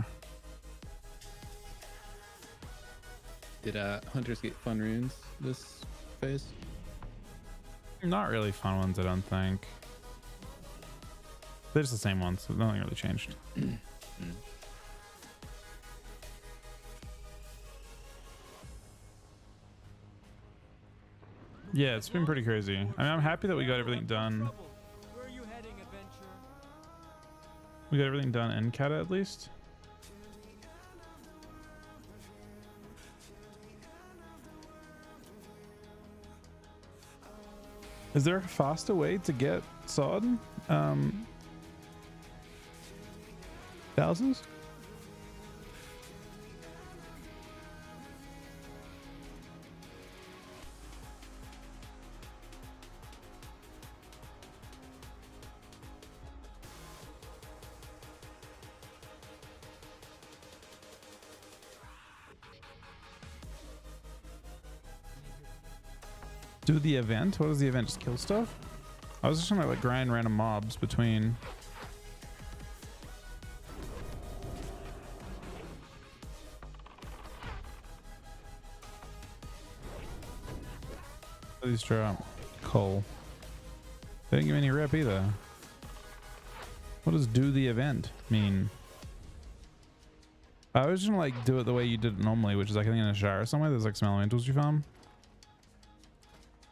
Did hunters get fun runes this phase? Not really fun ones, I don't think. They're just the same ones, so nothing really changed. Yeah, it's been pretty crazy. I mean, I'm happy that we got everything done. Where are you heading, adventure? We got everything done in Kata at least. Is there a faster way to get SoD? Thousands? Do the event? What does the event? Just kill stuff? I was just trying to like grind random mobs between. Please drop coal. They didn't give me any rep either. What does do the event mean? I was just gonna like do it the way you did it normally, which is like I think in a shower somewhere. There's like some elementals you found.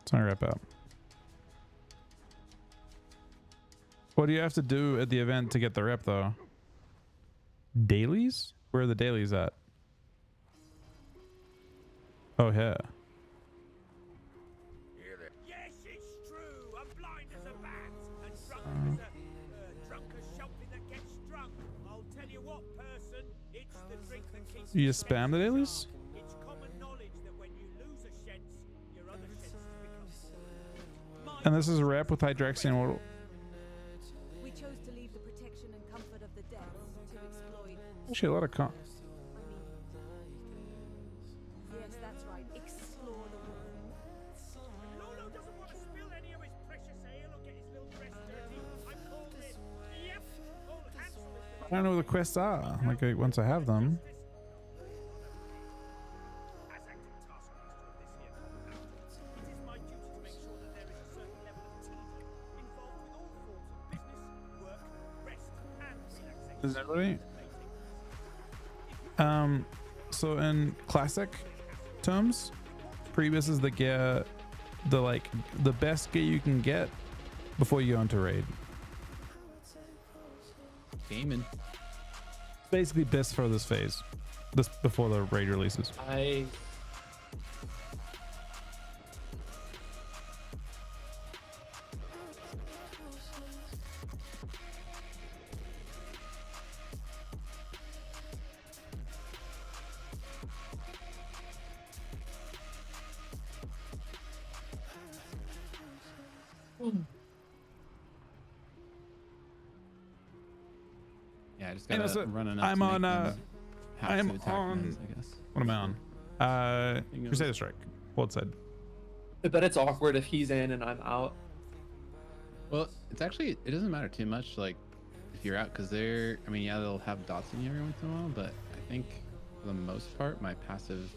It's my rep up. What do you have to do at the event to get the rep though? Dailies? Where are the dailies at? Oh yeah. Yes, it's true. I'm blind as a bat and drunk as something that gets drunk. I'll tell you what, person, it's the drink that keeps You just spam the dailies? It's common knowledge that when you lose a sense, your other senses become. And this is a rep with hydroxine. We chose to leave the protection and comfort of the dead to exploit. Actually, a lot of Yes, that's right. Explore the world. Lolo doesn't want to spill any of his precious ale or get his little dress dirty. I'm calling it. Yep. Old Hansel is I don't know what the quests are. Like once I have them. As acting taskmaster of this here compound, it is my duty to make sure that there is a certain level of tedium involved with all forms of business, work, rest, and relaxation. Is that right? So in classic terms, pre-bis is the gear, the best gear you can get before you go into raid. Gaming. Basically best for this phase. This before the raid releases. Yeah, I just gotta run enough. I'm to on. make them have I'm to attack on. men's, I guess. What am I on? Crusader Strike. Port side. I bet it's awkward if he's in and I'm out. Well, it's actually, it doesn't matter too much, like, if you're out, because they're, I mean, yeah, they'll have dots in you every once in a while, but I think for the most part, my passive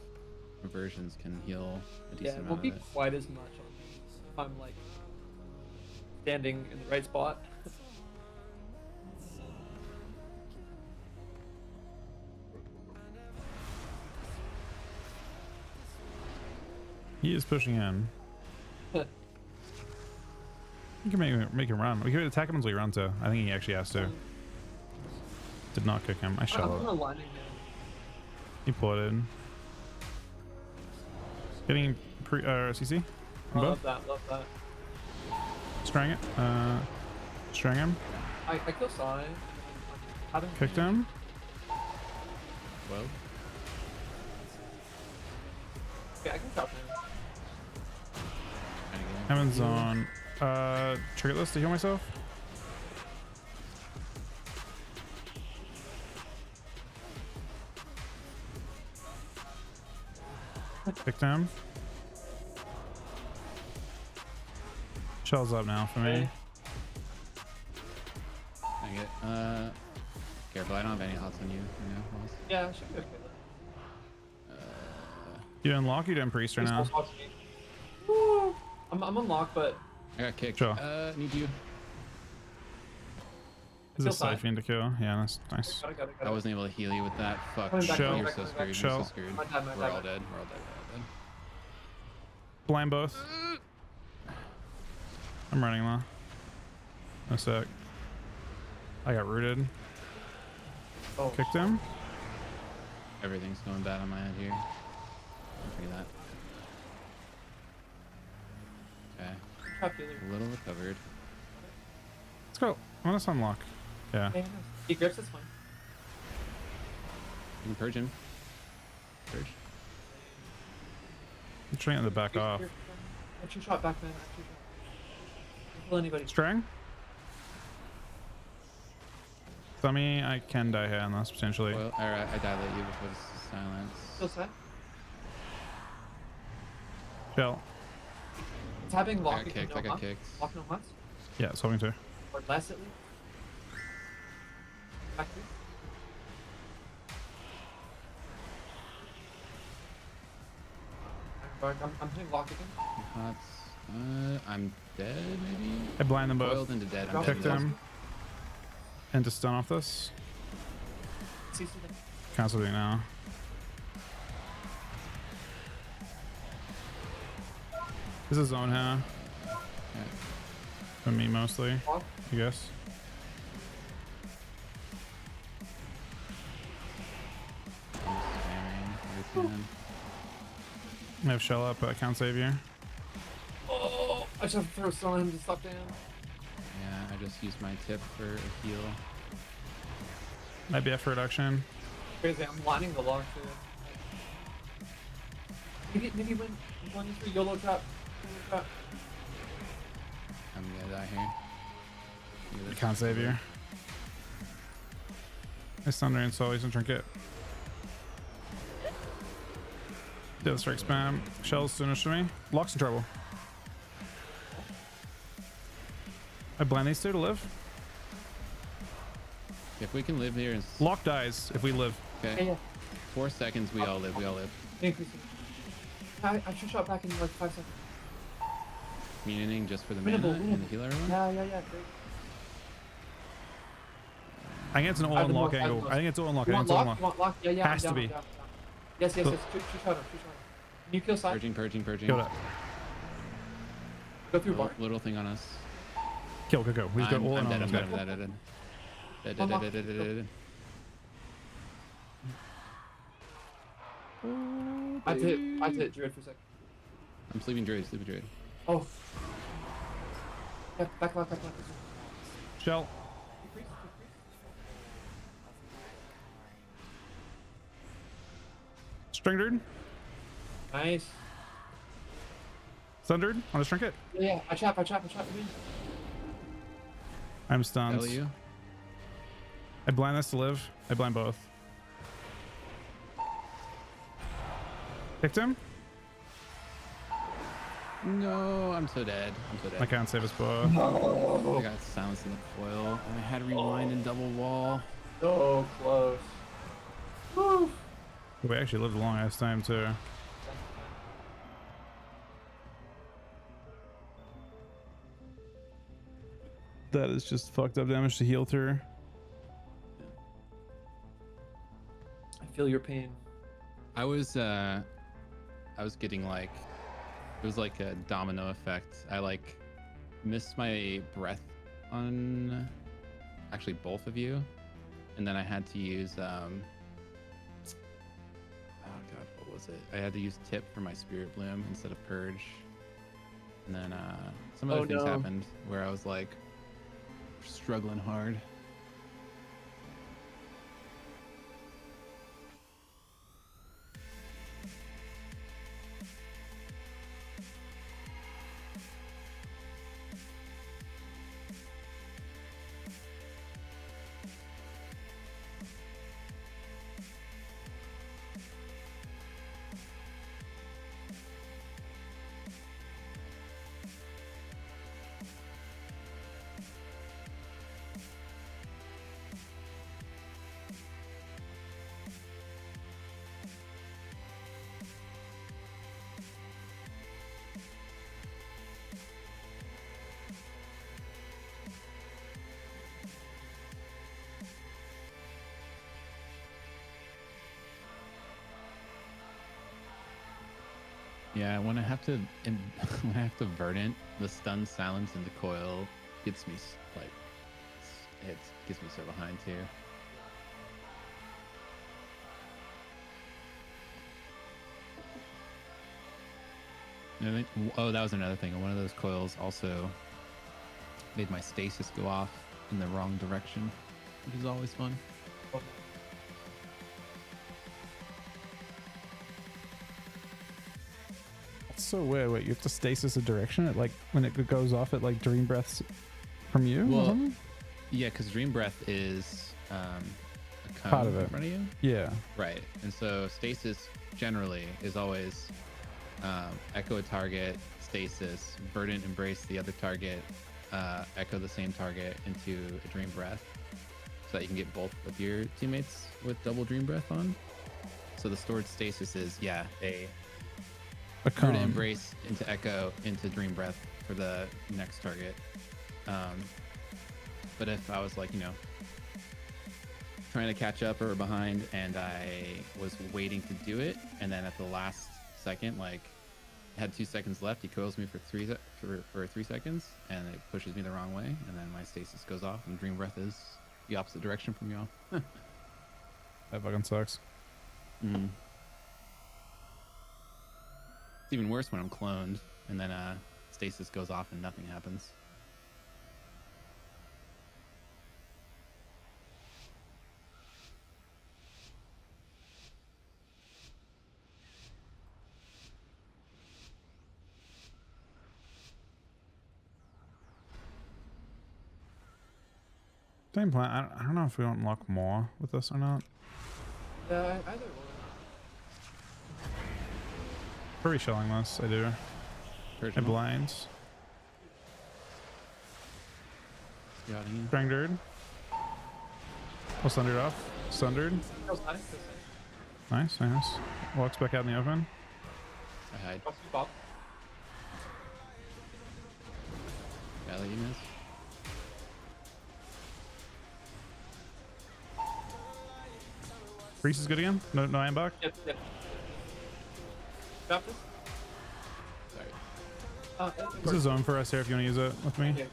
reversions can heal a decent Yeah, it amount won't be of it. quite as much on me if I'm like standing in the right spot. He is pushing in. You can make him run. We can attack him until he runs to. I think he actually has to. Did not kick him. I shot I'm it. aligning him. He ported. Getting pre CC. Love that, love that. String it. String him. I kill Sai. Kicked him. Well. Okay, I can chop him. Heaven's on. Trigger this to heal myself. Kicked him. Shell's up now for me. I get, careful, I don't have any hots on you. You know, Ross. Yeah, I should be okay then. You unlock, you doing priest right now. Woo! I'm unlocked, but I got kicked. Sure. Need you. Is this siphon to kill? Yeah, that's nice. Got it. I wasn't able to heal you with that. Fuck. Shell. You're so screwed. Shell. You're so screwed. We're all dead. We're all dead. We're all dead. Blind both. I'm running now. No sec. I got rooted. Oh. Kicked him. Everything's going bad on my end here. Look at that. Okay. trap healer. A little recovered. Let's go. I want to unlock. Yeah. Okay, nice. He grips, it's fine. You can purge him. Purge. I'm trying to back off. Extra shot back, man. Extra shot. Don't kill anybody. Strang? Summy, I can die here unless potentially. Well, I dilate you before this silence. Still set. Shell. It's having lock. I got kicked. I got kicked. Lock no huts. Yeah, it's hoping to. Or less at least. Back to. I'm hitting lock again. Huts. I'm dead, maybe? I blind them both. Boiled into dead. I'm Kicked dead. him. And to stun off this. Cancel it now. This is zone here. Okay. For me mostly, I guess. I'm spamming everything. I have shell up, but I can't save you. Oh, I just have to throw stun on him to stop down. Yeah, I just used my tip for a heal. Might be F for reduction. Crazy, I'm lining the lock too. Maybe when you run through YOLO trap. YOLO trap. I'm gonna die here. I can't save you. I thunder and so he's in trinket. Death strike spam. Shells soonish to me. Lock's in trouble. I blind these two to live. If we can live here and Lock dies if we live. okay. Yeah. 4 seconds, we all live. We all live. Increasing. I should shot back in like 5 seconds. Communing just for the Winnable, mana and the healer everyone. Yeah. Great. I think it's an all I have the unlock most, angle. I think it's all unlock. You I want think it's all lock? You unlock. want lock? Yeah. Has I'm to down, be. I'm down. Yes. Two shot him. Can you kill side? Purging. Kill that. Go through bar. Little thing on us. Kill, go. We've got all in I'm dead. on I'm this dead. guy. Dead. I hit Druid for a sec. I'm sleeping druid. Oh. Yeah, back. Shell. Stringed. Nice. Thundered on his trinket. Yeah, I trap. I'm stunned. Tell you. I blind this to live. I blind both. Kicked him. No, I'm so dead. I can't save us both. I got silence in the coil. I had rewind and double wall. So close. Woo. We actually lived a long ass time too. That is just fucked up damage to heal through. I feel your pain. I was getting like, it was like a domino effect. I like missed my breath on actually both of you, and then I had to use oh god, what was it? I had to use tip for my spirit bloom instead of purge, and then some other things happened where I was like struggling hard. Yeah, when I have to verdant, the stun silence in the coil gets me like it gets me so behind too. Oh, that was another thing. One of those coils also made my stasis go off in the wrong direction, which is always fun. That's so weird. Wait, you have to stasis a direction? It like when it goes off, it like dream breaths from you or something? Yeah, because dream breath is a cone Part of it. in front of you. Yeah. Right. And so stasis generally is always echo a target, stasis, verdant embrace the other target, echo the same target into a dream breath, so that you can get both of your teammates with double dream breath on. So the stored stasis is a cone. verdant embrace into echo into dream breath for the next target. But if I was like, trying to catch up or behind and I was waiting to do it, and then at the last second, like had 2 seconds left, he coils me for 3 seconds and it pushes me the wrong way, and then my stasis goes off and dream breath is the opposite direction from y'all. That fucking sucks. It's even worse when I'm cloned and then stasis goes off and nothing happens. Same plan. I don't know if we unlock more with this or not. Yeah, either way. Pretty shelling this, I do. And blinds. Stranged. Oh, sundered off. Sundered. That was nice. Nice. Walks back out in the open. I hide. Bob. Valley, you miss. Priest is good again? No ambok? Yep. Drop this. Sorry. This is a zone for us here if you want to use it with me. Yeah.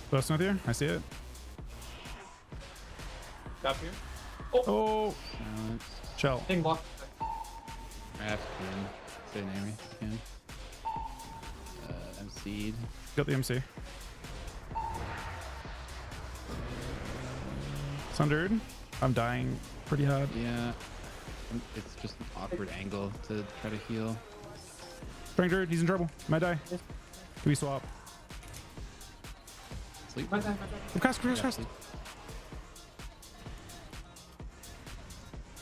Close with you? I see it. Drop here. Oh! Shell. Thing block. I have to stay near me if you can. MC'd. Got the MC. Sundered. I'm dying pretty hard. Yeah. It's just an awkward angle to try to heal. Stranged. He's in trouble. Might die. Can we swap? Sleep. Cast.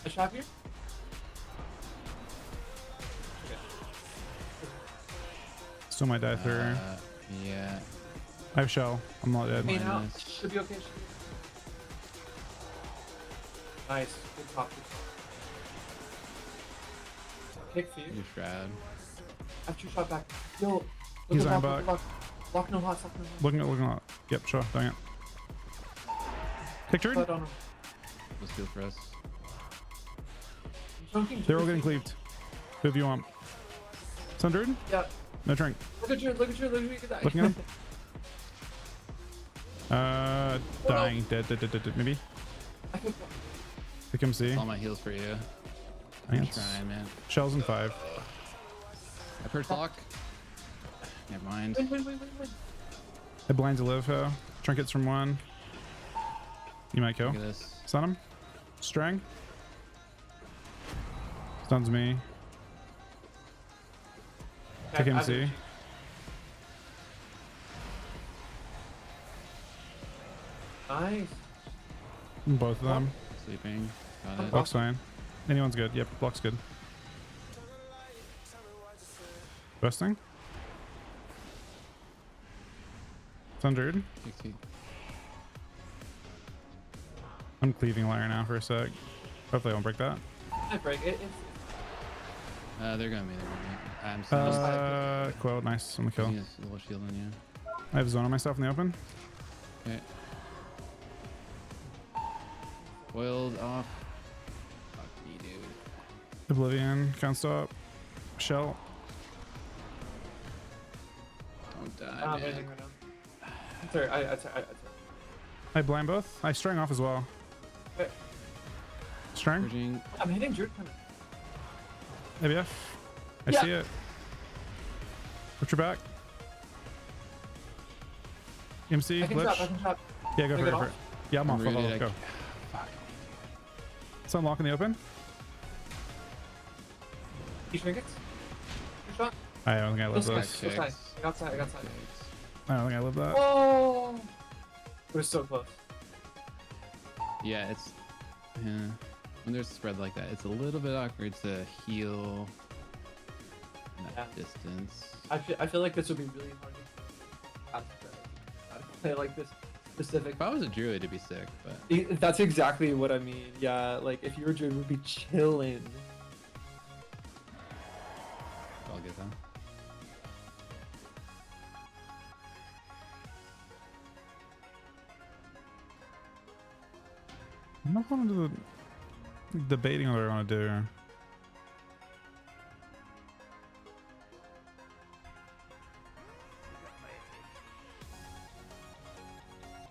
A shot here? Still might die through. Yeah. I have shell. I'm not dead. Should be okay. Nice. Good pop. Kick for you. You shroud. I have 2 shot back. Yo. He's on back. Lock no hot. Looking at. Yep, sure. Doing it. Kick turn. Let's feel for us. They're all getting cleaved. Who do you want? Sundered? Yeah. No drink. Look at you. Looking at him. Dying. Dead. Maybe. Pick MC. All my heals for you. I'm trying, man. Shells in 5. I first lock. Never mind. Win. It blinds a live. Trinkets from 1. You might kill. Look at this. Stun him. Strang. Stuns me. Take MC. Nice. Both of them. Sleeping. Got it. Block's fine. Anyone's good. Yep, block's good. Busting. Thundered. I'm cleaving Lyra now for a sec. Hopefully I won't break that. I break it. They're gonna be. I'm still. Quell, nice on the kill. He has a little shield on you. I have zone on myself in the open. Okay. Boiled off. Fuck me, dude. Oblivion, can't stop. Shell. Don't die, I'm man. hitting right now. Sorry, I I blind both. I string off as well. Okay. String. Purging. I'm hitting Druid. ABF. I Yeah. see it. Put your back. MC. I can Lich. trap. I can trap. Yeah, go Can I for get it. off? Yeah, I'm off. Rooted, I'll go. Fuck. It's unlock in the open. He trinkets. Good shot. I don't think I live Go this. side. Go side. I got side. I got side. I don't think I live that. Oh! We're so close. Yeah, it's when there's a spread like that, it's a little bit awkward to heal in that distance. I feel like this would be really hard to play like this specific. If I was a druid, it'd be sick, but That's exactly what I mean. Yeah, like if you were a druid, we'd be chilling. I'll get them. I'm not going to do the debating what I want to do.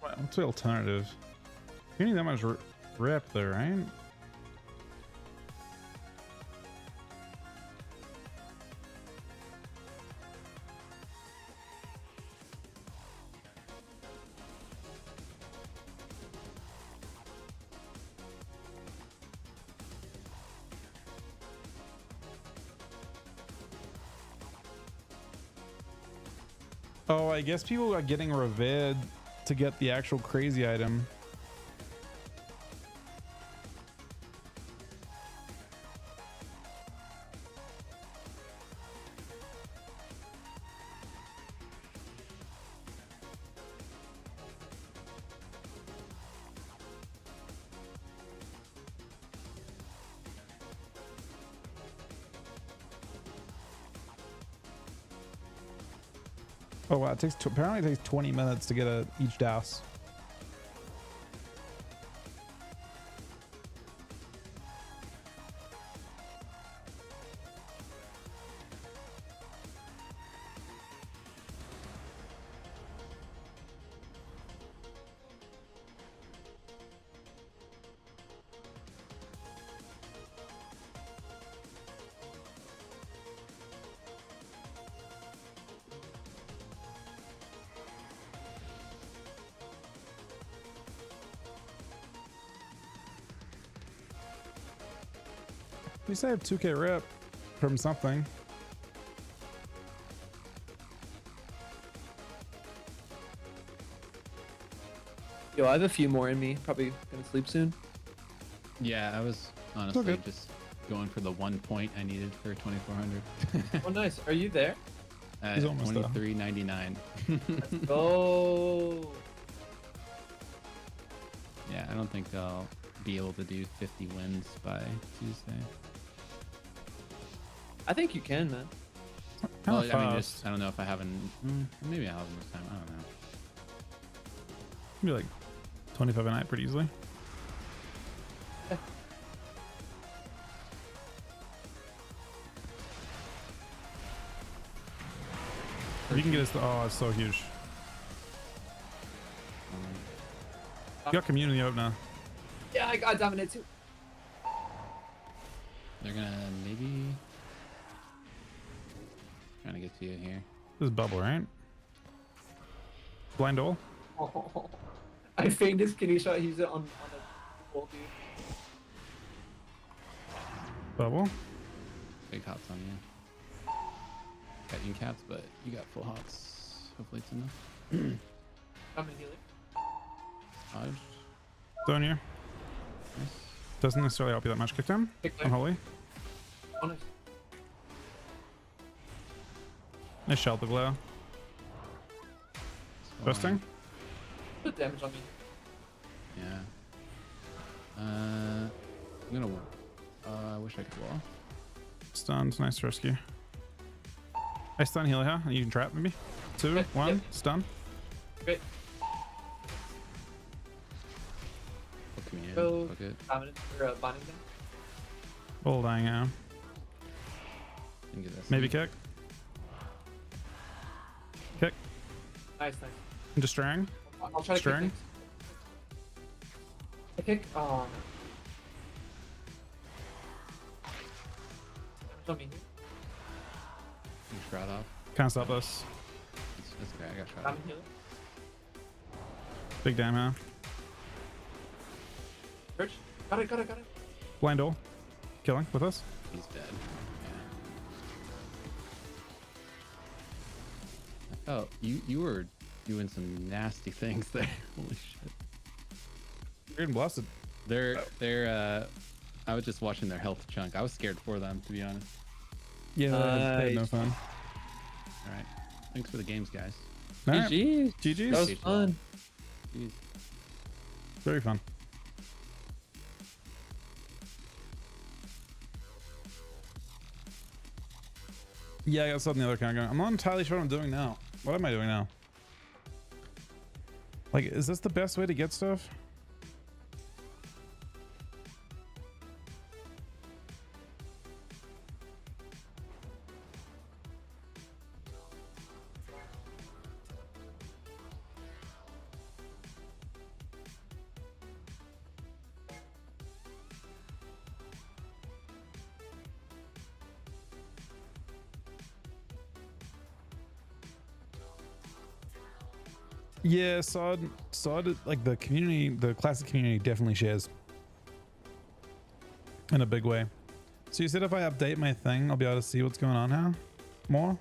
What's the alternative? You need that much rep there, right? Oh, I guess people are getting revered to get the actual crazy item. Oh wow, it takes apparently it takes 20 minutes to get each douse. At least I have 2k rep from something. Yo, I have a few more in me. Probably gonna sleep soon. Yeah, I was honestly just going for the 1 point I needed for 2400. Oh, nice. Are you there? He's almost there. 23.99. Let's go. Yeah, I don't think I'll be able to do 50 wins by Tuesday. I think you can, man. Well, I mean, just I don't know if I have maybe I'll have enough time. I don't know. Be like 25 a night pretty easily. If you can get us oh, it's so huge. You got community up now. Yeah, I got dominate too. They're gonna maybe trying to get to you here. This is bubble, right? Blind hole. Oh, I feigned his kitty shot. He's on a wall, dude. Bubble. Big hots on you. Got you caps, but you got full hots. Hopefully it's enough. I'm in healing. Dodge. Stone here. Nice. Doesn't necessarily help you that much. Kick down. Unholy. Honest. Nice shell the glow. Busting. Put damage on me. Yeah. I'm gonna. I wish I could wall. Stunned. Nice rescue. I stun heal here. You can trap maybe. 2, 1. Stun. Great. Fuck me in. Go Fuck it. dominant or binding them. All dying out. Think of this. Maybe kick. Kick. Nice, nice. Destroying. I'll try to Destroying. kick. I kick. Oh. Show me here. You shroud off. Can't stop us. It's okay. I got shroud I'm off. here. Big damn, huh? Church. Got it. Blind door. Killing with us. He's dead. Yeah. Oh, you were doing some nasty things there. Holy shit. You're getting blasted. They're I was just watching their health chunk. I was scared for them, to be honest. Yeah, they had no fun. All right. Thanks for the games, guys. All right. GG's. GG's. That was fun. Jeez. Very fun. Yeah, I got something the other kind of going. I'm not entirely sure what I'm doing now. What am I doing now? Like, is this the best way to get stuff? Yeah, SoD, like the community, the classic community definitely shares in a big way. So you said if I update my thing, I'll be able to see what's going on now more?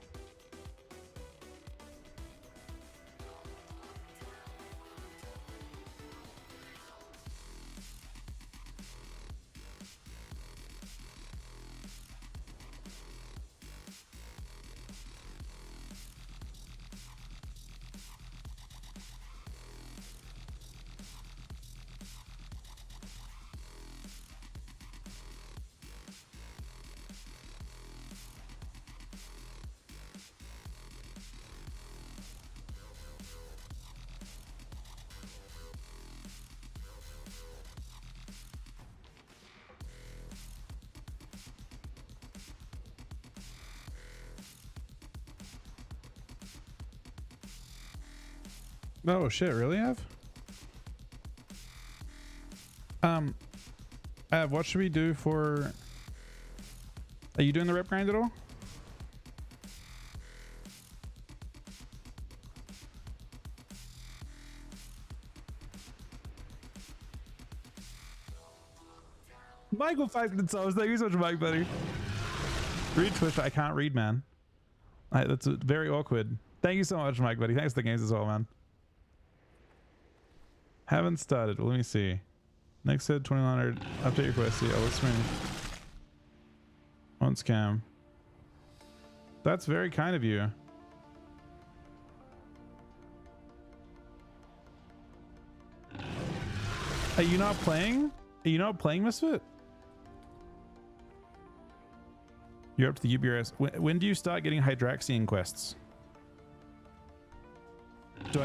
Oh shit, really, Av, what should we do for... Are you doing the rep grind at all? Michael 5 subs. Thank you so much, Mike, buddy. Read Twitch. I can't read, man. That's very awkward. Thank you so much, Mike, buddy. Thanks for the games as well, man. Haven't started. Well, let me see. Next said 2900. Update your quest. Yeah, let's swing. One scam. That's very kind of you. Are you not playing? Are you not playing, Misfit? You're up to the UBRS. When do you start getting Hydraxian quests? Do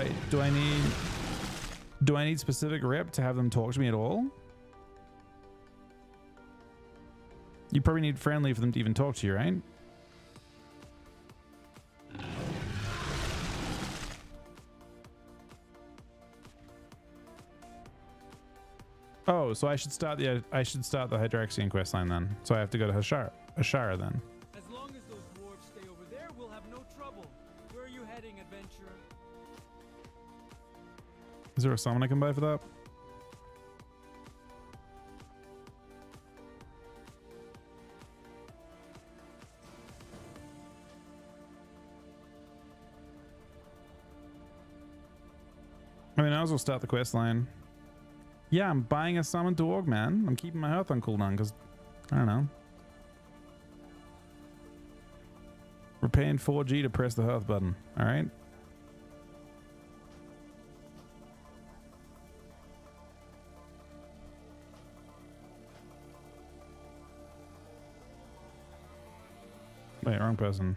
I need specific rep to have them talk to me at all? You probably need friendly for them to even talk to you, right? Oh, so I should start the Hydraxian quest line then. So I have to go to Ashara then. As long as those dwarves stay over there, we'll have no trouble. Where are you heading, adventurer? Is there a summon I can buy for that? I mean, I as well start the quest line. Yeah, I'm buying a summon dog, man. I'm keeping my health on cooldown because, I don't know. We're paying 4G to press the health button, alright? Wait, wrong person.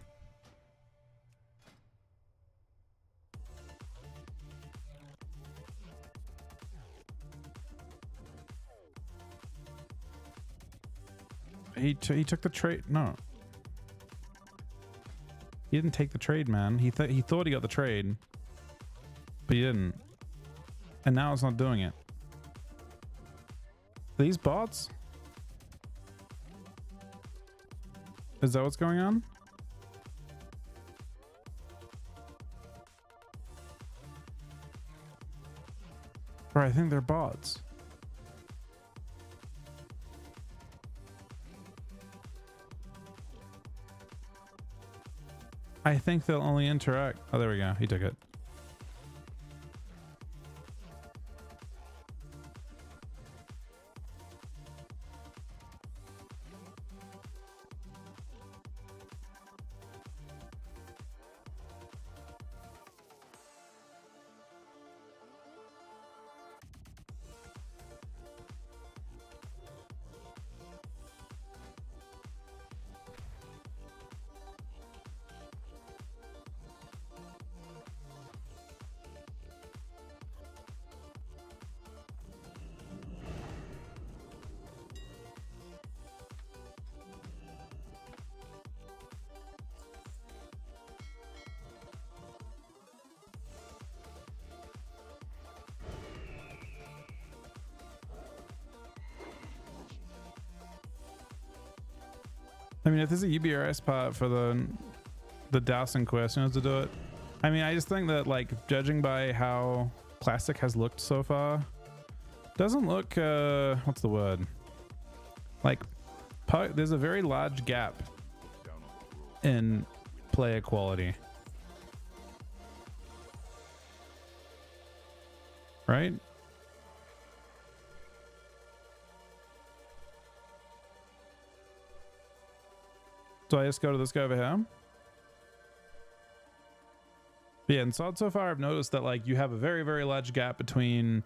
He took the trait. No. He didn't take the trade, man. He thought he got the trade, but he didn't. And now it's not doing it. These bots? Is that what's going on? Bro, I think they're bots. I think they'll only interact. Oh, there we go. He took it. I mean, if there's a UBRS part for the dousing quest, you know, to do it. I mean, I just think that, like, judging by how Classic has looked so far, doesn't look, what's the word? Like, there's a very large gap in player quality. Right? So I just go to this guy over here. Yeah, and SoD so far I've noticed that, like, you have a very, very large gap between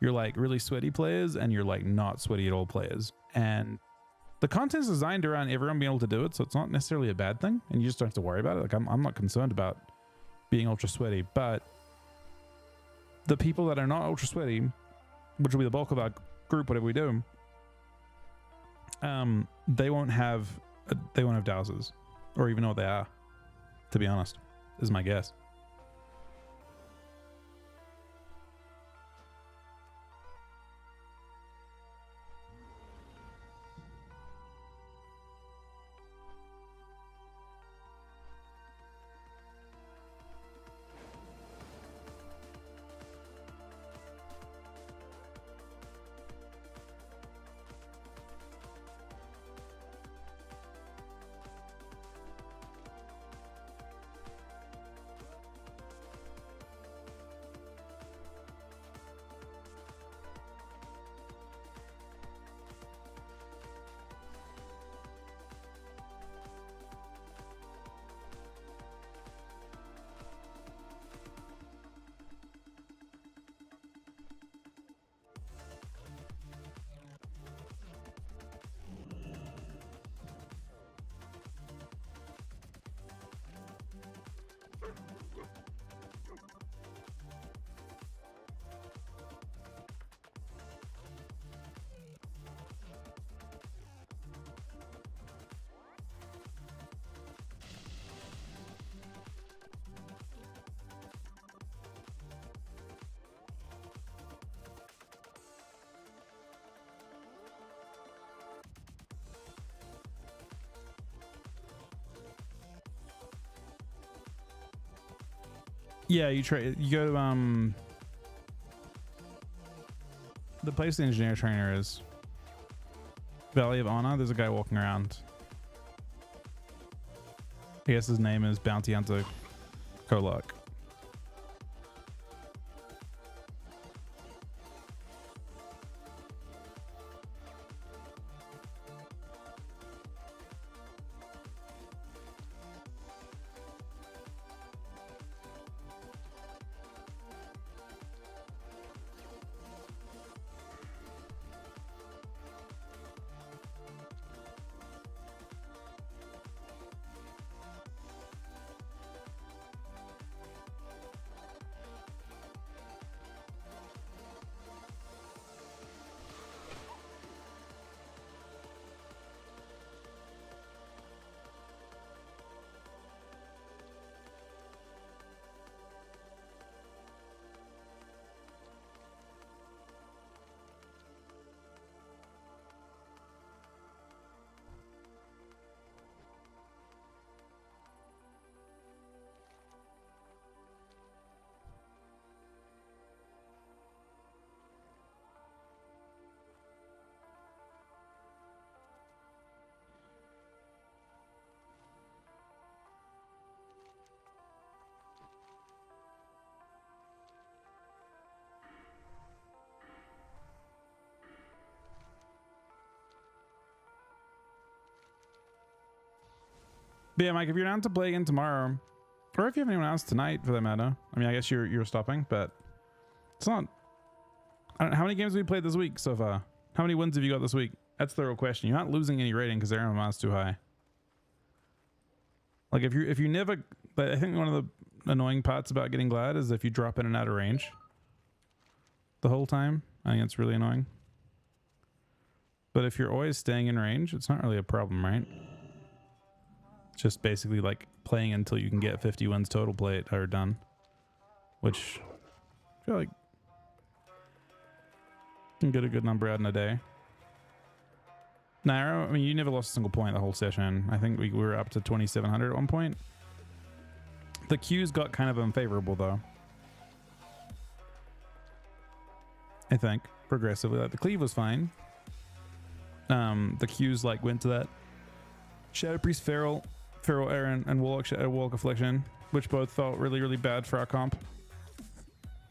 your, like, really sweaty players and your, like, not sweaty at all players. And the content's designed around everyone being able to do it, so it's not necessarily a bad thing, and you just don't have to worry about it. Like, I'm not concerned about being ultra sweaty, but the people that are not ultra sweaty, which will be the bulk of our group, whatever we do, they won't have dowsers, or even know what they are, to be honest, is my guess. Yeah, you go to the place the engineer trainer is. Valley of Honor. There's a guy walking around. I guess his name is Bounty Hunter Kolak. But yeah, Mike, if you're down to play again tomorrow, or if you have anyone else tonight for that matter, I mean, I guess you're stopping, but it's not. I don't know, how many games have we played this week so far? How many wins have you got this week? That's the real question. You're not losing any rating because their MMR is too high. Like if you never, I think one of the annoying parts about getting Glad is if you drop in and out of range the whole time. I think it's really annoying. But if you're always staying in range, it's not really a problem, right? It's just basically like playing until you can get 50 wins total play it or done, which I feel like can get a good number out in a day. Nairo, I mean, you never lost a single point the whole session. I think we were up to 2,700 at one point. The queues got kind of unfavorable though. I think progressively, like the cleave was fine. The queues like went to that Shadow Priest, Feral Aaron, and Warlock Affliction, which both felt really, really bad for our comp.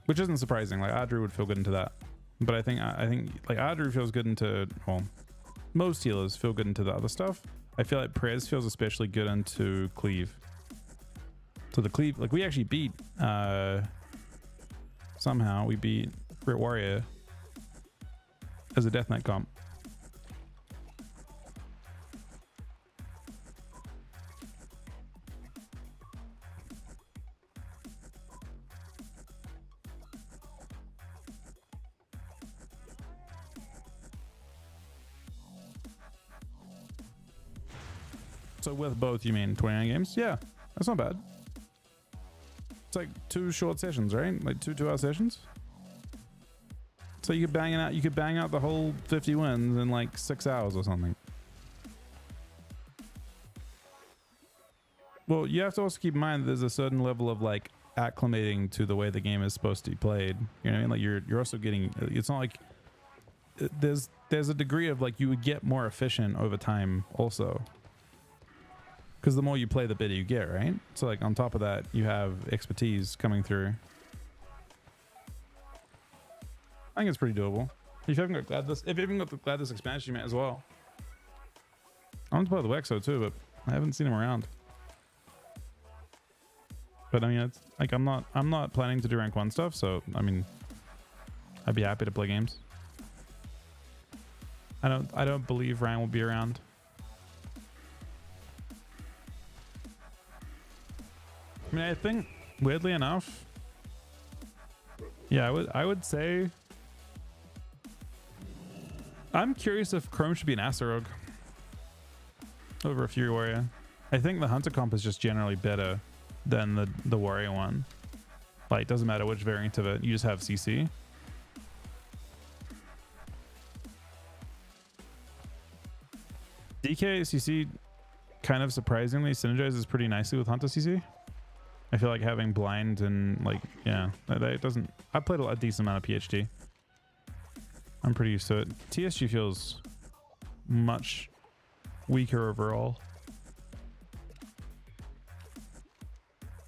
Which isn't surprising. Like Ardru would feel good into that, but I think like Ardru feels good into, well, most healers feel good into the other stuff. I feel like Prez feels especially good into cleave. So the cleave, like we actually beat somehow we beat Grit Warrior as a Death Knight comp. So with both, you mean 29 games? Yeah, that's not bad. It's like 2 short sessions, right? Like 2 2-hour sessions. So you could bang out the whole 50 wins in like 6 hours or something. Well, you have to also keep in mind that there's a certain level of like acclimating to the way the game is supposed to be played. You know what I mean? Like you're also getting. It's not like there's a degree of like you would get more efficient over time also. Because the more you play, the better you get, right? So like on top of that, you have expertise coming through. I think it's pretty doable. If you haven't got Gladys, if you haven't got the Gladys expansion, you might as well. I want to play the Wexo too, but I haven't seen him around. But I mean, it's like I'm not planning to do rank 1 stuff, so I mean, I'd be happy to play games. I don't believe Ryan will be around. I mean, I think weirdly enough, yeah, I would say I'm curious if Chrome should be an Asarog over a Fury Warrior. I think the Hunter comp is just generally better than the Warrior one. Like, it doesn't matter which variant of it, you just have CC. DK CC kind of surprisingly synergizes pretty nicely with Hunter CC. I feel like having blind and like, yeah, it doesn't. I played a decent amount of PhD. I'm pretty used to it. TSG feels much weaker overall.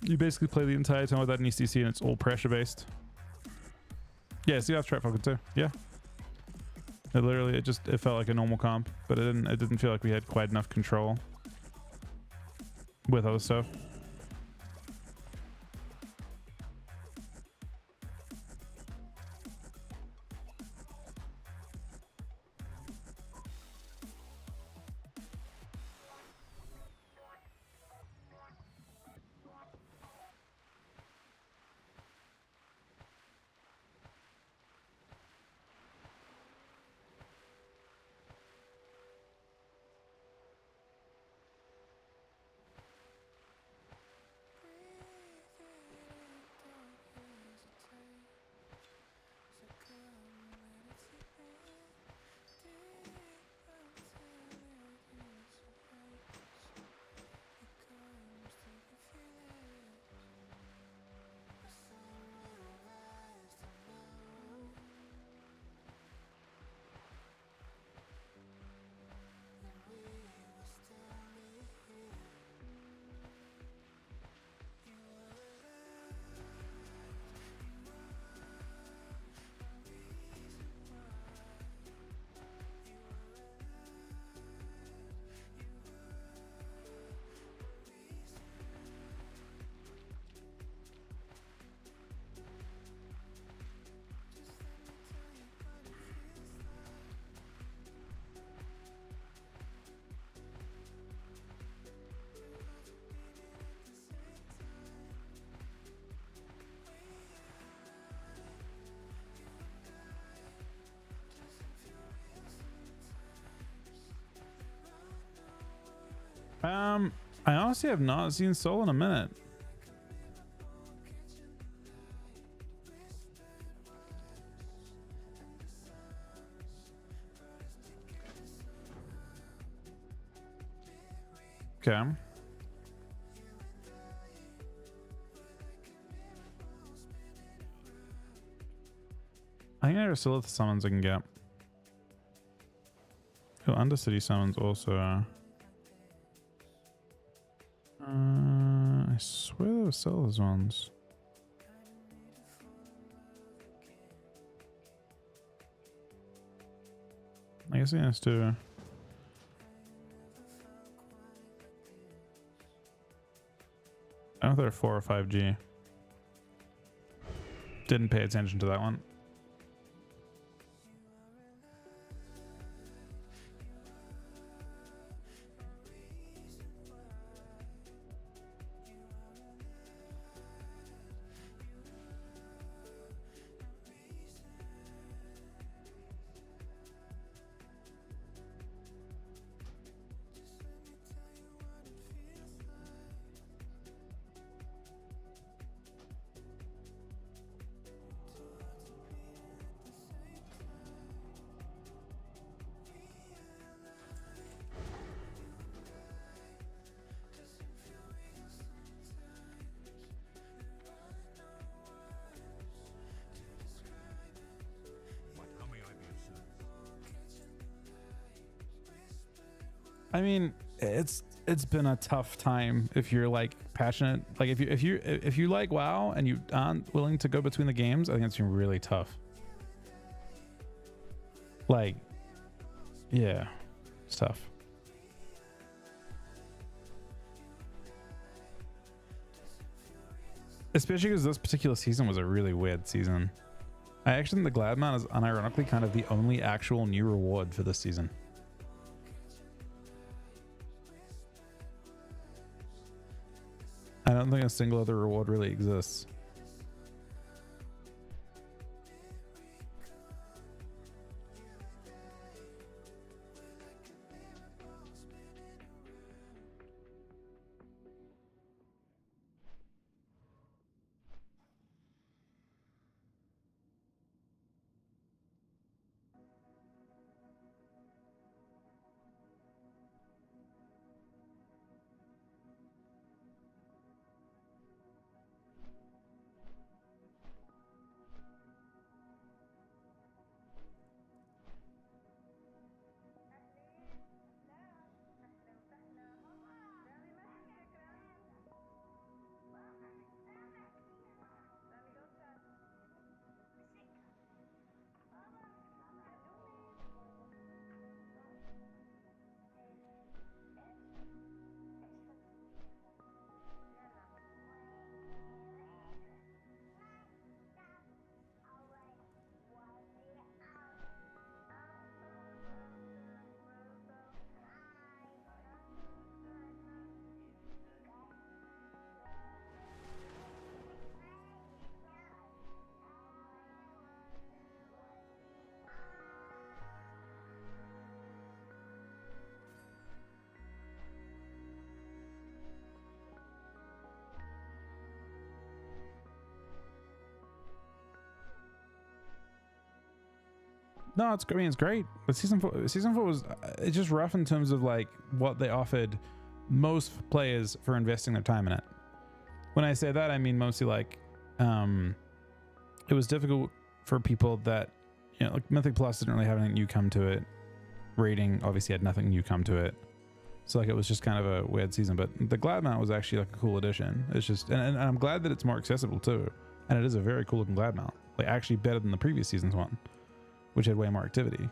You basically play the entire time without any CC and it's all pressure based. Yeah, see, that's Trap Falcon too. Yeah. It literally, it felt like a normal comp, but it didn't feel like we had quite enough control with other stuff. I honestly have not seen Soul in a minute. Okay. I think there are still the summons I can get. Oh, Undercity summons also. I swear there were sellers ones. I guess he has to. I don't know if they're 4 or 5G. Didn't pay attention to that one. I mean, it's been a tough time if you're like passionate, like if you like WoW and you aren't willing to go between the games. I think it's been really tough. Like, yeah, it's tough. Especially because this particular season was a really weird season. I actually think the Glad Mount is unironically kind of the only actual new reward for this season. I don't think a single other reward really exists. No, it's, I mean, it's great. But season four was, it's just rough in terms of like what they offered most players for investing their time in it. When I say that, I mean mostly like, it was difficult for people that, you know, like Mythic Plus didn't really have anything new come to it. Rating obviously had nothing new come to it. So like it was just kind of a weird season, but the Glad Mount was actually like a cool addition. It's just, and I'm glad that it's more accessible too. And it is a very cool looking Glad Mount, like actually better than the previous season's one, which had way more activity.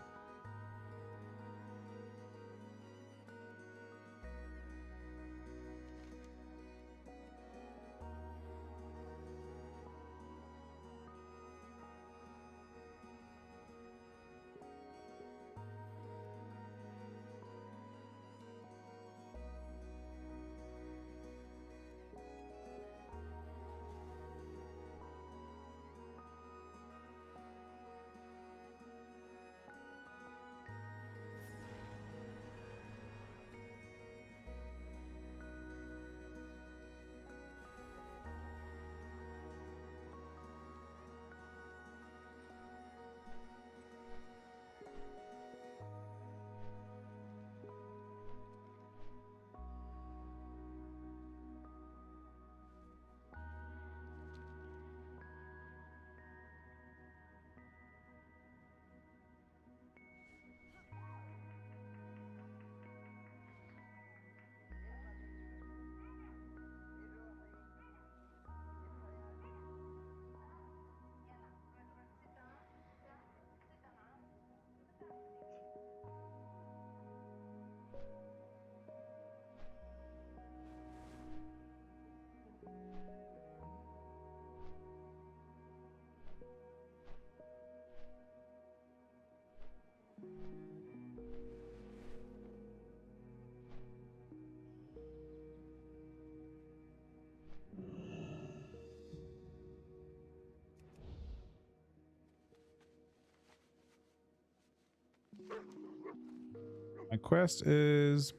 My quest is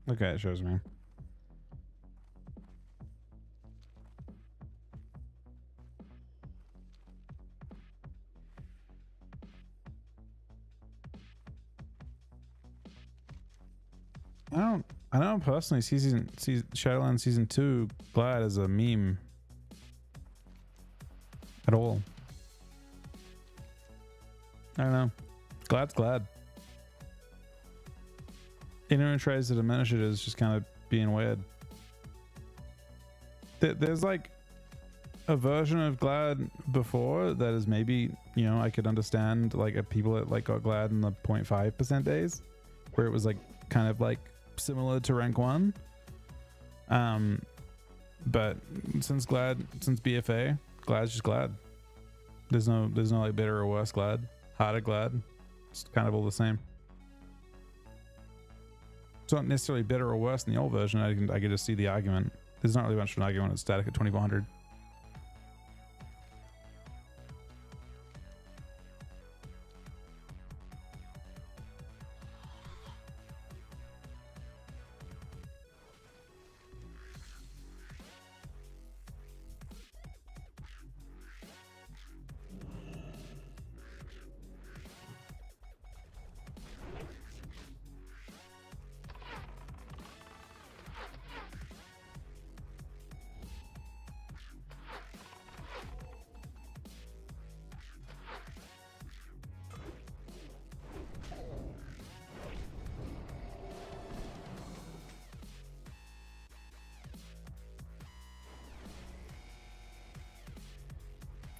okay, it shows me. I don't personally see Shadowlands season 2 glad as a meme at all. I don't know. Glad's glad. Anyone who tries to diminish it is just kind of being weird. There's like a version of glad before that is maybe, you know, I could understand like people that like got glad in the 0.5% days where it was like kind of like similar to rank 1. But since BFA, glad's just glad. There's no like better or worse glad, harder glad. It's kind of all the same. It's not necessarily better or worse than the old version. I could just see the argument. There's not really much of an argument. It's static at 2400.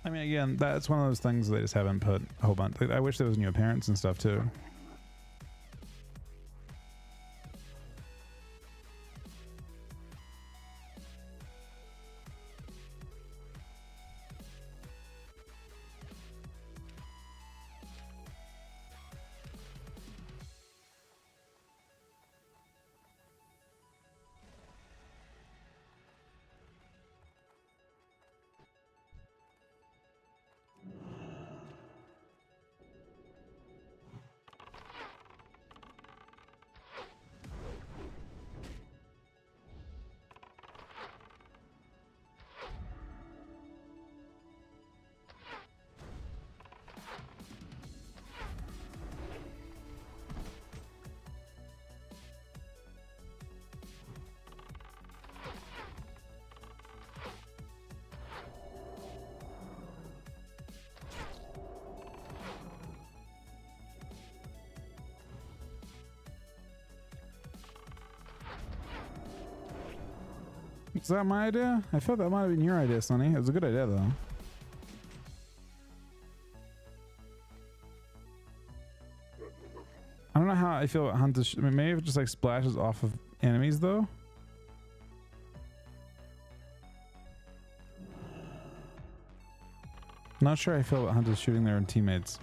I mean, again, that's one of those things they just haven't put a whole bunch. Like, I wish there was new appearance and stuff too. Is that my idea? I felt that might have been your idea, Sonny. It was a good idea, though. I don't know how I feel about Hunter's... I mean, maybe it just like splashes off of enemies, though. Not sure how I feel about Hunters shooting their own teammates.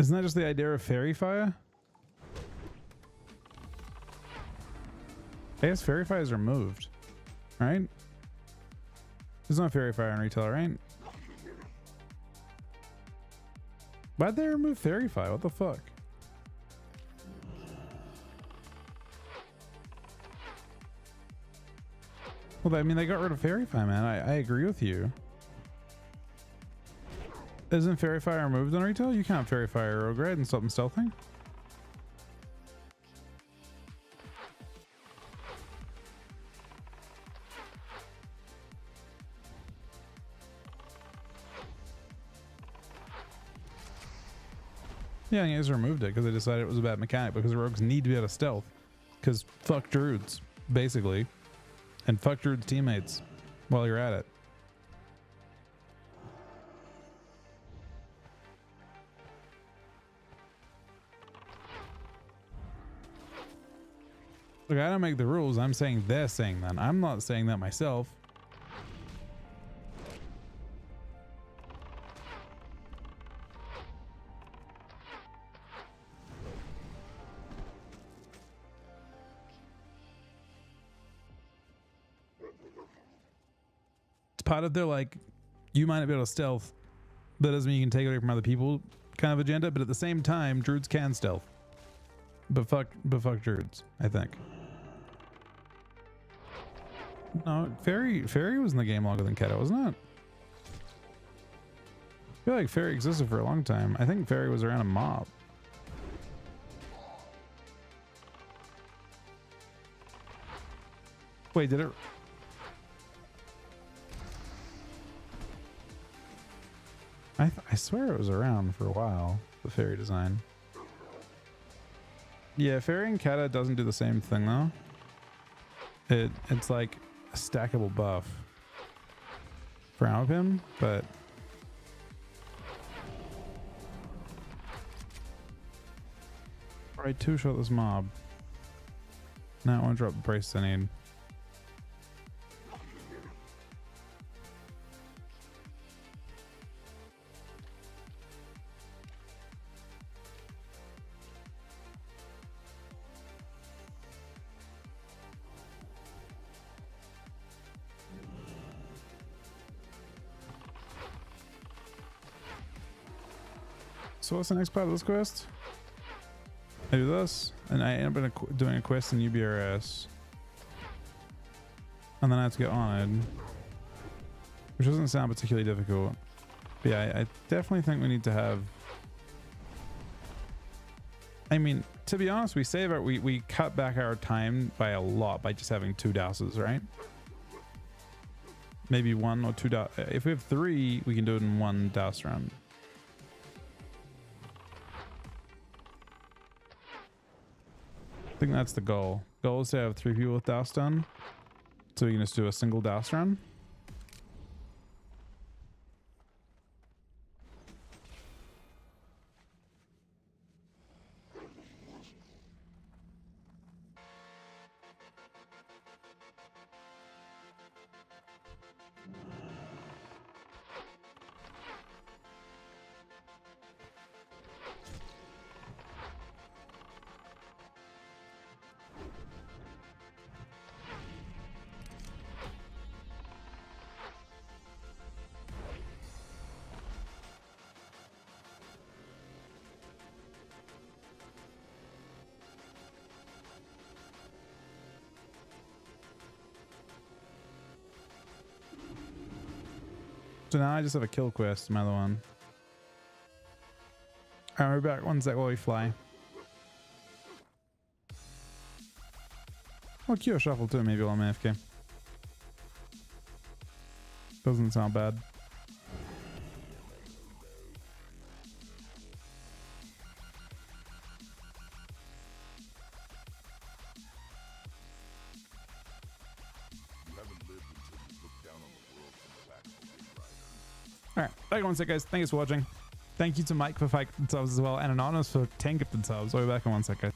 Isn't that just the idea of fairy fire? I guess Fairy Fire is removed, right? There's no Fairy Fire in retail, right? Why'd they remove Fairy Fire? What the fuck? Well, I mean, they got rid of Fairy Fire, man. I agree with you. Isn't Fairy Fire removed in retail? You can't Fairy Fire Rogue Raid and stop them stealthing. Yeah, you guys removed it because they decided it was a bad mechanic because rogues need to be able to stealth. Because fuck druids, basically. And fuck druids teammates while you're at it. Look, I don't make the rules. I'm saying they're saying that. I'm not saying that myself. It's part of their, like, you might not be able to stealth, but that doesn't mean you can take it away from other people kind of agenda. But at the same time, druids can stealth. But fuck druids, I think. No, Fairy was in the game longer than Keto, wasn't it? I feel like Fairy existed for a long time. I think Fairy was around a mob. Wait, did it? I swear it was around for a while, the Fairy design. Yeah, Fairy and Kata doesn't do the same thing though. It's like a stackable buff for Alpin, but alright, 2-shot this mob. Now I want to drop the price I need. So what's the next part of this quest? I do this, and I end up doing a quest in UBRS. And then I have to get on it. Which doesn't sound particularly difficult. But yeah, I definitely think we need to have... I mean, to be honest, we cut back our time by a lot by just having 2 douses, right? Maybe 1 or 2 douse. If we have 3, we can do it in 1 douse round. I think that's the goal. Goal is to have 3 people with douse done, so we can just do a single douse run. So now I just have a kill quest, my other one. Alright, we're back. 1 sec while we fly. I'll queue a shuffle too, maybe while I'm AFK. Doesn't sound bad. Alright, back 1 sec, guys. Thanks for watching. Thank you to Mike for 5 gifted subs as well, and Anonymous for 10 gifted subs. I'll be back in 1 sec, guys.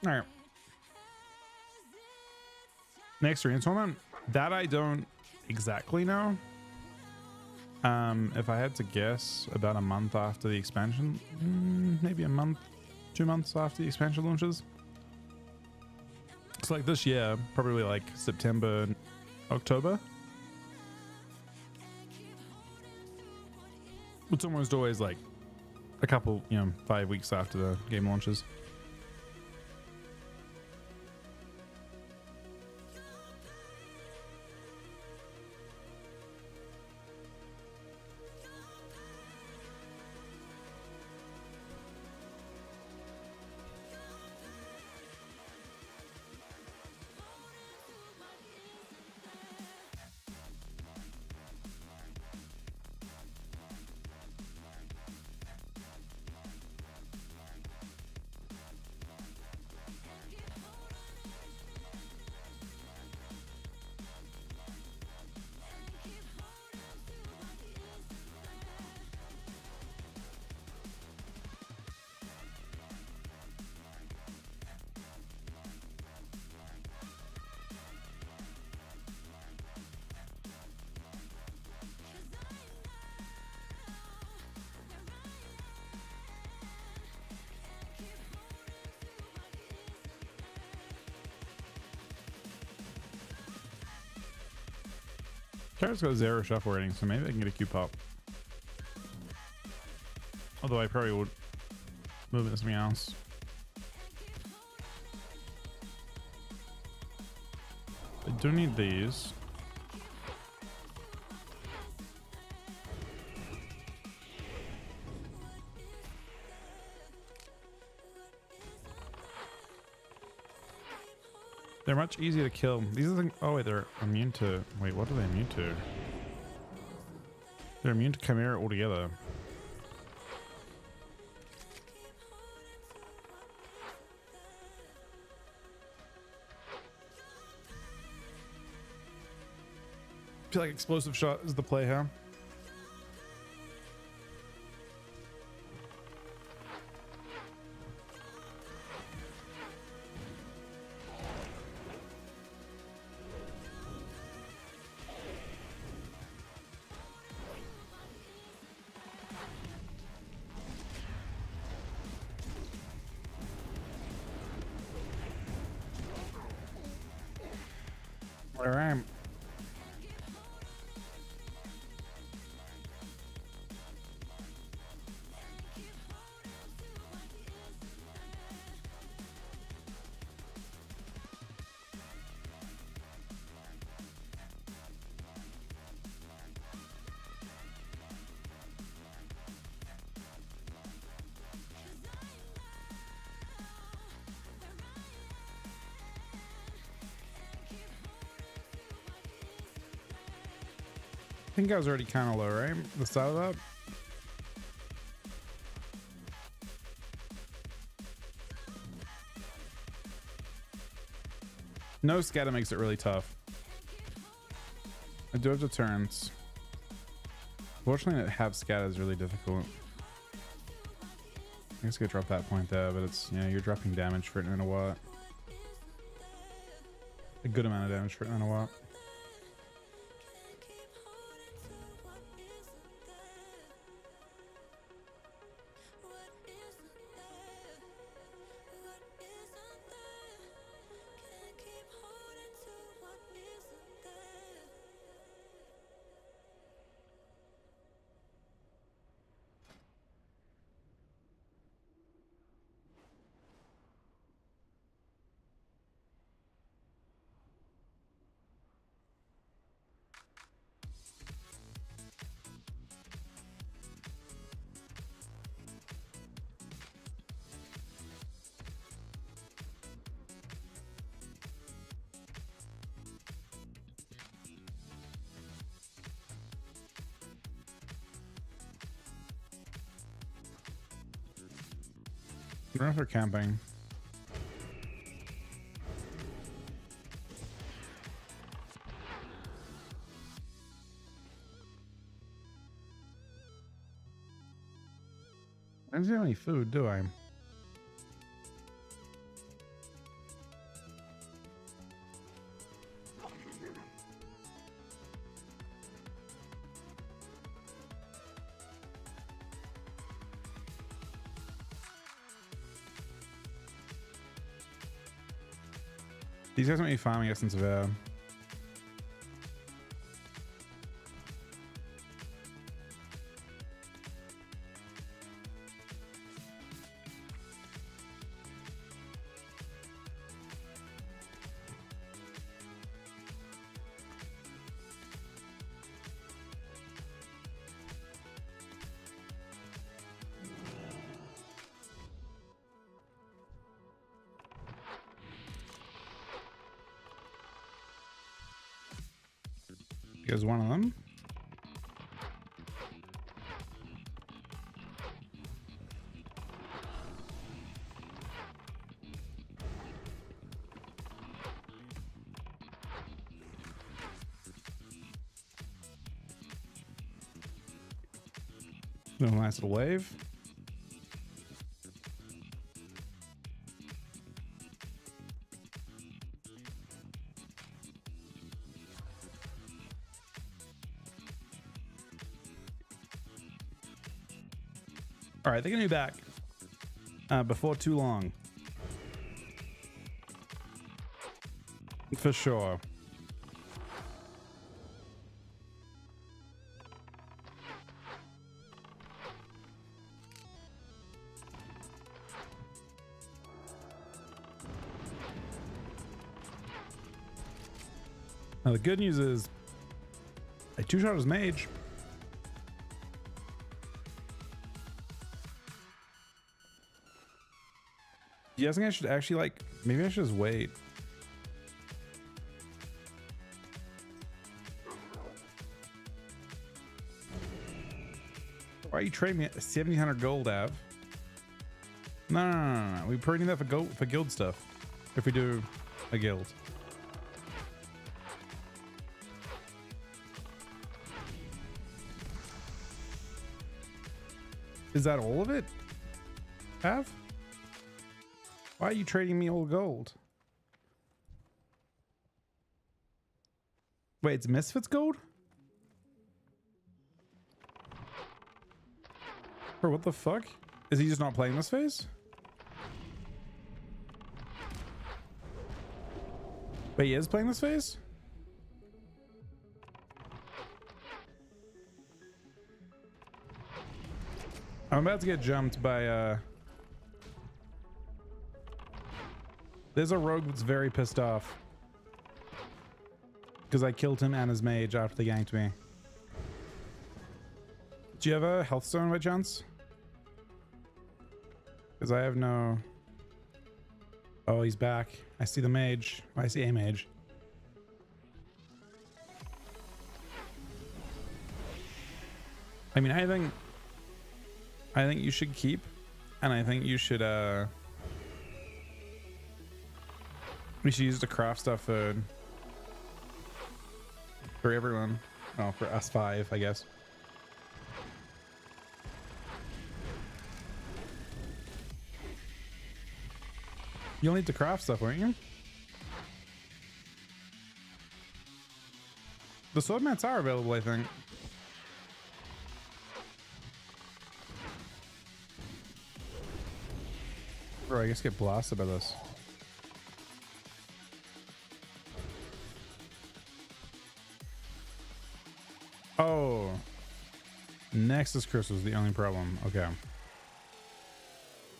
All right. Next reinstallment, that I don't exactly know. If I had to guess, about a month after the expansion, maybe a month, 2 months after the expansion launches. It's like this year, probably like September, October. It's almost always like a couple, 5 weeks after the game launches. Carrot's got 0 shuffle rating, so maybe I can get a Q pop. Although I probably would move it to something else. I do need these. They're much easier to kill. These are the, oh wait, they're immune to, wait, what are they immune to? They're immune to Chimera altogether. I feel like explosive shot is the play here. All right. I think I was already kind of low, right? The start of that. No scatter makes it really tough. I do have deterrence. Fortunately, to have scatter is really difficult. I guess I could drop that point there, but it's, you're dropping damage for it in a watt. A good amount of damage for it in a watt. I don't know if they're camping. I don't have any food, do I? These guys might be farming Essence of Air. Here's one of them. A nice little wave. All right, they're gonna be back before too long, for sure. Now the good news is, I two-shot his mage. You guys think I should actually, like, maybe I should just wait. Why are you trading me 1,700 gold, Av? No. We probably need that for guild stuff. If we do a guild. Is that all of it, Av? Why are you trading me all gold? Wait, it's Misfits gold? Bro, what the fuck? Is he just not playing this phase? Wait, he is playing this phase? I'm about to get jumped by there's a rogue that's very pissed off because I killed him and his mage after they ganked me. Do you have a health stone by chance? Because I have no... Oh, he's back. I see the mage. I see a mage. I mean, I think you should keep, and I think you should we should use the craft stuff for everyone. Oh, for us 5, I guess. You'll need to craft stuff, won't you? The sword mats are available, I think. Bro, I guess get blasted by this. Oh, Nexus Crystal is the only problem. Okay.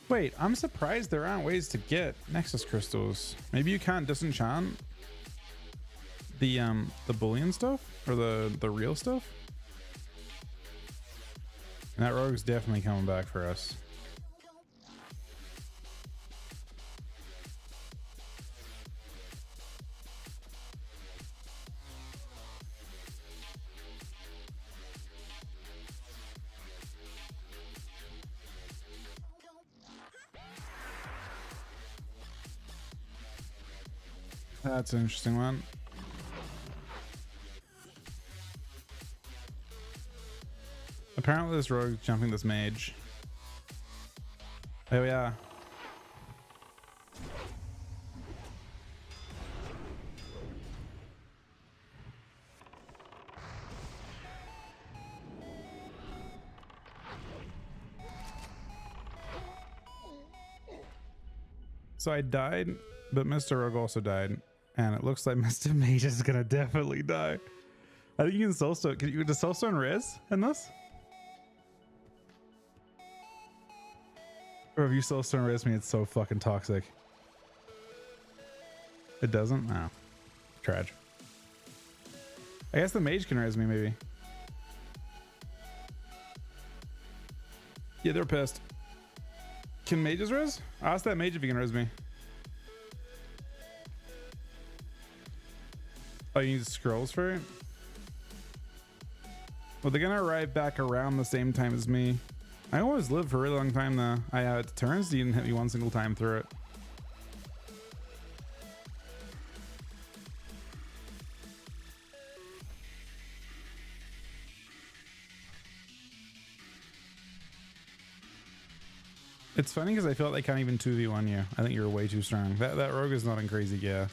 Wait, I'm surprised there aren't ways to get Nexus Crystals. Maybe you can't disenchant the bullion stuff or the real stuff. And that rogue's definitely coming back for us. That's an interesting one. Apparently this rogue jumping this mage. Oh yeah. So I died, but Mr. Rogue also died, and it looks like Mr. Mage is gonna definitely die. I think you can soulstone. Can you just soulstone res in this? Or if you soulstone res me, it's so fucking toxic. It doesn't? No. Tragic. I guess the mage can res me, maybe. Yeah, they're pissed. Can mages res? Ask that mage if he can res me. Oh, you need scrolls for it? Well, they're gonna arrive back around the same time as me. I always lived for a really long time though. I had turns, you didn't hit me one single time through it. It's funny because I feel like they can't even 2v1 you. I think you're way too strong. That rogue is not in crazy gear.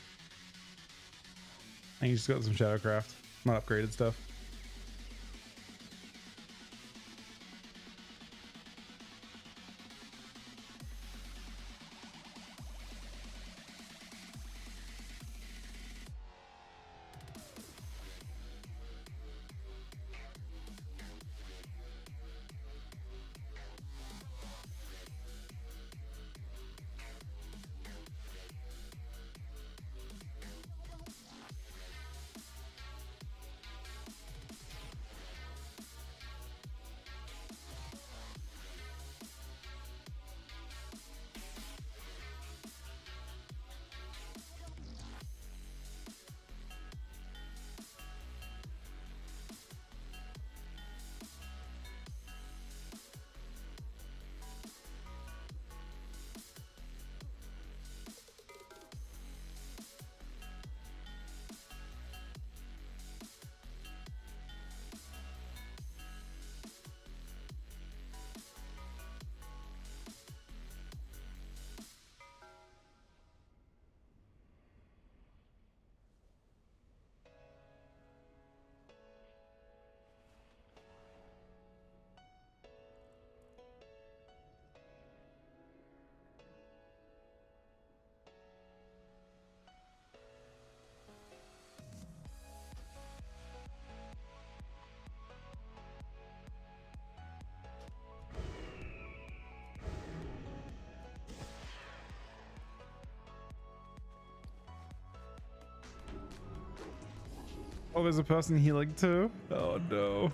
I think you just got some Shadowcraft, not upgraded stuff. Oh, there's a person healing too? Oh no.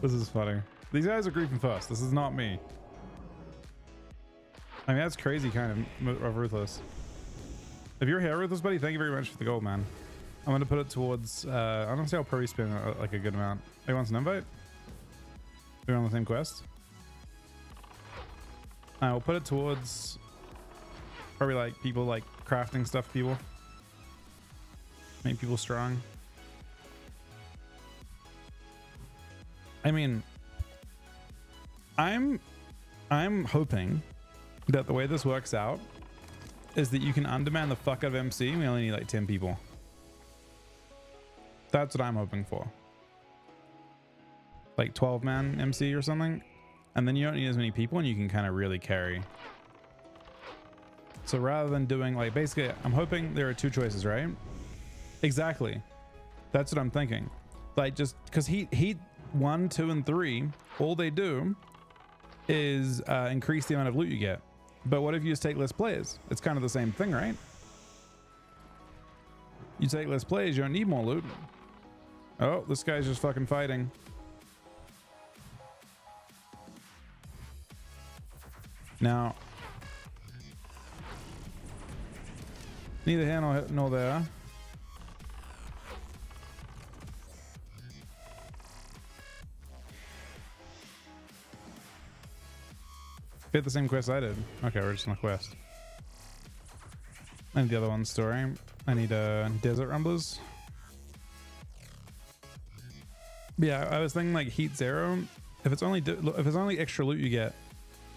This is funny. These guys are griefing first. This is not me. I mean, that's crazy kind of ruthless. If you're here, Ruthless buddy, thank you very much for the gold, man. I'm going to put it towards, I don't see how pro spin like a good amount. Hey, wants an invite? We're on the same quest. I will put it towards probably like people like crafting stuff, people. Make people strong. I mean, I'm hoping that the way this works out is that you can underman the fuck out of MC. We only need like 10 people. That's what I'm hoping for. Like 12-man MC or something. And then you don't need as many people and you can kind of really carry. So rather than doing like, basically, I'm hoping there are two choices, right? Exactly. That's what I'm thinking. Like just because heat 1, 2, and 3, all they do is increase the amount of loot you get. But what if you just take less players? It's kind of the same thing, right? You take less players, you don't need more loot. Oh, this guy's just fucking fighting. Now, neither here nor there. Did the same quest I did. Okay, we're just on a quest. And the other one's story. I need desert rumblers. Yeah, I was thinking like heat 0. If it's only extra loot you get,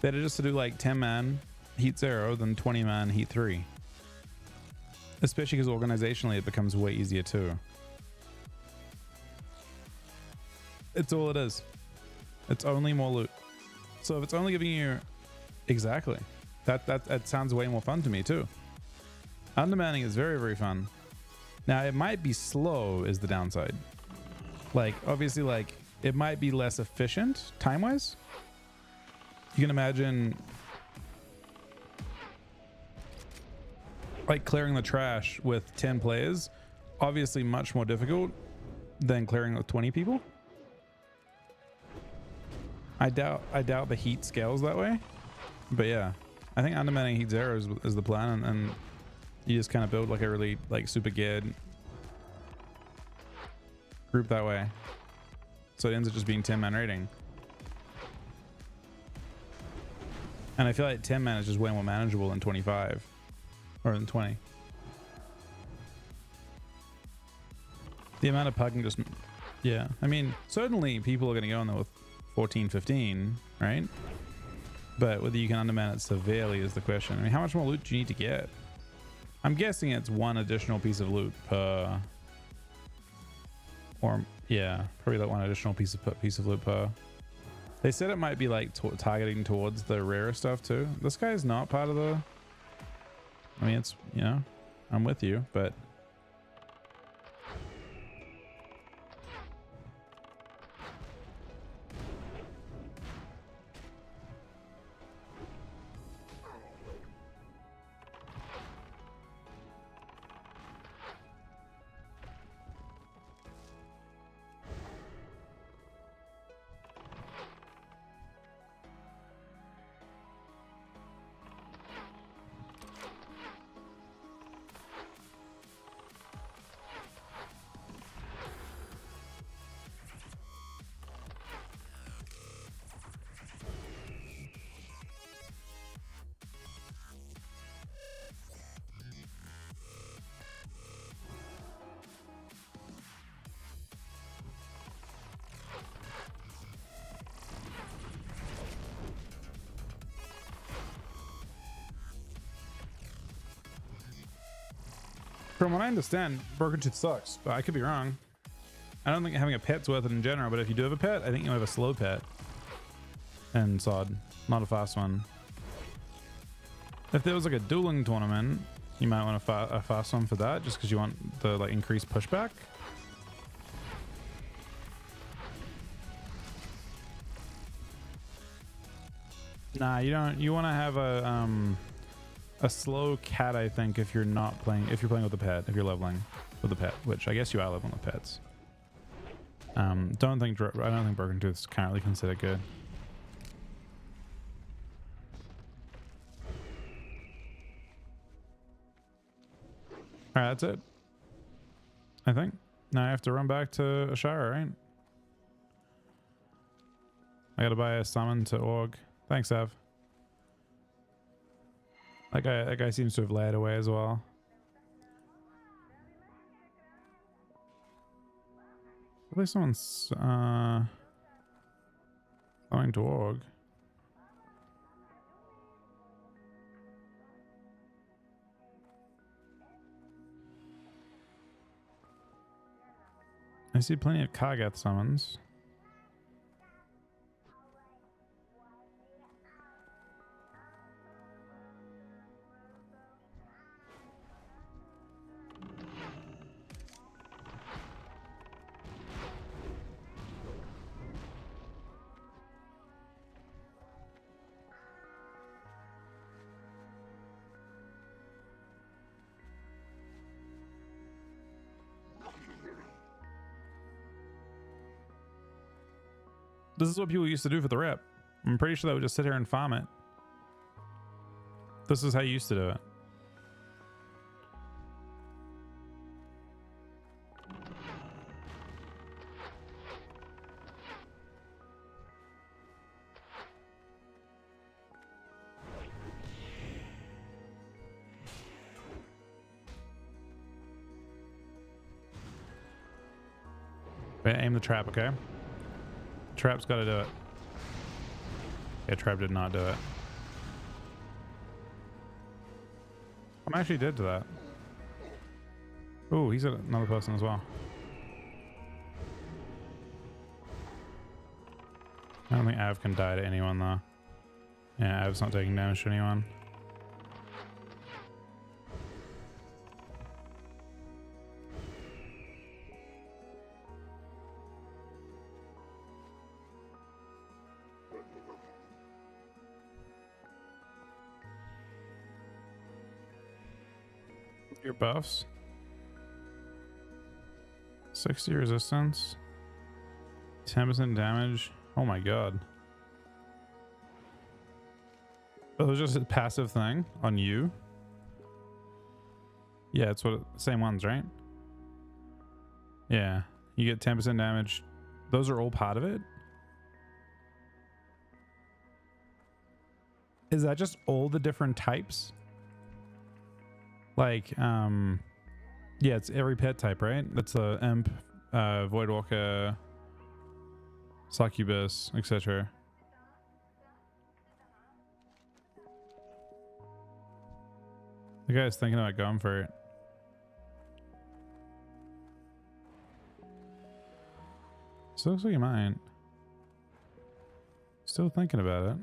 Better just to do like 10 man heat 0 than 20 man heat 3. Especially because organizationally it becomes way easier too. It's all it is. It's only more loot. So if it's only giving you exactly that sounds way more fun to me too. Undermanning is very, very fun. Now it might be slow is the downside. Like obviously like it might be less efficient time wise. You can imagine like clearing the trash with 10 players, obviously much more difficult than clearing with 20 people. I doubt the heat scales that way, but yeah, I think undermanning heat 0 is the plan, and you just kind of build like a really like super geared group that way. So it ends up just being 10 man raiding. And I feel like 10 man is just way more manageable than 25 or than 20. The amount of pugging just, yeah. I mean, certainly people are going to go in there with 14, 15, right? But whether you can underman it severely is the question. I mean, how much more loot do you need to get? I'm guessing it's one additional piece of loot per, or yeah, probably that one additional piece of loot per. They said it might be like targeting towards the rarer stuff too. This guy's not part of the, I mean, it's, you know, I'm with you, but from what I understand, Broken Tooth sucks, but I could be wrong. I don't think having a pet's worth it in general, but if you do have a pet, I think you have a slow pet. And SoD, not a fast one. If there was like a dueling tournament, you might want a fast one for that, just because you want the like increased pushback. Nah, you don't. You want to have a slow cat, I think, if you're not playing, if you're playing with a pet, if you're leveling with a pet, which I guess you are leveling with pets. I don't think Broken Tooth is currently considered good. All right, that's it. I think now I have to run back to Ashara, right? I gotta buy a summon to Org. Thanks, Ev. That guy seems to have laid away as well. At least someone's going to Org. I see plenty of Kagath summons. This is what people used to do for the rep. I'm pretty sure they would just sit here and farm it. This is how you used to do it. Wait, aim the trap, okay? Trap's got to do it. Yeah, Treb did not do it. I'm actually dead to that. Oh, he's another person as well. I don't think Av can die to anyone though. Yeah, Av's not taking damage to anyone. Your buffs. 60 resistance. 10% damage. Oh my god. Oh, it was just a passive thing on you? Yeah, it's what same ones, right? Yeah. You get 10% damage. Those are all part of it? Is that just all the different types? Like, yeah, it's every pet type, right? That's the imp, voidwalker, succubus, etc. The guy's thinking about going for it. So looks like he might. Still thinking about it.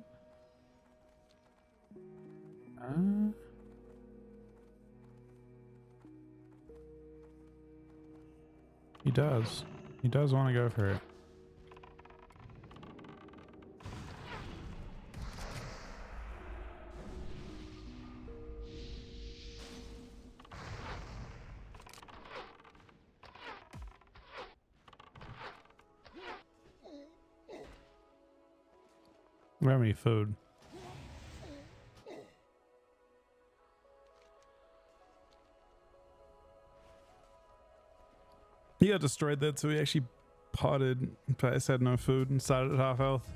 He does. He does want to go for it. We don't have any food. He got destroyed that, so he actually potted. But had no food and started at half health.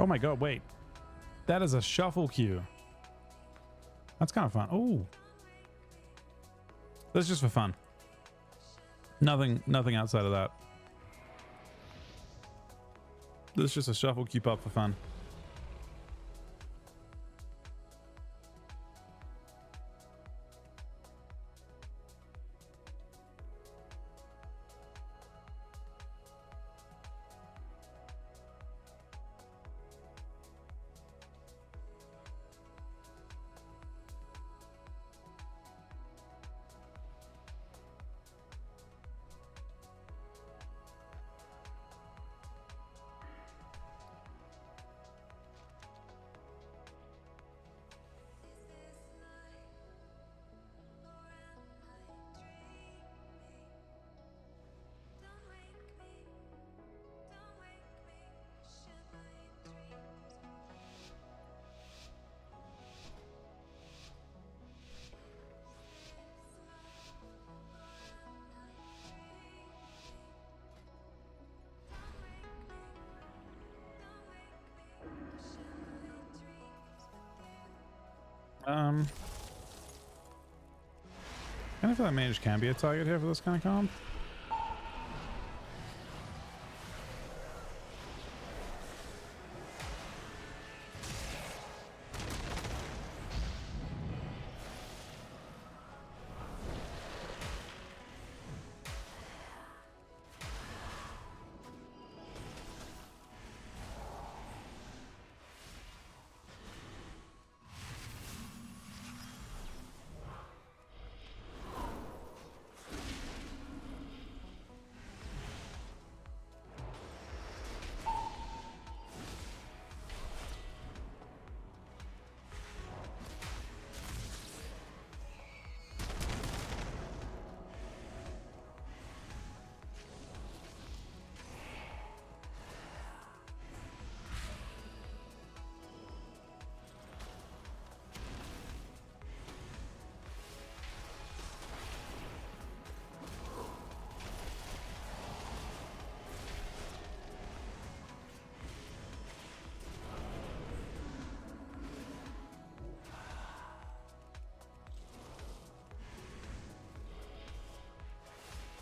Oh my god, wait. That is a shuffle queue. That's kind of fun. Oh. That's just for fun. Nothing outside of that. This is just a shuffle queue pop for fun. Kind of feel like mage can be a target here for this kind of comp.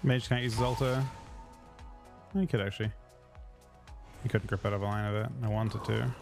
Mage can't use his altar. He could actually. He couldn't grip out of a line of it. I wanted to.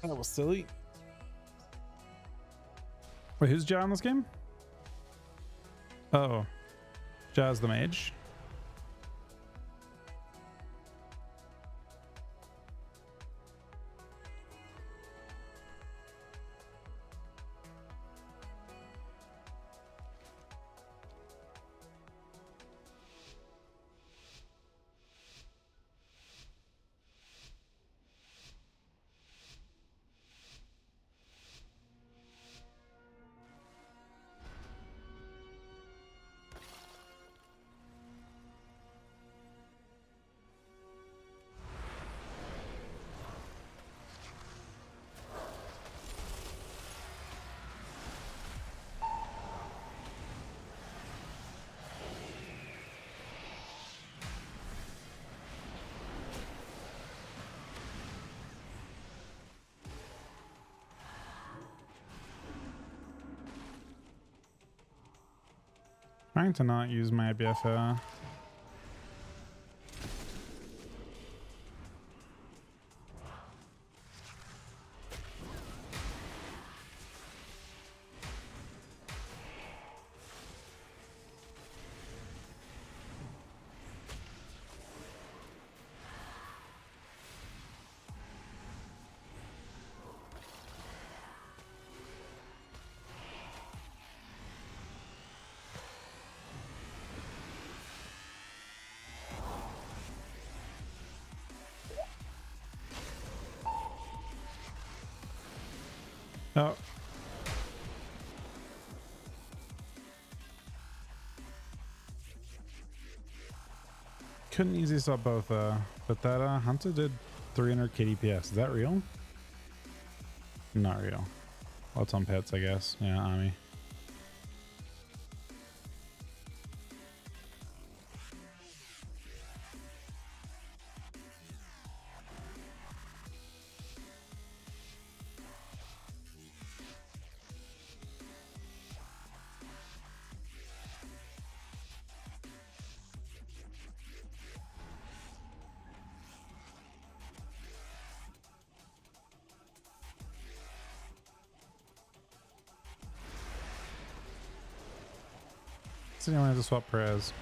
That was silly. Wait, who's Ja in this game? Oh, Ja's the mage. Trying to not use my BFR. Oh. Couldn't easily stop both, but that Hunter did 300 KDPS. Is that real? Not real. Well, it's on pets, I guess. Yeah, Ami. Does anyone have to swap prayers?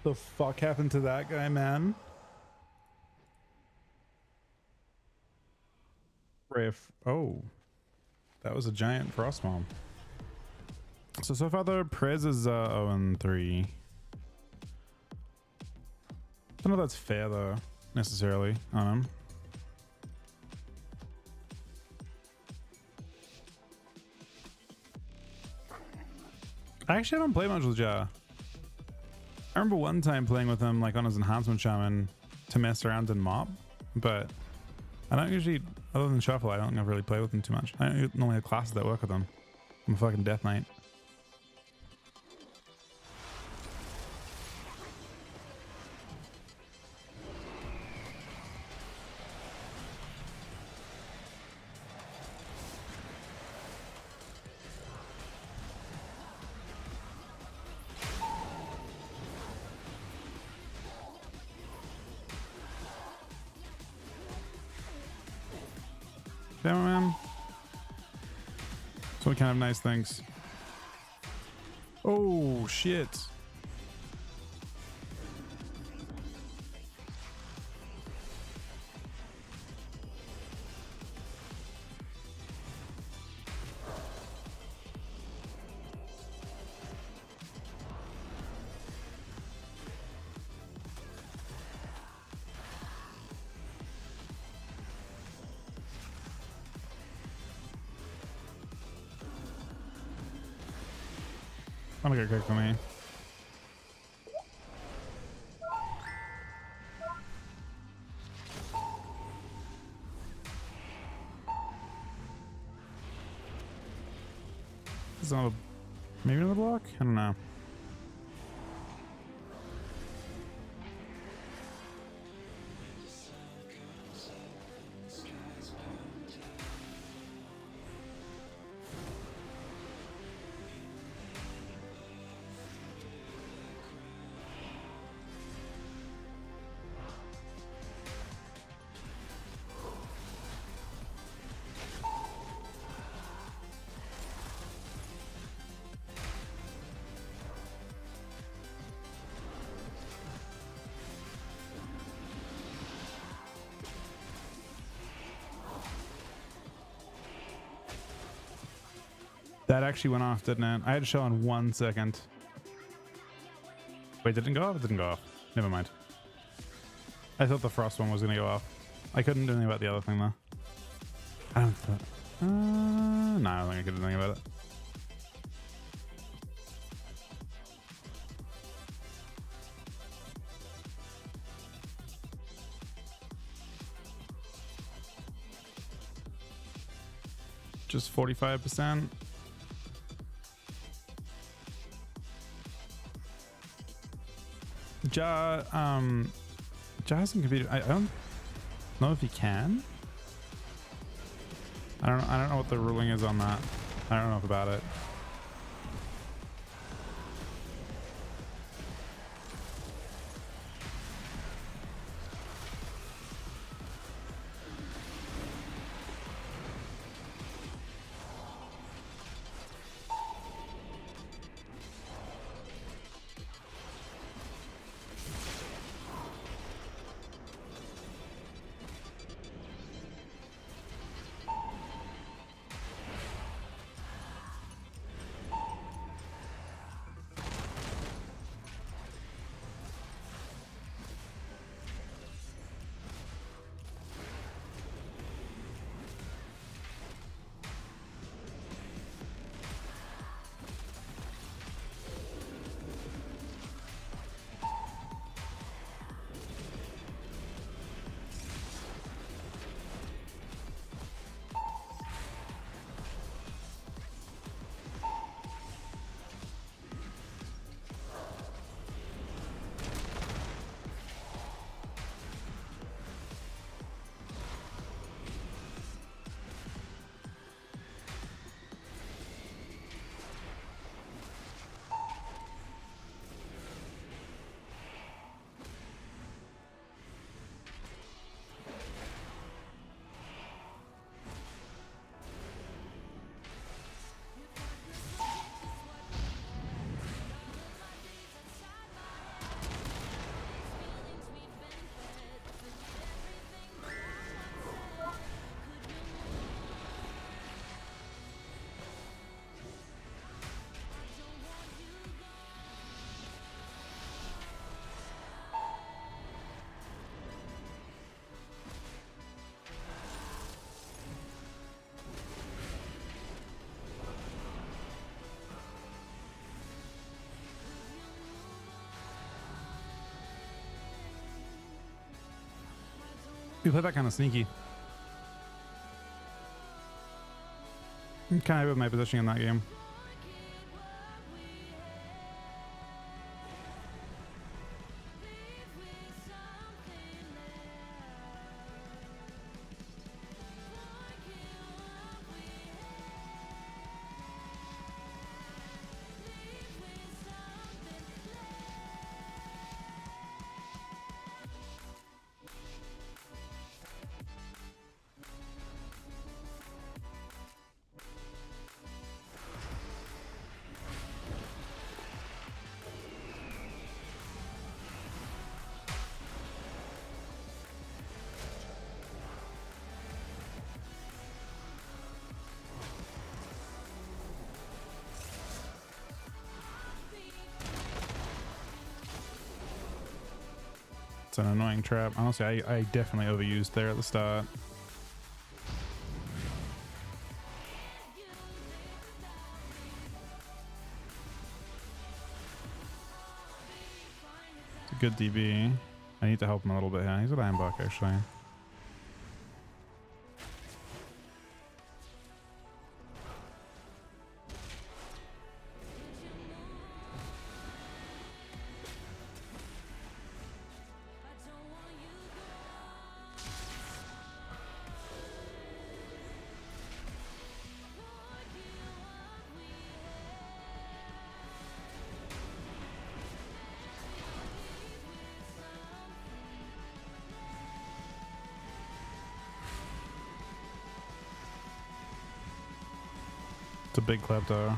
The fuck happened to that guy, man? Riff. Oh, that was a giant frost bomb. So far the Prez is 0-3. I don't know if that's fair though, necessarily on him. I actually haven't played much with Ja. I remember one time playing with him like on his enhancement shaman to mess around and mop, but I don't usually, other than shuffle, I don't ever really play with him too much. I don't normally have classes that work with him. I'm a fucking death knight. Damn it, man. So we can have nice things. Oh, shit. I'm gonna get cooked for me. Is that maybe another block? I don't know. That actually went off, didn't it? I had to show in 1 second. Wait, did it go off? It didn't go off. Never mind. I thought the frost one was going to go off. I couldn't do anything about the other thing, though. I don't think... no, I don't think I could do anything about it. Just 45%. Ja hasn't competed. I don't know if he can. I don't know what the ruling is on that. I don't know enough about it. We play that kind of sneaky. I'm kind of happy with my position in that game. It's an annoying trap. Honestly, I definitely overused there at the start. It's a good DB. I need to help him a little bit here. He's at Ironbark actually. It's a big klepto.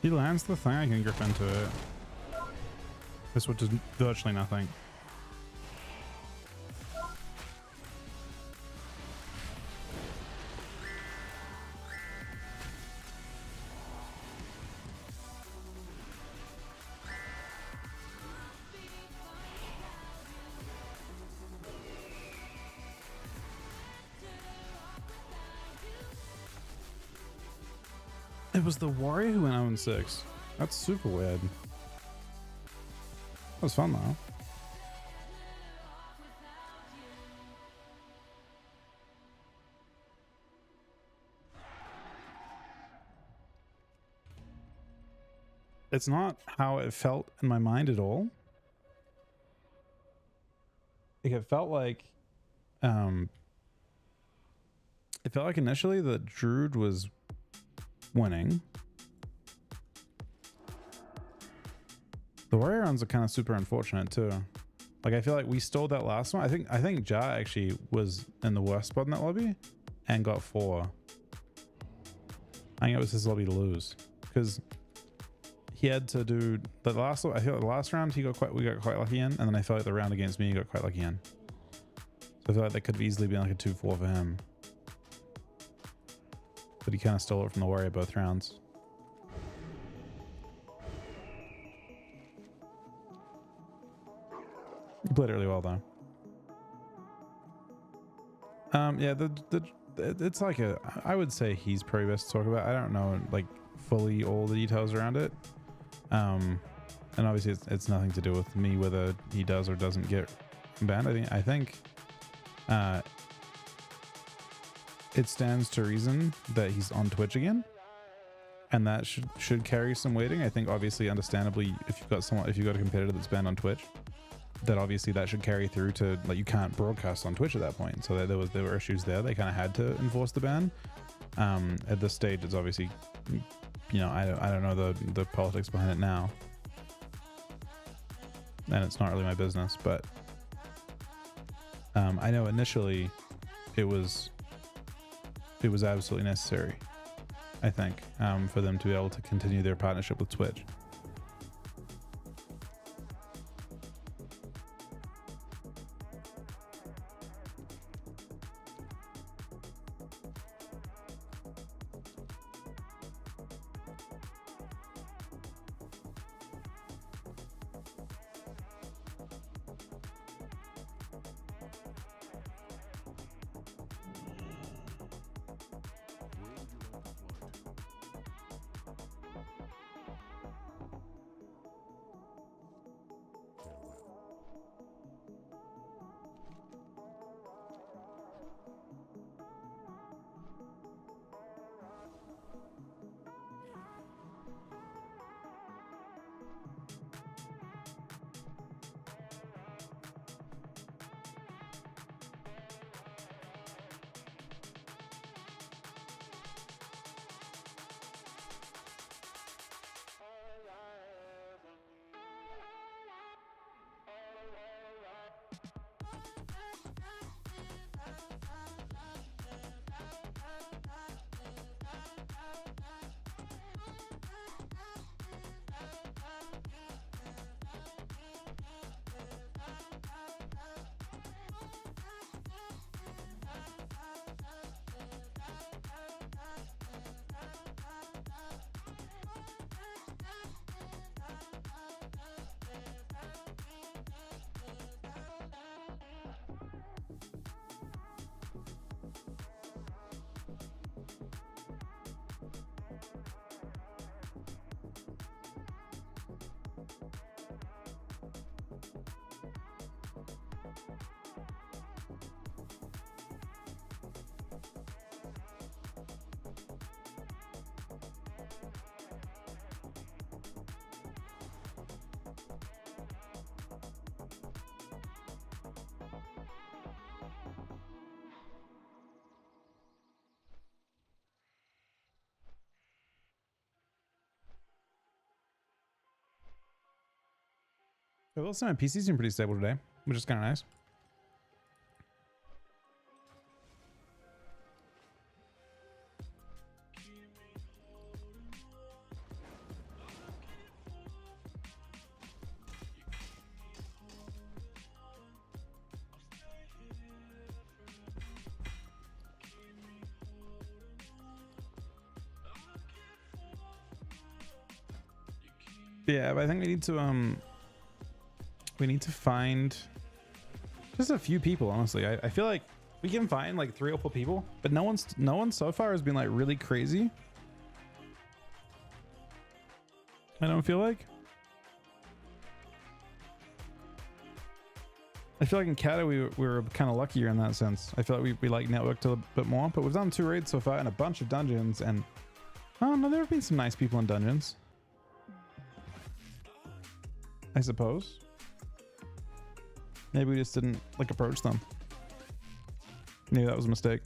He lands the thing, I can grip into it. This would do virtually nothing. It was the warrior who went 0-6. That's super weird. That was fun though. It's not how it felt in my mind at all. Like it felt like initially that Druid was winning. The warrior runs are kind of super unfortunate too. Like I feel like we stole that last one. I think Ja actually was in the worst spot in that lobby and got 4. I think it was his lobby to lose because he had to do the last. I feel like the last round we got quite lucky in, and then I felt like the round against me he got quite lucky in. So I feel like that could have easily been like a 2-4 for him. But he kind of stole it from the warrior both rounds. He played it really well though. Yeah, it's like I would say he's probably best to talk about. I don't know like fully all the details around it. And obviously it's nothing to do with me whether he does or doesn't get banned. I think it stands to reason that he's on Twitch again, and that should carry some weighting. I think obviously, understandably, if you've got a competitor that's banned on Twitch, that obviously that should carry through to like you can't broadcast on Twitch at that point. So there were issues there. They kind of had to enforce the ban. At this stage, it's obviously, you know, I don't know the politics behind it now, and it's not really my business. But I know initially it was absolutely necessary, I think, for them to be able to continue their partnership with Twitch. I will say my PC seemed pretty stable today, which is kind of nice. Yeah, but I think we need to find just a few people, honestly. I feel like we can find like 3 or 4 people, but no one so far has been like really crazy. I don't feel like. I feel like in Kata we were kind of luckier in that sense. I feel like we like networked a bit more, but we've done 2 raids so far and a bunch of dungeons, and oh no, there have been some nice people in dungeons, I suppose. Maybe we just didn't like approach them. Maybe that was a mistake.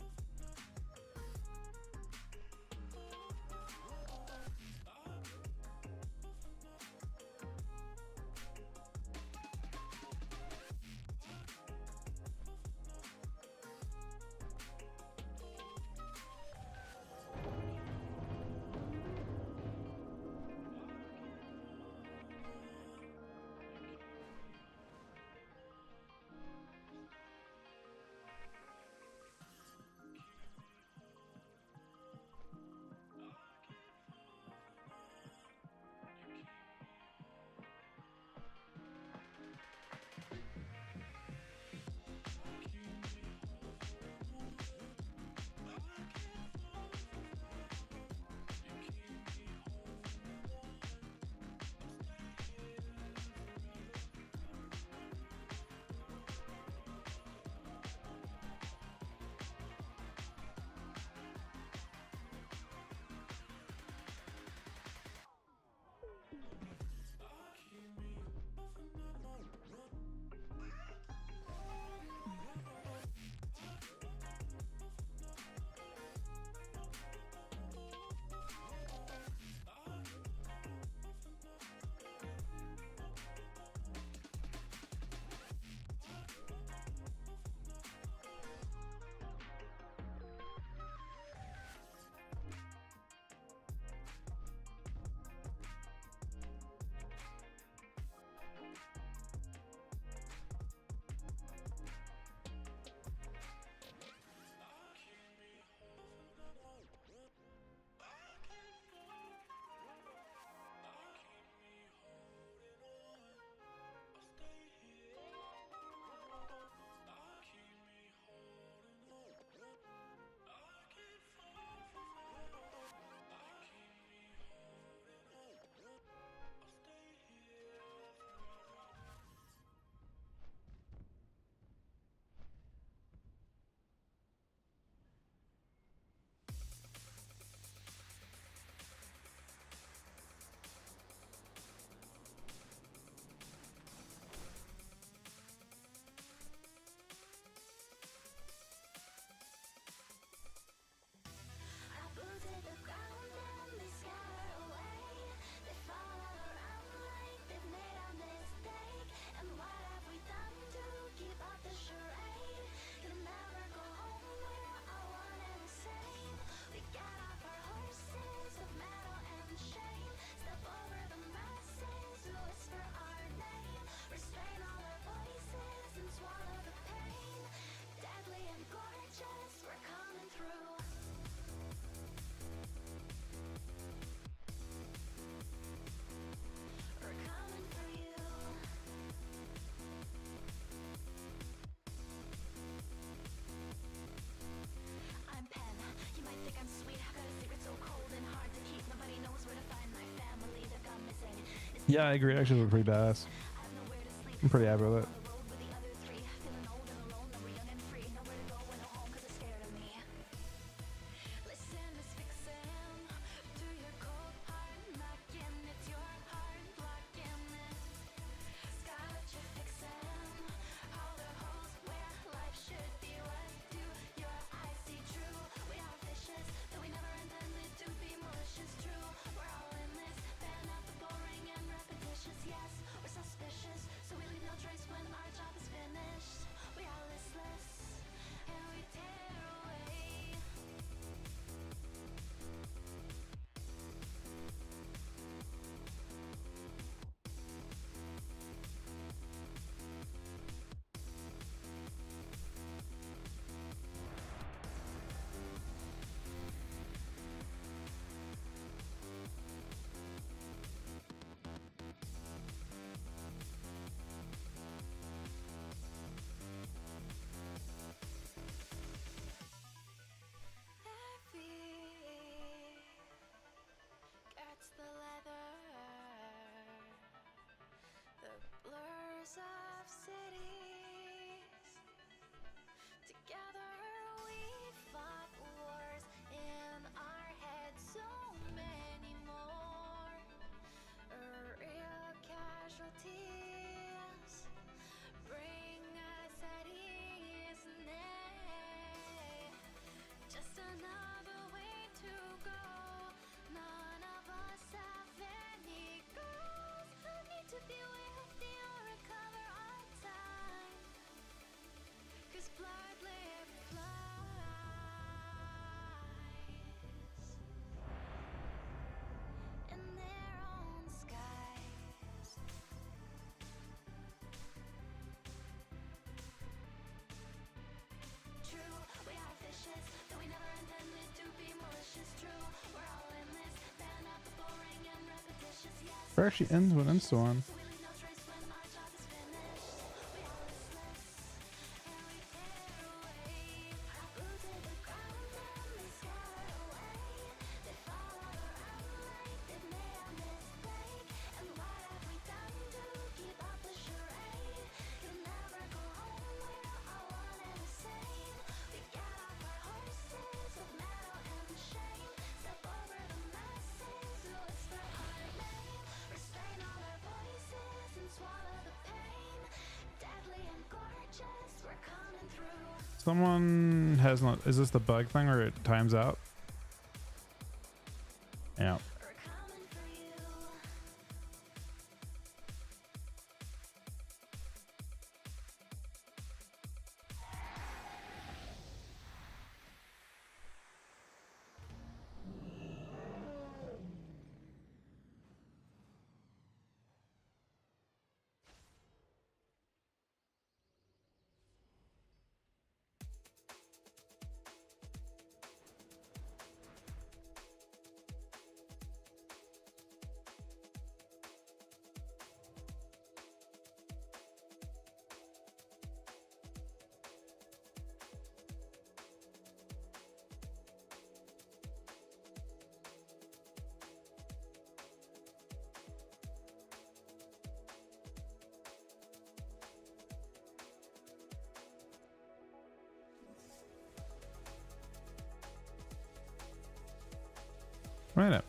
Yeah, I agree. Actually, we're pretty badass. I'm pretty happy with it. Or actually ends when and so on. Someone has not. Is this the bug thing where it times out? Yeah. Right up.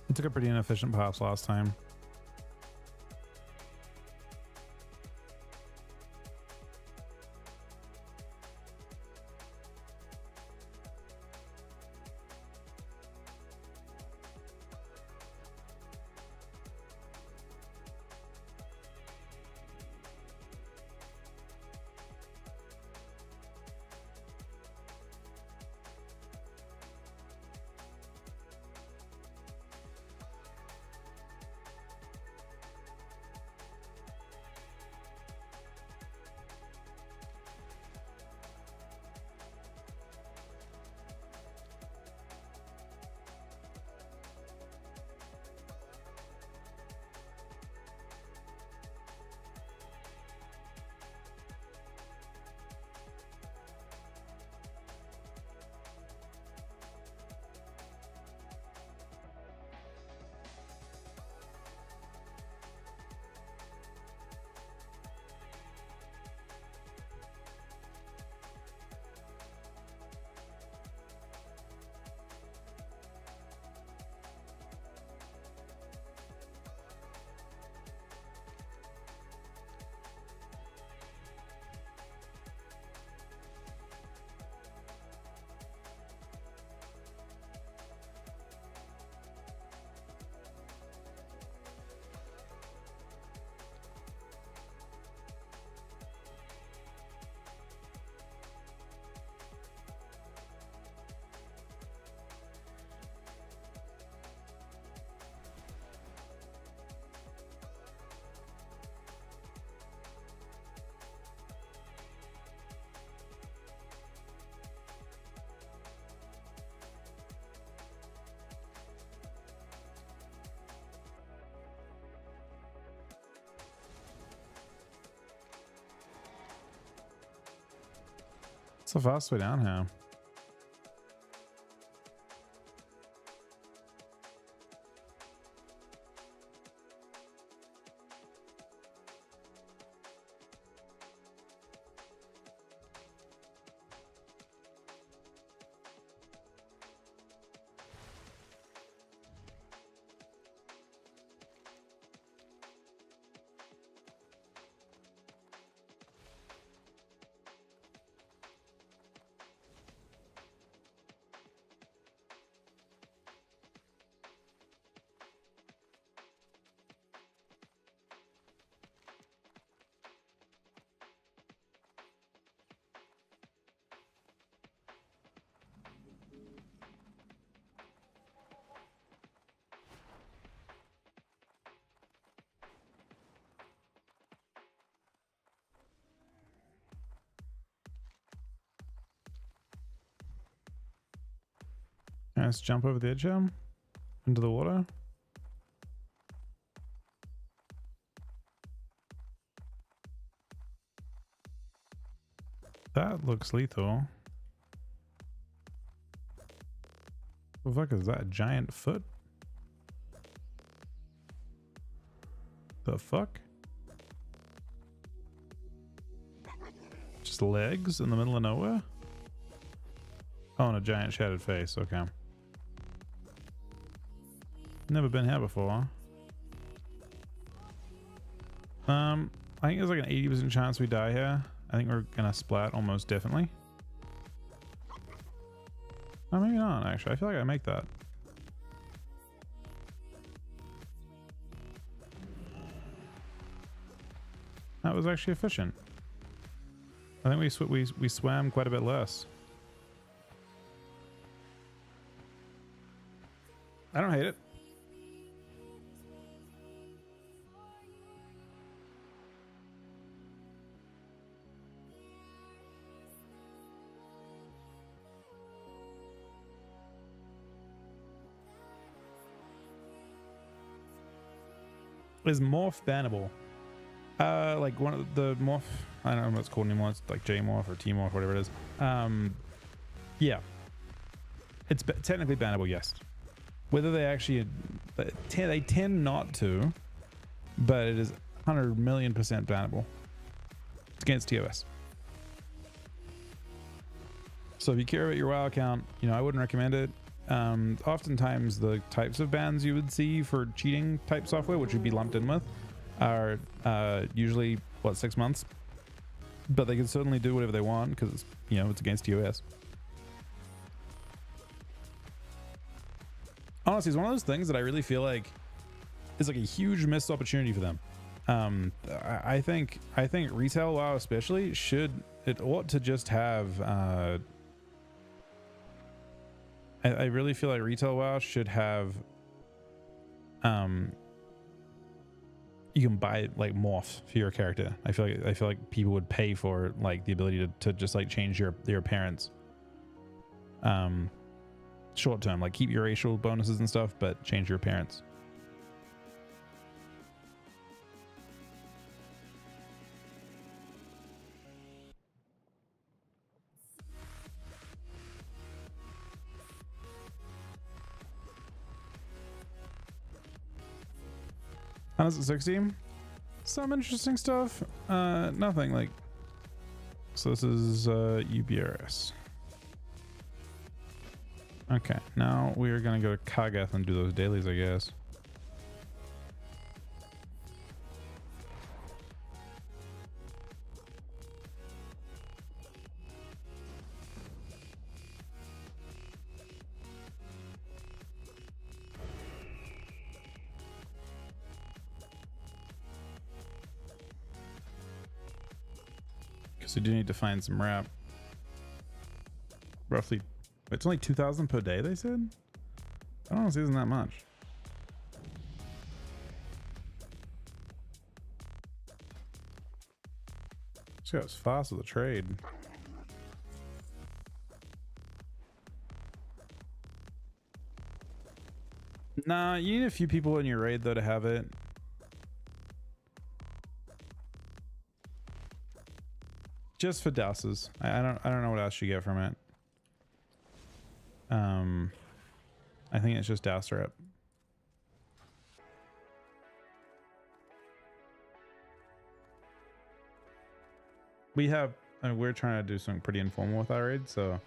It took a pretty inefficient pass last time. It's the fast way down here. Let's jump over the edge here into the water. That looks lethal. What the fuck is that? A giant foot? The fuck? Just legs in the middle of nowhere? Oh, and a giant shattered face. Okay. Never been here before. I think there's like an 80% chance we die here. I think we're gonna splat almost definitely. Oh, maybe not actually. I feel like I make that. That was actually efficient. I think we swam quite a bit less. I don't hate it. Is morph bannable? Like one of the morph, I don't know what it's called anymore. It's like J morph or T morph, whatever it is. Yeah, it's technically bannable. Yes. Whether they actually, they tend not to, but it is 100,000,000% bannable. It's against TOS. So if you care about your WoW account, you know, I wouldn't recommend it. Oftentimes the types of bans you would see for cheating type software, which would be lumped in with, are usually what, 6 months, but they can certainly do whatever they want because, you know, it's against TOS. Honestly, it's one of those things that I really feel like is like a huge missed opportunity for them. I think retail WoW especially ought to just have I really feel like retail WoW should have you can buy like morphs for your character. I feel like people would pay for like the ability to just like change your appearance short term, like keep your racial bonuses and stuff, but change your appearance. How is it 60? Some interesting stuff. Nothing like. So this is UBRS. Okay, now we are gonna go to Kagath and do those dailies, I guess. We do need to find some wrap. Roughly, it's only 2,000 per day, they said? I don't know, it isn't that much. See how it's fast with the trade. Nah, you need a few people in your raid though to have it. Just for douses. I don't know what else you get from it. I think it's just douse rep. We have, I mean, we're trying to do something pretty informal with our raid, so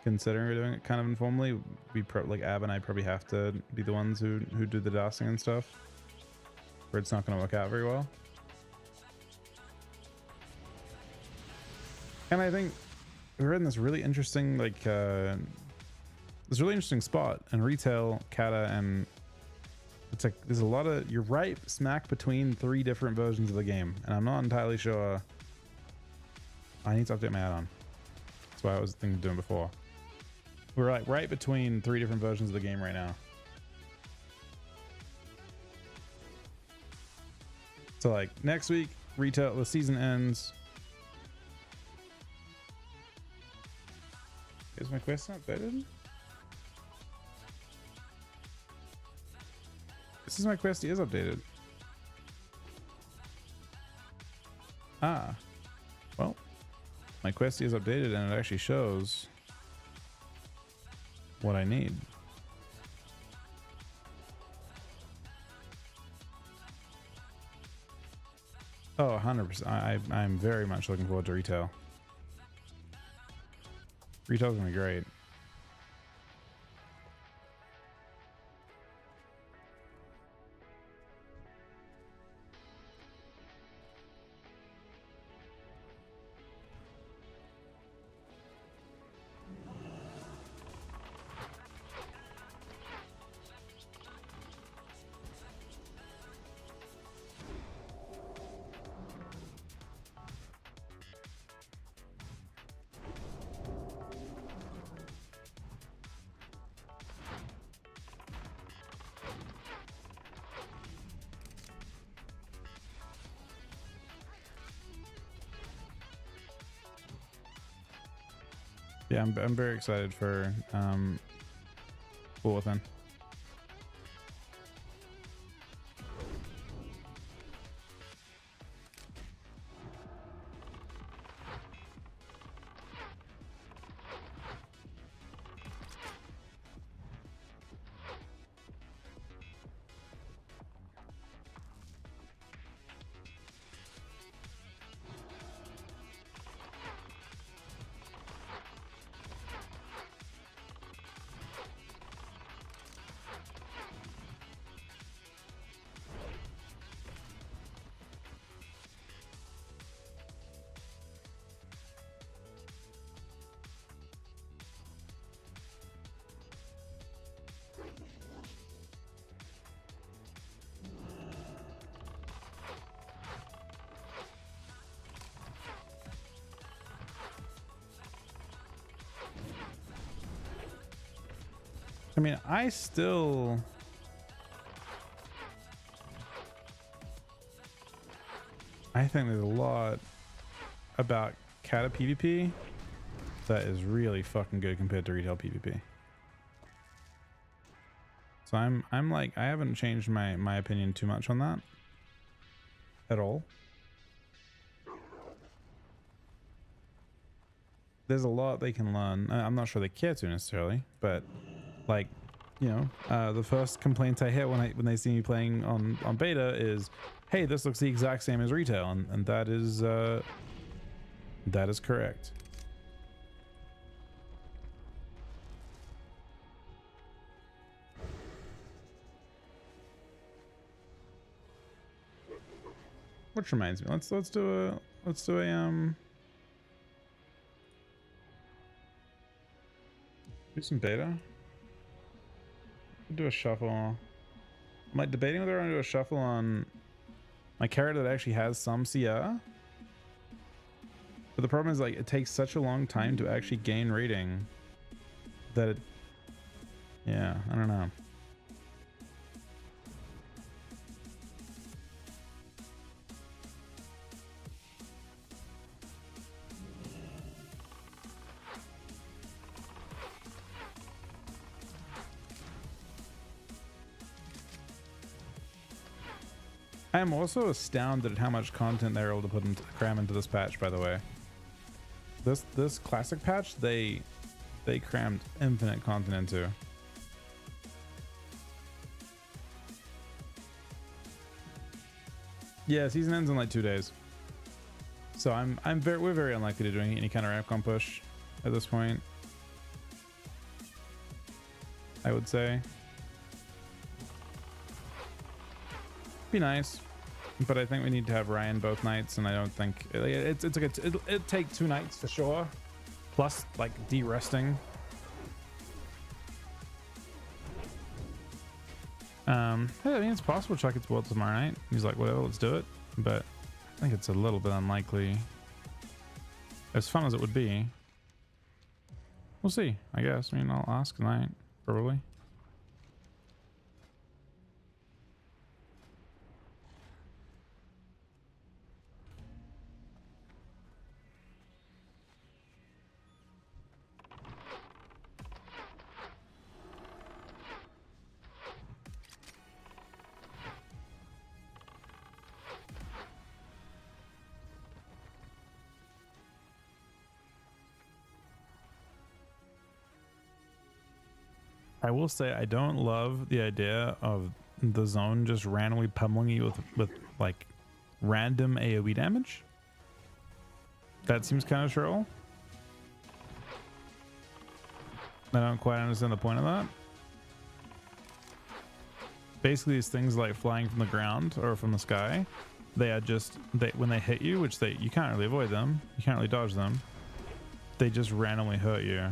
considering we're doing it kind of informally, we like Ab and I probably have to be the ones who do the dousing and stuff, or it's not going to work out very well. And I think we're in this really interesting, like, this really interesting spot in retail, kata, and it's like there's a lot of, you're right smack between 3 different versions of the game, and I'm not entirely sure. I need to update my add-on. That's what I was thinking of doing before. We're like right between 3 different versions of the game right now. So like next week, retail, the season ends. Is my quest not updated? This is my quest is updated. Ah, well, my quest is updated and it actually shows what I need. Oh, 100%. I'm very much looking forward to retail. Retail's gonna be great. Yeah, I'm very excited for Cool Within. I mean, I think there's a lot about Kata PvP that is really fucking good compared to retail PvP. So I'm like, I haven't changed my opinion too much on that at all. There's a lot they can learn. I'm not sure they care to necessarily, but like, you know, the first complaint I hear when they see me playing on beta is, hey, this looks the exact same as retail, and that is correct. Which reminds me, let's do a do some beta. Do a shuffle. I'm like debating whether I want to do a shuffle on my character that actually has some CR. But the problem is, like, it takes such a long time to actually gain rating that it, yeah, I don't know. I am also astounded at how much content they're able to cram into this patch, by the way. This classic patch, they crammed infinite content into. Yeah, season ends in like 2 days. So we're very unlikely to do any kind of ramp push at this point, I would say. Be nice, but I think we need to have Ryan both nights, and I don't think it'd take 2 nights for sure, plus like de-resting. Yeah, I mean, it's possible Chuck gets boiled tomorrow night. He's like, whatever, let's do it. But I think it's a little bit unlikely. As fun as it would be. We'll see, I guess. I mean, I'll ask tonight, probably. I will say I don't love the idea of the zone just randomly pummeling you with like random AoE damage. That seems kind of shrill. I don't quite understand the point of that. Basically, these things like flying from the ground or from the sky, they are just when they hit you, which you can't really avoid them, you can't really dodge them. They just randomly hurt you.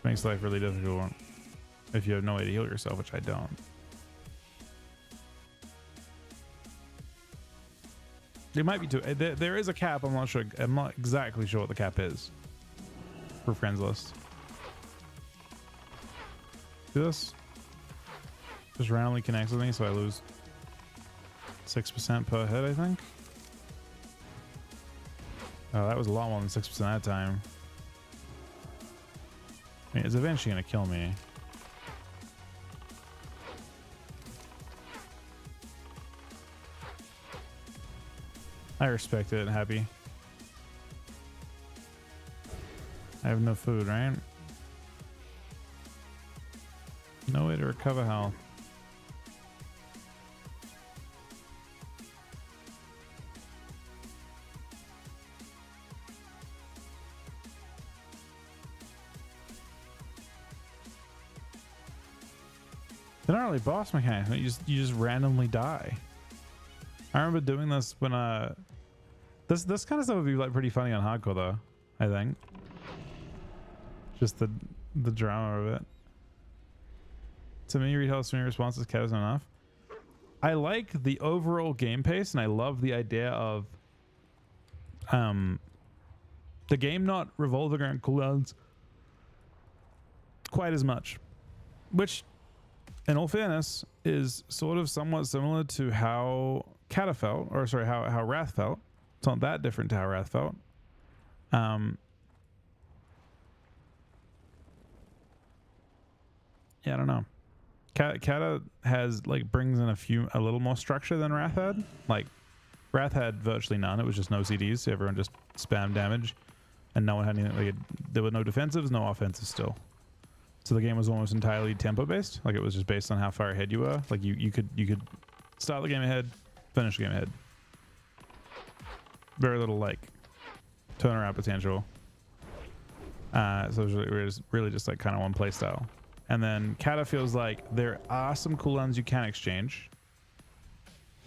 Makes life really difficult if you have no way to heal yourself, which I don't. It might be too. There is a cap. I'm not sure. I'm not exactly sure what the cap is for friends list. Do this. Just randomly connects with me, so I lose 6% per hit, I think. Oh, that was a lot more than 6% that time. I mean, it's eventually gonna kill me. I respect it, Happy. I have no food, right? No way to recover health. They're not really boss mechanics. You just randomly die. I remember doing this when this kind of stuff would be like pretty funny on hardcore though. I think just the drama of it. To me, read to me responses cares enough. I like the overall game pace, and I love the idea of the game not revolving around cooldowns quite as much, which, in all fairness, is sort of somewhat similar to how Kata felt, or sorry, how Wrath felt. It's not that different to how Wrath felt. Yeah, I don't know. Kata has brings in a little more structure than Wrath had. Like Wrath had virtually none. It was just no CDs. So everyone just spammed damage, and no one had anything. There were no defensives, no offensives still. So the game was almost entirely tempo based. Like it was just based on how far ahead you were. Like you could start the game ahead, finish the game ahead. Very little turnaround potential. So it was really just kind of one play style. And then Kata feels like there are some cooldowns you can exchange.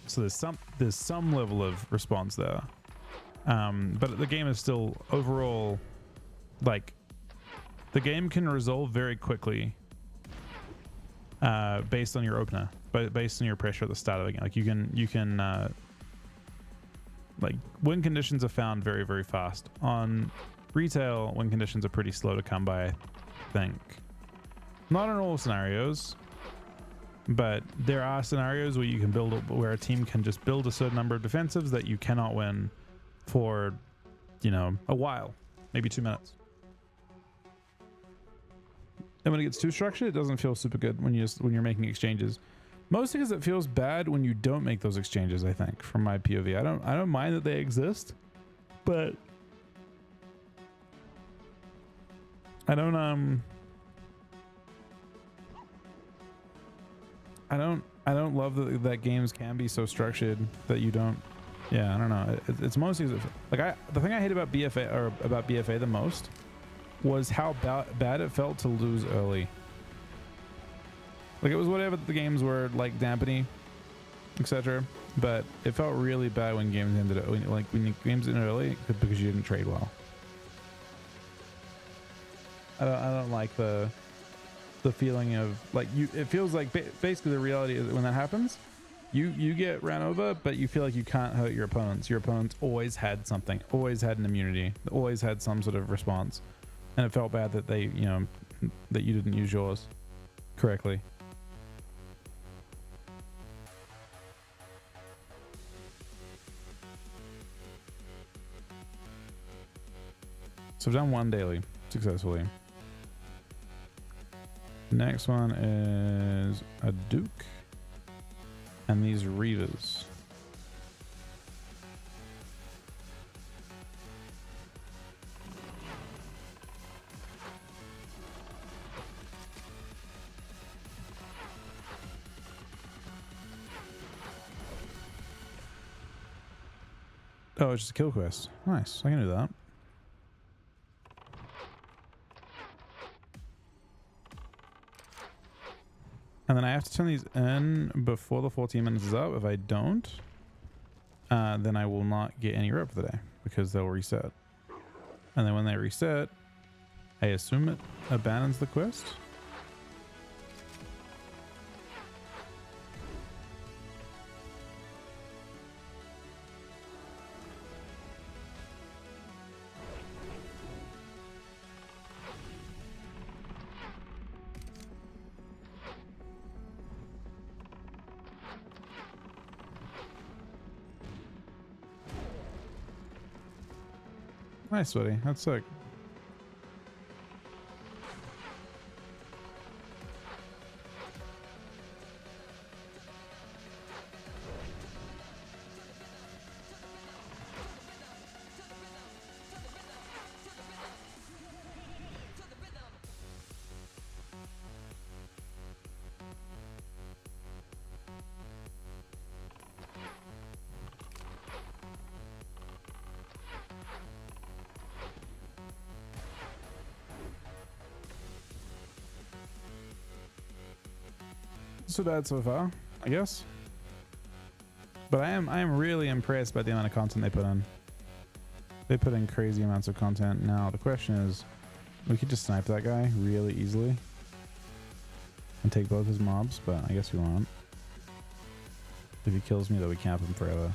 So there's some level of response there. But the game is still overall the game can resolve very quickly based on your opener, but based on your pressure at the start of the game. You can win conditions are found very, very fast. On retail, win conditions are pretty slow to come by, I think. Not in all scenarios, but there are scenarios where you can where a team can just build a certain number of defensives that you cannot win for, a while, maybe 2 minutes. And when it gets too structured, it doesn't feel super good when you're making exchanges. Mostly because it feels bad when you don't make those exchanges, I think, from my POV. I don't mind that they exist, But I don't love that games can be so structured that you don't. Yeah, I don't know. It's mostly like the thing I hate about BFA the most was how bad it felt to lose early. Like it was whatever the games were, like Dampany, etc. But it felt really bad when games ended. When games ended early because you didn't trade well. I don't like the feeling of like it feels like basically the reality is that when that happens, you get ran over, but you feel like you can't hurt your opponents. Your opponents always had something, always had an immunity, always had some sort of response, and it felt bad that they that you didn't use yours correctly. So I've done one daily successfully. Next one is a Duke and these Reavers. Oh, it's just a kill quest. Nice, I can do that. And then I have to turn these in before the 14 minutes is up. If I don't, then I will not get any rep for the day because they'll reset. And then when they reset, I assume it abandons the quest. Nice, sweaty. That's sick. So bad so far, I guess. But I am really impressed by the amount of content they put in. They put in crazy amounts of content. Now the question is, we could just snipe that guy really easily and take both his mobs, but I guess we won't. If he kills me, though, we camp him forever.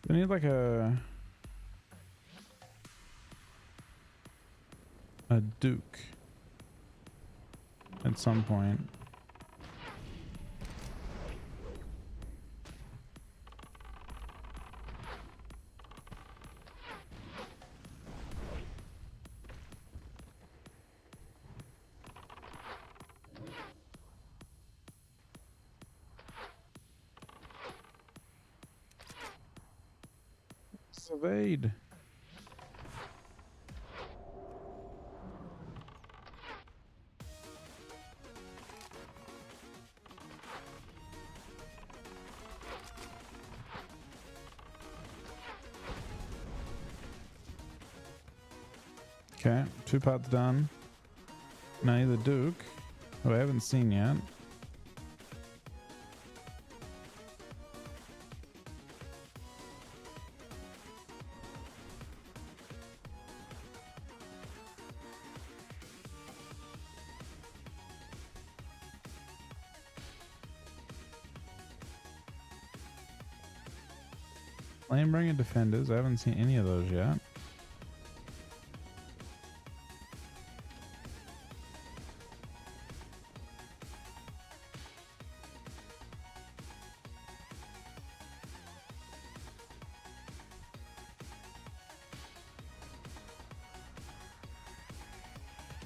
We need like a Duke at some point. Evade. Okay, 2 pots done. Now I need the Duke, who I haven't seen yet. Flamebringer defenders. I haven't seen any of those yet.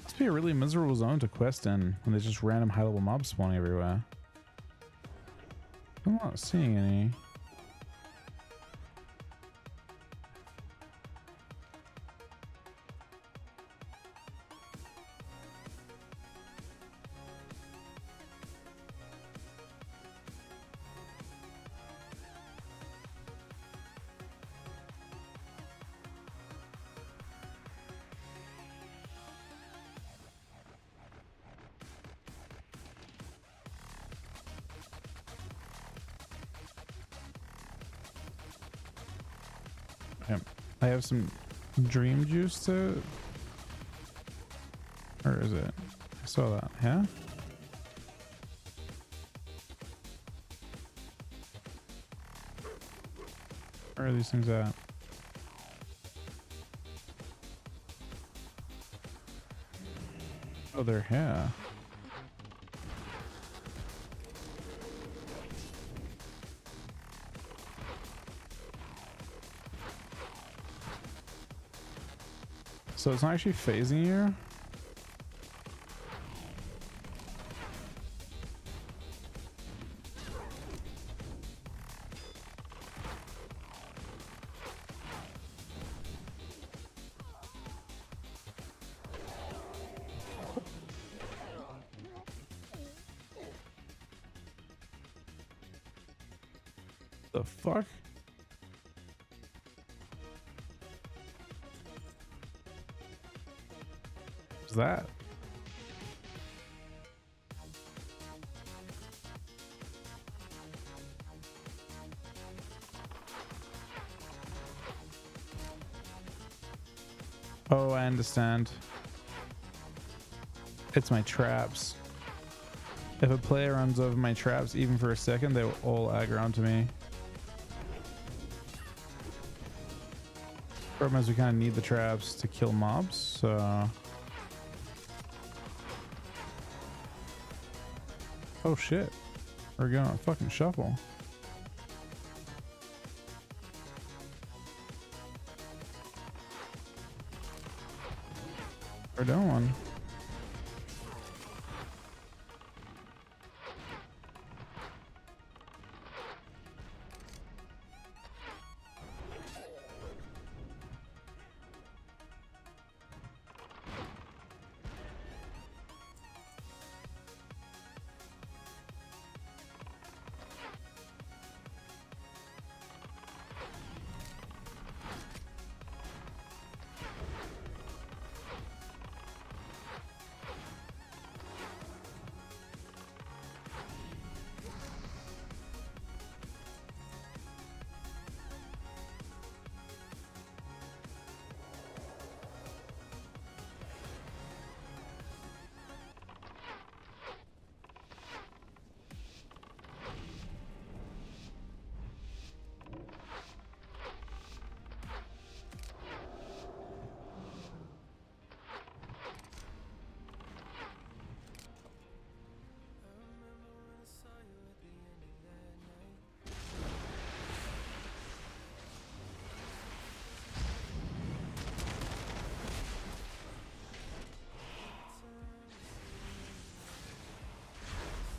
Must be a really miserable zone to quest in when there's just random high level mobs spawning everywhere. I'm not seeing any. I have some dream juice to, or is it? I saw that. Yeah. Where are these things at? Oh, they're here. So it's not actually phasing you? The fuck? What's that? Oh, I understand. It's my traps. If a player runs over my traps even for a second, they will all aggro onto me. Problem is we kind of need the traps to kill mobs, so... Oh shit. We're going to fucking shuffle. We're doing one.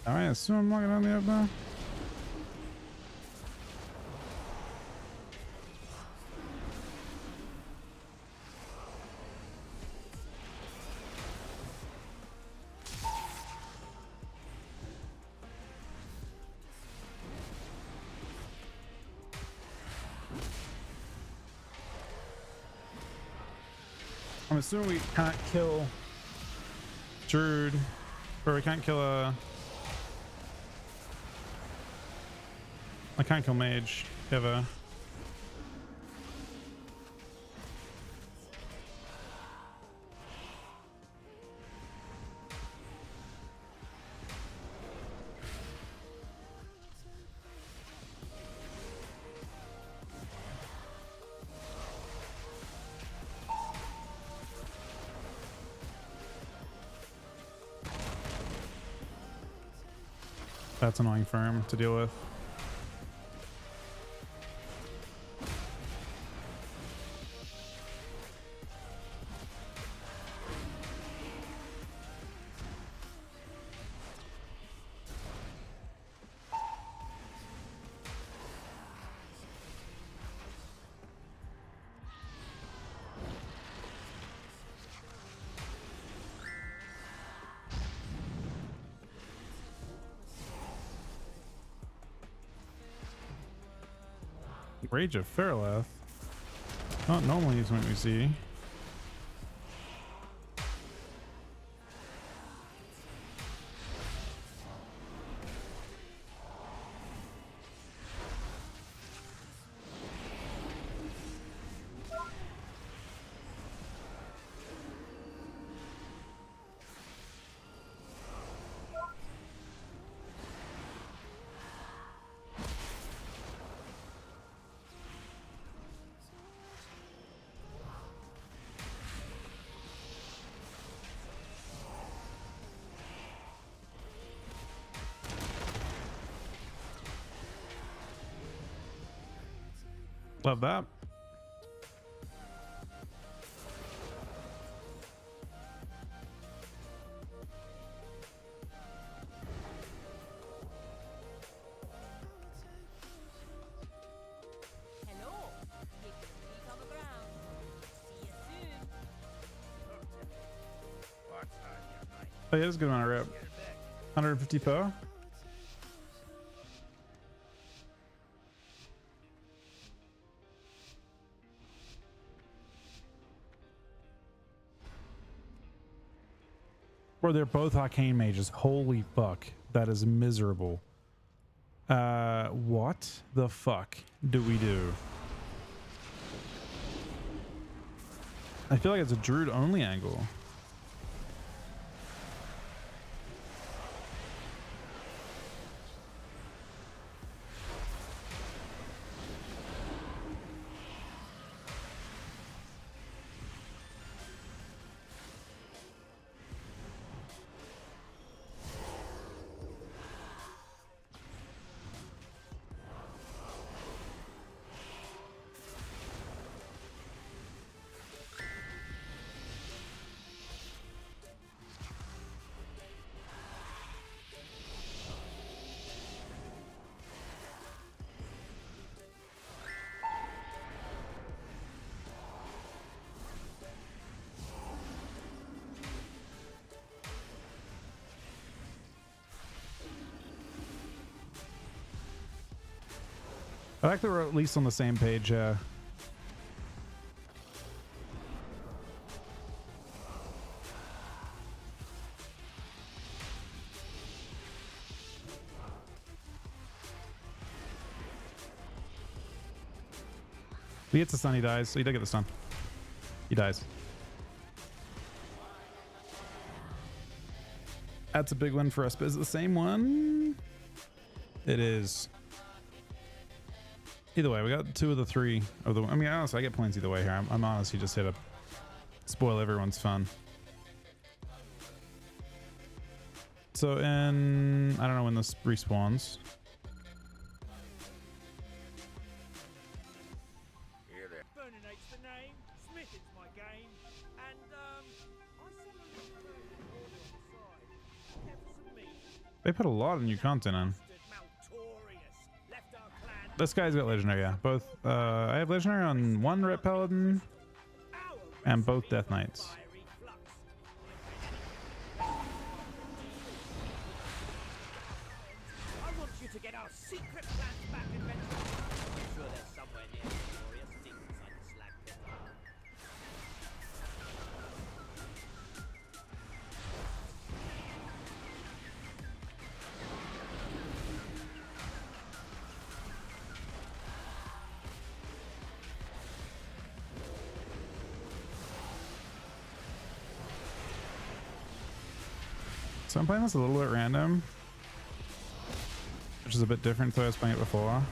I assume I'm looking on the up now. I'm assuming we can't kill Druid, or we can't kill a... I can't kill Mage, ever. That's annoying for him to deal with. Rage of Fairlath. Not normally something we see. Love that. Hello. Keep your feet on the ground. See you soon. Oh yeah, that's a good amount of rep. 150 per. Bro, they're both arcane mages. Holy fuck. That is miserable. What the fuck do we do? I feel like it's a druid only angle. I like that we're at least on the same page. He gets the stun, he dies. So he did get the stun. He dies. That's a big one for us, but is it the same one? It is. Either way, we got 2 of the 3 of the. I mean, honestly, I get points either way here. I'm honest. You just hit to spoil everyone's fun. So in, I don't know when this respawns. Burninate's the name, Smithing's my game, and I sell a little bit of order on the side. Care for some meat? They put a lot of new content in. This guy's got legendary, yeah. Both. I have legendary on 1 Ret Paladin and both Death Knights. I want you to get our secret plans back and venture. I'm sure there's somewhere near glorious things inside the slag pit. So I'm playing this a little bit random, which is a bit different to how I was playing it before.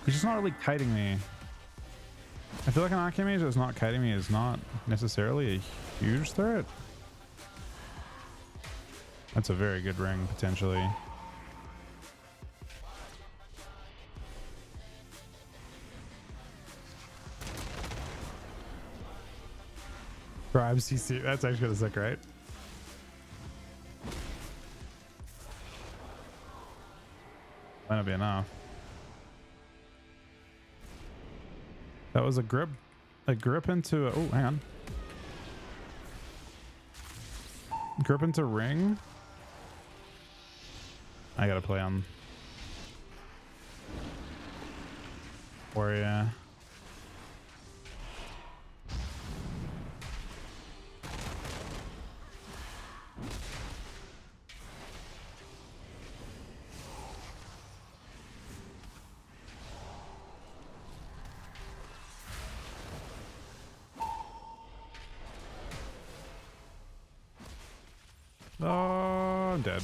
He's just not really kiting me. I feel like an Archimage that's not kiting me is not necessarily a huge threat. That's a very good ring, potentially. Bribe CC, that's actually gonna suck, right? Might not be enough. That was a grip into oh, hang on. Grip into ring. I gotta play on Warrior. Oh, I'm dead.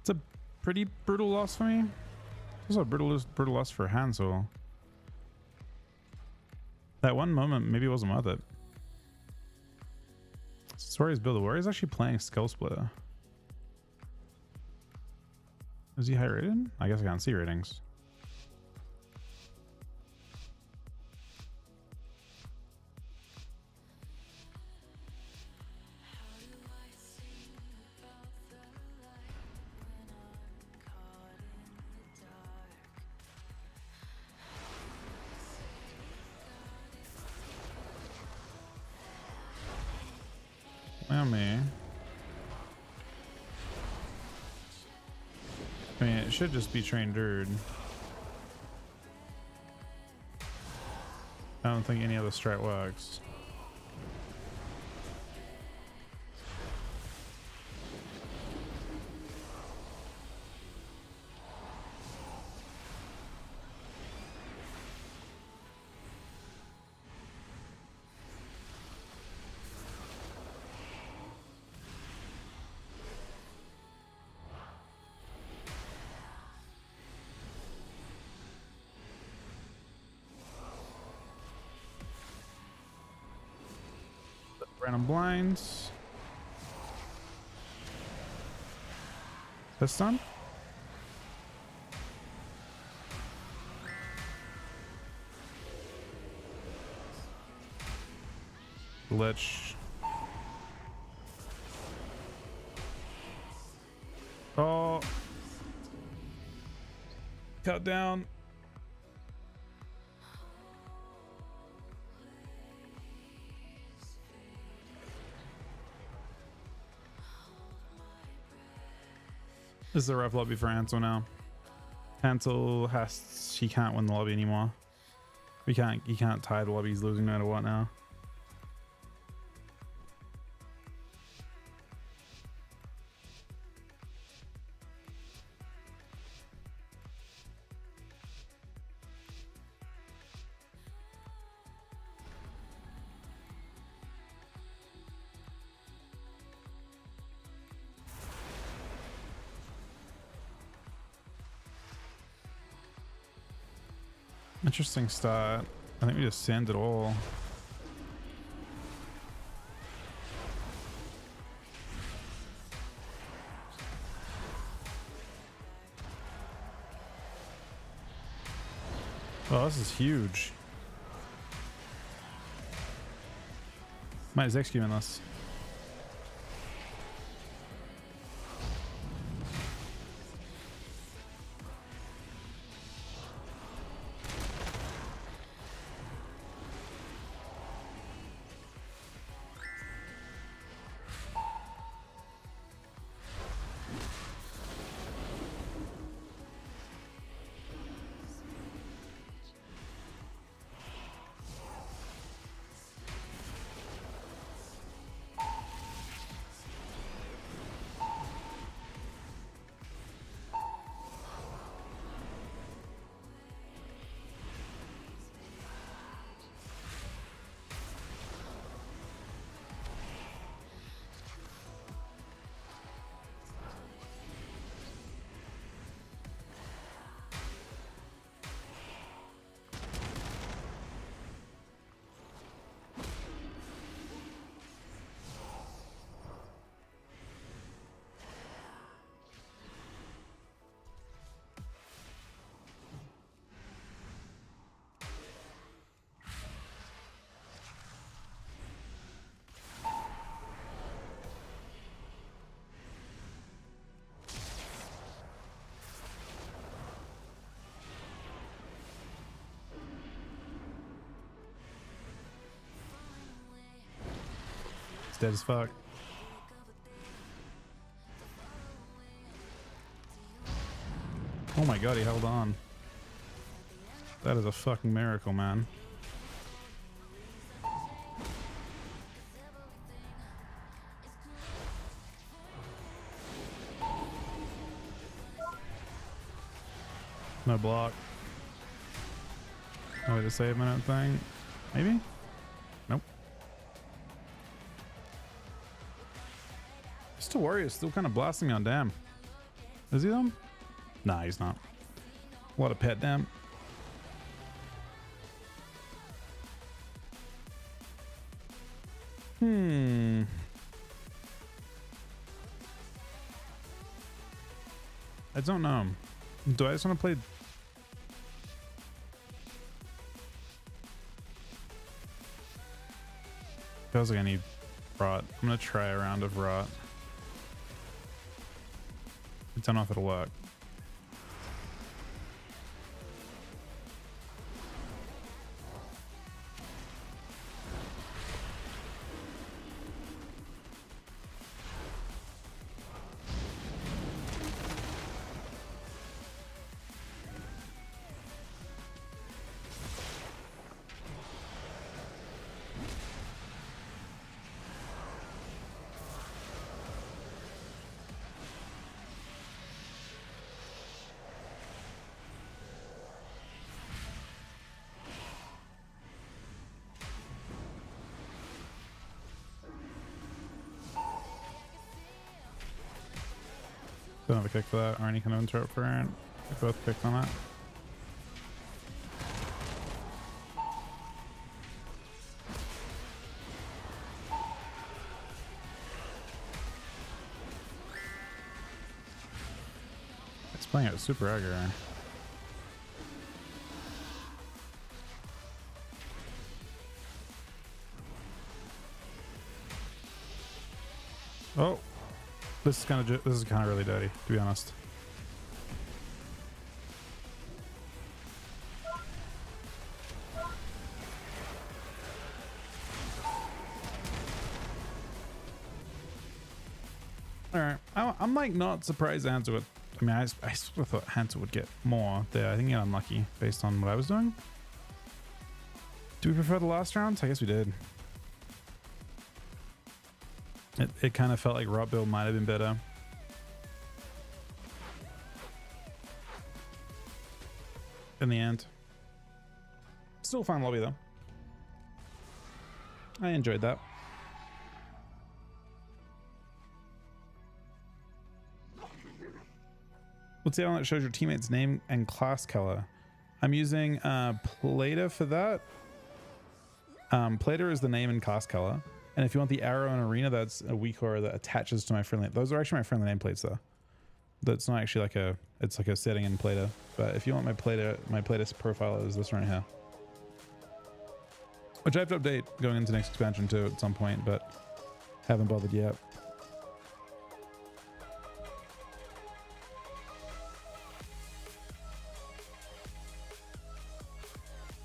It's a pretty brutal loss for me. It's also a brutal loss for Hansel. That one moment maybe wasn't worth it. Sorry's build. Warrior's actually playing Skull Splitter. Is he high rated? I guess I can't see ratings. Me. I mean, it should just be trained Dird. I don't think any other strat works. Random blinds. This done? Lich. Oh. Cut down. This is a rough lobby for Hansel now. Hansel he can't win the lobby anymore. He can't tie the lobby, he's losing no matter what now. Interesting start. I think we just sand it all. Oh, this is huge. Might as execute on this. It's dead as fuck. Oh my god, he held on. That is a fucking miracle, man. No block. No way to save minute thing. Maybe? Nope. Still Warrior is still kind of blasting me on dam. Is he though? Nah, he's not. What a pet dam. I don't know. Do I just want to play? Feels like I need rot. I'm gonna try a round of rot. I don't know if it'll work. Don't have a kick for that or any kind of interrupt for it. I both kicked on that. It's playing it super aggro. Oh. This is kind of really dirty, to be honest. All right, I'm like not surprised Hansa would. I mean, I sort of thought Hansa would get more there. I think he got unlucky based on what I was doing. Do we prefer the last rounds? I guess we did. It kind of felt like Rot build might have been better. In the end. Still fun lobby though. I enjoyed that. What's the one that shows your teammate's name and class color? I'm using Plater for that. Plater is the name and class color. And if you want the arrow in arena, that's a weak aura that attaches to my friendly. Those are actually my friendly nameplates though. That's not actually like a, it's like a setting in Plater. But if you want my Plater profile is this right here. Which I have to update going into next expansion too at some point, but haven't bothered yet.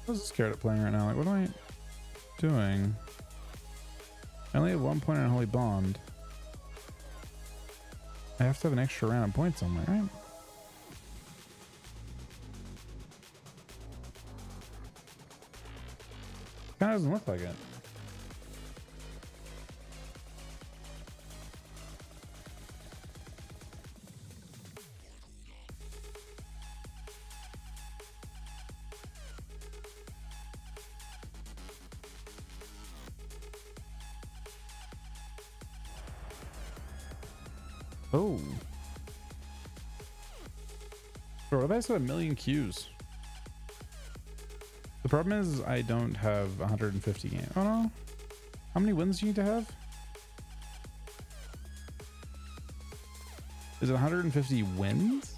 I was scared at playing right now. Like, what am I doing? I only have 1 point on Holy Bond. I have to have an extra round of points somewhere, right? Kinda doesn't look like it. Oh. Bro, I've also got 1 million queues. The problem is I don't have 150 games. Oh no. How many wins do you need to have? Is it 150 wins?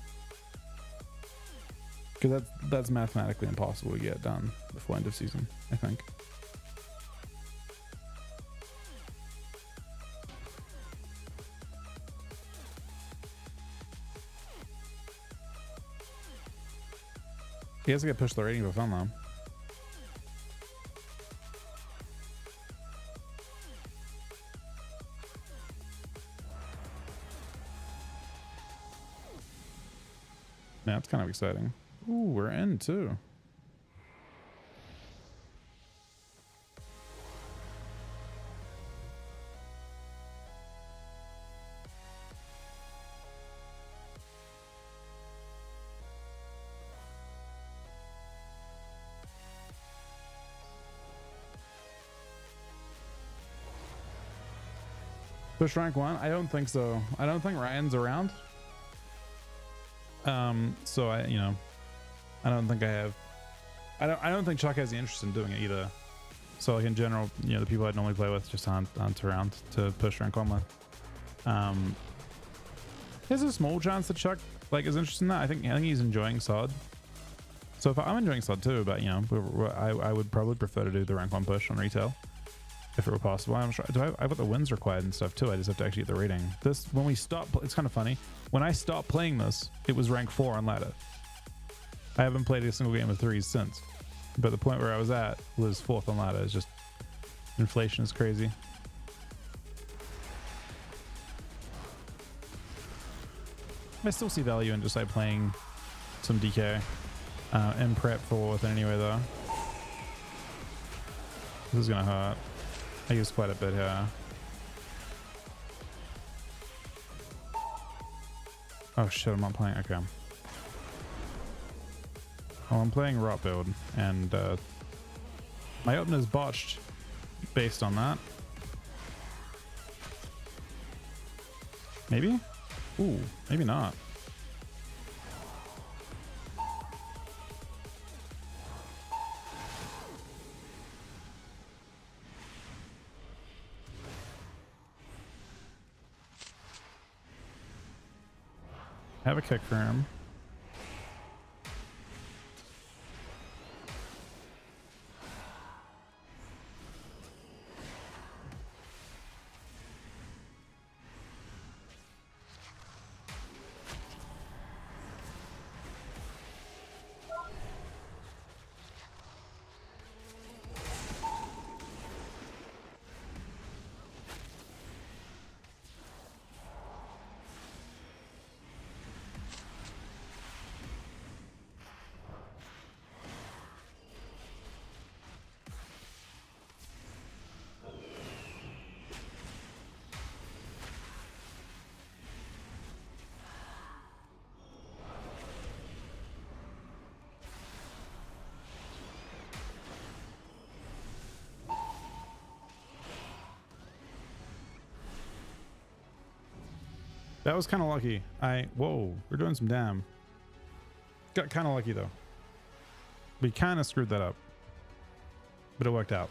Because that's mathematically impossible to get done before end of season, I think. He has to get pushed the rating for fun though. Yeah, it's kind of exciting. Ooh, we're in too. Push rank 1? I don't think so. I don't think Ryan's around. So I don't think I have. I don't think Chuck has the interest in doing it either. So like in general, the people I'd normally play with just aren't around to push rank 1 with. There's a small chance that Chuck like is interested in that. I think he's enjoying SoD. So if I'm enjoying SoD too, but I would probably prefer to do the rank 1 push on retail. If it were possible. I'm sure. I've got the wins required and stuff too. I just have to actually get the rating. This, when we stop, it's kind of funny. When I stopped playing this, it was rank 4 on ladder. I haven't played a single game of 3s since. But the point where I was at was 4th on ladder. It's just, inflation is crazy. I still see value in just like playing some DK in prep for with anyway though. This is gonna hurt. I use quite a bit here. Oh shit, I'm not playing. Okay. Well, I'm playing rot build, and my opener's botched based on that. Maybe? Ooh, maybe not. Have a kick for him. That was kind of lucky. Whoa, we're doing some damn. Got kind of lucky though. We kind of screwed that up, but it worked out.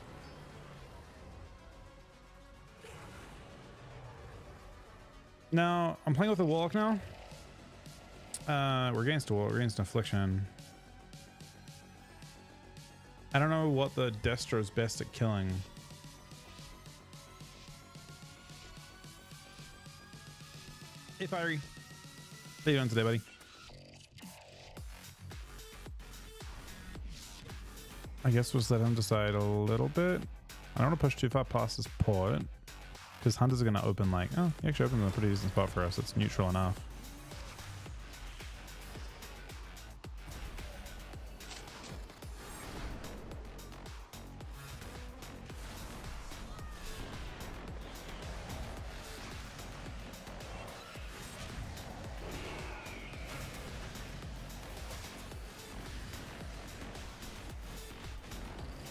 Now I'm playing with a Warlock now. We're against a Warlock, we're against Affliction. I don't know what the Destro's best at killing. Hey Fiery, how you doing today, buddy? I guess we'll just let him decide a little bit. I don't want to push too far past this port because Hunters are going to open like, oh, he actually opened a pretty decent spot for us. It's neutral enough.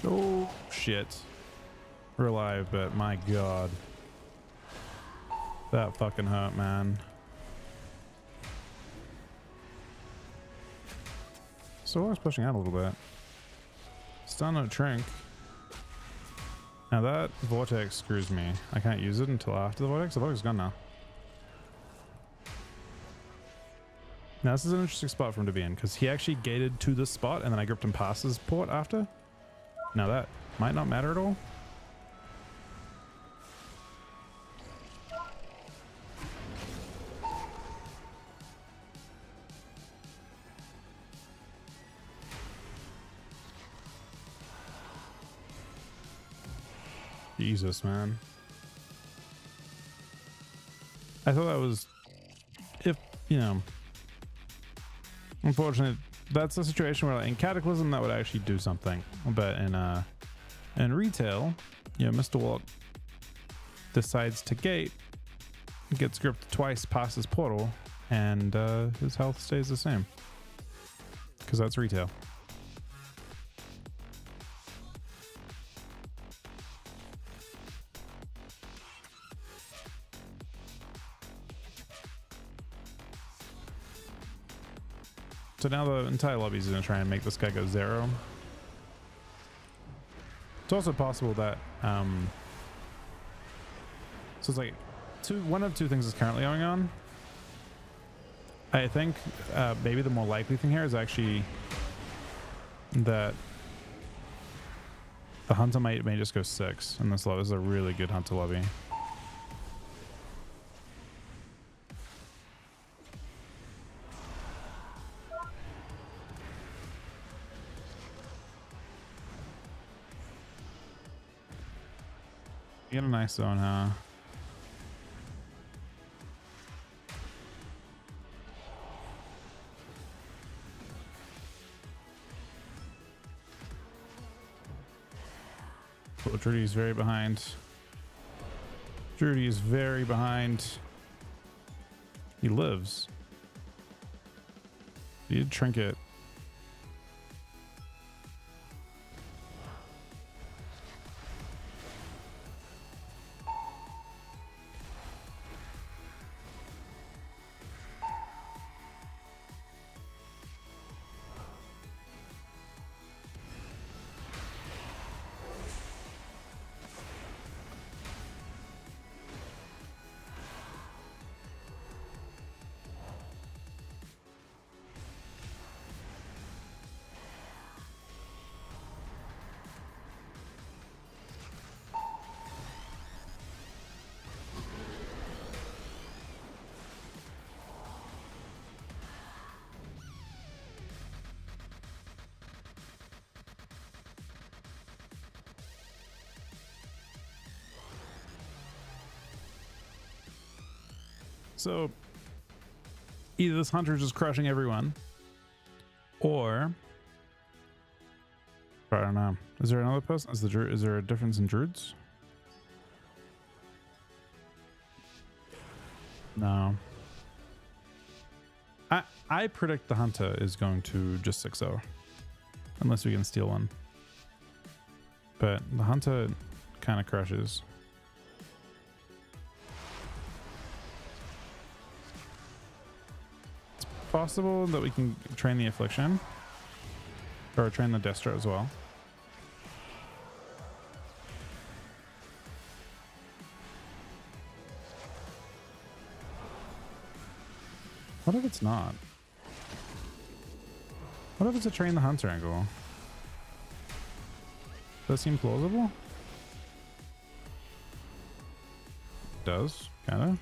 Oh shit, we're alive, but my god, that fucking hurt, man. So I was pushing out a little bit. Stun no Trink. Now that vortex screws me. I can't use it until after the vortex. The vortex is gone now. Now this is an interesting spot for him to be in because he actually gated to this spot and then I gripped him past his port after. Now that might not matter at all. Jesus, man. I thought that was, if, you know, Unfortunately, that's a situation where like, in Cataclysm that would actually do something, but in retail, you know, Mr. Walk decides to gate, gets gripped twice past his portal, and his health stays the same because that's retail. So now the entire lobby is going to try and make this guy go 0. It's also possible that so it's like one of two things is currently going on. I think maybe the more likely thing here is actually that the hunter may just go 6 in this lobby. This is a really good hunter lobby. You get a nice zone, huh? Oh, Drudy's very behind. Drudy is very behind. He lives. He did trinket. So either this hunter is just crushing everyone, or I don't know. Is there another person? Is there a difference in druids? No. I predict the hunter is going to just 6-0 unless we can steal one. But the hunter kind of crushes. Possible that we can train the affliction or train the Destro as well. What if it's not? What if it's a train the hunter angle? Does that seem plausible? Does, kinda.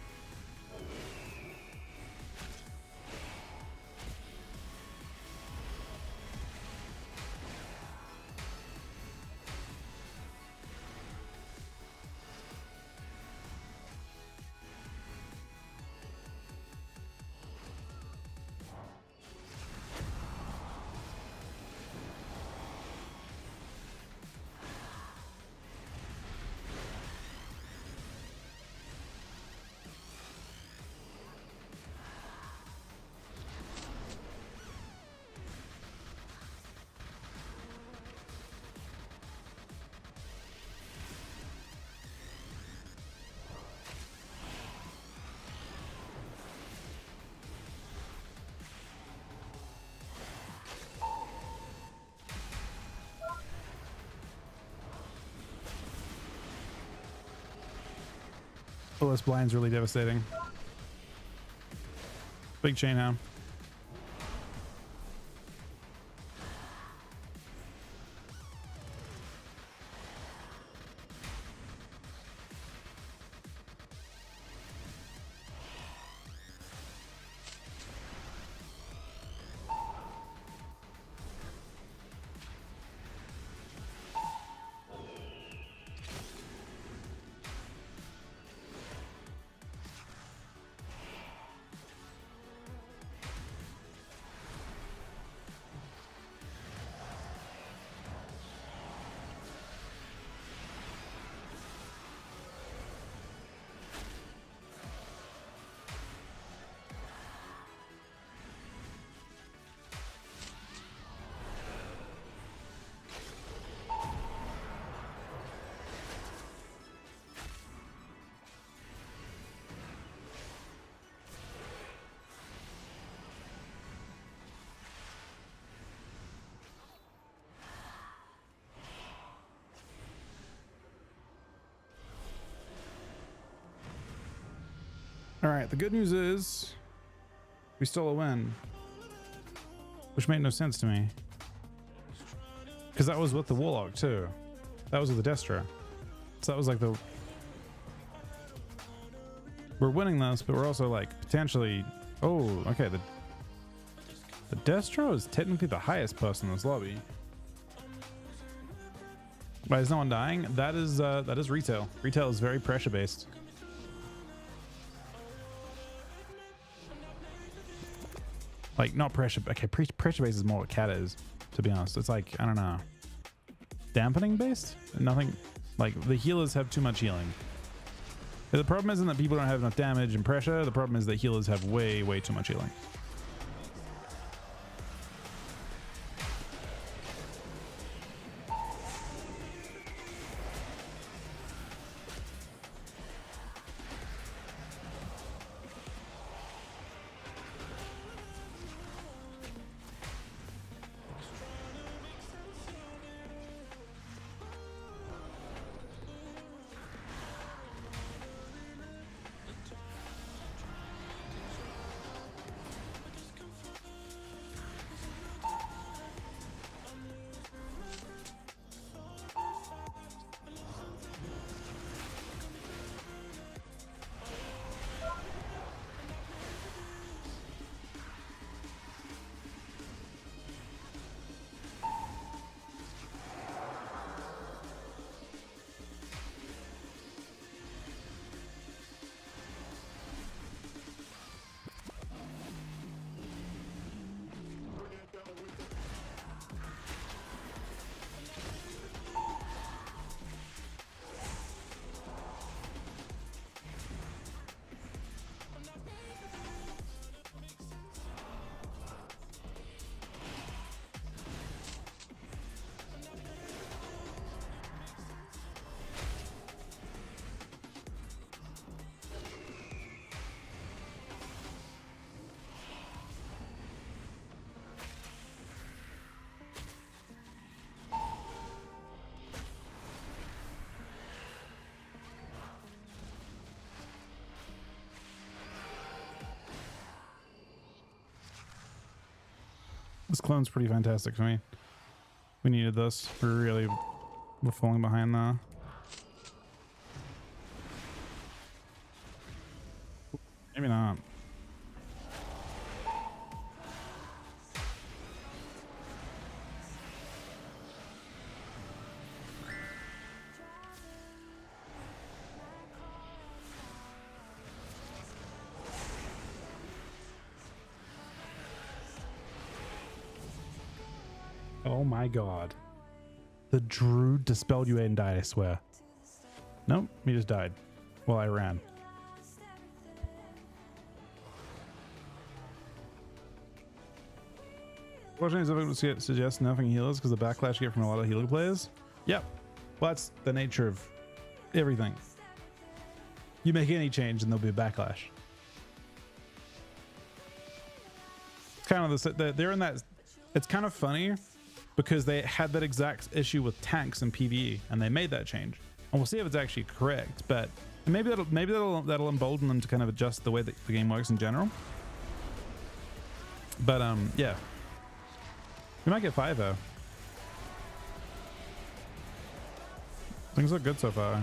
Oh, this blind's really devastating. Big chain now. All right, the good news is we stole a win, which made no sense to me because that was with the Warlock too. That was with the Destro. So that was like we're winning this, but we're also like potentially, oh, okay. The Destro is technically the highest person in this lobby. Why is no one dying? That is retail. Retail is very pressure based. Like not pressure. Okay, pressure based is more what cat is, to be honest. It's like, I don't know, dampening based. Nothing. Like the healers have too much healing. The problem isn't that people don't have enough damage and pressure. The problem is that healers have way too much healing. This clone's pretty fantastic for me. We needed this. We're falling behind now. Maybe not. Oh my god. The Druid dispelled you and died, I swear. Nope, he just died while I ran. Fortunately, it's difficult to suggest nothing healers because the backlash you get from a lot of healer players. Yep. Well, that's the nature of everything. You make any change and there'll be a backlash. It's kind of they're in that. It's kind of funny because they had that exact issue with tanks and PvE and they made that change. And we'll see if it's actually correct, but maybe that'll embolden them to kind of adjust the way that the game works in general. But yeah. We might get 5 though. Things look good so far.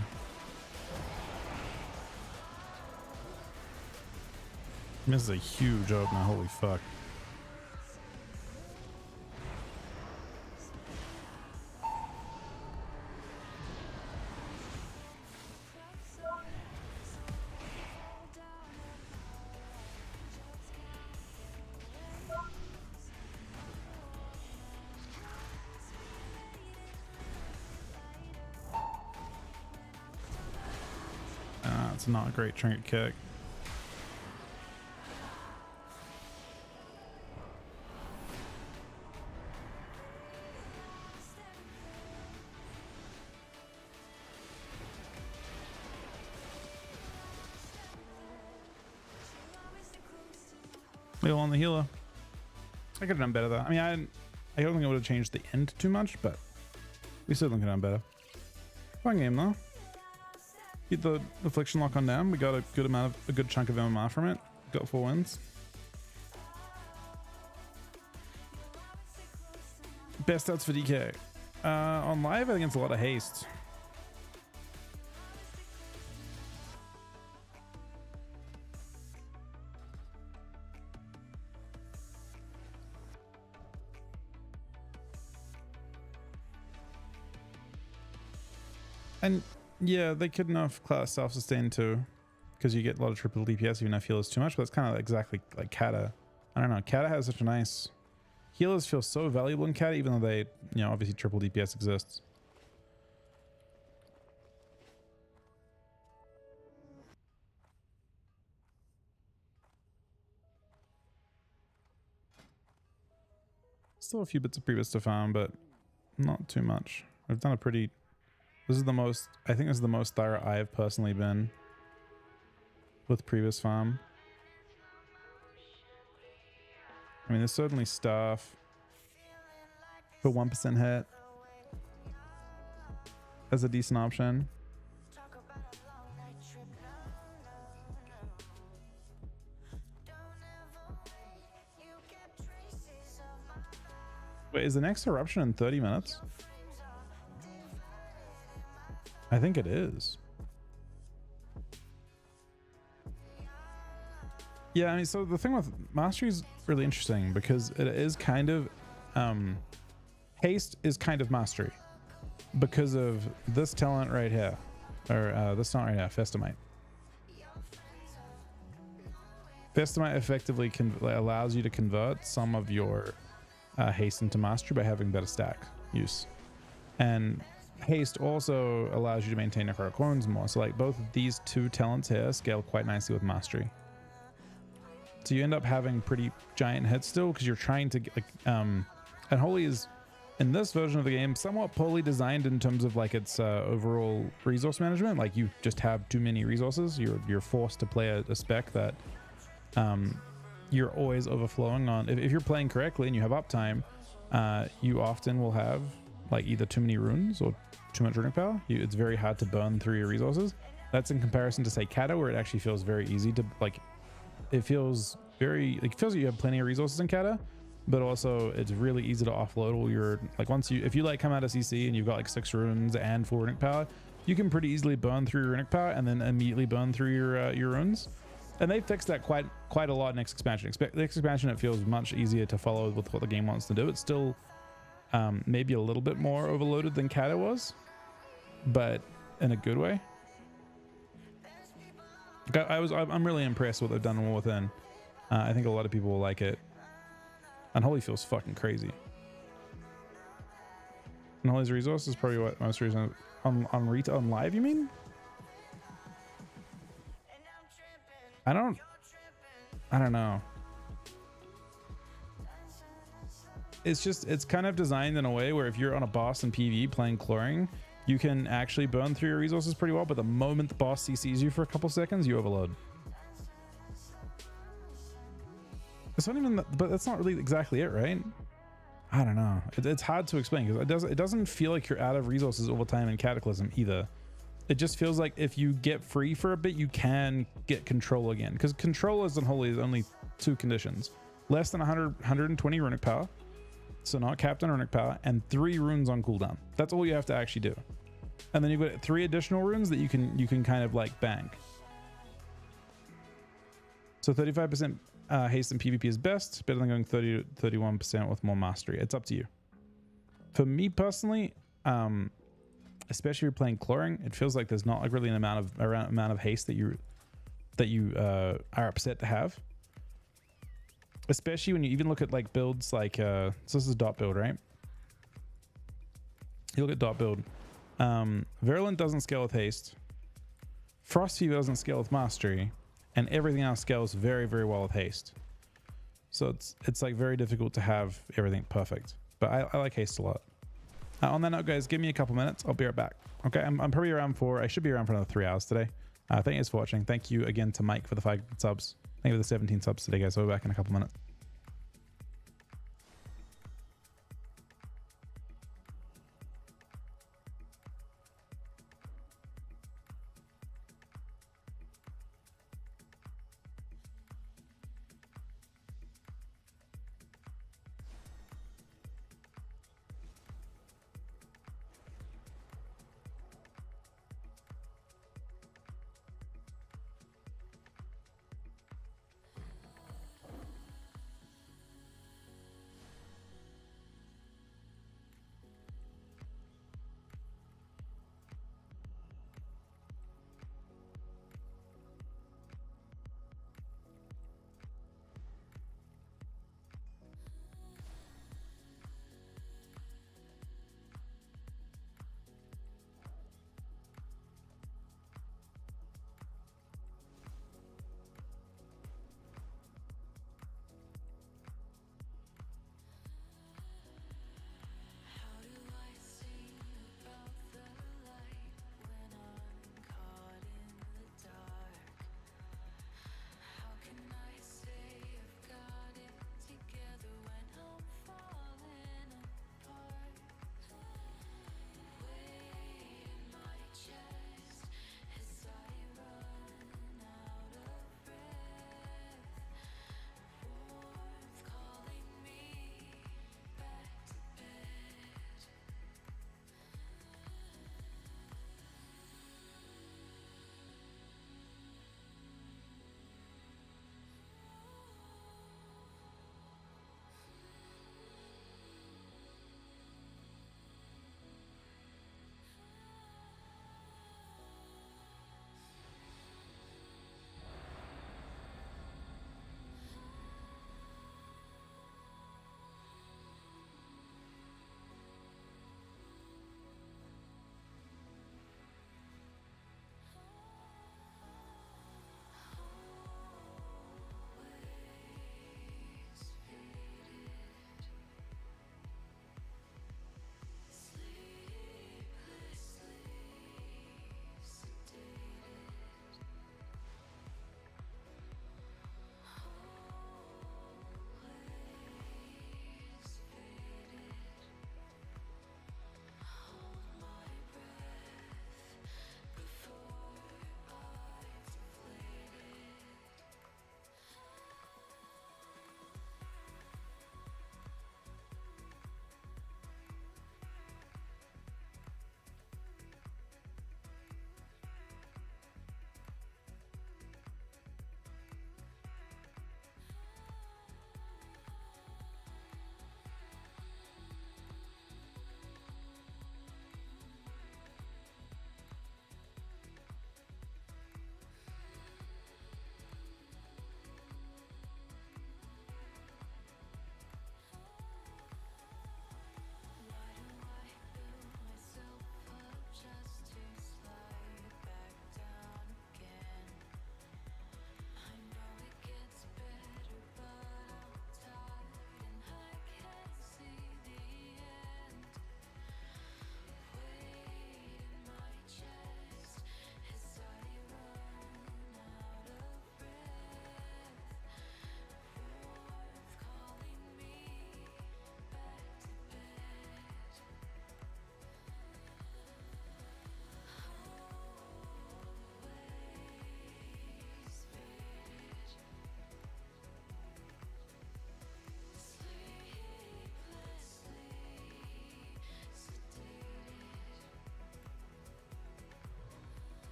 This is a huge opener, holy fuck. It's not a great trinket kick. Wheel on the healer. I could have done better though. I mean, I don't think it would have changed the end too much, but we still could have done better. Fun game though. Get the affliction lock on down. We got a good chunk of MMR from it. Got 4 wins. Best stats for DK. On live, I think it's a lot of haste. And yeah, they could nerf class self-sustain too, because you get a lot of triple DPS even if heal is too much, but it's kind of exactly like Kata. I don't know, Kata has such a nice... Healers feel so valuable in Kata, even though they, you know, obviously triple DPS exists. Still a few bits of pre-bis to farm, but not too much. I've done a pretty... This is the most... I think this is the most thorough I have personally been with pre-bis farm. I mean, there's certainly stuff for 1% hit as a decent option. Wait, is the next eruption in 30 minutes? I think it is. Yeah, I mean, so the thing with Mastery is really interesting because it is kind of... haste is kind of Mastery because of this talent right here. Or this talent right here, Festamite. Festamite effectively allows you to convert some of your haste into Mastery by having better stack use. And haste also allows you to maintain necrotic wounds more. So like both of these two talents here scale quite nicely with Mastery. So you end up having pretty giant hits still because you're trying to get like and Holy is in this version of the game somewhat poorly designed in terms of like its overall resource management. Like you just have too many resources. You're forced to play a spec that you're always overflowing on. If you're playing correctly and you have uptime, you often will have like either too many runes or too much runic power. It's very hard to burn through your resources. That's in comparison to say Kata, where it actually feels very easy to like. It feels very like, it feels like you have plenty of resources in Kata, but also it's really easy to offload all your like if you like come out of CC and you've got like 6 runes and 4 runic power, you can pretty easily burn through your runic power and then immediately burn through your runes. And they fixed that quite a lot next expansion. Next expansion, it feels much easier to follow with what the game wants to do. It's still maybe a little bit more overloaded than Kata was, but in a good way. I'm really impressed with what they've done within. I think a lot of people will like it. Unholy feels fucking crazy. Unholy's resource is probably what most reason on live. You mean? I don't know. It's kind of designed in a way where if you're on a boss in PvE playing chlorine, you can actually burn through your resources pretty well, but the moment the boss CCs you for a couple seconds, you overload. It's not even, but that's not really exactly it, right? I don't know. It's hard to explain because it doesn't feel like you're out of resources all the time in Cataclysm either. It just feels like if you get free for a bit, you can get control again. Because control as Unholy is only 2 conditions. Less than 120 runic power. So not capped on runic power. And 3 runes on cooldown. That's all you have to actually do. And then you've got 3 additional runes that you can kind of like bank. So 35% haste in PvP is best. Better than going 30 to 31% with more mastery. It's up to you. For me personally, especially if you're playing chlorine, it feels like there's not like really an amount of haste that you are upset to have. Especially when you even look at like builds like so this is dot build, right? You look at dot build. Virulent doesn't scale with haste. Frost Fever doesn't scale with mastery, and everything else scales very, very well with haste. So it's like very difficult to have everything perfect. But I like haste a lot. On that note, guys, give me a couple minutes. I'll be right back. Okay, I'm probably around I should be around for another 3 hours today. Thank you guys for watching. Thank you again to Mike for the 5 subs. Thank you for the 17 subs today, guys. I'll be back in a couple minutes.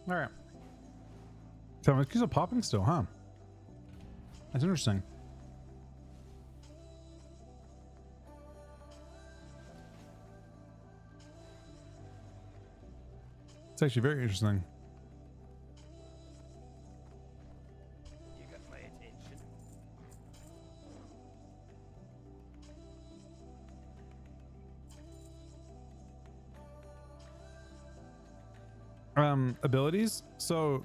All right. So my keys are popping still, huh? That's interesting. It's actually very interesting. You got my attention. Abilities. So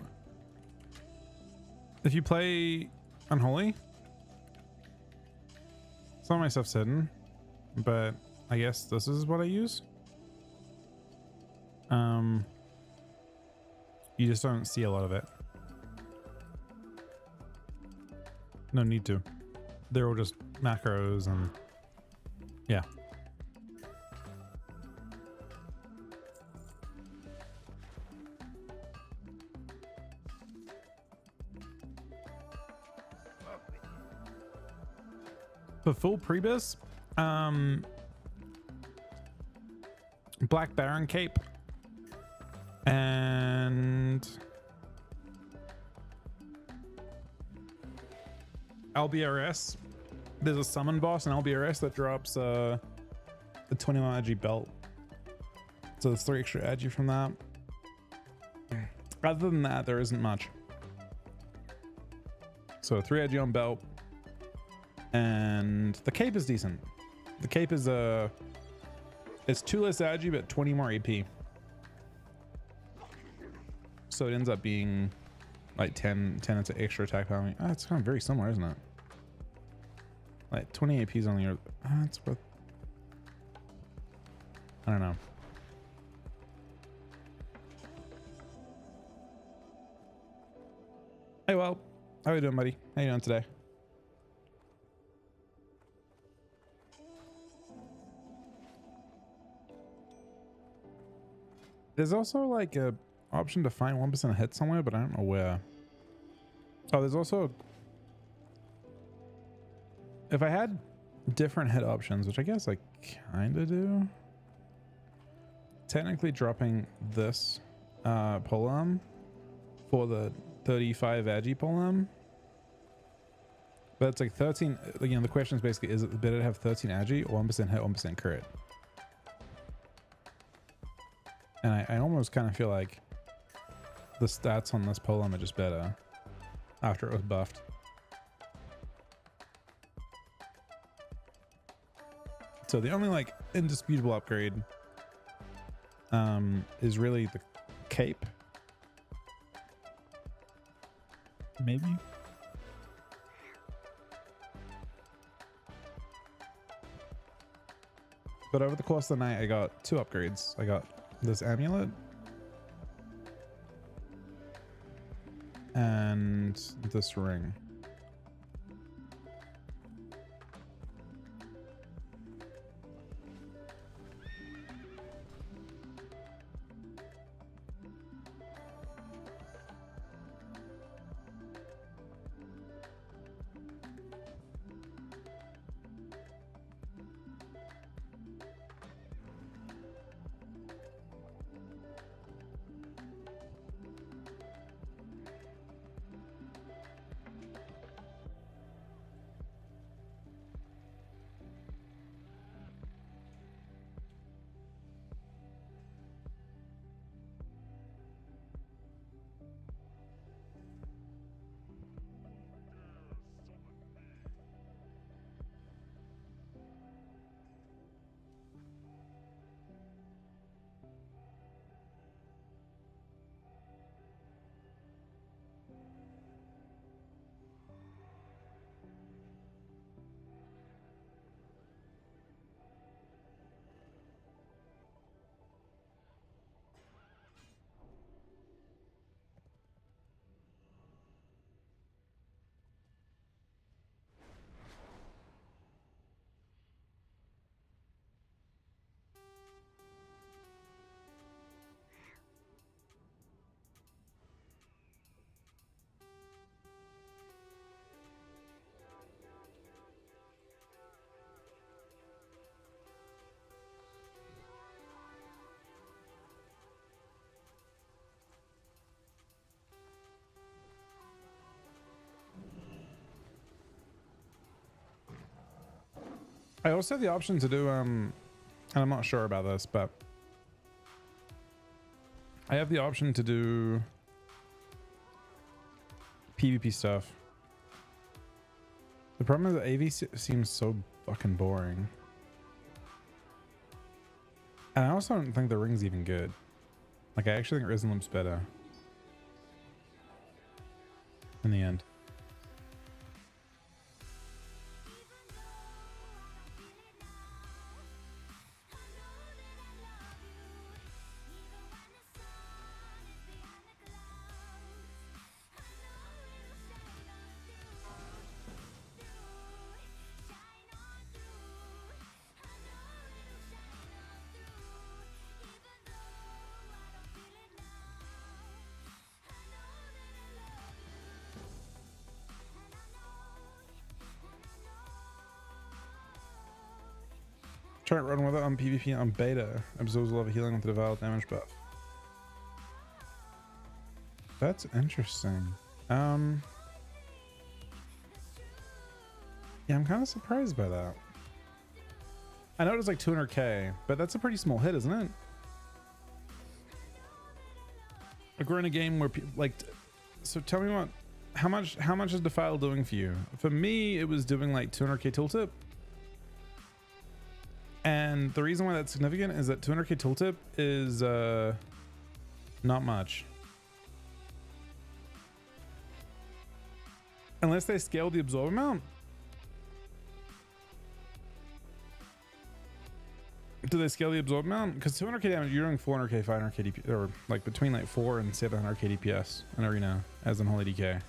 if you play Unholy, some of my stuff's hidden, but I guess this is what I use. You just don't see a lot of it. No need to. They're all just macros and yeah. For full pre-bis, Black Baron Cape and LBRS. There's a summon boss in LBRS that drops a 21 agi belt. So there's 3 extra agi from that. Other than that, there isn't much. So 3 agi on belt. And the cape is decent. The cape is it's 2 less agi but 20 more AP. So it ends up being like 10 into extra attack power. It's kind of very similar, isn't it? Like 20 APs on your. It's worth. I don't know. Hey, well, how you doing, buddy? How you doing today? There's also like a option to find 1% hit somewhere, but I don't know where. Oh, there's also, if I had different hit options, which I guess I kind of do, technically dropping this polearm for the 35 agi polearm, but it's like 13. You know, the question is basically, is it better to have 13 agi or 1% hit, 1% crit? And I almost kind of feel like the stats on this polearm are just better after it was buffed. So the only like indisputable upgrade is really the cape. Maybe. But over the course of the night, I got 2 upgrades. I got this amulet and this ring. I also have the option to do and I'm not sure about this, but I have the option to do PvP stuff. The problem is that AV seems so fucking boring. And I also don't think the ring's even good. Like, I actually think Risen Loop's better in the end. Try and run with it on PvP on beta. Absorbs a lot of healing with the devour damage buff. That's interesting. Yeah, I'm kind of surprised by that. I know it was like 200k, but that's a pretty small hit, isn't it? Like, we're in a game where like, so tell me what, how much is Defile doing for you? For me, it was doing like 200k tooltip. And the reason why that's significant is that 200k tooltip is not much. Unless they scale the absorb amount. Do they scale the absorb amount? Because 200k damage, you're doing 400k, 500k DPS, or like between like 4 and 700k DPS in Arena as in Holy DK.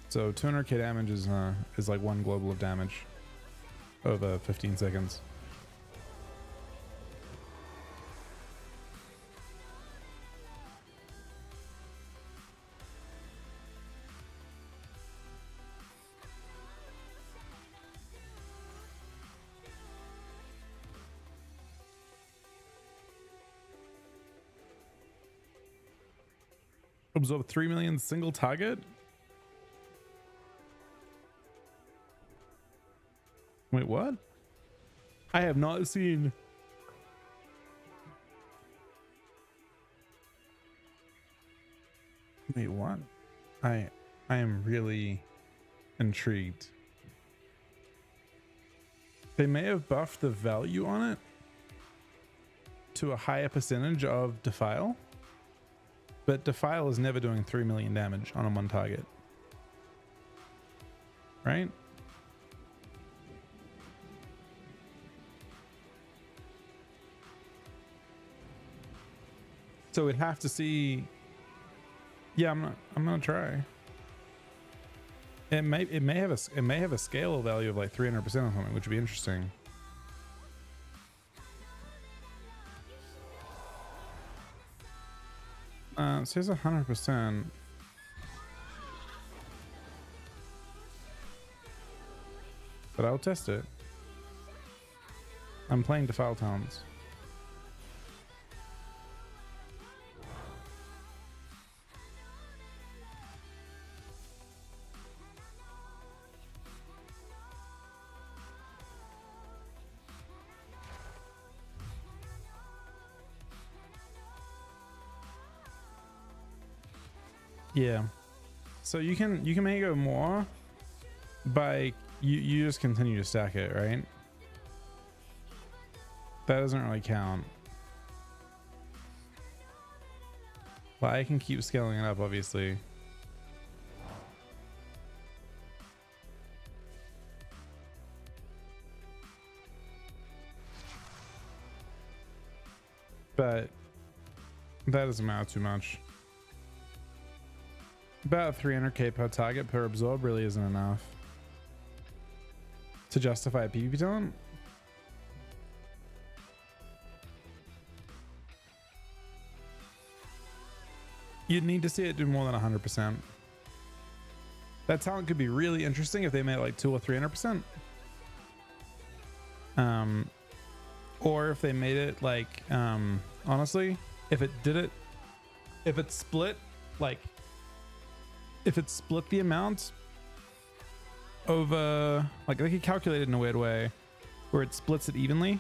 So 200k damage is like 1 global of damage over 15 seconds. Absorb 3 million single target. Wait, what? I have not seen. Wait, what? I am really intrigued. They may have buffed the value on it to a higher percentage of Defile. But Defile is never doing 3 million damage on a one target. Right? So we'd have to see. Yeah, I'm gonna try. It may have a scale value of like 300% or something, which would be interesting. It says 100%. But I'll test it. I'm playing Defile Talents. Yeah, so you can make it more by you just continue to stack it, right? That doesn't really count. But I can keep scaling it up, obviously. But that doesn't matter too much. About 300k per target per absorb really isn't enough to justify a PvP talent. You'd need to see it do more than 100%. That talent could be really interesting if they made it like 200 or 300%. Or if they made it like, honestly, if it split the amount over, like they could calculate it in a weird way where it splits it evenly.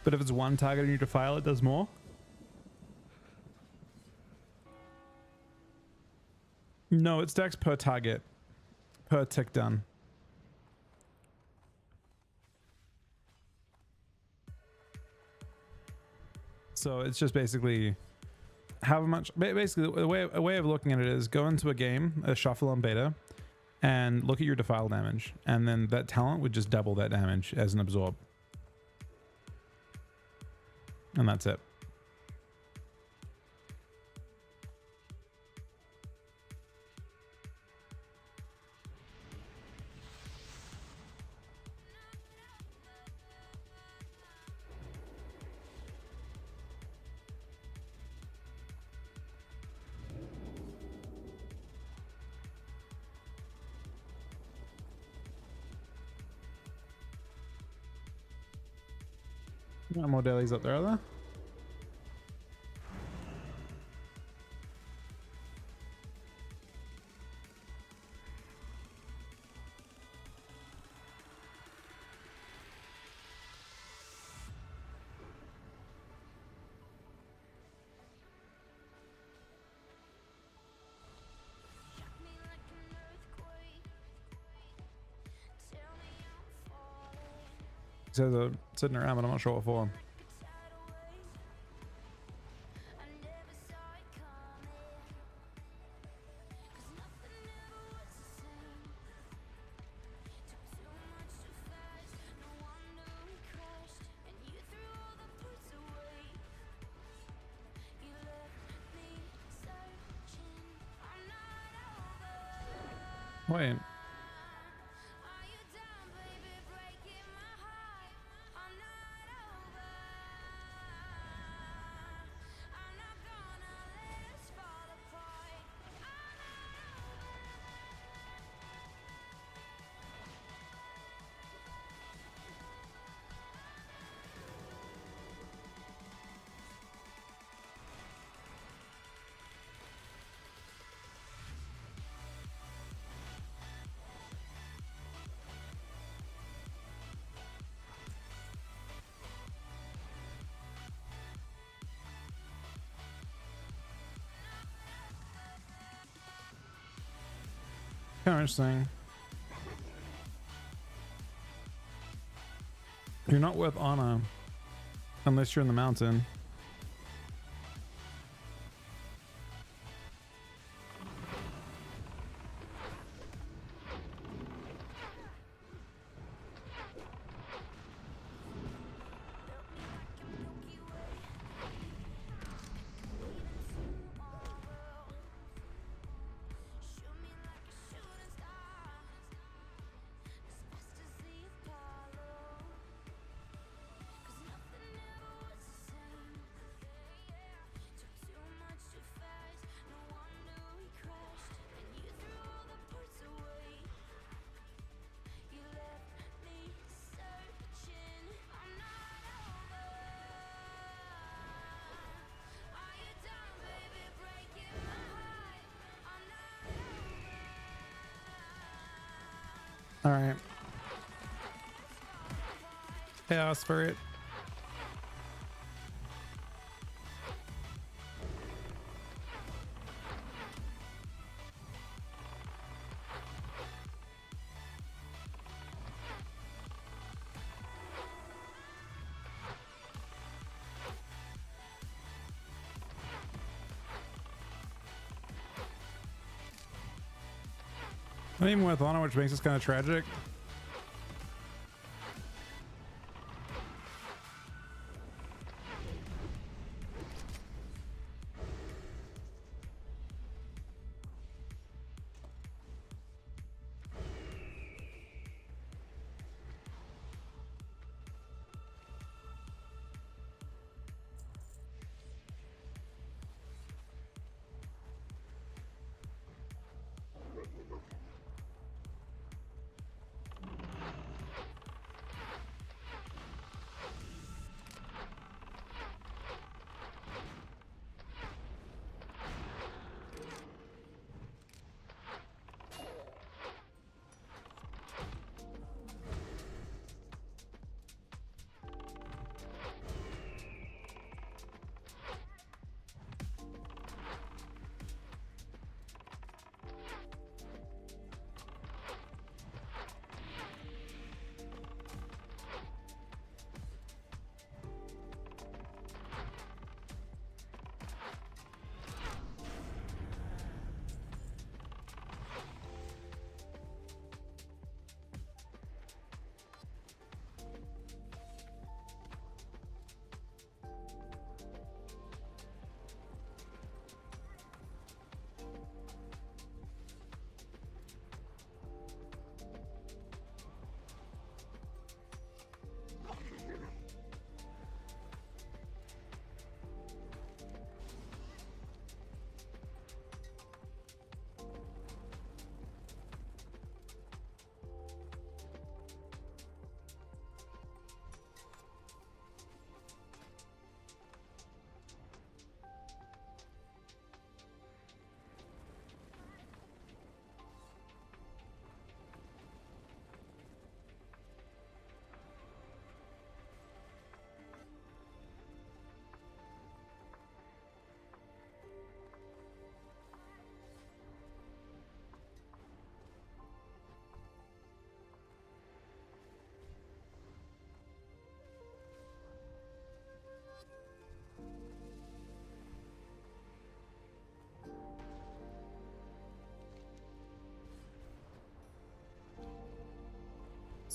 But if it's one target and you defile, it does more. No, it stacks per target, per tick done. So it's just basically how much. Basically, a way of looking at it is go into a game, a shuffle on beta, and look at your defile damage, and then that talent would just double that damage as an absorb, and that's it. Got more dailies up there, are there? So they're sitting around, but I'm not sure what for. Wait. Kind of interesting. You're not worth honor unless you're in the mountain. All right. Chaos for it. Not even with honor, which makes this kind of tragic.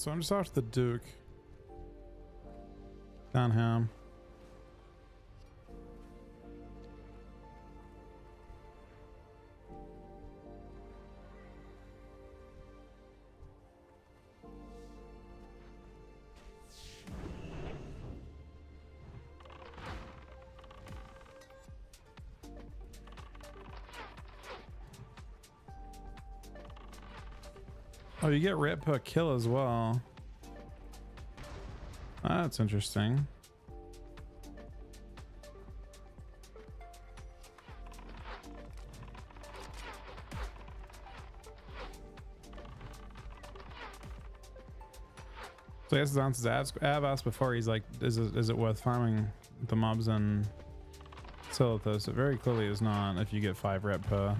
So I'm just off to the Duke. Downham. Oh, you get rep per kill as well. That's interesting. So I guess the answer is Av asked before, he's like, is it worth farming the mobs and Silithos? It very clearly is not if you get 5 rep per.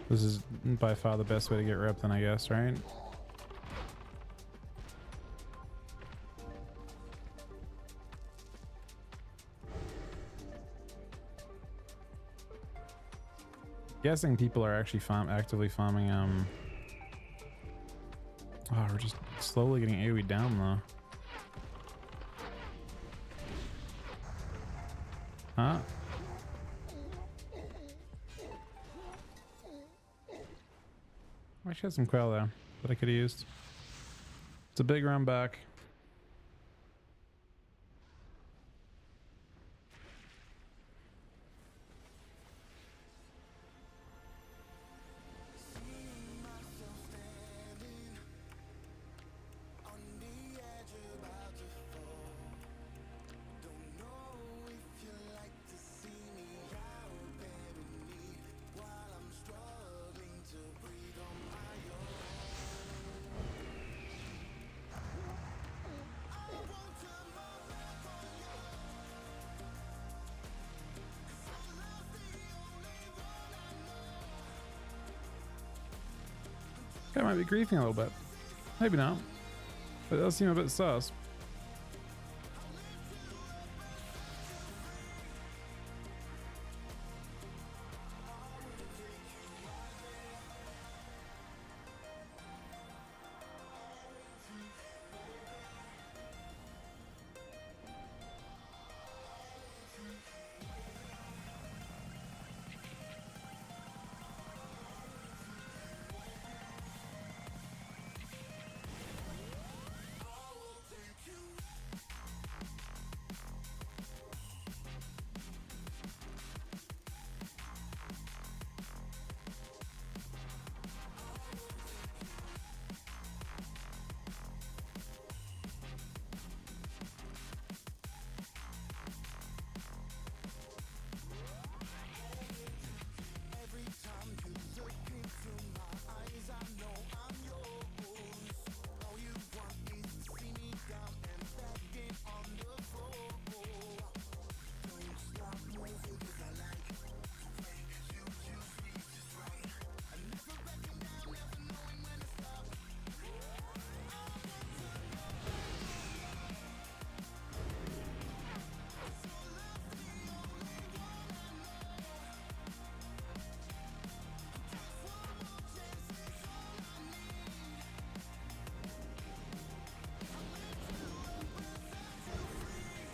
This is by far the best way to get rep then, I guess, right? Guessing people are actually actively farming oh, we're just slowly getting AoE down though. Huh? I actually had some quail there that I could have used. It's a big run back. I might be griefing a little bit. Maybe not. But it does seem a bit sus.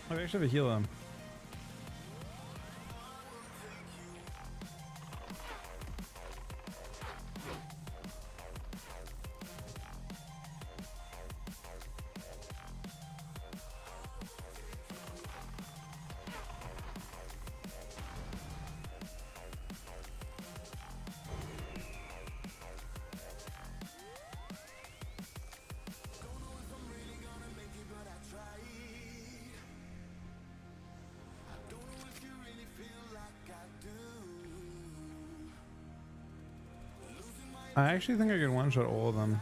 I actually have a heal him. I actually think I can one-shot all of them.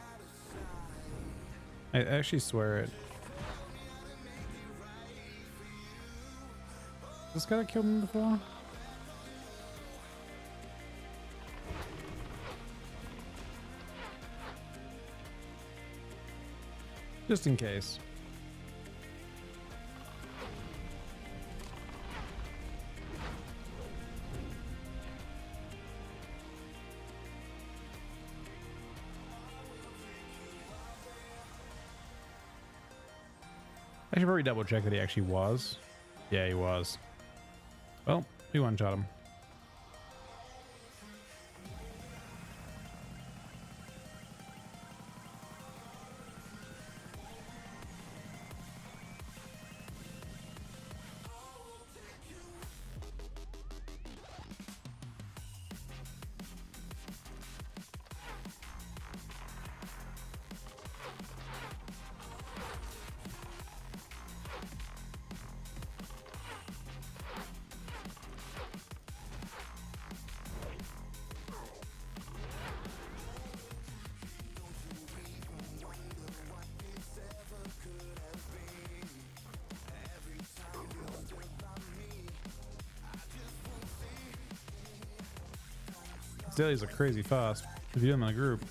I actually swear it. This guy that killed me before? Just in case. I should probably double check that he actually was. Yeah, he was. Well, we one-shot him. Dailies are crazy fast if you're in the group.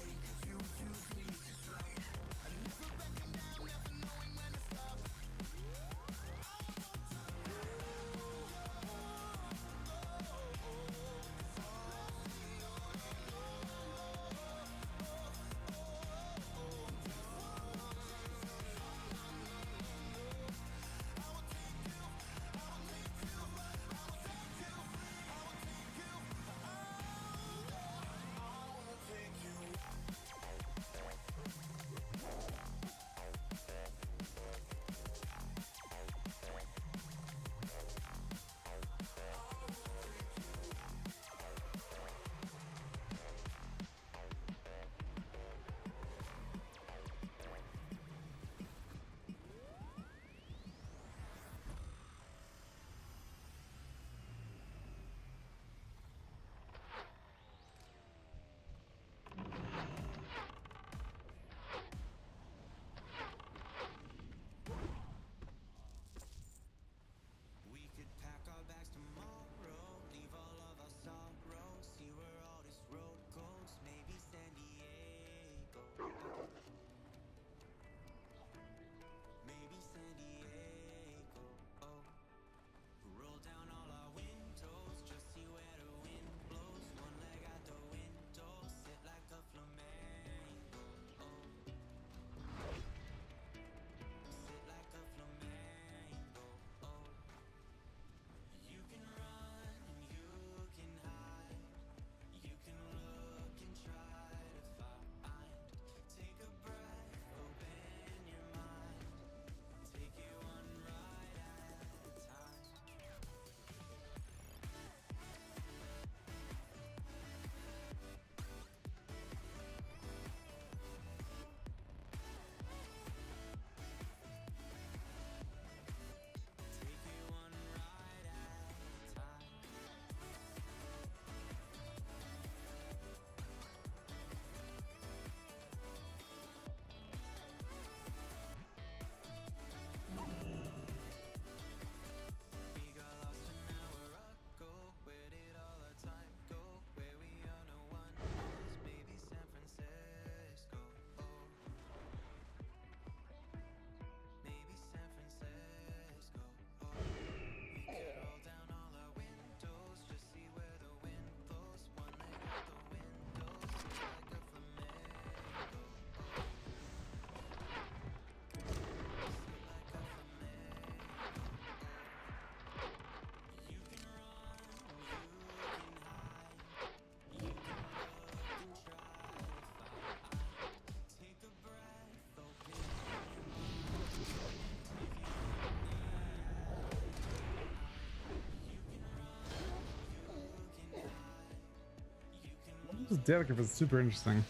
This Danica was super interesting.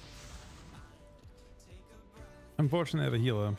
Unfortunately, I have a healer.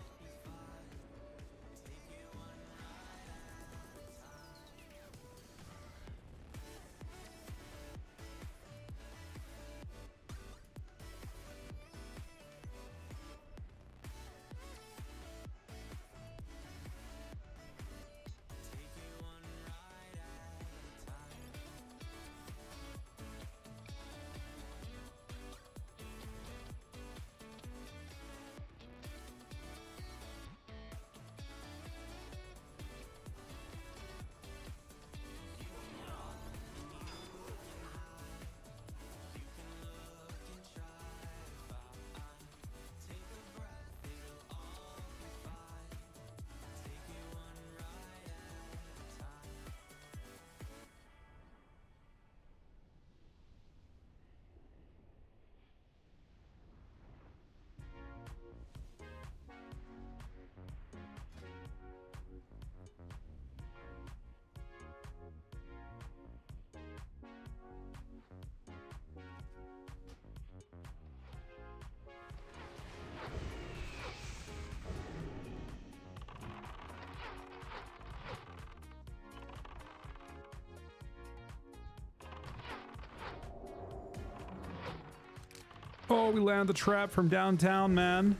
Oh, we landed the trap from downtown, man.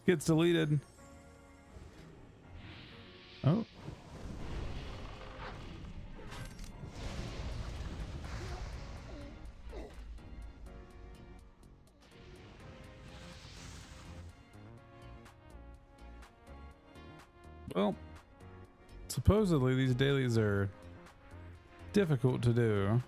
Gets deleted. Oh. Well, supposedly these dailies are difficult to do.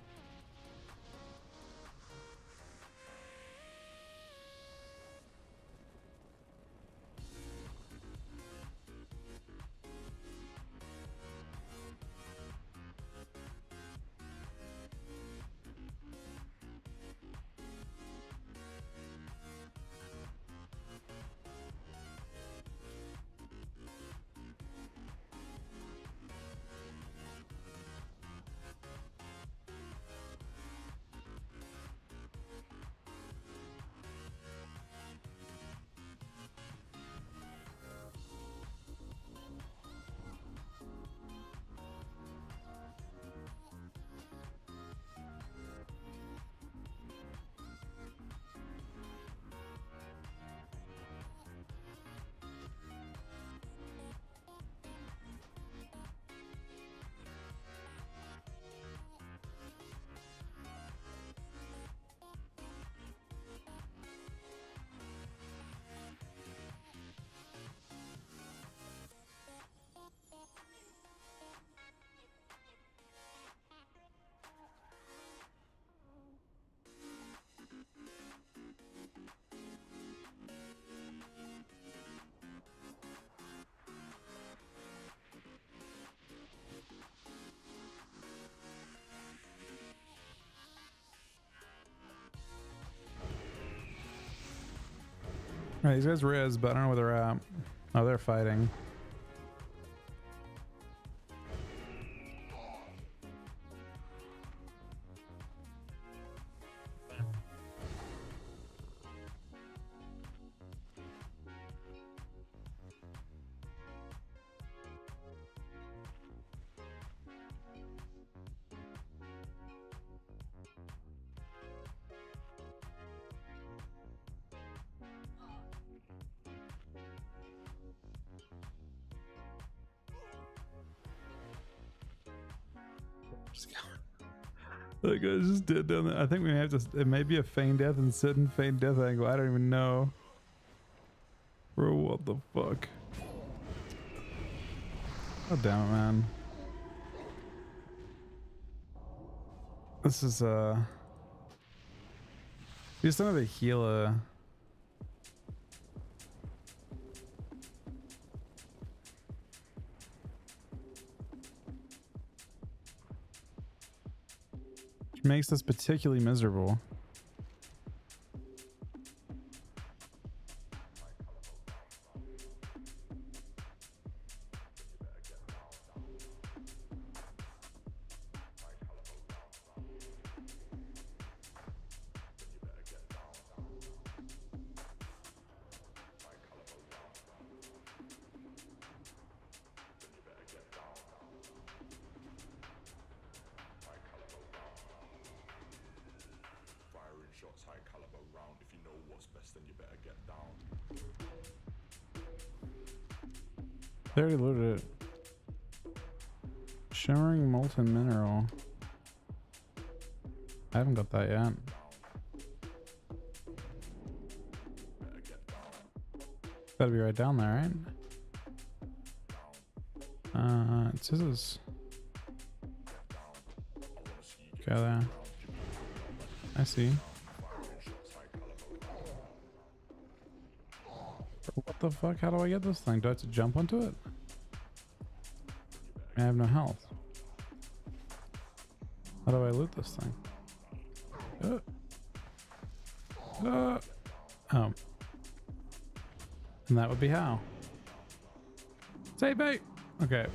Alright, these guys res, but I don't know where they're at. Oh, they're fighting. That guy's just dead down there. I think we have to. It may be a feign death and sit in feign death angle. I don't even know. Bro, what the fuck? Oh damn it, man. This is we just don't have a healer. Which makes this particularly miserable. They already loaded it. Shimmering molten mineral. I haven't got that yet. Gotta be right down there, right? It says it's... Go there. I see. What the fuck? How do I get this thing? Do I have to jump onto it? I have no health. How do I loot this thing? Oh. And that would be how? Save me! Okay.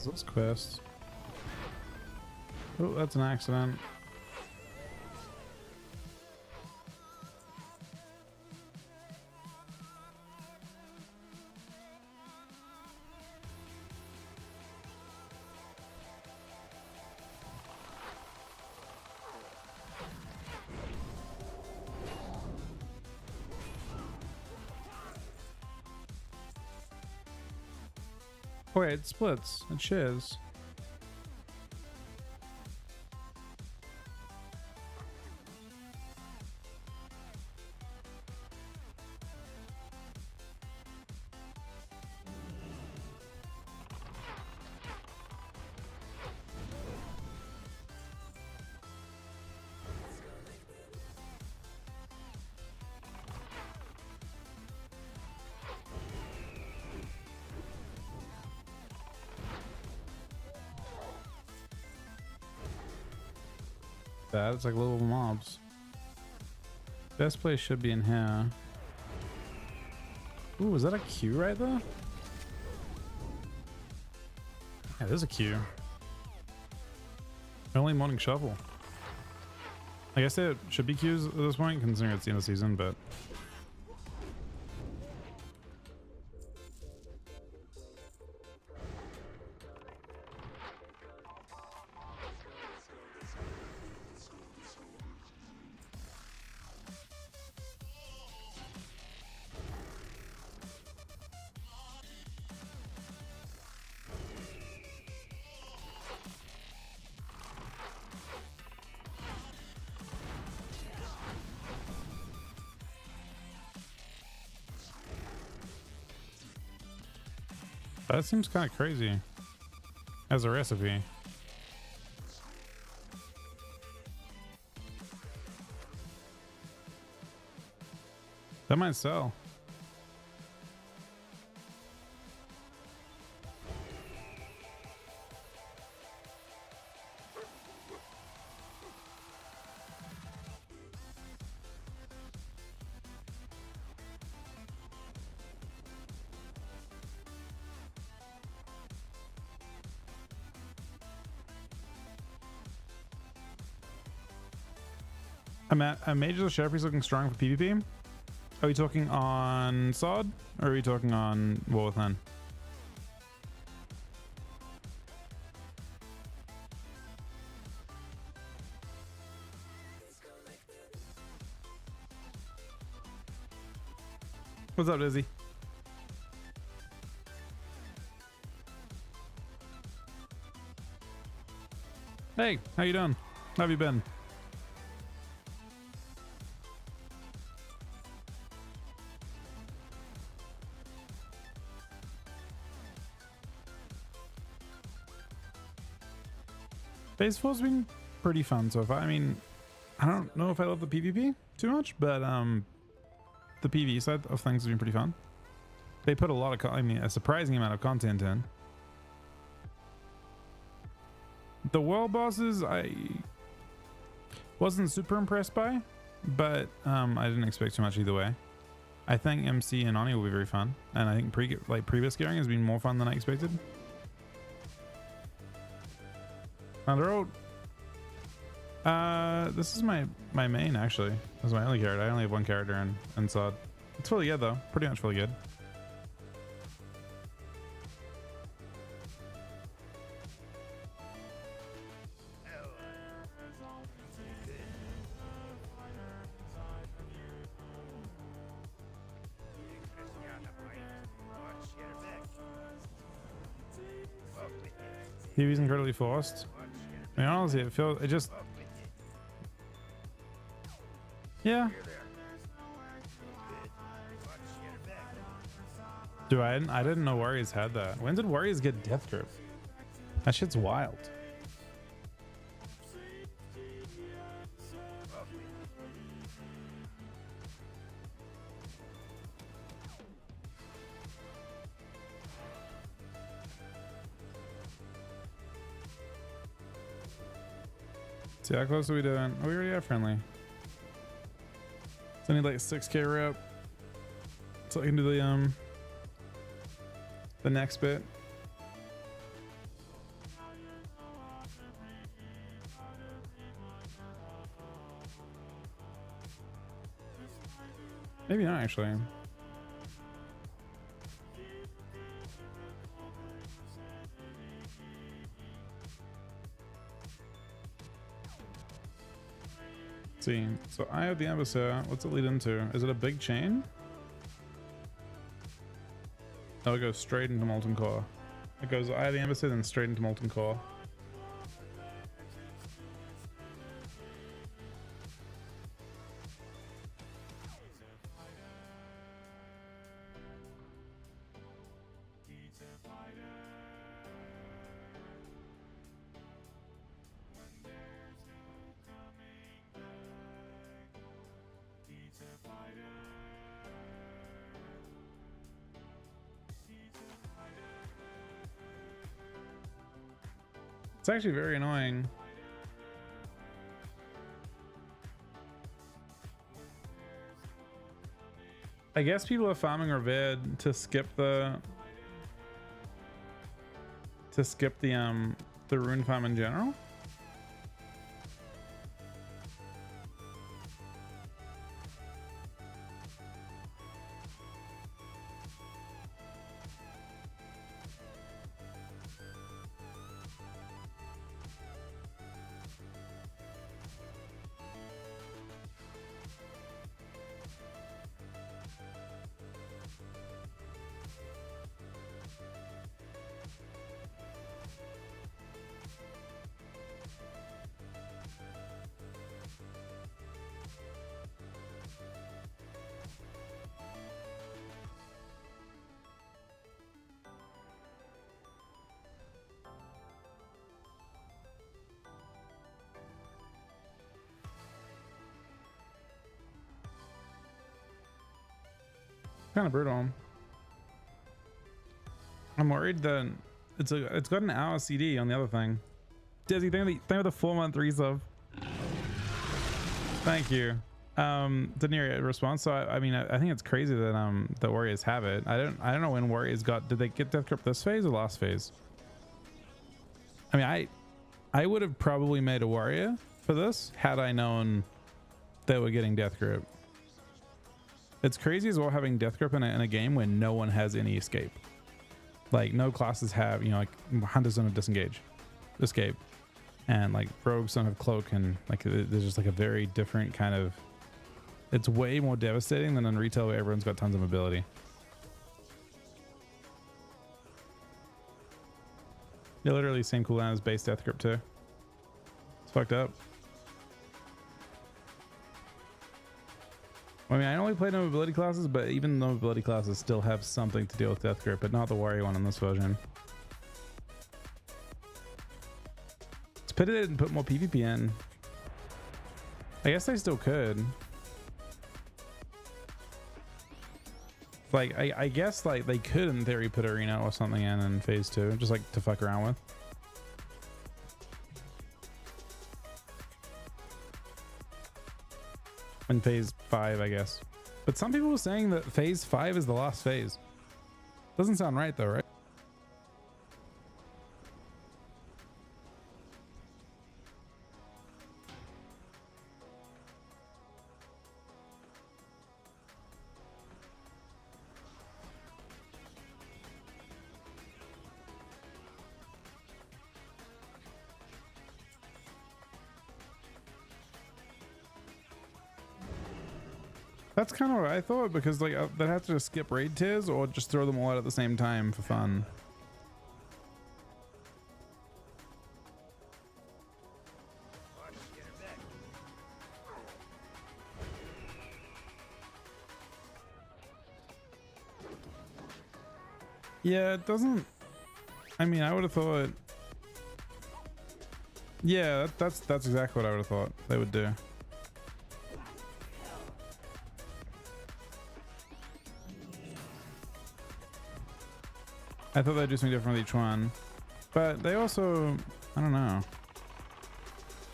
Those quests. Oh, that's an accident. Oh, wait, it splits. It shares. That it's like little mobs. Best place should be in here. Ooh, is that a queue right there? Yeah, there's a queue. Only morning shovel. I guess there should be queues at this point, considering it's the end of the season, but that seems kind of crazy as a recipe. That might sell. A major sheriff is looking strong for PvP. Are we talking on SoD or are we talking on War Within? What's up, Izzy? Hey, how you doing? How have you been? Phase 4's been pretty fun so far. I mean, I don't know if I love the PvP too much, but the PvE side of things has been pretty fun. They put a lot of, a surprising amount of content in. The world bosses, I wasn't super impressed by, but I didn't expect too much either way. I think MC and Oni will be very fun, and I think pre-bis gearing has been more fun than I expected. Underworld. This is my main actually. This is my only character. I only have one character in SoD. It's fully good though. Pretty much fully good. TV's incredibly forced. I mean, honestly, it just, yeah. Dude, I didn't know Warriors had that. When did Warriors get Death Grip? That shit's wild. See how close are we doing? Oh, we already have friendly. So I need like a 6k rep so I can do the next bit. Maybe not actually. Let's see, so Eye of the Embassy, what's it lead into? Is it a big chain? Oh, it goes straight into Molten Core. It goes Eye of the Embassy, then straight into Molten Core. It's actually very annoying. I guess people are farming Revered to skip the rune farm in general. Kind of brutal. I'm worried that it's got an hour CD on the other thing. Desi, thank you for the 4-month resub. Thank you. Didn't hear a response. So I mean, I think it's crazy that the Warriors have it. I don't know when Warriors got. Did they get Death Grip this phase or last phase? I mean, I would have probably made a Warrior for this had I known they were getting Death Grip. It's crazy as well having Death Grip in a game where no one has any escape. Like no classes have, you know, like Hunters don't have disengage, escape, and like Rogues don't have cloak, and like there's just like a very different kind of. It's way more devastating than in retail where everyone's got tons of mobility. Yeah, literally same cooldown as base Death Grip too. It's fucked up. I mean, I only played no mobility classes, but even the mobility classes still have something to deal with Death Grip, but not the Warrior one in this version. It's pity they didn't put more PvP in. I guess they still could. Like, I guess like they could in theory put Arena or something in phase 2, just like to fuck around with. In phase 5, I guess. But some people were saying that phase 5 is the last phase. Doesn't sound right though, right? That's kind of what I thought, because like they'd have to just skip raid tiers or just throw them all out at the same time for fun. Yeah, it doesn't. I mean, I would have thought. Yeah, that's exactly what I would have thought they would do. I thought they'd do something different with each one, but they also, I don't know.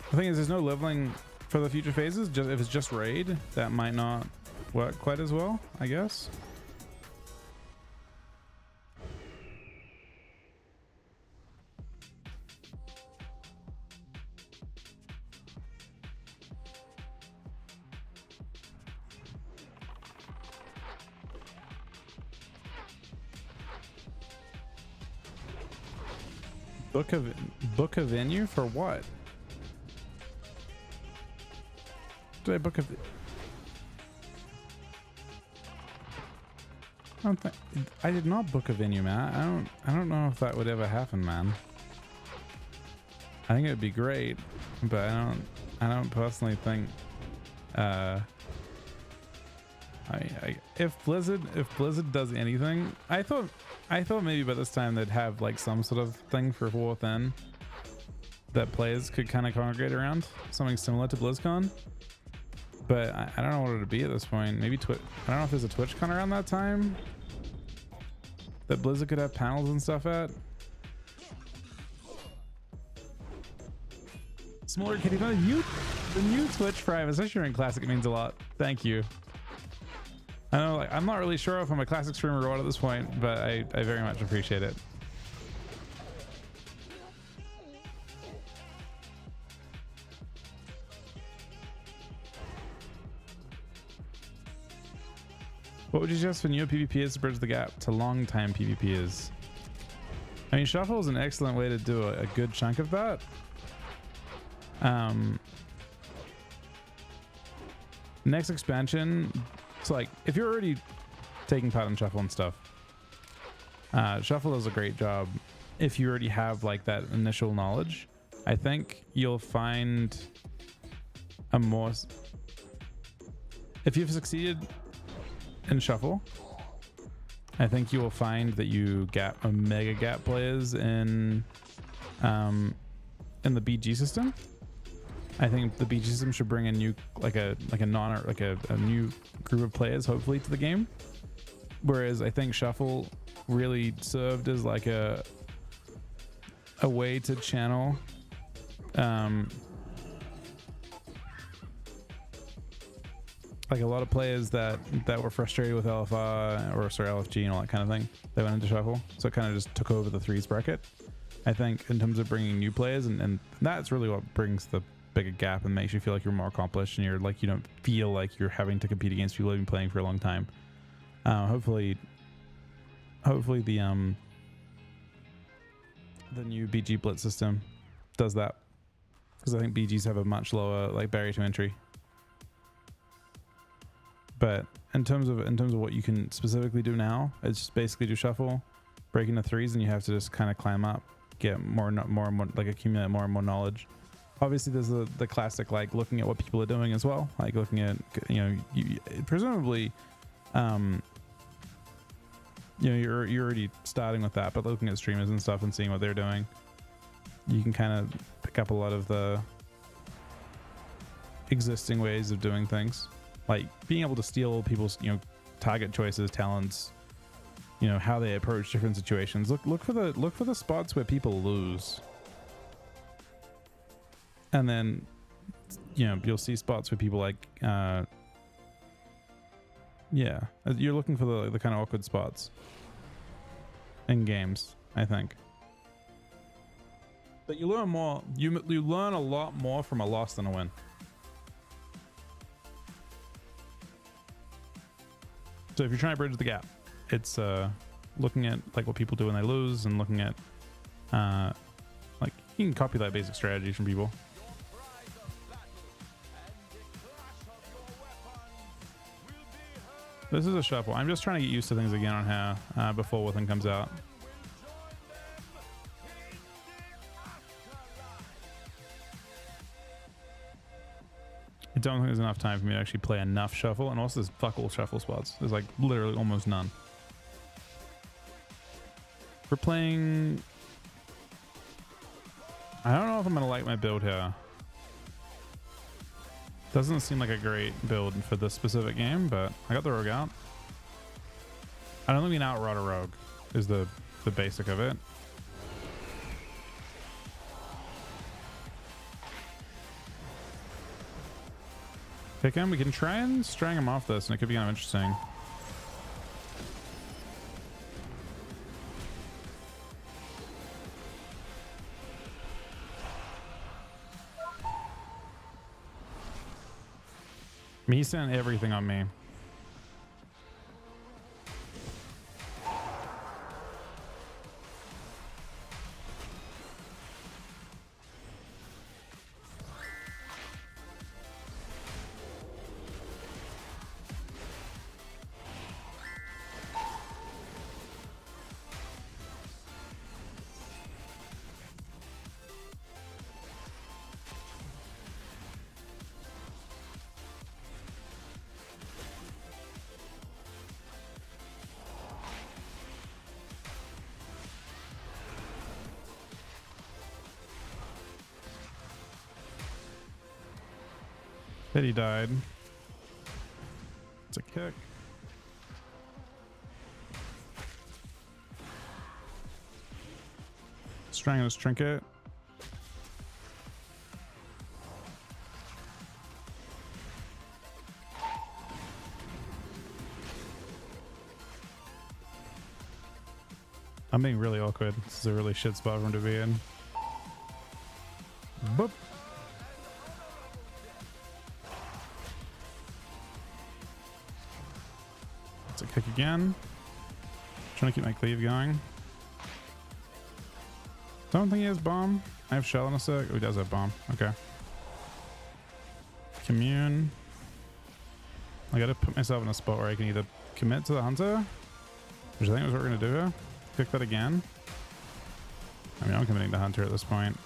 The thing is, there's no leveling for the future phases. Just if it's just raid, that might not work quite as well, I guess. Book a venue for what? Did I book a? I don't think I did not book a venue, man. I don't know if that would ever happen, man. I think it would be great, but I don't personally think. If Blizzard does anything, I thought maybe by this time they'd have like some sort of thing for 4th N that players could kind of congregate around, something similar to BlizzCon. But I don't know what it would be at this point. Maybe Twitch. I don't know if there's a TwitchCon around that time that Blizzard could have panels and stuff at. Smaller Kitty, the new Twitch Prime, especially in Classic, it means a lot. Thank you. I know, like, I'm not really sure if I'm a Classic streamer or what at this point, but I very much appreciate it. What would you suggest for newer PvPers to bridge the gap to long-time PvPers? I mean, Shuffle is an excellent way to do a good chunk of that. Next expansion, it's like if you're already taking part in Shuffle and stuff, Shuffle does a great job. If you already have like that initial knowledge, I think you'll find a more, if you've succeeded in Shuffle, I think you will find that you mega gap players in the BG system. I think the BG system should bring a new a new group of players hopefully to the game. Whereas I think Shuffle really served as like a way to channel like a lot of players that were frustrated with LFG and all that kind of thing. They went into Shuffle, so it kind of just took over the threes bracket. I think in terms of bringing new players, and that's really what brings the bigger gap and makes you feel like you're more accomplished and you're like, you don't feel like you're having to compete against people who've been playing for a long time. Hopefully the new BG Blitz system does that, because I think BGs have a much lower like barrier to entry. But in terms of what you can specifically do now, it's just basically do Shuffle, break into threes, and you have to just kind of climb up, get more and more, like accumulate more and more knowledge. Obviously there's the classic like looking at what people are doing as well, like looking at, you know, presumably you know, you're already starting with that, but looking at streamers and stuff and seeing what they're doing, you can kind of pick up a lot of the existing ways of doing things, like being able to steal people's, you know, target choices, talents, you know, how they approach different situations. Look for the spots where people lose. And then, you know, you'll see spots where people like, yeah, you're looking for the kind of awkward spots in games, I think. But you learn more, you learn a lot more from a loss than a win. So if you're trying to bridge the gap, it's looking at like what people do when they lose, and looking at like you can copy that basic strategy from people. This is a Shuffle. I'm just trying to get used to things again on how before Within comes out. I don't think there's enough time for me to actually play enough Shuffle, and also there's fuck all Shuffle spots. There's like literally almost none. We're playing, I don't know if I'm gonna like my build here. Doesn't seem like a great build for this specific game, but I got the Rogue out. I don't think we can outrot a Rogue is the basic of it. Pick him. We can try and string him off this, and it could be kind of interesting. I mean, he sent everything on me. Then he died. It's a kick. Strangling his trinket. I'm being really awkward. This is a really shit spot for him to be in. Boop. It's a kick again. Trying to keep my cleave going. Don't think he has bomb. I have shell in a sec. Oh, he does have bomb. Okay. Commune. I gotta put myself in a spot where I can either commit to the hunter, which I think is what we're gonna do here. Pick that again. I mean, I'm committing to hunter at this point.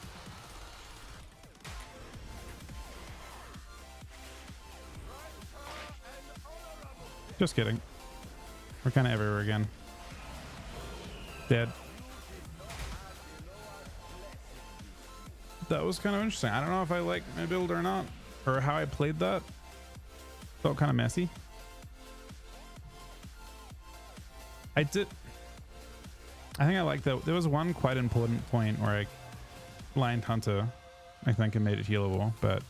Just kidding. We're kind of everywhere again. Dead. That was kind of interesting. I don't know if I like my build or not, or how I played that. Felt kind of messy. I think I like that. There was one quite important point where I lined hunter, I think, and made it healable, but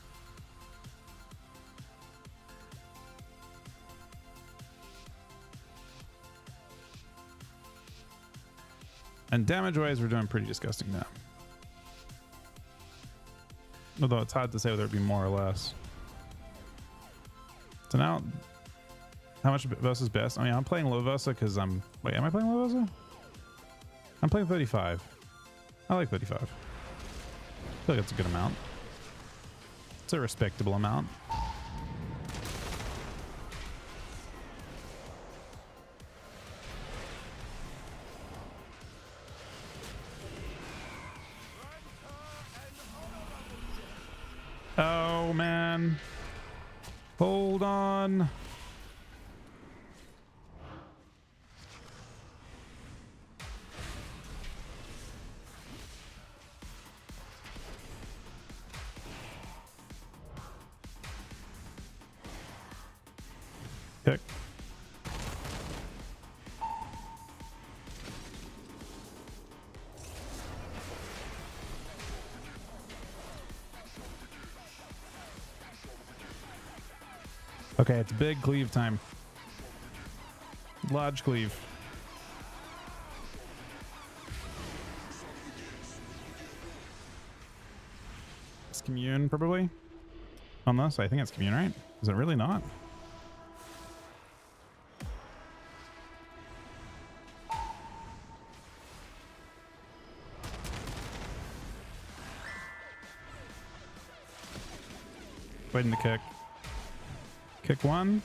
and damage wise, we're doing pretty disgusting now. Although it's hard to say whether it be more or less. So now, how much versus best? I mean, I'm playing low versa because I'm. Wait, am I playing low versa? I'm playing 35. I like 35. I feel like that's a good amount. It's a respectable amount. Oh man. Hold on. Pick. Okay, it's big cleave time. Large cleave. It's commune probably. On this, I think it's commune, right? Is it really not? Waiting to kick. Kick one.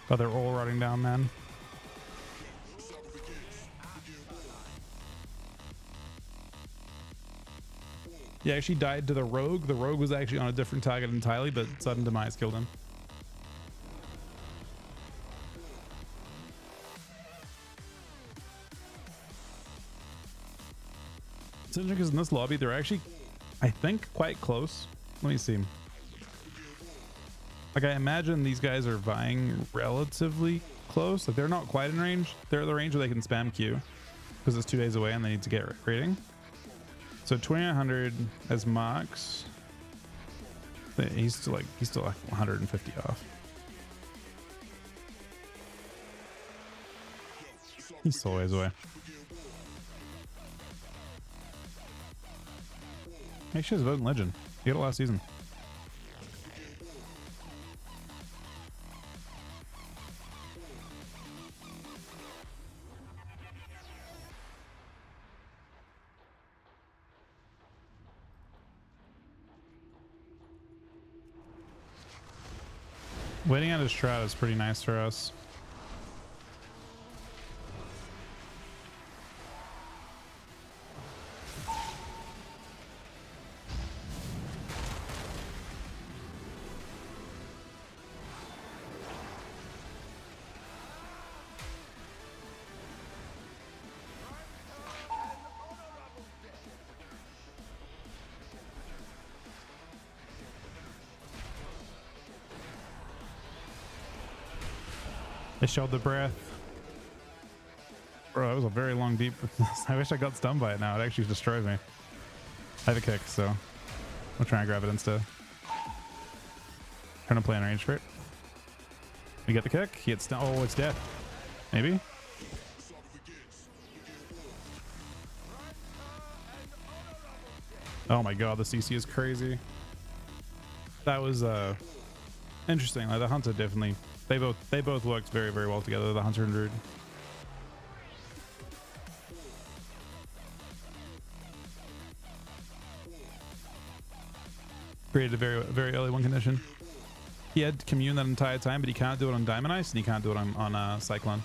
Oh, they're all rotting down, man. He actually died to the rogue. The rogue was actually on a different target entirely, but sudden demise killed him. It's interesting because in this lobby, they're actually, I think, quite close. Let me see. Like, I imagine these guys are vying relatively close. Like, they're not quite in range. They're at the range where they can spam Q because it's 2 days away and they need to get rating. So 2900 as Marks. He's still like 150 off. He's still a ways away. Make sure he's voting legend. He got it last season. Waiting on his strat is pretty nice for us. showed the breath. Bro, that was a very long deep. I wish I got stunned by it now. It actually destroyed me. I have a kick, so we'll try and grab it instead. Trying to play in range for it. We get the kick. He gets stunned. Oh, it's dead. Maybe. Oh my god, the CC is crazy. That was interesting. Like the hunter definitely, they both worked very, very well together, the hunter and druid. Created a very, very early one condition. He had commune that entire time, but he can't do it on Diamond Ice and he can't do it on Cyclone.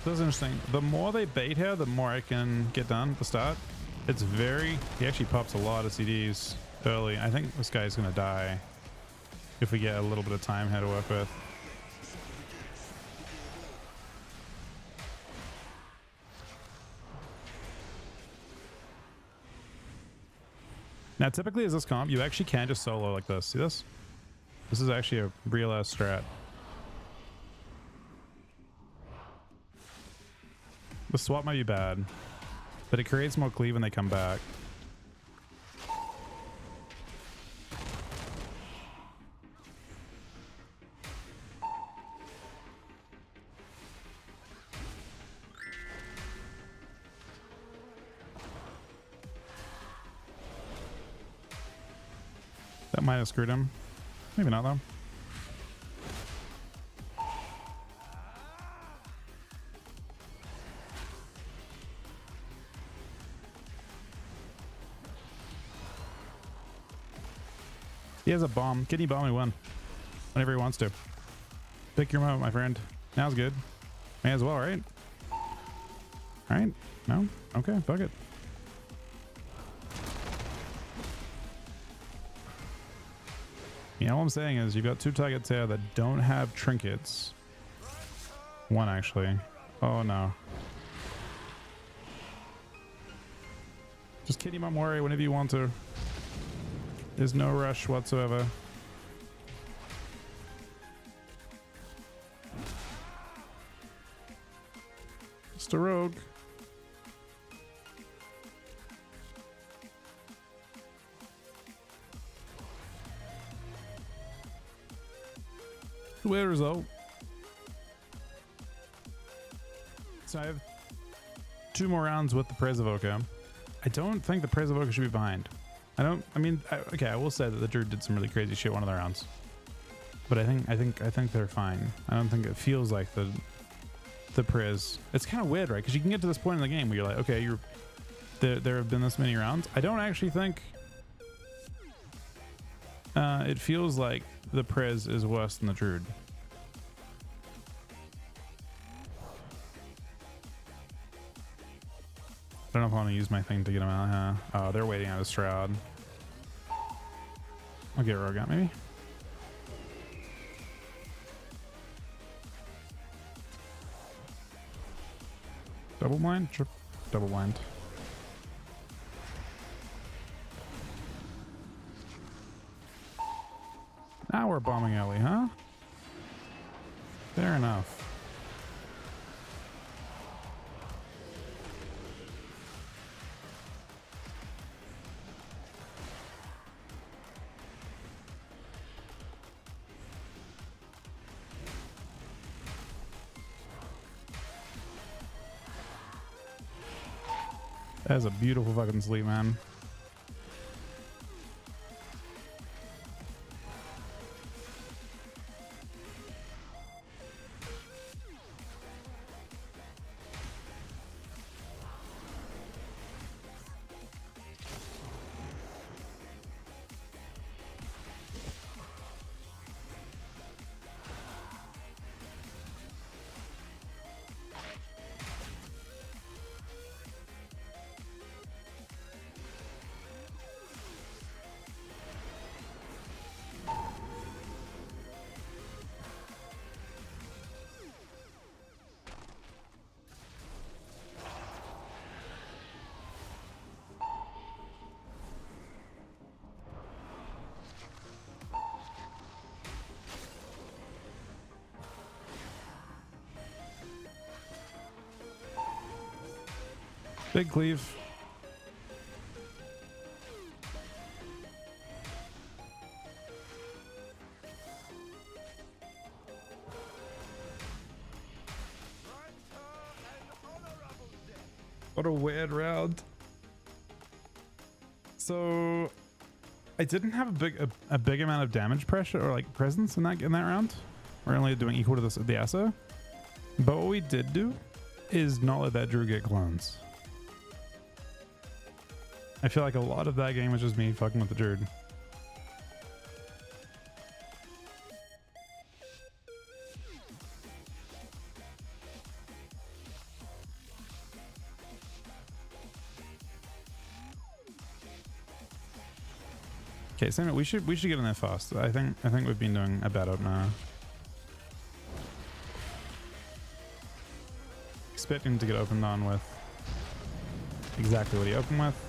This is interesting. The more they bait here, the more I can get done at the start. It's very... He actually pops a lot of CDs early. I think this guy's going to die if we get a little bit of time here to work with. Now, typically as this comp, you actually can just solo like this. See this? This is actually a real ass strat. The swap might be bad, but it creates more cleave when they come back. That might have screwed him. Maybe not though. He has a bomb. Kidney bomb me one. Whenever he wants to. Pick your moment, my friend. Now's good. May as well, right? Alright. No? Okay, fuck it. Yeah, all I'm saying is you've got two targets here that don't have trinkets. One actually. Oh no. Just Kidney bomb worry whenever you want to. There's no rush whatsoever. Just a rogue. Weird result. So I have 2 more rounds with the Praise Evoker. I don't think the Praise Evoker should be behind. Okay, I will say that the Druid did some really crazy shit one of the rounds, but I think they're fine. I don't think it feels like the Priz. It's kind of weird, right? Because you can get to this point in the game where you're like, okay, there have been this many rounds. I don't actually think it feels like the Priz is worse than the Druid. I don't know if I want to use my thing to get him out here. Oh, they're waiting out a Shroud. I'll get Rogue out maybe. Double blind? Double blind. Now we're bombing Ellie, huh? Fair enough. That's a beautiful fucking sleep, man. Big cleave. What a weird round. So I didn't have a big amount of damage pressure or like presence in that round. We're only doing equal to the ASO. But what we did do is not let that Drew get clones. I feel like a lot of that game was just me fucking with the Druid. Okay, Sam, we should get in there fast. I think we've been doing a bad opener. Expecting to get opened on with exactly what he opened with.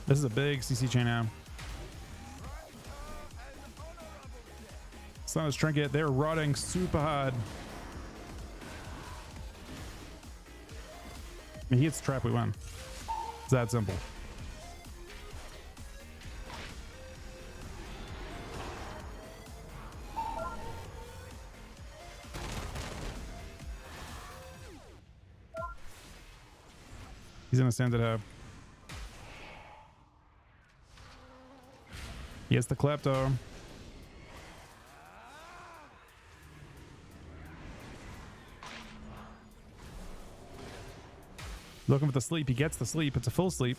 This is a big CC chain now. Slander's Trinket, they're rotting super hard. I mean, he hits trap, we win. It's that simple. He's gonna stand it up. He has the klepto. Looking for the sleep. He gets the sleep. It's a full sleep.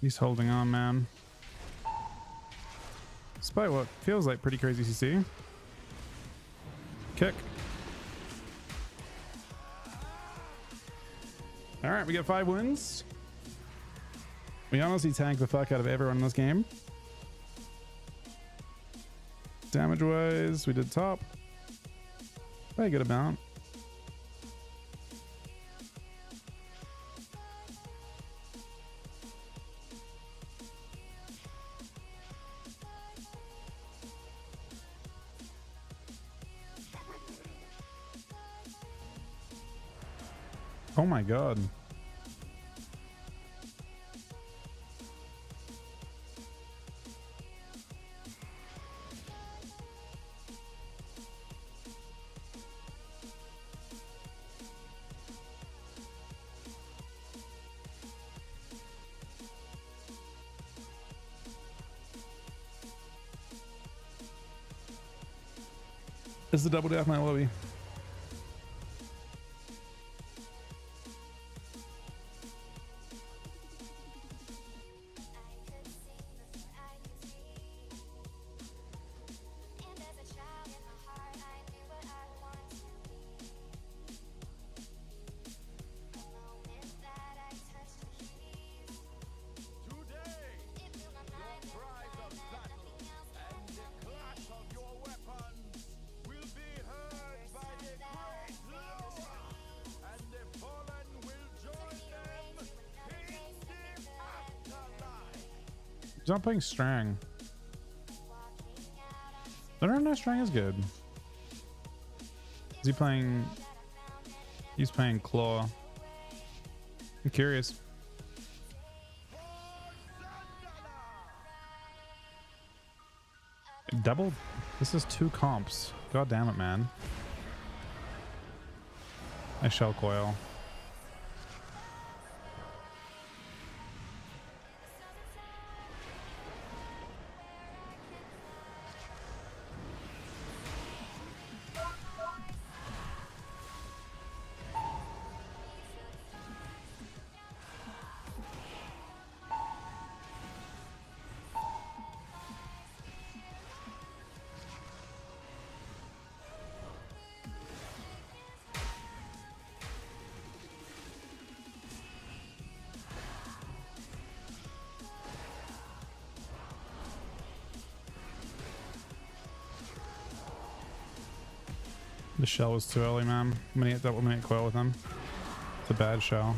He's holding on, man. Despite what feels like pretty crazy CC. Kick. Alright, we got 5 wins. We honestly tanked the fuck out of everyone in this game. Damage wise, we did top. Very good amount. Oh my god. This is the double death night lobby. He's not playing Strang. I don't know if Strang is good. Is he playing... He's playing Claw. I'm curious. Double? This is 2 comps. God damn it, man. I shell coil. The shell was too early, man. I'm gonna get double minute coil with him. It's a bad shell.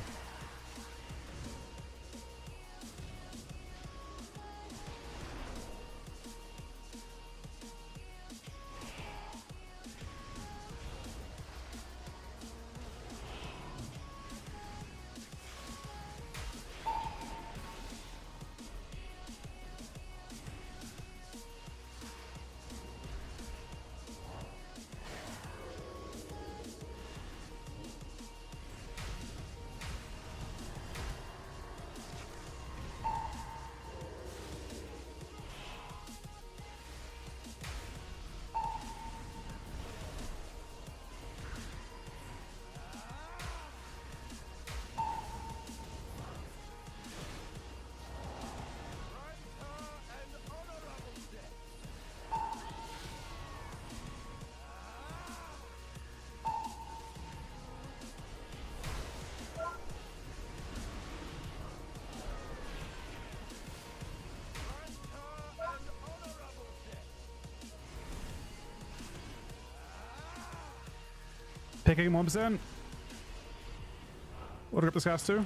Picking 1%. Order up this gas too.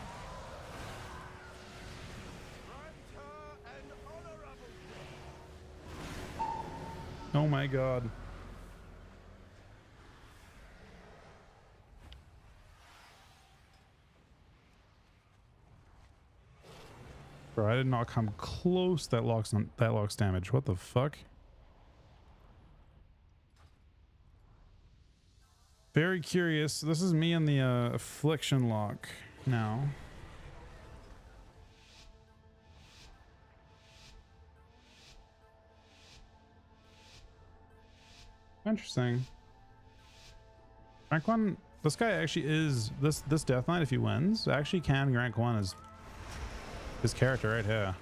Oh my god. Bro, I did not come close that locks damage. What the fuck? Very curious. This is me in the affliction lock now. Interesting. Rank 1, this guy actually is this Death Knight, if he wins, actually can rank 1 as his character right here.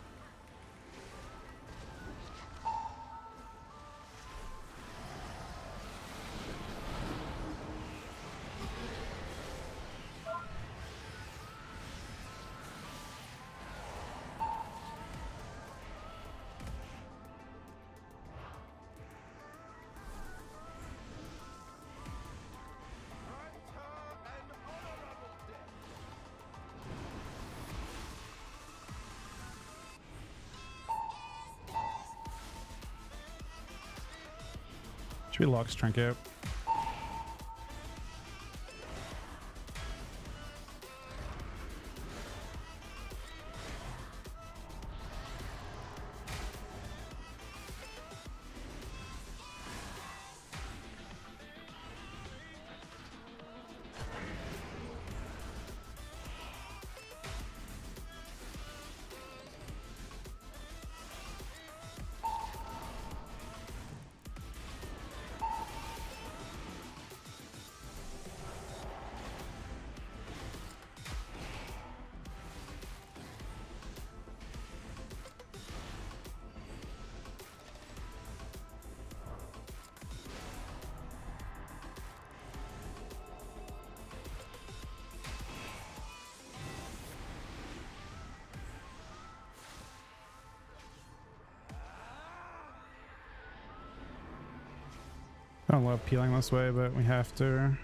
Should be Locke's trinket. I don't love peeling this way, but we have to.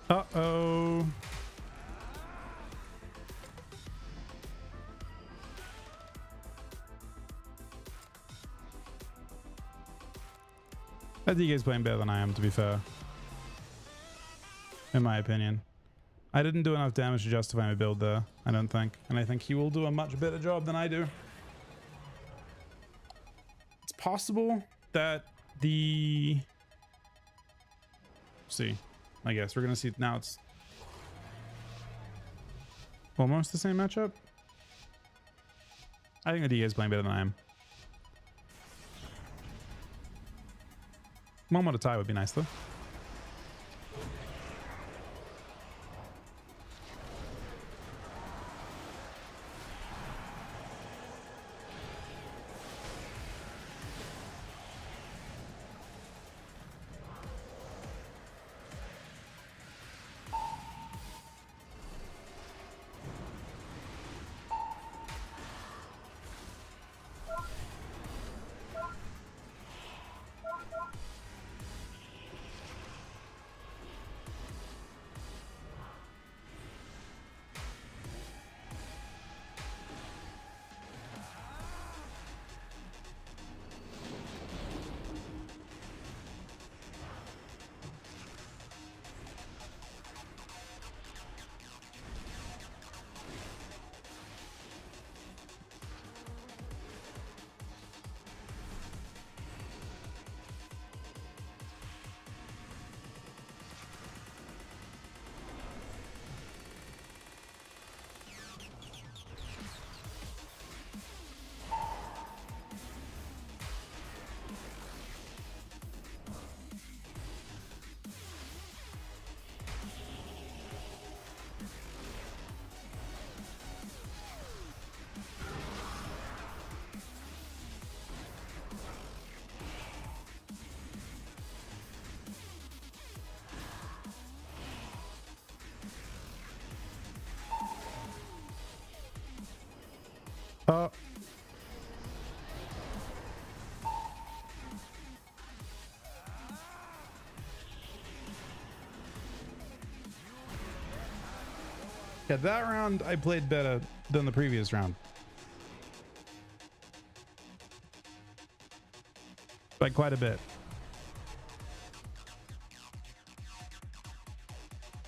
Uh-oh. I think he's playing better than I am, to be fair. In my opinion. I didn't do enough damage to justify my build there, I don't think. And I think he will do a much better job than I do. It's possible that the... see, I guess we're gonna see now. It's almost the same matchup. I think the DA is playing better than I am. One more to tie would be nice though. Yeah, that round I played better than the previous round. By quite a bit.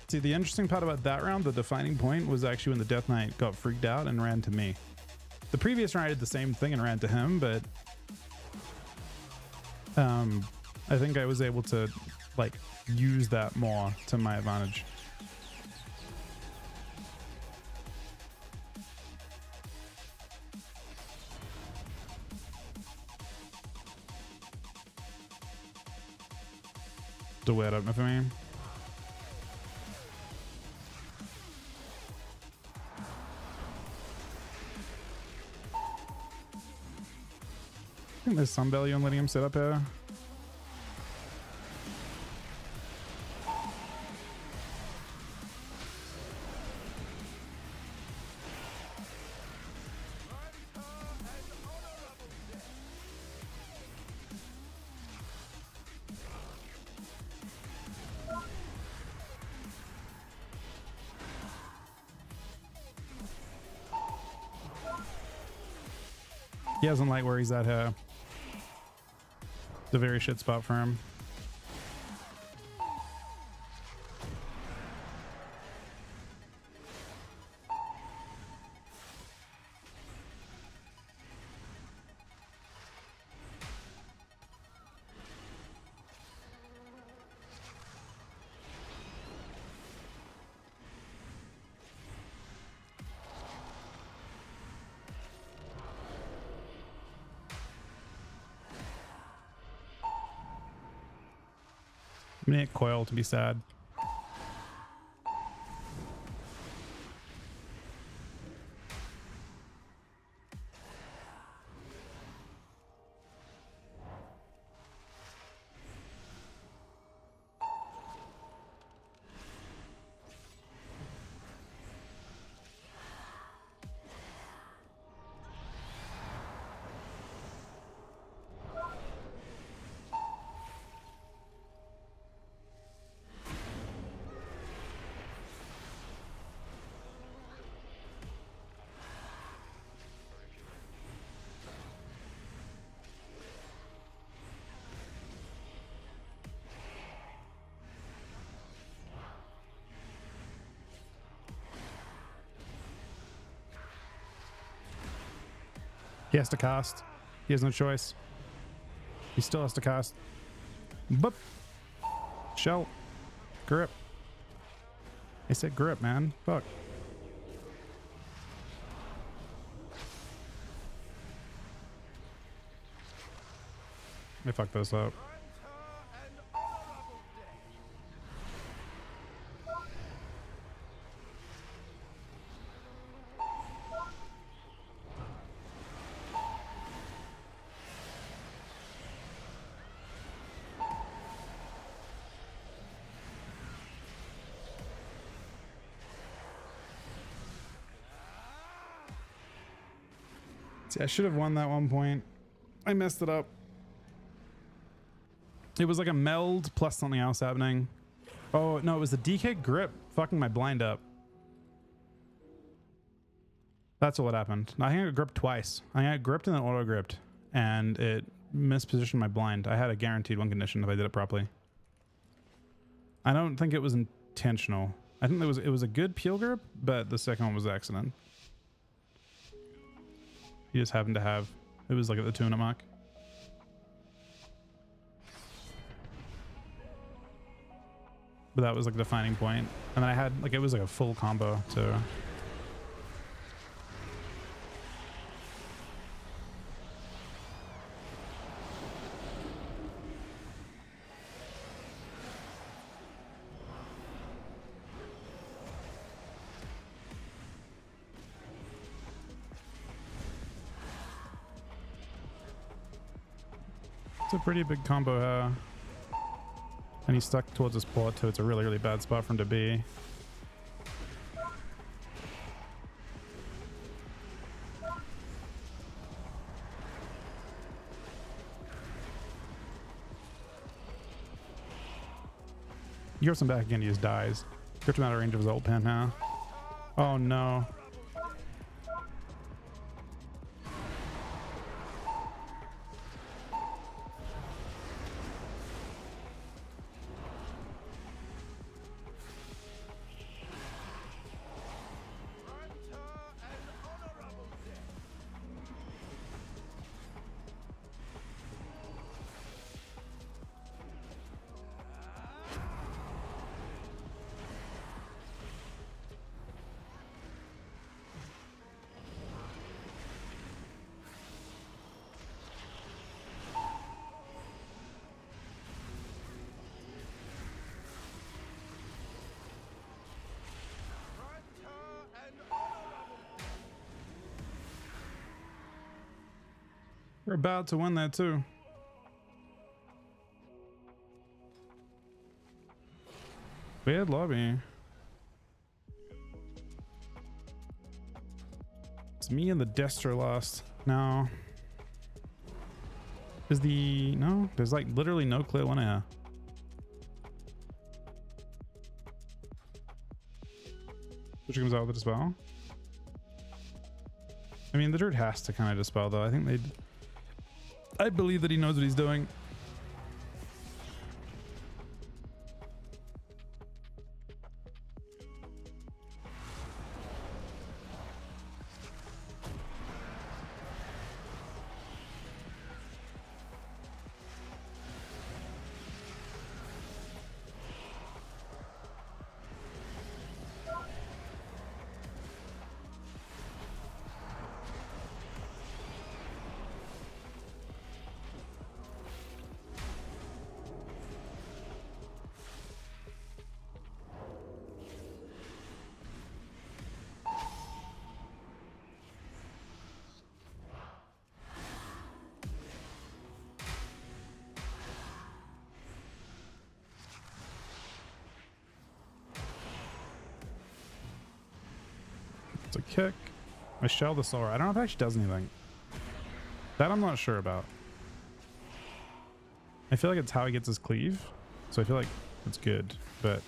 See, the interesting part about that round, the defining point, was actually when the Death Knight got freaked out and ran to me. The previous round I did the same thing and ran to him, but I think I was able to like use that more to my advantage. To wear up for me. I think there's some value on letting him sit up here. He doesn't like where he's at here. It's a very shit spot for him. I'm gonna hit coil to be sad. He has to cast. He has no choice. He still has to cast. Boop. Shell. Grip. I said grip, man. Fuck. I fucked this up. See, I should have won that one point. I messed it up. It was like a meld plus something else happening. Oh, no, it was the DK grip fucking my blind up. That's what happened. I think I gripped twice. I got gripped and then auto gripped, and it mispositioned my blind. I had a guaranteed win condition if I did it properly. I don't think it was intentional. I think it was a good peel grip, but the second one was an accident. He just happened to have, it was like at the 2 minute mark. But that was like the defining point. And then I had, like, it was like a full combo too. It's a pretty big combo, and he's stuck towards his port too. It's a really, really bad spot for him to be. He grips him back again, he just dies. Gripped him out of range of his ult pen now. Oh no. We're about to win that too. Bad lobby. It's me and the Destro lost. No. Is the... No? There's like literally no clear one here. Which comes out with the dispel. I mean, the Druid has to kind of dispel though. I think they'd... I believe that he knows what he's doing. It's a kick. I shell the solar. I don't know if it actually does anything. That I'm not sure about. I feel like it's how he gets his cleave. So I feel like it's good, but...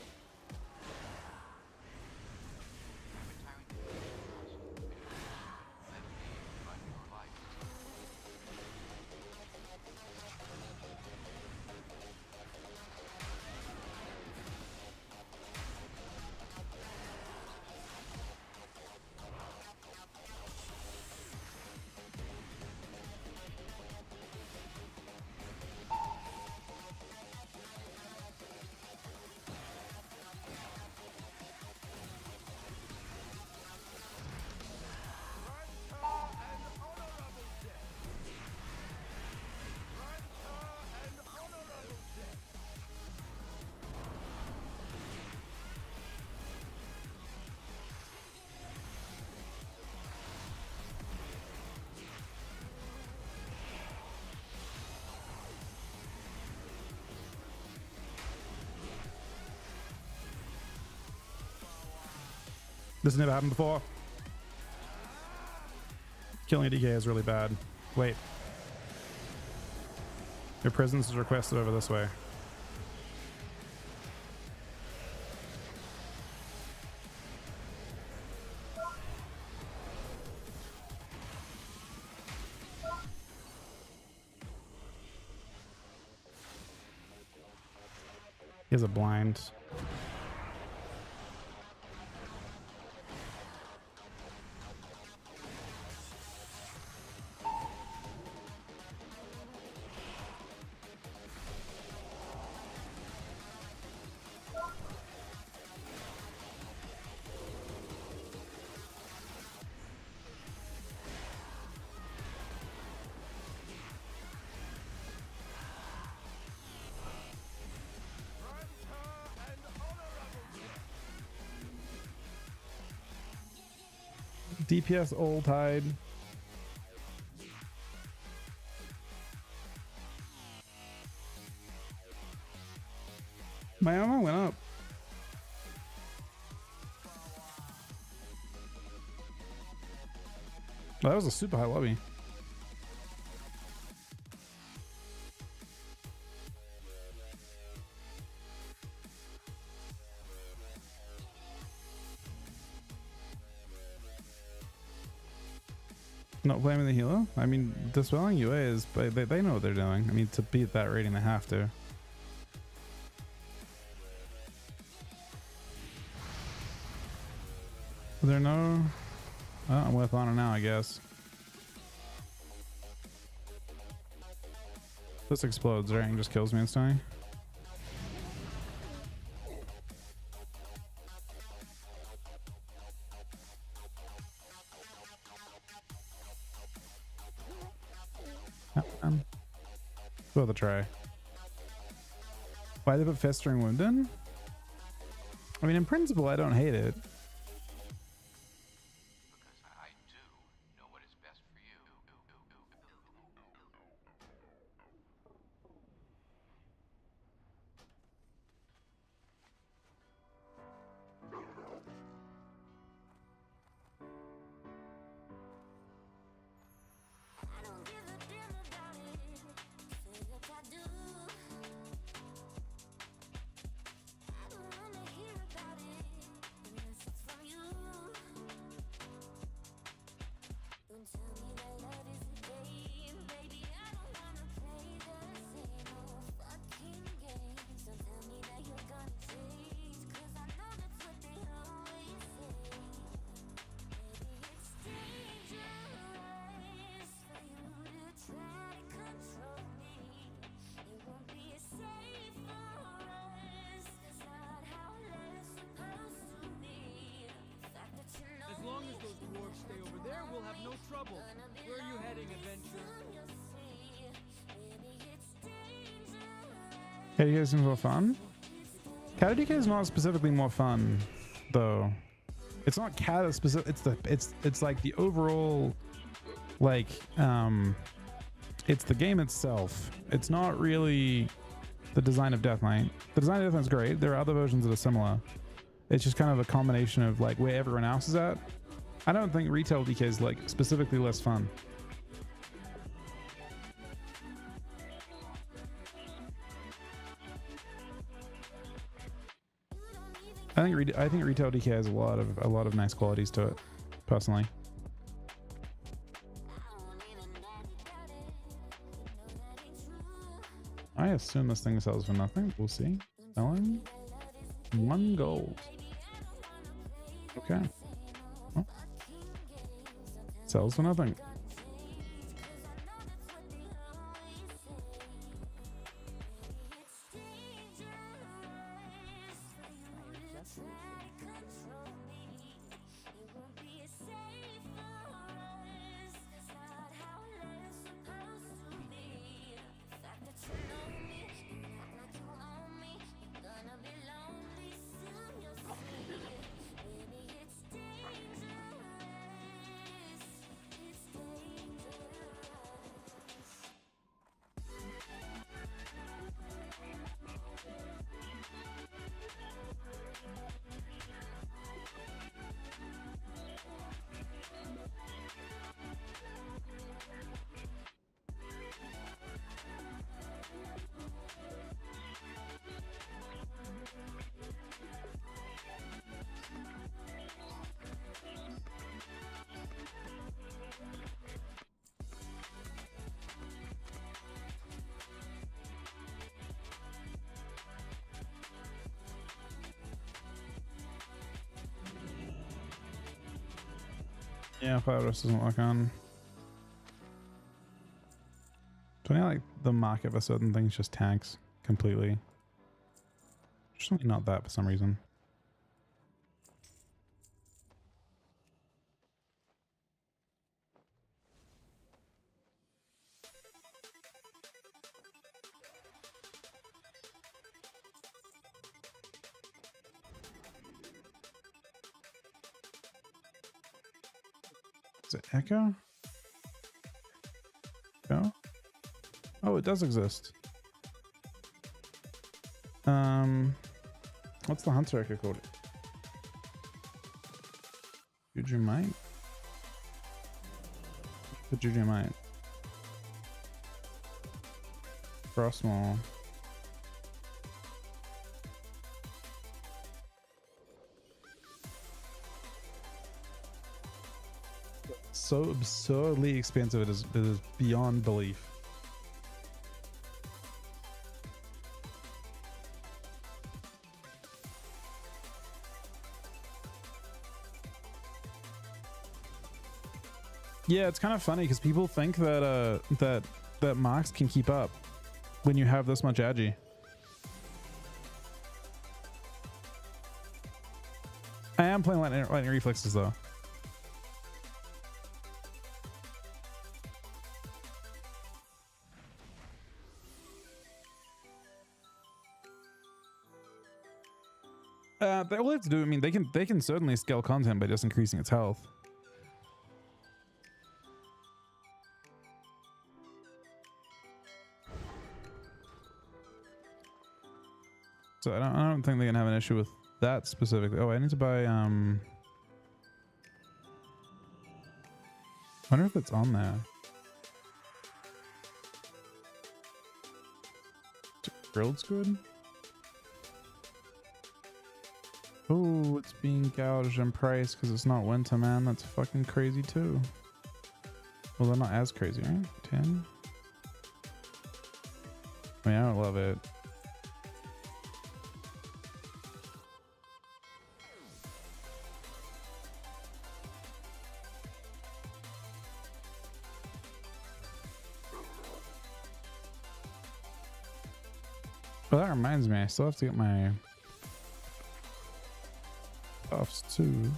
This never happened before. Killing a DK is really bad. Wait. Your presence is requested over this way. He has a blind. DPS all tied. My armor went up. That was a super high lobby. Not blaming the healer. I mean, dispelling UA is, they know what they're doing. I mean, to beat that rating, they have to. Is there no... Oh, I'm with honor now, I guess. This explodes, right? And just kills me instantly. Worth a try. Why they put festering wound in? I mean, in principle, I don't hate it. As long as those dwarves stay over there, we'll have no trouble. Where are you heading, adventurer? KDK seems more fun. KDK is not specifically more fun, though. It's not cat specific. It's like the overall, like it's the game itself. It's not really the design of Death Knight. The design of Death Knight's great. There are other versions that are similar. It's just kind of a combination of like where everyone else is at. I don't think retail DK is like specifically less fun. I think retail DK has a lot of nice qualities to it, personally. I assume this thing sells for nothing. We'll see. Selling 1 gold. Okay. Well, sells for nothing. Yeah, Pyros doesn't look on. Do I like the market for certain things just tanks completely? Just not that for some reason. Is it Echo? Echo? Oh, it does exist. What's the Hunter Echo called? Juju Might? The Juju Might. Frostmaw. So absurdly expensive, it is beyond belief. Yeah, it's kind of funny because people think that that marks can keep up when you have this much agi. I am playing lightning reflexes though. They all have to do. I mean, they can certainly scale content by just increasing its health. So I don't think they're gonna have an issue with that specifically. Oh, I need to buy I wonder if it's on there. Grilled squid? Oh, it's being gouged in price because it's not winter, man. That's fucking crazy too. Well, they're not as crazy, right? 10? I mean, I don't love it. Well, that reminds me, I still have to get my buffs too.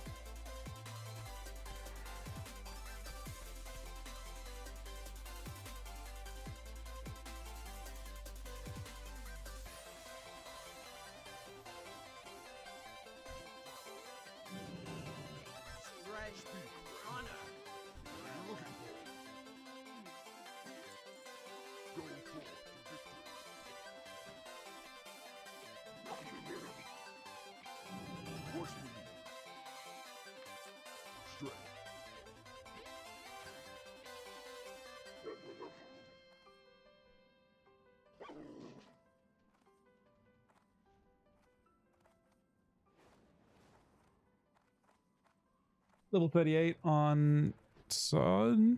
Level 38 on SoD.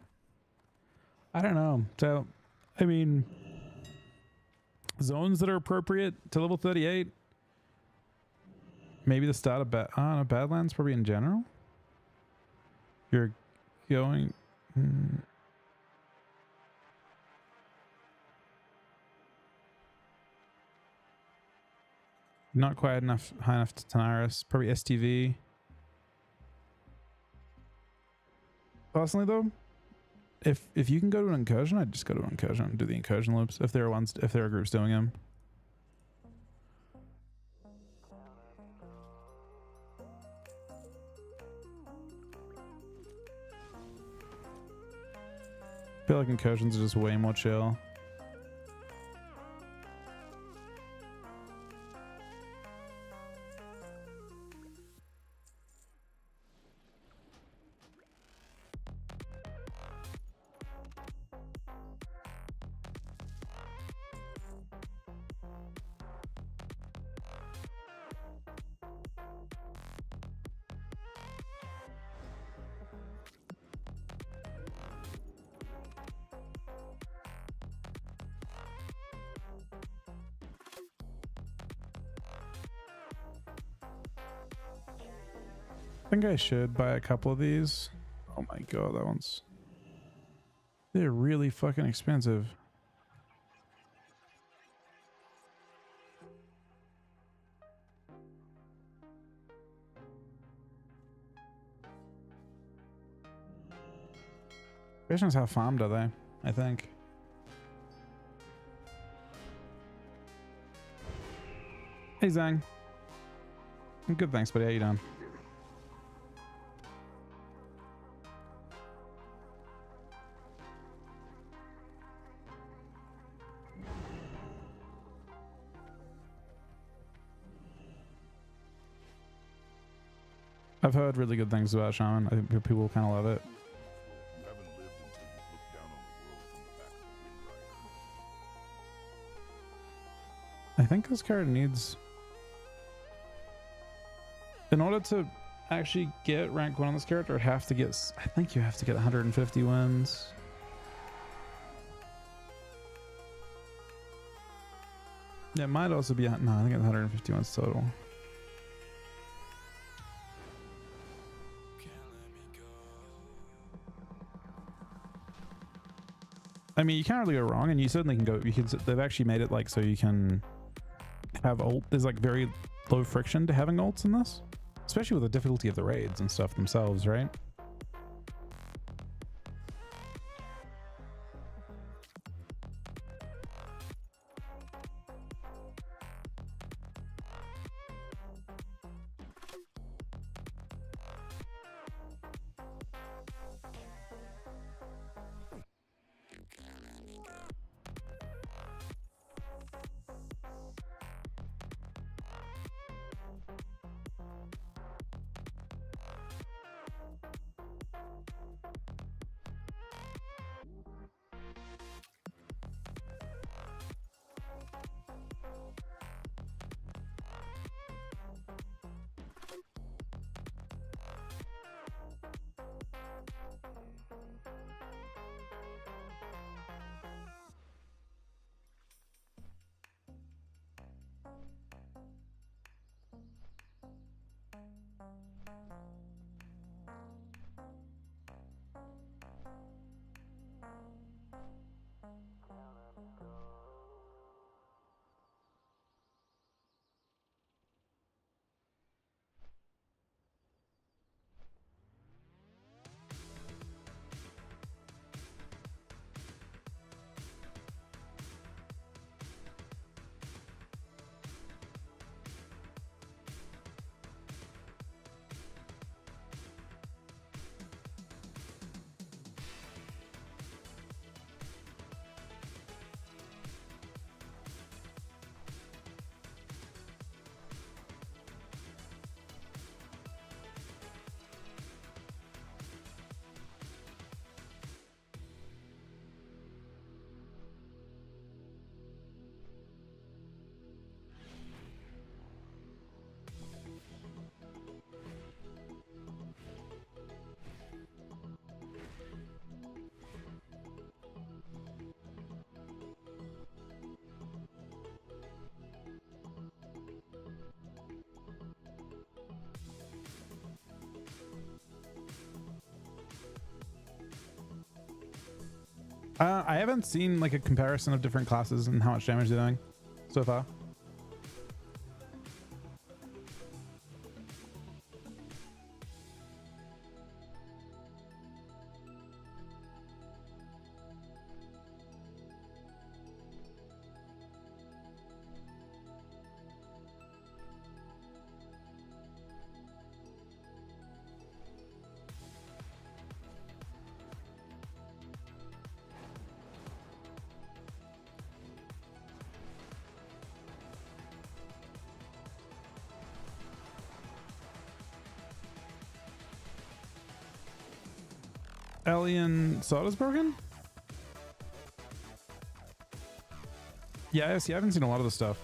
I don't know. So, I mean, zones that are appropriate to level 38. Maybe the start of Badlands, probably in general. You're going. Not quite enough, high enough to Tanaris. Probably STV. Personally, though, if you can go to an incursion, I'd just go to an incursion and do the incursion loops if there are groups doing them. I feel like incursions are just way more chill. I think I should buy a couple of these. Oh my god, that one's... They're really fucking expensive. Questions how farmed are they? I think. Hey Zhang. I'm good, thanks, buddy. How you doing? I've heard really good things about Shaman. I think people kind of love it. I think this character needs... In order to actually get rank 1 on this character, I'd have to get... I think you have to get 150 wins. Yeah, it might also be... No, I think it's 150 wins total. I mean, you can't really go wrong, and you certainly can go... You can. They've actually made it like so you can have ult. There's like very low friction to having ults in this, especially with the difficulty of the raids and stuff themselves, right? I haven't seen like a comparison of different classes and how much damage they're doing so far. Alien SoD is broken? Yeah, I haven't seen a lot of the stuff.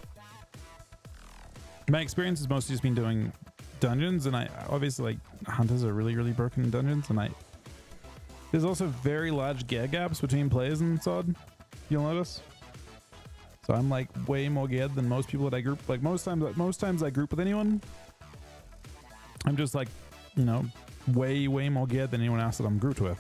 My experience has mostly just been doing dungeons, and I obviously like hunters are really broken in dungeons, and there's also very large gear gaps between players in SoD, you'll notice. So I'm like way more geared than most people that I group. Like most times I group with anyone, I'm just like, you know, way more gear than anyone else that I'm grouped with.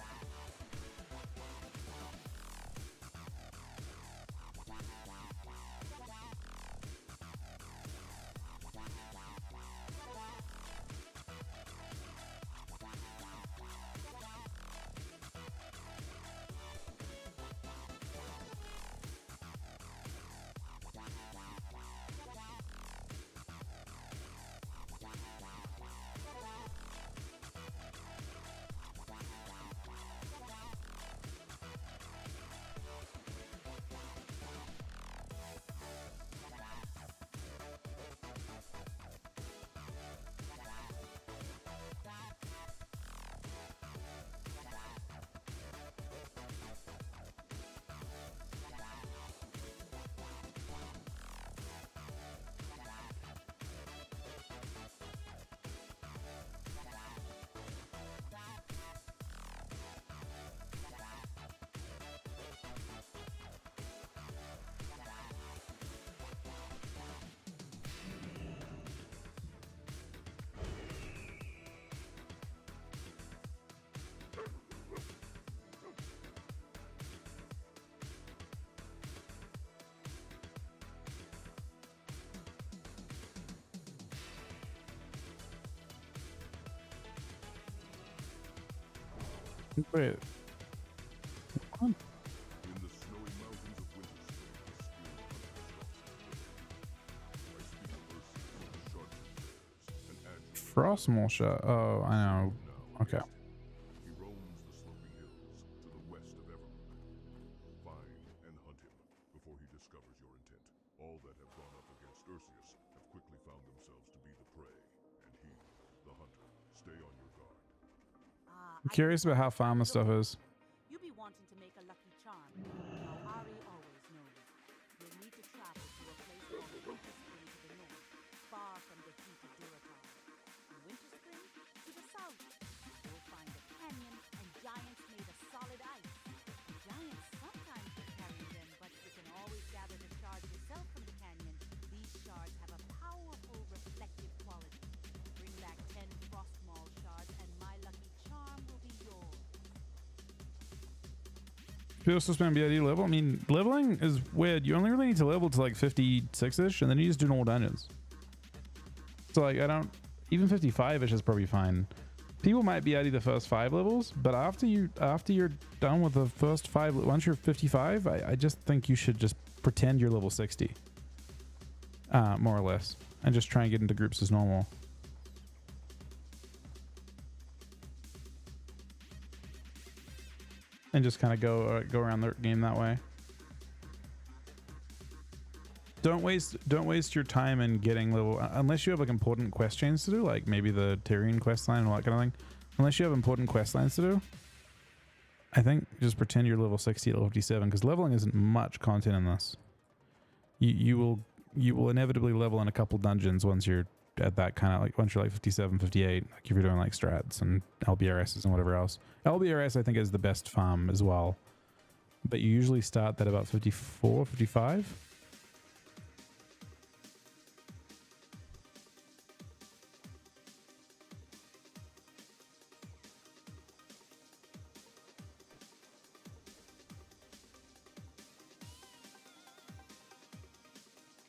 Wait. What? Frost Mulcher. Oh, I know. Okay. He roams the sloping hills to the west of Everwood. Find and hunt him before he discovers your intent. All that have gone up against Ursius have quickly found themselves to be the prey, and he, the hunter, stay on your guard. I'm curious about how farmer stuff is. You be wanting to make a lucky charm. Now Ari always knows. You'll need to travel to a place called Winter Spring to the north, far from the heat of Duratar. And Winter Spring to the south. You'll find a canyon and giants made of solid ice. The giants sometimes get carrying them, but you can always gather the shards yourself from the canyon. These shards have a powerful reflective quality. Bring back 10 Frostmaul shards and my lucky charm will be yours. People still spend BID level? I mean, leveling is weird. You only really need to level to like 56-ish, and then you just do normal dungeons. So like, I don't... Even 55-ish is probably fine. People might BID the first 5 levels, but after you're done with the first 5... Once you're 55, I just think you should just pretend you're level 60. More or less. And just try and get into groups as normal. And just kind of go around the game that way. Don't waste your time in getting level, unless you have like important quest chains to do, like maybe the Tyrian quest line and all that kind of thing. Unless you have important quest lines to do, I think just pretend you're level 60 at level 57, because leveling isn't much content in this. You will inevitably level in a couple dungeons once you're at that kind of, like once you're like 57, 58, like if you're doing like strats and LBRSs and whatever else. LBRS I think is the best farm as well, but you usually start at about 54, 55.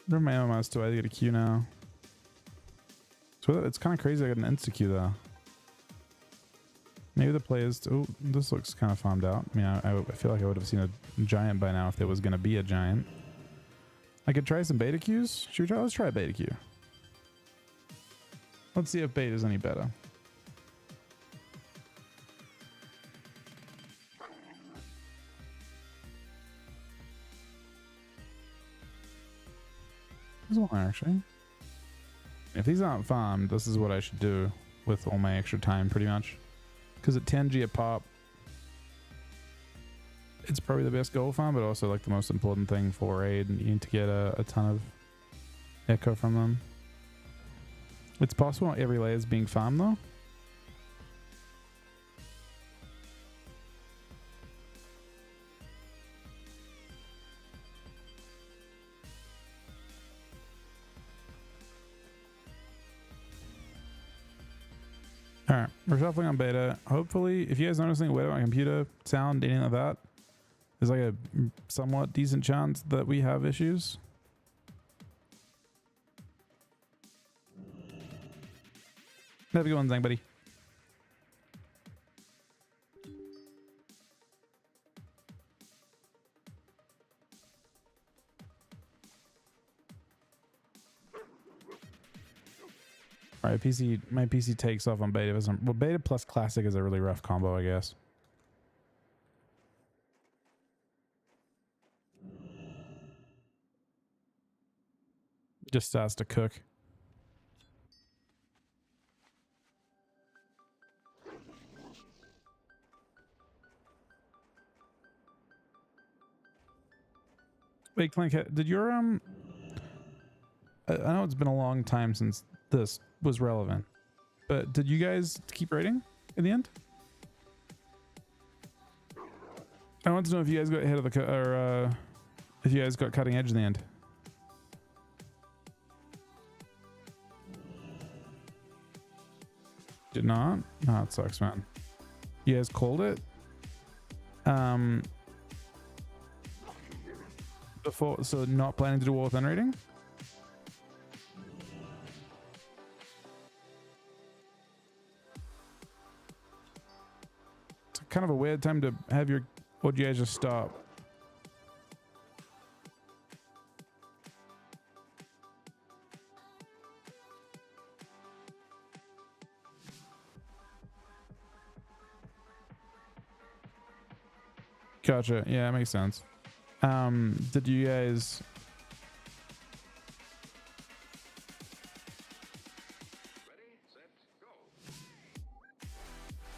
Where my MMOs do I get a queue now? So it's kind of crazy I got an insta queue though. Maybe the players... Oh, this looks kind of farmed out. I mean, I feel like I would have seen a giant by now if there was going to be a giant. I could try some beta queues. Should we try? Let's try a beta queue. Let's see if beta is any better. There's one actually. If these aren't farmed, this is what I should do with all my extra time pretty much. Because at 10G a pop, it's probably the best gold farm, but also like the most important thing for raid. You need to get a ton of echo from them. It's possible not every layer is being farmed though. All right, we're shuffling on beta. Hopefully, if you guys notice anything weird about my computer, sound, anything like that, there's like a somewhat decent chance that we have issues. Have a good one, Zang, buddy. All right, my PC takes off on beta. Well, beta plus classic is a really rough combo, I guess. Just starts to cook. Wait, Clink, did your I know it's been a long time since this was relevant, but did you guys keep rating in the end? I want to know if you guys got ahead of the or if you guys got cutting edge in the end. Did not? No, it sucks, man. You guys called it. Before, so not planning to do War Within rating? It's kind of a weird time to have your, or do you guys just stop? Gotcha. Yeah, that makes sense. Did you guys...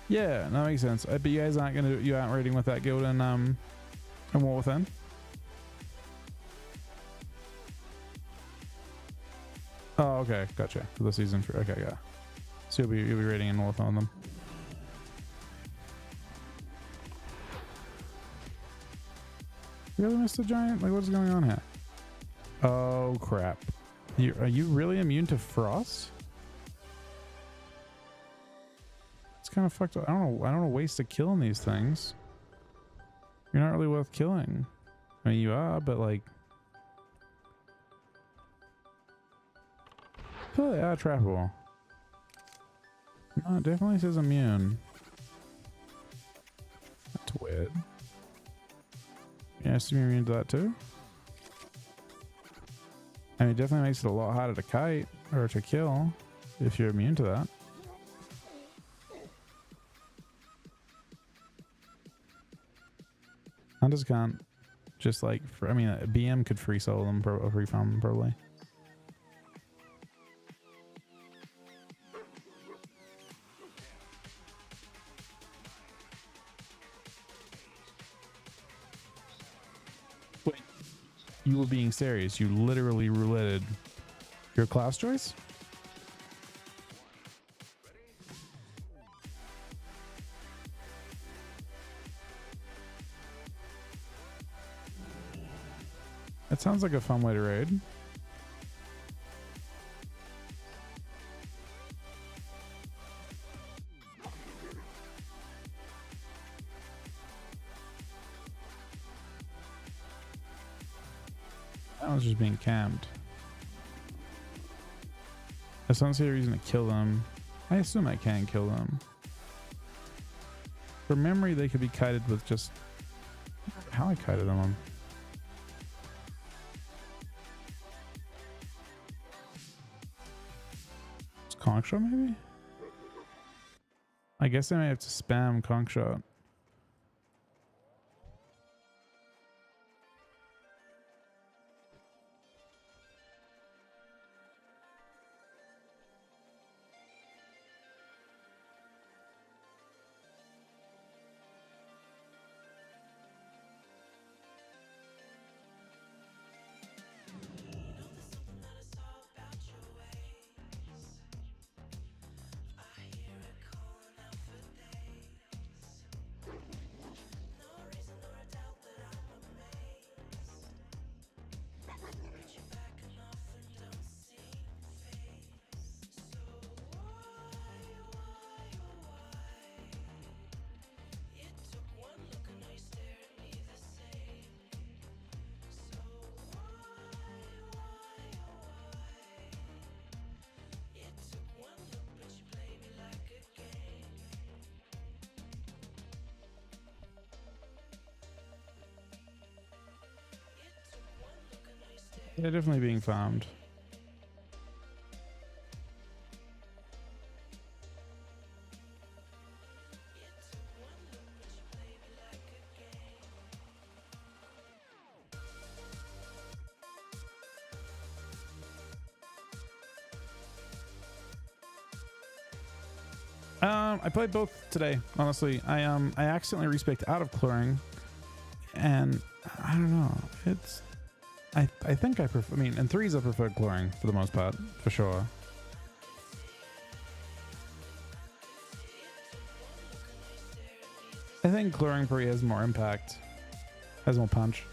Yeah, that makes sense. But you guys aren't gonna you aren't raiding with that guild and War Within? Oh, okay, gotcha. For the season 3. Okay, yeah. So you'll be raiding in War Within on them. Really, Mr. Giant? Like, what's going on here? Oh crap! Are you really immune to frost? It's kind of fucked up. I don't know. I don't know ways to kill in these things. You're not really worth killing. I mean, you are, but like, I feel they are trappable. No, it definitely says immune. That's weird. Yeah, I assume you're immune to that too. I mean, it definitely makes it a lot harder to kite or to kill if you're immune to that. Hunters can't just like, I mean, a BM could free solo them, or free farm them probably. Wait, you were being serious? You literally rouletted your class choice? That sounds like a fun way to raid. I was just being camped. I don't see a reason to kill them. I assume I can kill them. For memory, they could be kited with just... How I kited them on. It's conch shot maybe? I guess I may have to spam conch shot. They're definitely being farmed. I played both today. Honestly, I accidentally respec'd out of clearing, and I don't know. It's I think I prefer. I mean, in threes I prefer clearing for the most part, for sure. I think clearing probably has more impact, has more punch.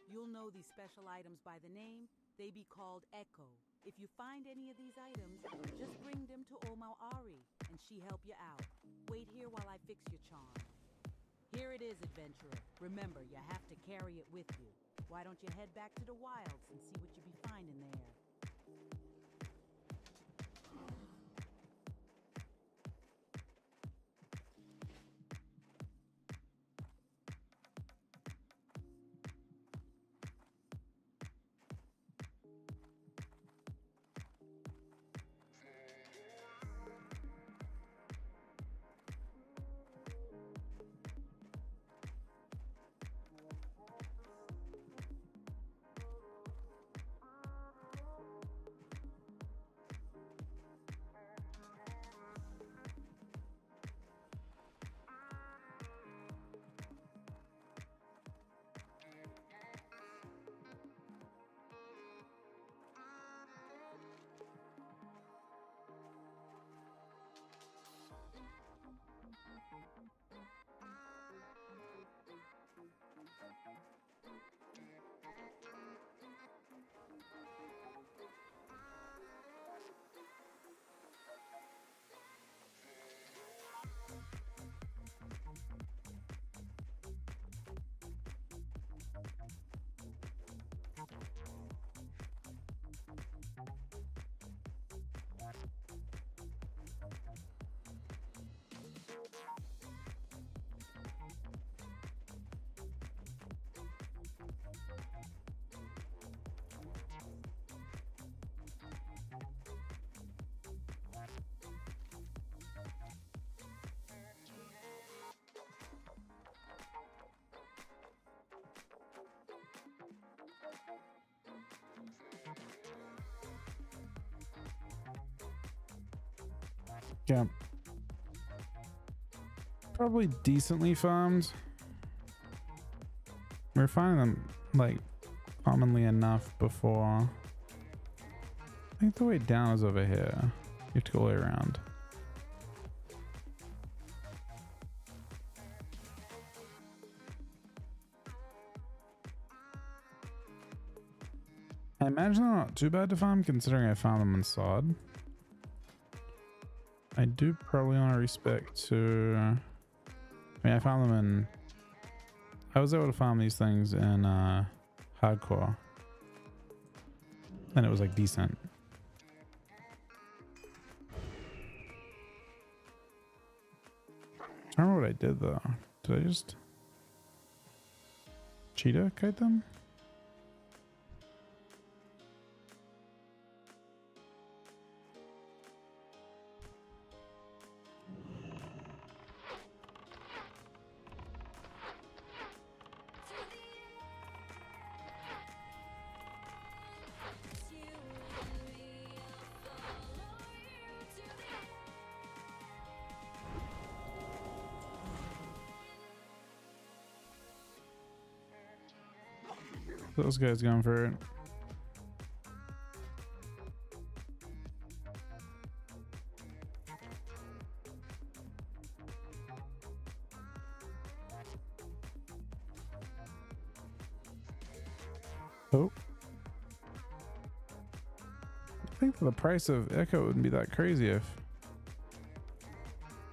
You'll know these special items by the name. They be called Echo. If you find any of these items, just bring them to Omau Ari, and she help you out. Wait here while I fix your charm. Here it is, adventurer. Remember, you have to carry it with you. Why don't you head back to the wilds and see what you be finding there? Yeah. Probably decently farmed. We were finding them like commonly enough before. I think the way down is over here. You have to go all the way around. I imagine they're not too bad to farm considering I found them in SoD. I do probably want to respect to... I mean, I found them in... I was able to farm these things in hardcore. And it was like decent. I don't remember what I did though. Did I just... cheetah kite them? Those guys going for it. Oh. I think for the price of Echo it wouldn't be that crazy if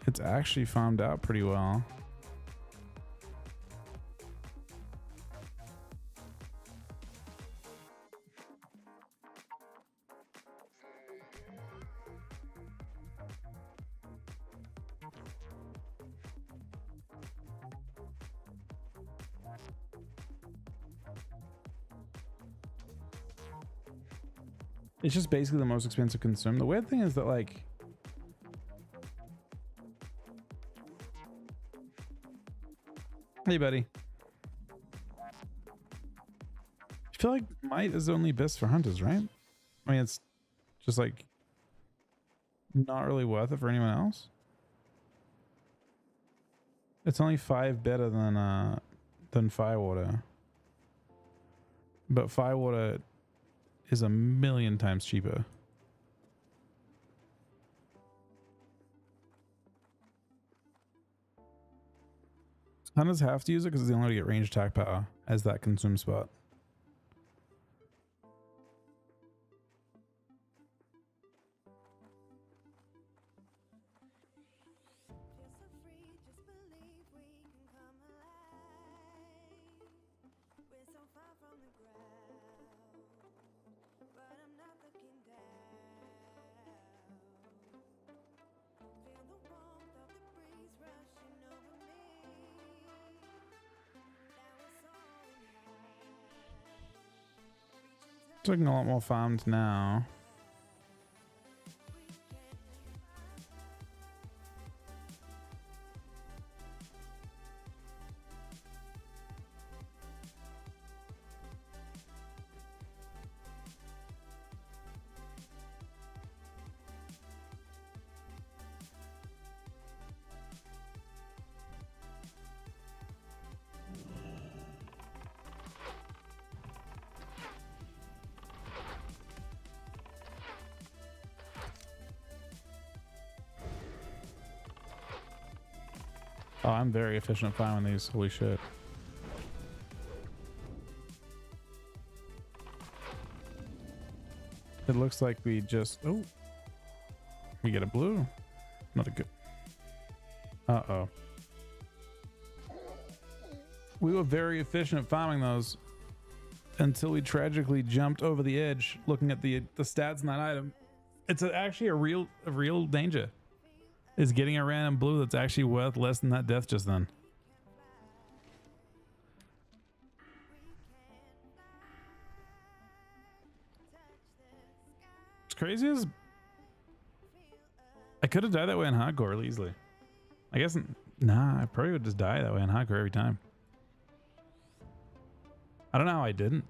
it's actually farmed out pretty well. It's just basically the most expensive consume. The weird thing is that like hey buddy. I feel like might is only best for hunters, right? I mean it's just like not really worth it for anyone else. It's only 5 better than Firewater. But Firewater is a million times cheaper. Hunters have to use it because it's the only way to get range attack power as that consume spot. It's looking a lot more farmed now. Oh, I'm very efficient at farming these. Holy shit. It looks like we just... Oh. We get a blue. Not a good... Uh-oh. We were very efficient at farming those until we tragically jumped over the edge looking at the stats in that item. It's actually a real danger. Is getting a random blue that's actually worth less than that death just then. What's crazy is I could have died that way in hardcore really easily. I guess, nah, I probably would just die that way in hardcore every time. I don't know how I didn't.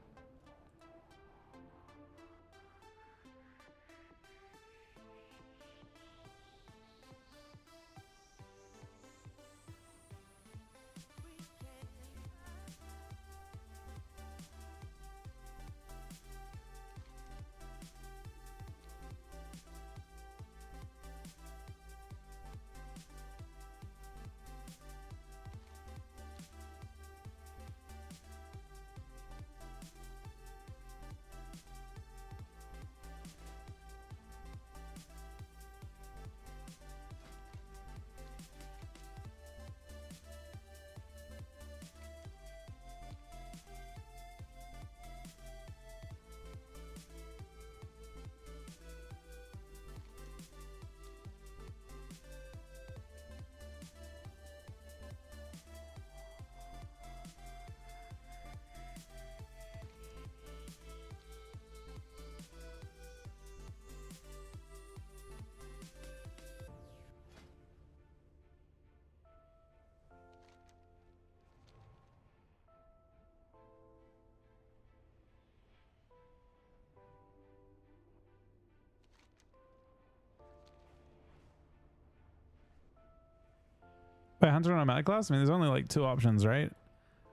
By hunter on a meta class, I mean there's only like 2 options, right?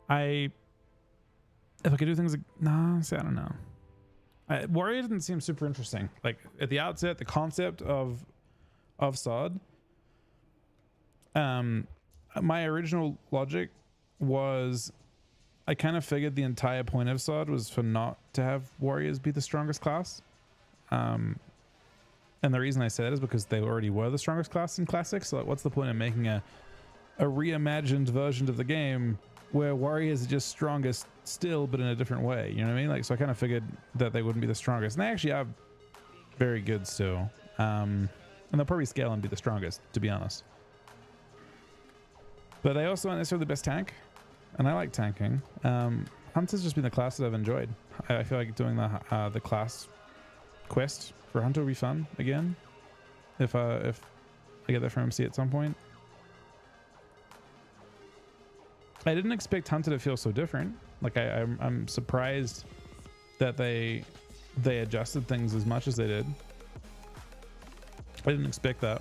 If I could do things like, nah, see, I don't know. Warrior didn't seem super interesting. Like at the outset, the concept of SoD. My original logic was, I kind of figured the entire point of SoD was for not to have warriors be the strongest class. And the reason I say that is because they already were the strongest class in Classic. So like, what's the point of making a reimagined version of the game where warriors are just strongest still, but in a different way? You know what I mean? Like, so I kind of figured that they wouldn't be the strongest, and they actually are very good still. And they'll probably scale and be the strongest, to be honest. But they also aren't necessarily the best tank, and I like tanking. Hunter's just been the class that I've enjoyed. I feel like doing the class quest for Hunter will be fun again, if I get that from MC at some point. I didn't expect Hunter to feel so different. Like I'm surprised that they adjusted things as much as they did. I didn't expect that.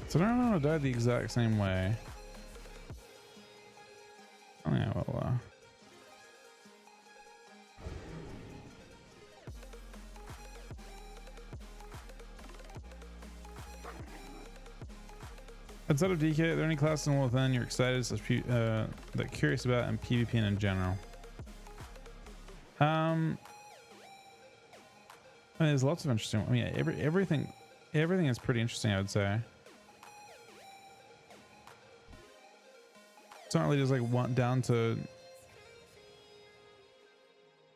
So I don't know, died the exact same way. Oh yeah, well, outside of DK, are there any classes in within you're excited, that curious about in PvP and in general? I mean, there's lots of interesting. I mean, everything is pretty interesting, I would say. It's not really just like one down to,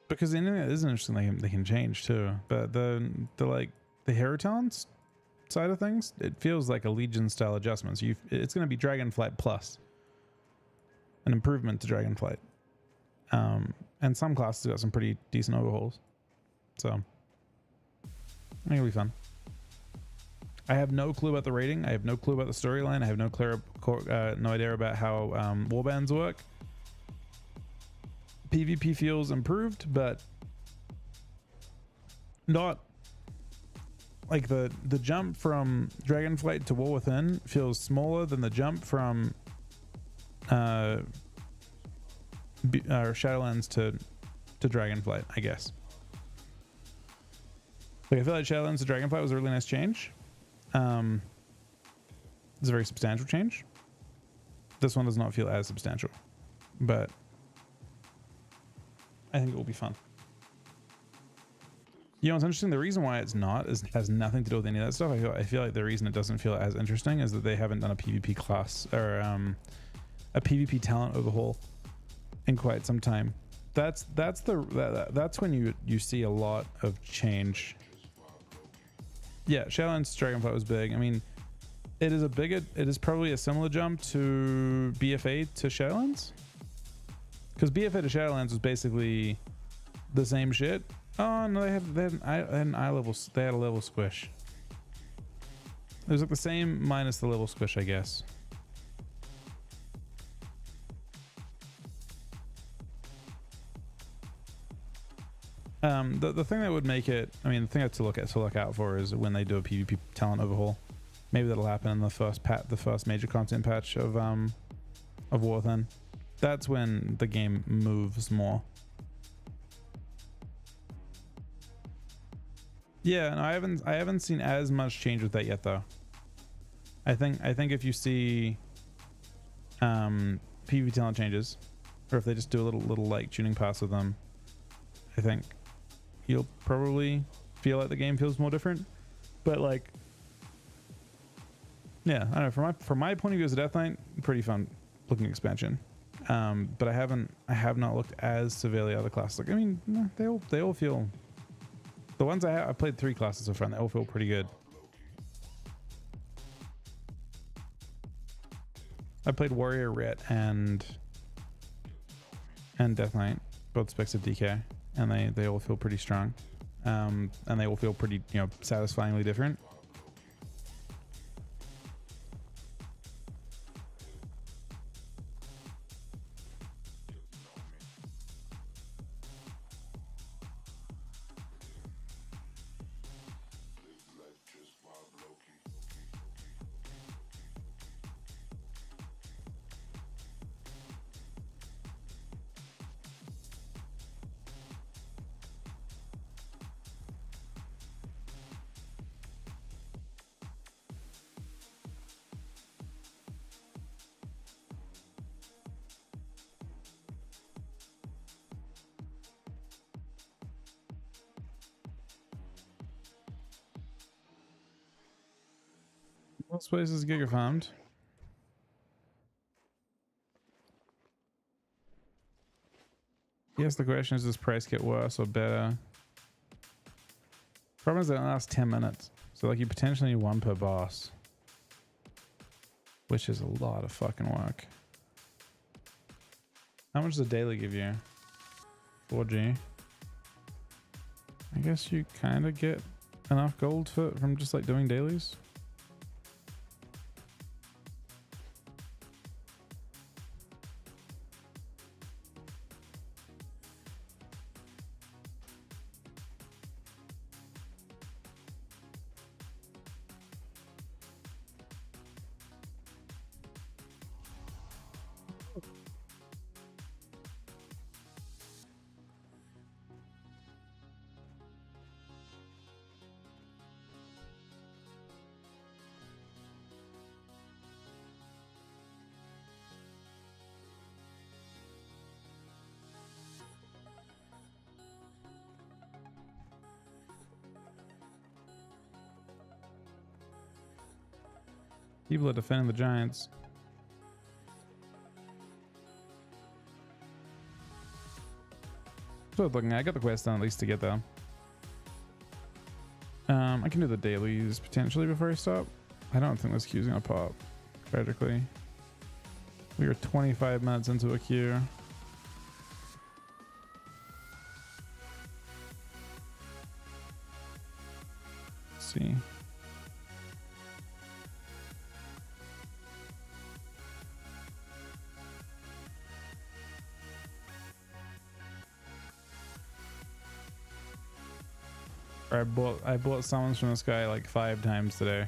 because the internet is interesting. They can change too. But the like the hero talents side of things, it feels like a Legion style adjustment. So it's going to be Dragonflight plus an improvement to Dragonflight. And some classes got some pretty decent overhauls. So I think it'll be fun. I have no clue about the rating. I have no clue about the storyline. I have no idea about how warbands work. PvP feels improved, but not like the jump from Dragonflight to War Within feels smaller than the jump from Shadowlands to Dragonflight, I guess. Like I feel like Shadowlands to Dragonflight was a really nice change. It's a very substantial change. This one does not feel as substantial, but I think it will be fun. You know what's interesting? The reason why it's not has nothing to do with any of that stuff. I feel like the reason it doesn't feel as interesting is that they haven't done a PvP class or a PvP talent overhaul in quite some time. That's when you see a lot of change. Yeah, Shadowlands Dragonflight was big. I mean, it is probably a similar jump to BFA to Shadowlands, because BFA to Shadowlands was basically the same shit. Oh no, they had an eye level. They had a level squish. It was like the same minus the level squish, I guess. The thing that would make it, I mean, the thing to look out for is when they do a PvP talent overhaul. Maybe that'll happen in the first major content patch of War Within. That's when the game moves more. Yeah, no, I haven't seen as much change with that yet though. I think if you see PvP talent changes, or if they just do a little like tuning pass with them, I think you'll probably feel like the game feels more different. But like, yeah, I don't know. From my point of view as a Death Knight, pretty fun looking expansion. But I have not looked as severely at other classes. Like, I mean, no, they all feel. The ones I played 3 classes so far, and they all feel pretty good. I played Warrior, Ret, and Death Knight, both specs of DK, and they all feel pretty strong, and they all feel pretty, you know, satisfyingly different. Most places Giga farmed. Yes, the question is, does price get worse or better? Problem is that it lasts 10 minutes. So like you potentially need 1 per boss. Which is a lot of fucking work. How much does a daily give you? 4G. I guess you kind of get enough gold from just like doing dailies. People are defending the Giants. So looking, I got the quest done at least to get them. I can do the dailies potentially before I stop. I don't think this queue's gonna pop. Tragically, we are 25 minutes into a queue. Let's see. I bought summons from this guy like 5 times today.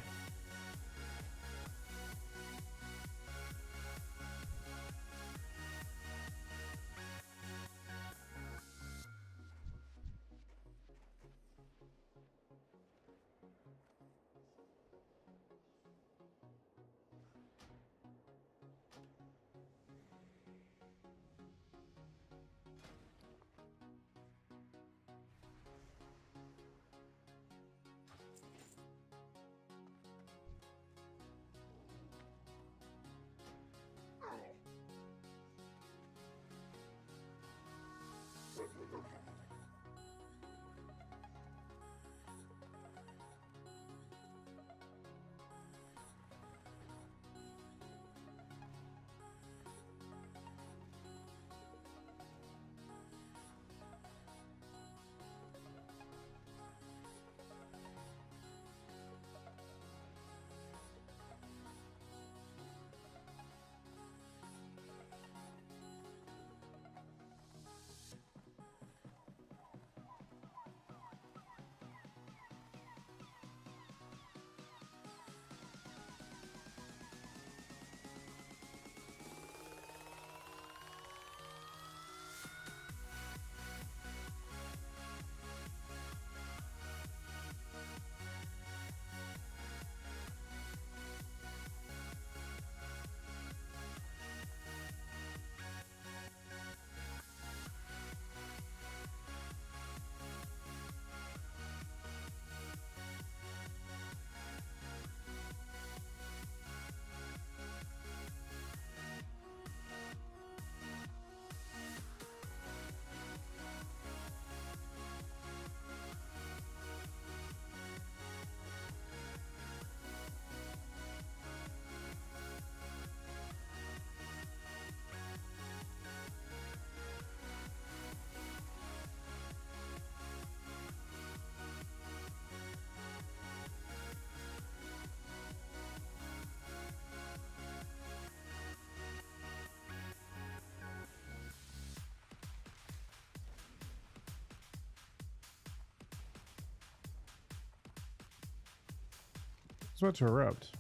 It's about to erupt.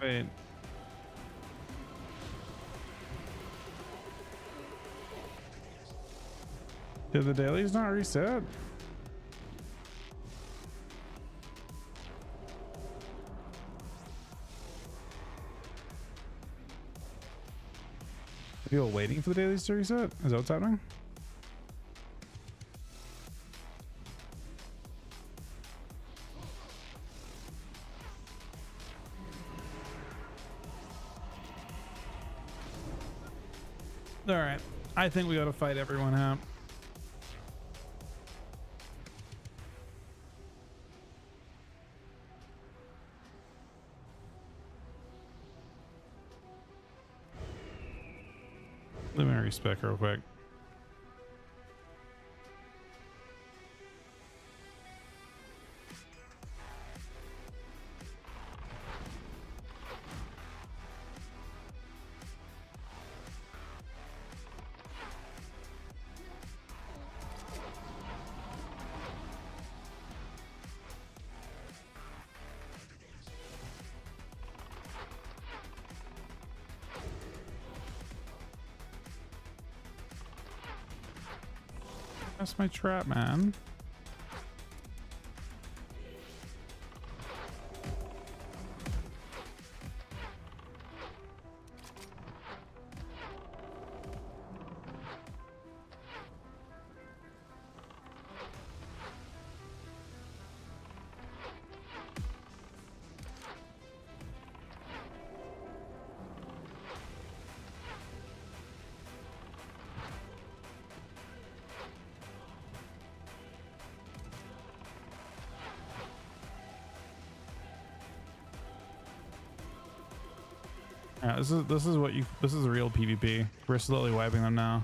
Wait. Did the dailies not reset? Are people waiting for the dailies to reset? Is that what's happening? All right, I think we got to fight everyone out. Let me respec real quick. That's my trap, man. Yeah, this is real PvP. We're slowly wiping them now.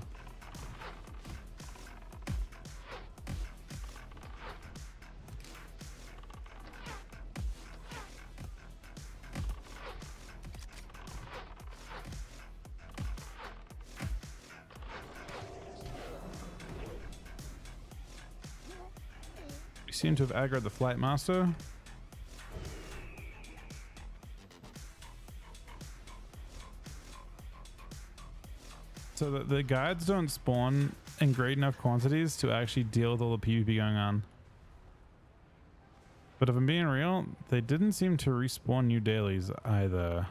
We seem to have aggroed the flight master. So the guides don't spawn in great enough quantities to actually deal with all the PvP going on. But if I'm being real, they didn't seem to respawn new dailies either.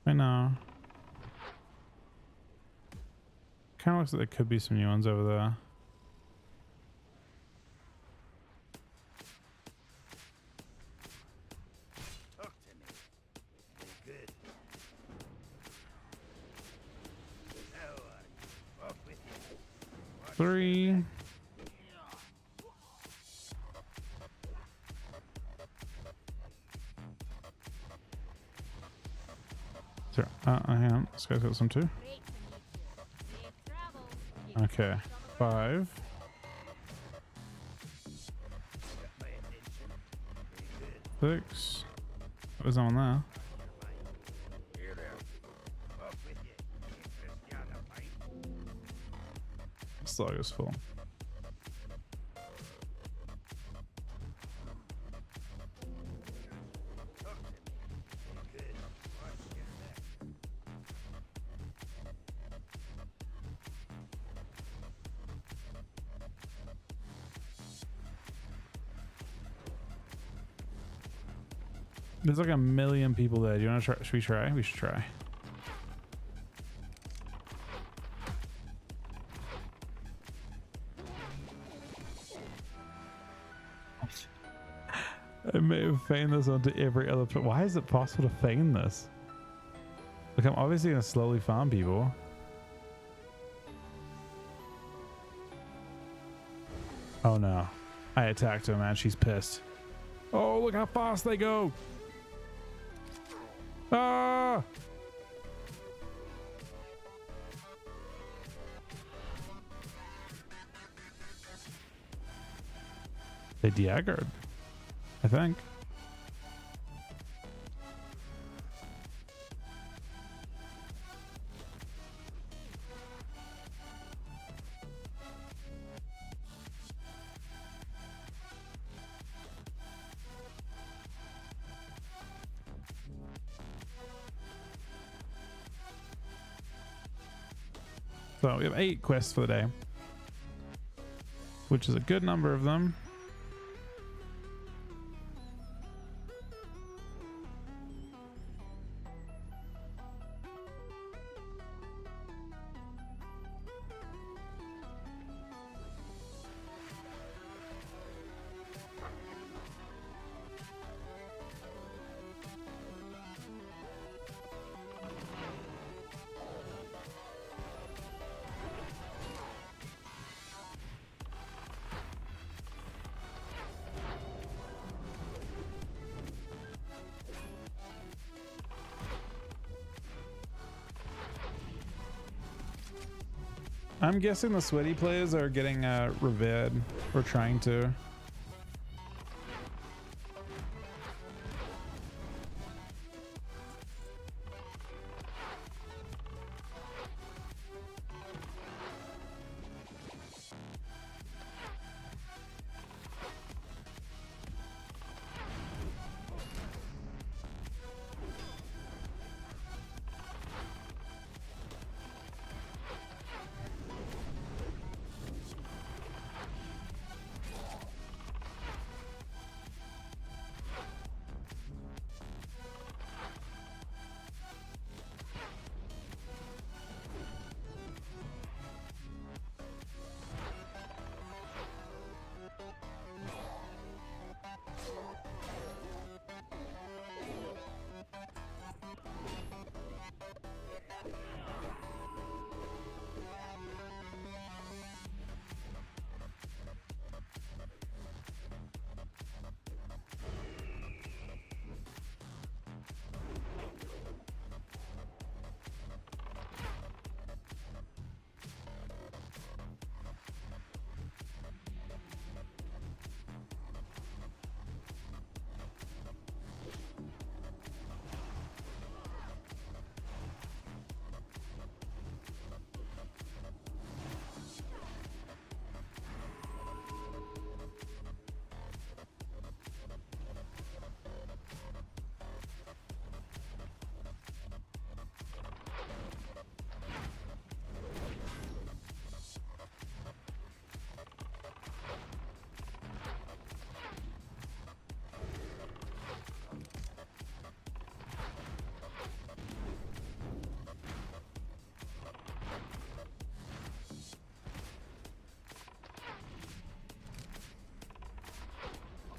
I know. Kind of looks like there could be some new ones over there. Three. Sure. Hang on. This guy's got some too. Okay. 5. Six. What was on there? Slug is full. There's like a million people there. Do you want to try? Should we try? We should try. I may have feigned this onto every other. Why is it possible to feign this? Look, I'm obviously gonna slowly farm people. Oh no. I attacked her, man. She's pissed. Oh, look how fast they go. Ah! They de-aggroed, I think. So we have 8 quests for the day, which is a good number of them. I'm guessing the sweaty players are getting revered or trying to.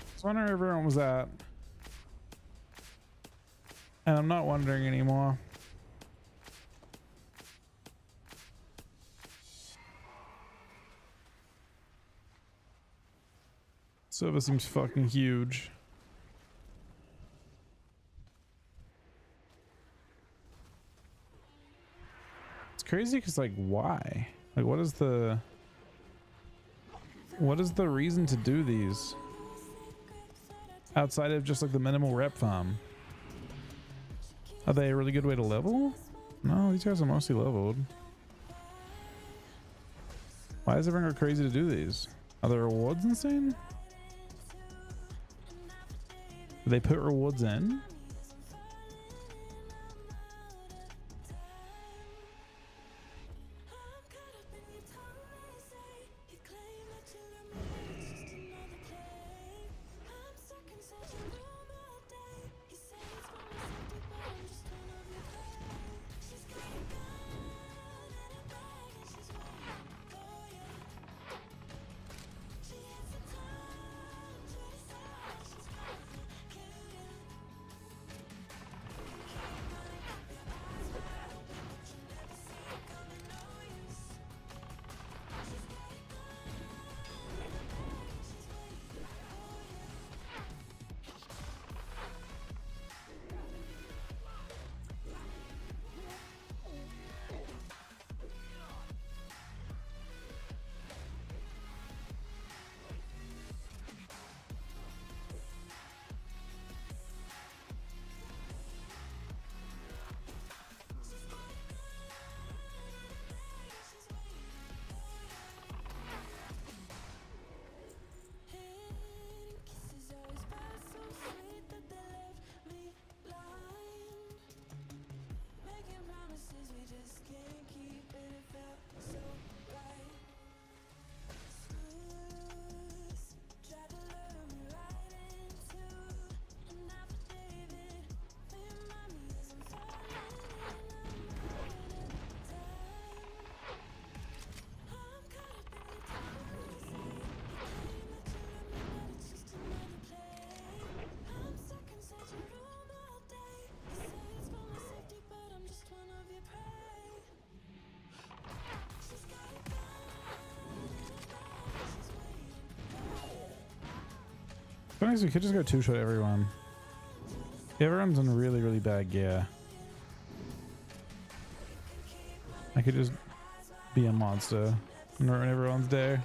I was wondering where everyone was at. And I'm not wondering anymore. Server seems fucking huge. It's crazy because, like, why? Like, what is the reason to do these? Outside of just like the minimal rep farm. Are they a really good way to level? No, these guys are mostly leveled. Why is everyone go crazy to do these? Are the rewards insane? Do they put rewards in? Funny is we could just go two-shot everyone. Everyone's in really, really bad gear. I could just be a monster and ruin everyone's day.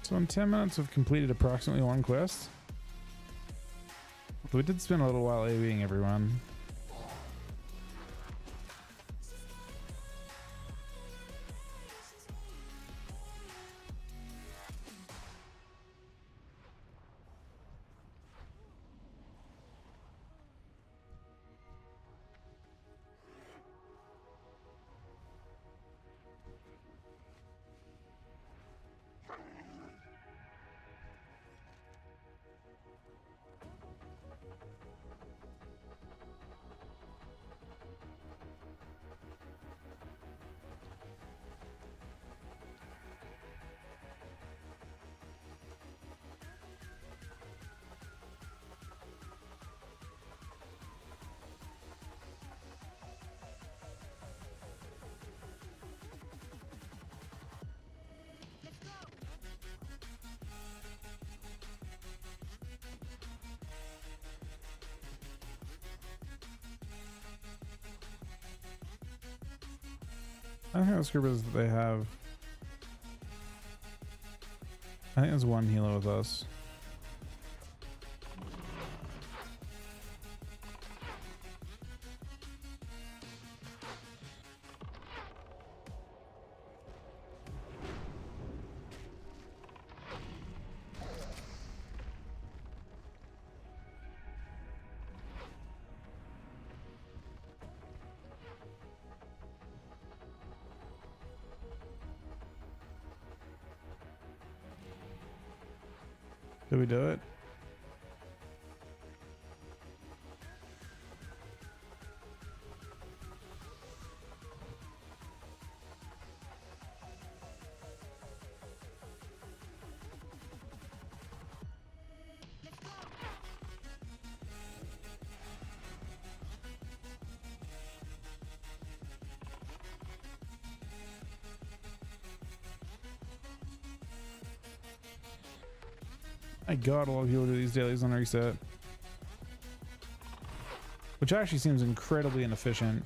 So in 10 minutes we've completed approximately one quest. We did spend a little while ABing everyone. I don't think those scribbles that they have. I think there's one healer with us. Did we do it? My god, a lot of people do these dailies on reset. Which actually seems incredibly inefficient.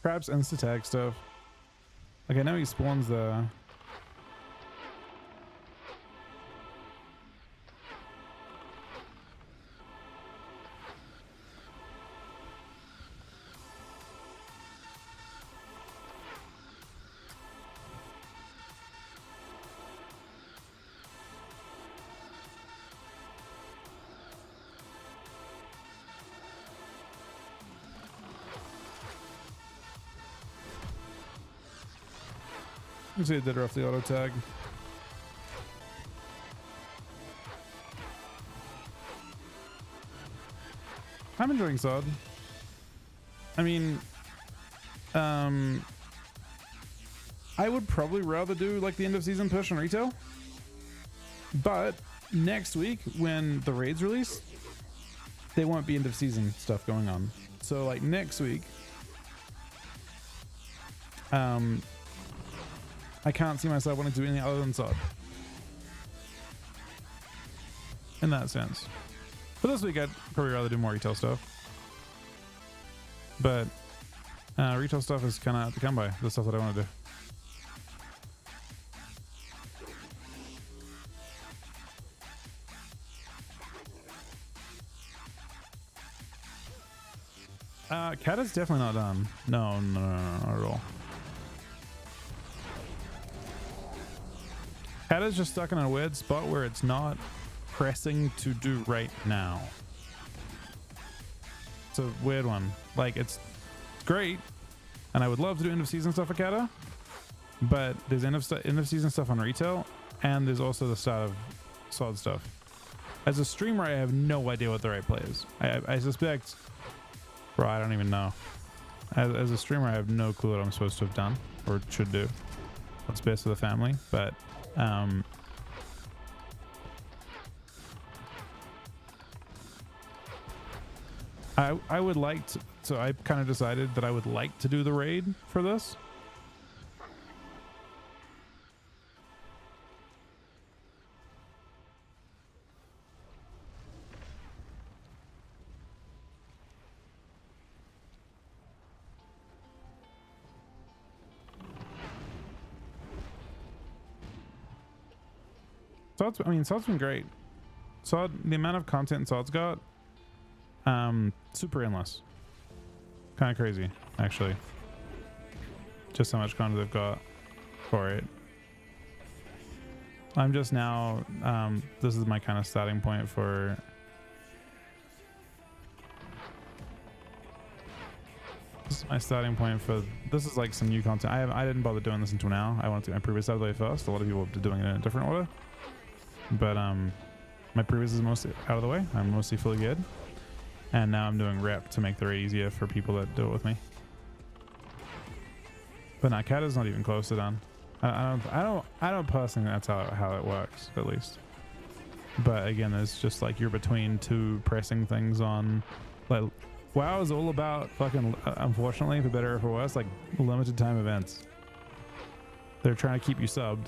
Perhaps insta-tag stuff. Like I know he spawns the... Let's see, it did off the auto tag. I'm enjoying SoD. I mean, I would probably rather do like the end of season push on retail, but next week when the raids release, they won't be end of season stuff going on. So like next week, I can't see myself wanting to do anything other than SoD. In that sense. But this week I'd probably rather do more retail stuff. But retail stuff is kind of hard to come by, the stuff that I want to do. Kata's definitely not done. No, not at all. Kata's just stuck in a weird spot where it's not pressing to do right now. It's a weird one. Like it's great, and I would love to do end of season stuff for Kata, but there's end of season stuff on retail, and there's also the start of SoD stuff. As a streamer, I have no idea what the right play is. I suspect, bro, I don't even know. As a streamer, I have no clue what I'm supposed to have done or should do. What's best for the family, but I would like to, so I kind of decided that I would like to do the raid for this. SoD's been great. SoD, the amount of content SoD's got, super endless. Kind of crazy, actually. Just how much content they've got for it. I'm just now, this is my kind of starting point for this is like some new content. I didn't bother doing this until now. I wanted to get my previous out of the way first. A lot of people are doing it in a different order. But my previous is mostly out of the way. I'm mostly fully good. And now I'm doing rep to make the raid easier for people that do it with me. But nah, Kata's not even close to done. I don't personally think that's how it works, at least. But again, it's just like you're between two pressing things on, like WoW is all about fucking, unfortunately, for better or for worse, like limited time events. They're trying to keep you subbed,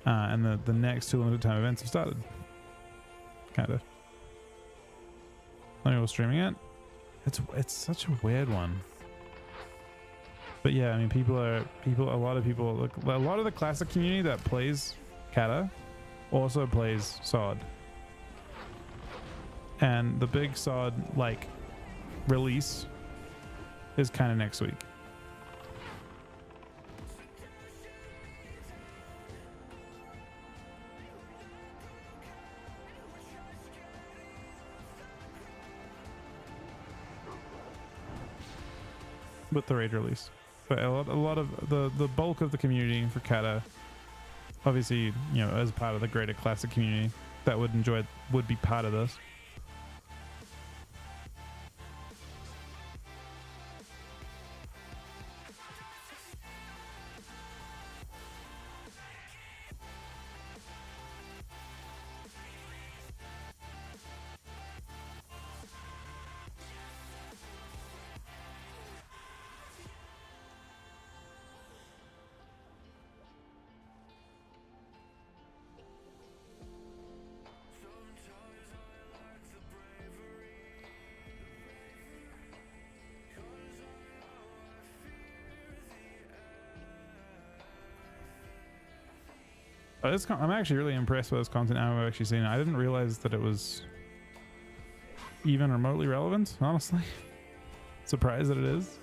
and the next two limited time events have started. Kind of. When we're streaming it, it's such a weird one. But yeah, I mean, a lot of the classic community that plays Kata also plays SoD, and the big SoD like release is kind of next week. With the raid release, but a lot of the bulk of the community for Kata, obviously, you know, as part of the greater classic community that would be part of this. I'm actually really impressed with this content now I've actually seen it. I didn't realize that it was even remotely relevant, honestly. Surprised that it is.